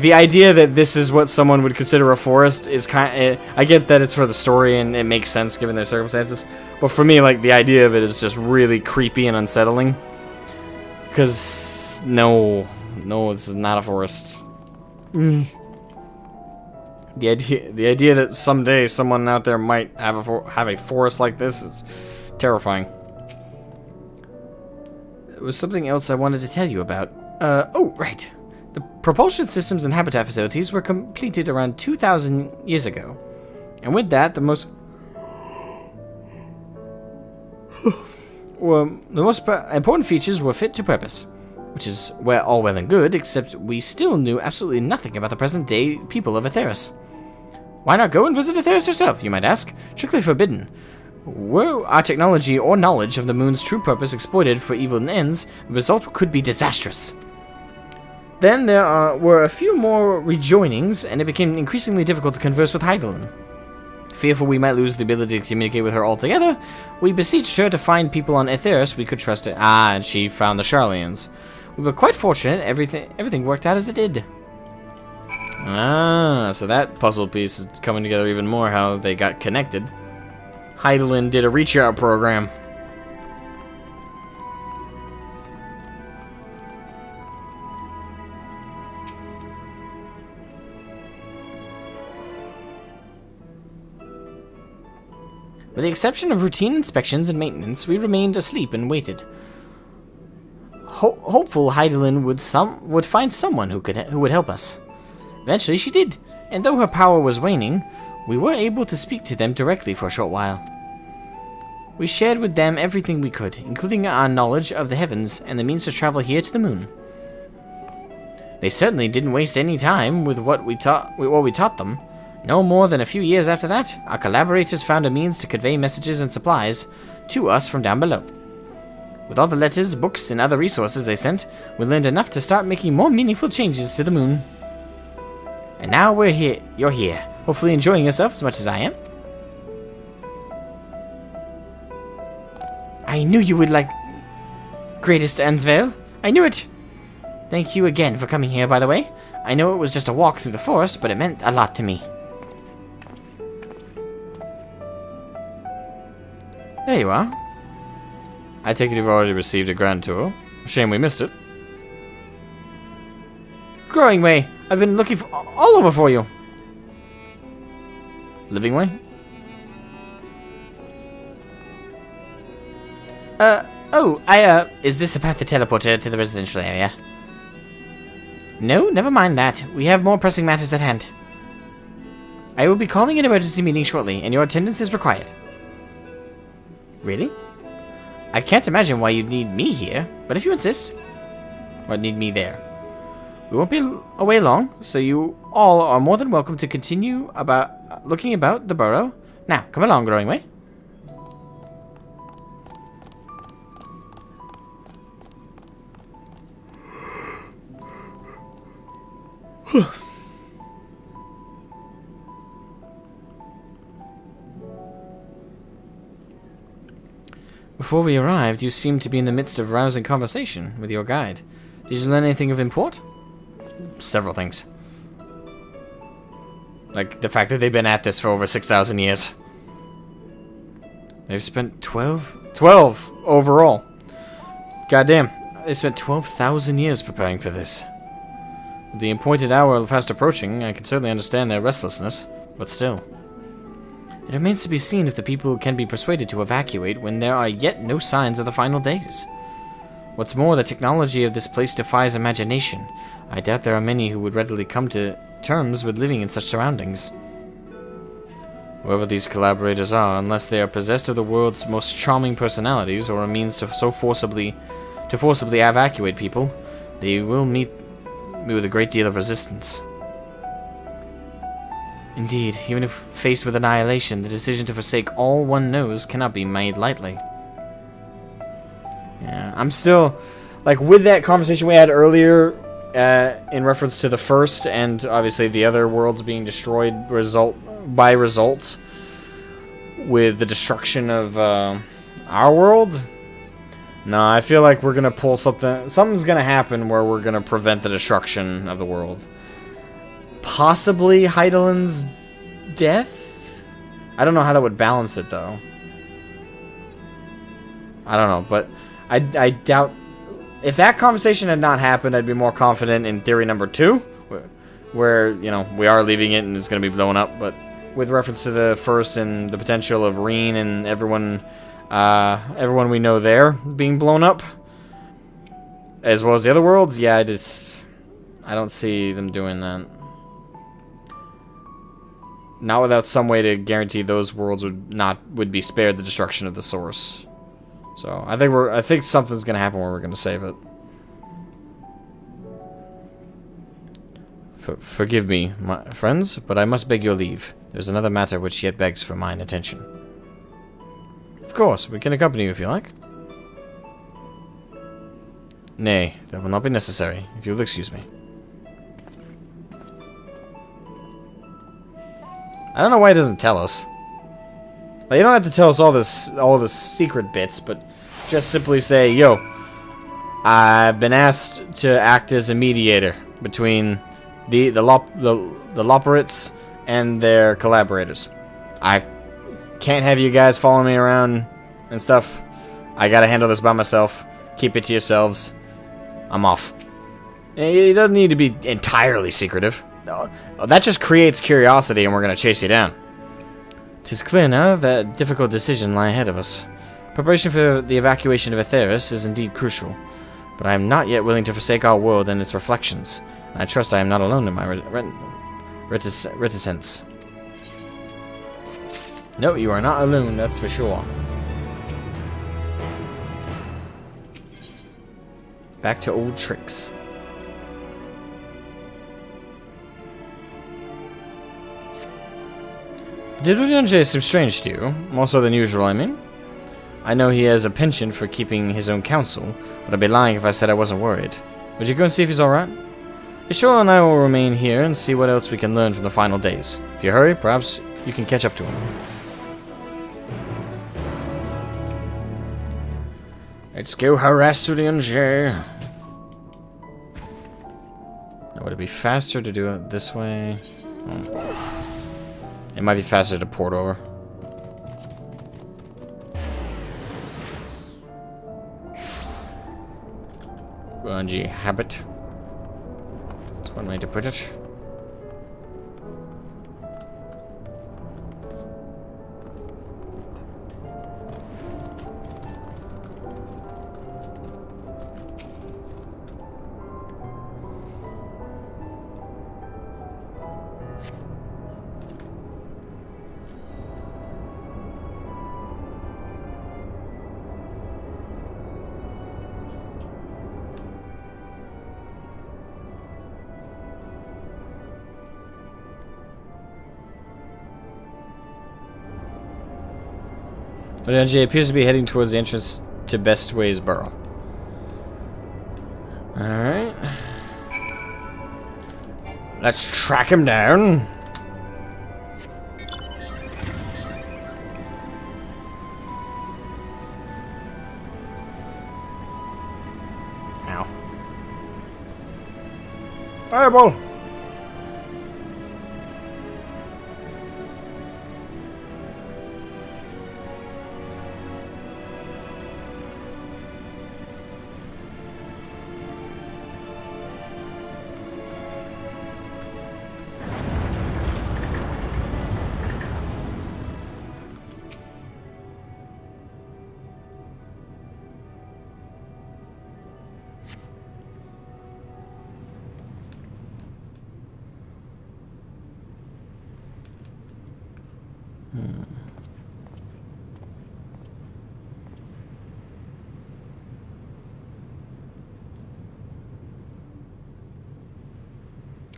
the idea that this is what someone would consider a forest is kind of... I get that it's for the story and it makes sense given their circumstances. But for me, like, the idea of it is just really creepy and unsettling. Because, no, this is not a forest. The idea that someday someone out there might have a forest like this is terrifying. There was something else I wanted to tell you about. Oh, right. The propulsion systems and habitat facilities were completed around 2,000 years ago. And with that, the most important features were fit to purpose. Which is all well and good, except we still knew absolutely nothing about the present-day people of Aetheris. Why not go and visit Aetheris yourself, you might ask? Strictly forbidden. Were our technology or knowledge of the moon's true purpose exploited for evil ends, the result could be disastrous. Then there were a few more rejoinings, and it became increasingly difficult to converse with Hydaelyn. Fearful we might lose the ability to communicate with her altogether, we beseeched her to find people on Aetheris we could trust. And she found the Sharlayans. We were quite fortunate. Everything worked out as it did. So that puzzle piece is coming together even more, how they got connected. Hydaelyn did a reach-out program. With the exception of routine inspections and maintenance, we remained asleep and waited. Hopeful Hydaelyn would find someone who would help us. Eventually she did, and though her power was waning, we were able to speak to them directly for a short while. We shared with them everything we could, including our knowledge of the heavens and the means to travel here to the moon. They certainly didn't waste any time with what we taught them. No more than a few years after that, our collaborators found a means to convey messages and supplies to us from down below. With all the letters, books, and other resources they sent, we learned enough to start making more meaningful changes to the moon. And now we're here. You're here, hopefully enjoying yourself as much as I am. I knew you would like Greatest Endwalker. I knew it! Thank you again for coming here, by the way. I know it was just a walk through the forest, but it meant a lot to me. you are. I take it you've already received a grand tour. Shame we missed it. Growing Way! I've been looking all over for you. Living Way? Is this a path to teleporter to the residential area? No, never mind that. We have more pressing matters at hand. I will be calling an emergency meeting shortly, and your attendance is required. Really? I can't imagine why you'd need me here, but if you insist... Or need me there. We won't be away long, so you all are more than welcome to continue looking about the burrow. Now, come along, Growing Way. Before we arrived, you seemed to be in the midst of rousing conversation with your guide. Did you learn anything of import? Several things. Like the fact that they've been at this for over 6,000 years. They've spent 12 overall. Goddamn. They spent 12,000 years preparing for this. With the appointed hour fast approaching, I can certainly understand their restlessness, but still. It remains to be seen if the people can be persuaded to evacuate when there are yet no signs of the final days. What's more, the technology of this place defies imagination. I doubt there are many who would readily come to terms with living in such surroundings. Whoever these collaborators are, unless they are possessed of the world's most charming personalities or a means to forcibly evacuate people, they will meet with a great deal of resistance. Indeed, even if faced with annihilation, the decision to forsake all one knows cannot be made lightly. Yeah, I'm still, like, with that conversation we had earlier, in reference to the first, and obviously the other worlds being destroyed by result, with the destruction of our world. No, I feel like we're gonna pull something's gonna happen where we're gonna prevent the destruction of the world. Possibly Heidelin's death? I don't know how that would balance it, though. I don't know, but I doubt... If that conversation had not happened, I'd be more confident in theory number 2, where, you know, we are leaving it and it's going to be blown up, but with reference to the first and the potential of Reen and everyone we know there being blown up, as well as the other worlds, yeah, I don't see them doing that. Not without some way to guarantee those worlds would be spared the destruction of the source. So I think something's gonna happen where we're gonna save it. Forgive me, my friends, but I must beg your leave. There's another matter which yet begs for mine attention. Of course, we can accompany you if you like. Nay, that will not be necessary, if you will excuse me. I don't know why he doesn't tell us. Like, you don't have to tell us all the secret bits, but just simply say, yo, I've been asked to act as a mediator between the Loporrits and their collaborators. I can't have you guys following me around and stuff. I gotta handle this by myself. Keep it to yourselves. I'm off. It doesn't need to be entirely secretive. That just creates curiosity, and we're going to chase you down. 'Tis clear now that difficult decision lie ahead of us. Preparation for the evacuation of Aetheris is indeed crucial, but I am not yet willing to forsake our world and its reflections, and I trust I am not alone in my reticence. No, you are not alone, that's for sure. Back to old tricks. Did Zodiark seem strange to you? More so than usual, I mean? I know he has a penchant for keeping his own counsel, but I'd be lying if I said I wasn't worried. Would you go and see if he's alright? Ishol and I will remain here and see what else we can learn from the final days. If you hurry, perhaps you can catch up to him. Let's go harass Zodiark. Now, would it be faster to do it this way? It might be faster to port over. Grungy habit. That's one way to put it. Energy appears to be heading towards the entrance to Bestway's Burrow. Alright. Let's track him down. Ow. Fireball!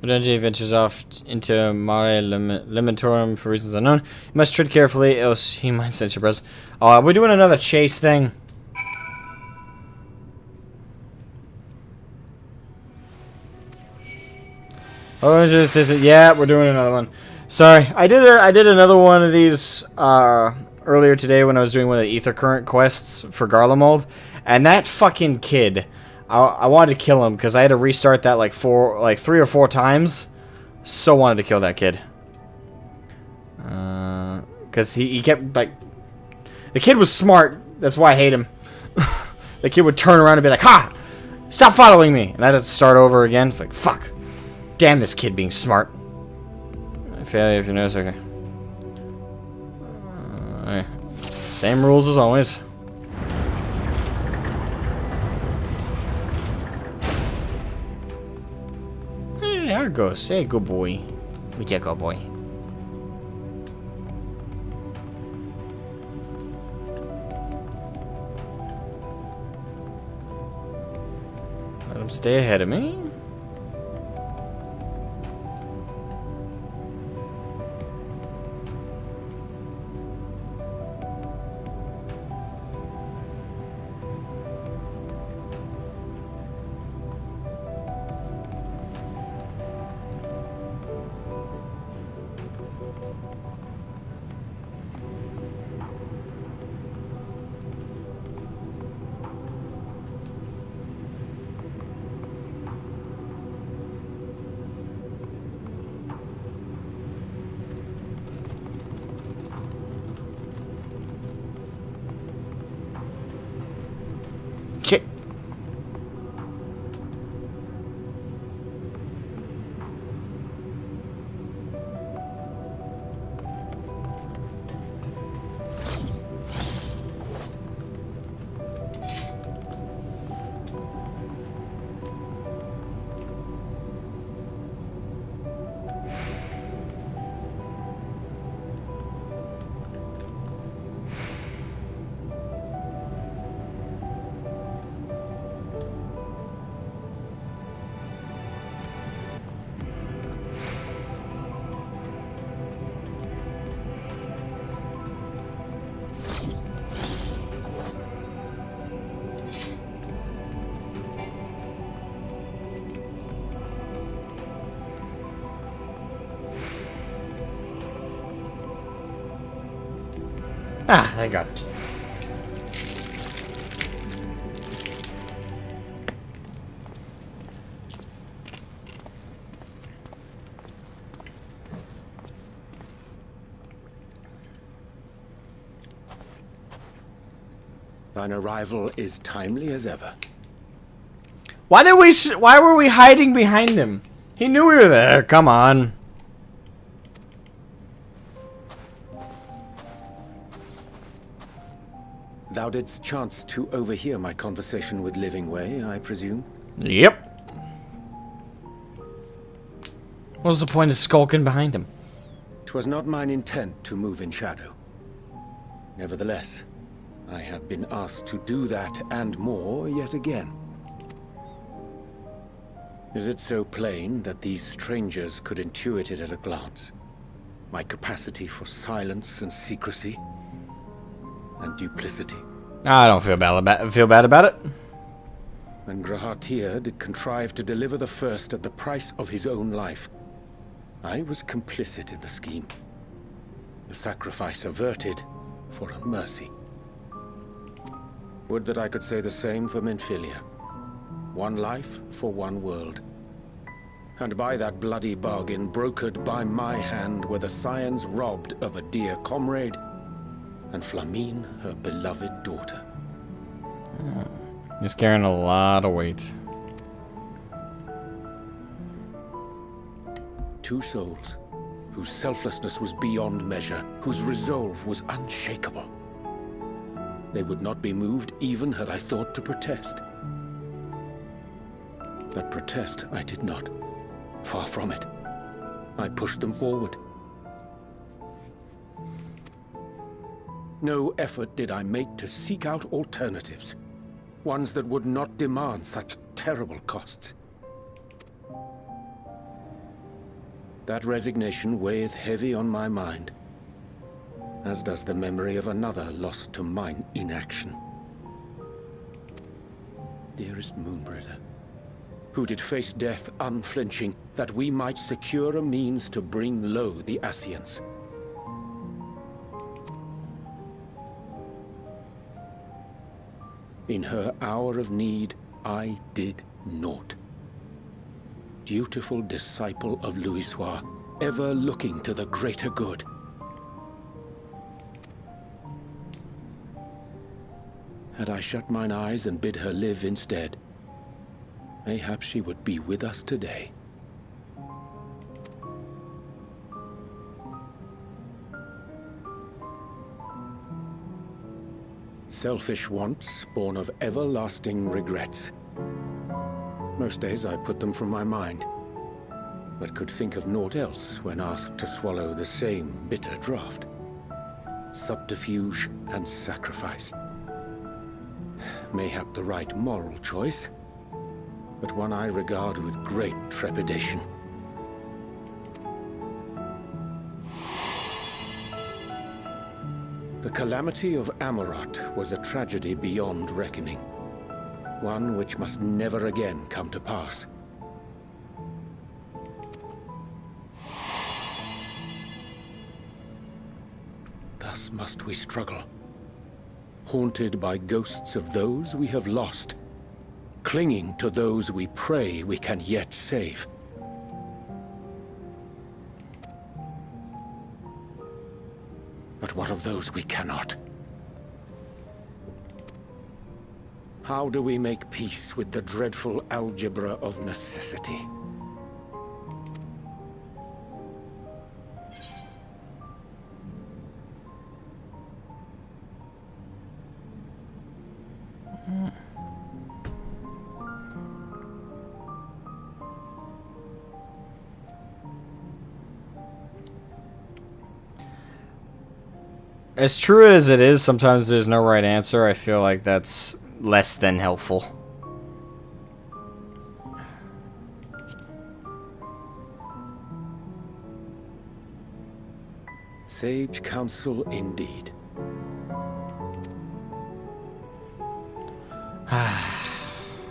Energy ventures off into Mare Lamentorum for reasons unknown. You must tread carefully, else he might sense your presence. Oh, we're doing another chase thing. Oh, just is it? Yeah, we're doing another one. Sorry, I did another one of these earlier today when I was doing one of the Aether current quests for Garlemald, and that fucking kid. I wanted to kill him because I had to restart that like 3 or 4 times. So wanted to kill that kid. Because he kept like... The kid was smart. That's why I hate him. The kid would turn around and be like, "Ha! Stop following me!" And I had to start over again. It's like, fuck. Damn this kid being smart. Failure if you notice, okay. Same rules as always. There it goes. Hey, good boy. We take good boy. Let him stay ahead of me. Ah, thank God. Thine arrival is timely as ever. Why were we hiding behind him? He knew we were there. Come on. Thou didst chance to overhear my conversation with Living Way, I presume? Yep. What's the point of skulking behind him? 'Twas not mine intent to move in shadow. Nevertheless, I have been asked to do that and more yet again. Is it so plain that these strangers could intuit it at a glance? My capacity for silence and secrecy and duplicity. I don't feel bad about it. When Grahatir did contrive to deliver the first at the price of his own life, I was complicit in the scheme. A sacrifice averted for a mercy. Would that I could say the same for Minfilia. One life for one world. And by that bloody bargain brokered by my hand were the scions robbed of a dear comrade, and Flamine her beloved daughter. He's carrying a lot of weight. Two souls, whose selflessness was beyond measure, whose resolve was unshakable. They would not be moved even had I thought to protest. But protest I did not. Far from it. I pushed them forward. No effort did I make to seek out alternatives. Ones that would not demand such terrible costs. That resignation weigheth heavy on my mind, as does the memory of another lost to mine inaction. Dearest Moonbringer, who did face death unflinching, that we might secure a means to bring low the Ascians. In her hour of need, I did naught. Dutiful disciple of Louisoix, ever looking to the greater good. Had I shut mine eyes and bid her live instead, mayhap she would be with us today. Selfish wants, born of everlasting regrets. Most days I put them from my mind, but could think of naught else when asked to swallow the same bitter draught. Subterfuge and sacrifice. Mayhap the right moral choice, but one I regard with great trepidation. The calamity of Amarot was a tragedy beyond reckoning. One which must never again come to pass. Thus must we struggle, haunted by ghosts of those we have lost, clinging to those we pray we can yet save. But what of those we cannot? How do we make peace with the dreadful algebra of necessity? As true as it is, sometimes there's no right answer. I feel like that's less than helpful. Sage counsel indeed.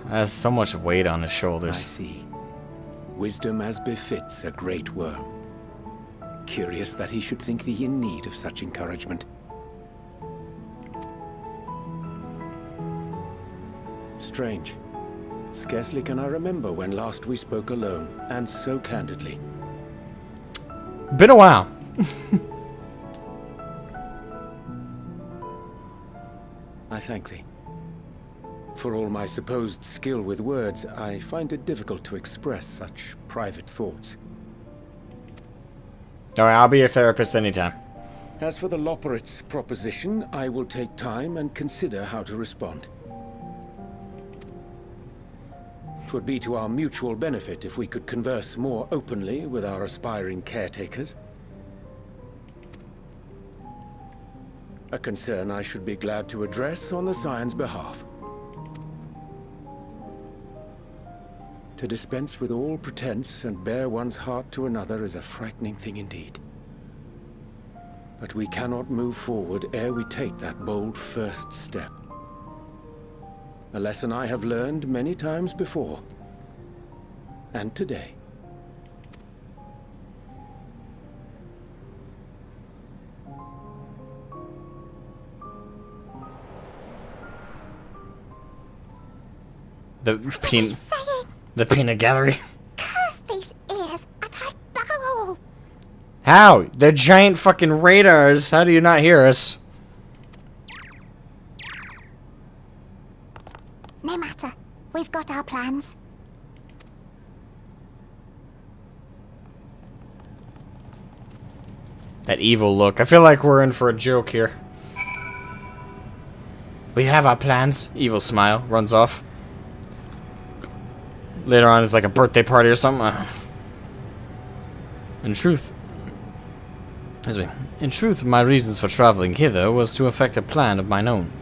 There's so much weight on his shoulders. I see. Wisdom as befits a great worm. Curious that he should think thee in need of such encouragement. Strange. Scarcely can I remember when last we spoke alone, and so candidly. Been a while. I thank thee. For all my supposed skill with words, I find it difficult to express such private thoughts. Alright, I'll be your therapist anytime. As for the Loporrits' proposition, I will take time and consider how to respond. It would be to our mutual benefit if we could converse more openly with our aspiring caretakers. A concern I should be glad to address on the Scion's behalf. To dispense with all pretense and bare one's heart to another is a frightening thing indeed. But we cannot move forward ere we take that bold first step. A lesson I have learned many times before. And today. The peanut gallery. Curse these ears! I've had bugger all! How? They're giant fucking radars. How do you not hear us? No matter. We've got our plans. That evil look. I feel like we're in for a joke here. We have our plans. Evil smile. Runs off. Later on, it's like a birthday party or something. In truth, my reasons for traveling hither was to effect a plan of mine own.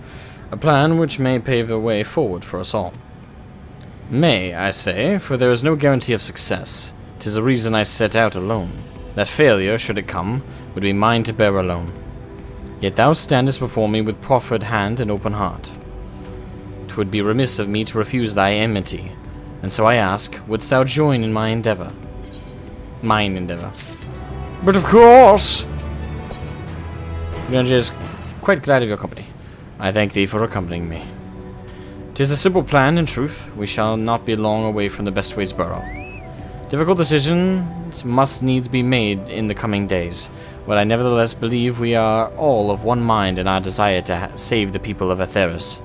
A plan which may pave a way forward for us all. May, I say, for there is no guarantee of success. 'Tis the reason I set out alone. That failure, should it come, would be mine to bear alone. Yet thou standest before me with proffered hand and open heart. 'Twould be remiss of me to refuse thy enmity, and so I ask, wouldst thou join in my endeavor? Mine endeavor. But of course! Grandje is quite glad of your company. I thank thee for accompanying me. 'Tis a simple plan, in truth. We shall not be long away from the Bestways Burrow. Difficult decisions must needs be made in the coming days, but I nevertheless believe we are all of one mind in our desire to save the people of Aetheris.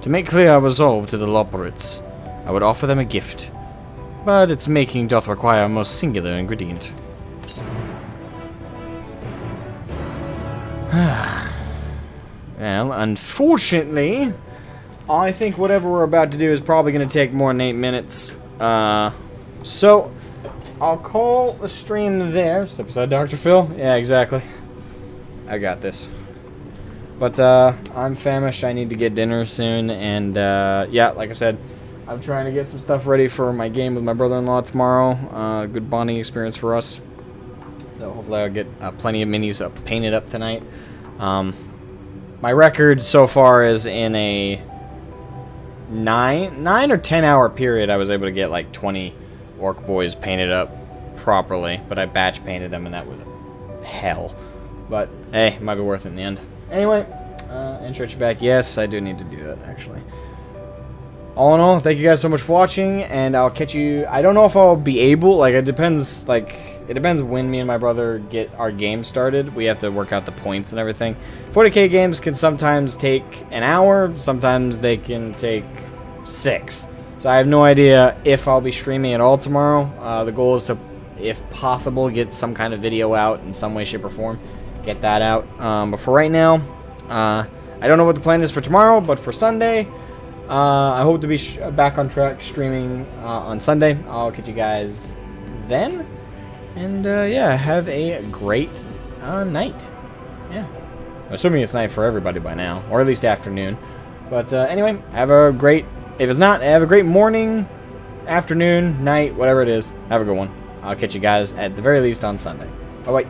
To make clear our resolve to the Loporrits, I would offer them a gift, but its making doth require a most singular ingredient. Well, unfortunately, I think whatever we're about to do is probably going to take more than 8 minutes. So, I'll call the stream there. Step aside, Dr. Phil. Yeah, exactly. I got this. But, I'm famished. I need to get dinner soon. And, yeah, like I said, I'm trying to get some stuff ready for my game with my brother-in-law tomorrow. Good bonding experience for us. So, hopefully I'll get plenty of minis painted up tonight. My record so far is in a 9 or 10 hour period. I was able to get like 20 orc boys painted up properly, but I batch painted them and that was hell. But hey, it might be worth it in the end. Anyway, insert you back. Yes, I do need to do that actually. All in all, thank you guys so much for watching, and I'll catch you. I don't know if I'll be able, like, it depends when me and my brother get our game started. We have to work out the points and everything. 40k games can sometimes take an hour, sometimes they can take 6. So I have no idea if I'll be streaming at all tomorrow. The goal is to, if possible, get some kind of video out in some way, shape, or form. Get that out. But for right now, I don't know what the plan is for tomorrow, but for Sunday, I hope to be back on track streaming on Sunday. I'll catch you guys then. And, yeah, have a great night. Yeah. I'm assuming it's night for everybody by now. Or at least afternoon. But, anyway, have a great... If it's not, have a great morning, afternoon, night, whatever it is. Have a good one. I'll catch you guys at the very least on Sunday. Bye-bye.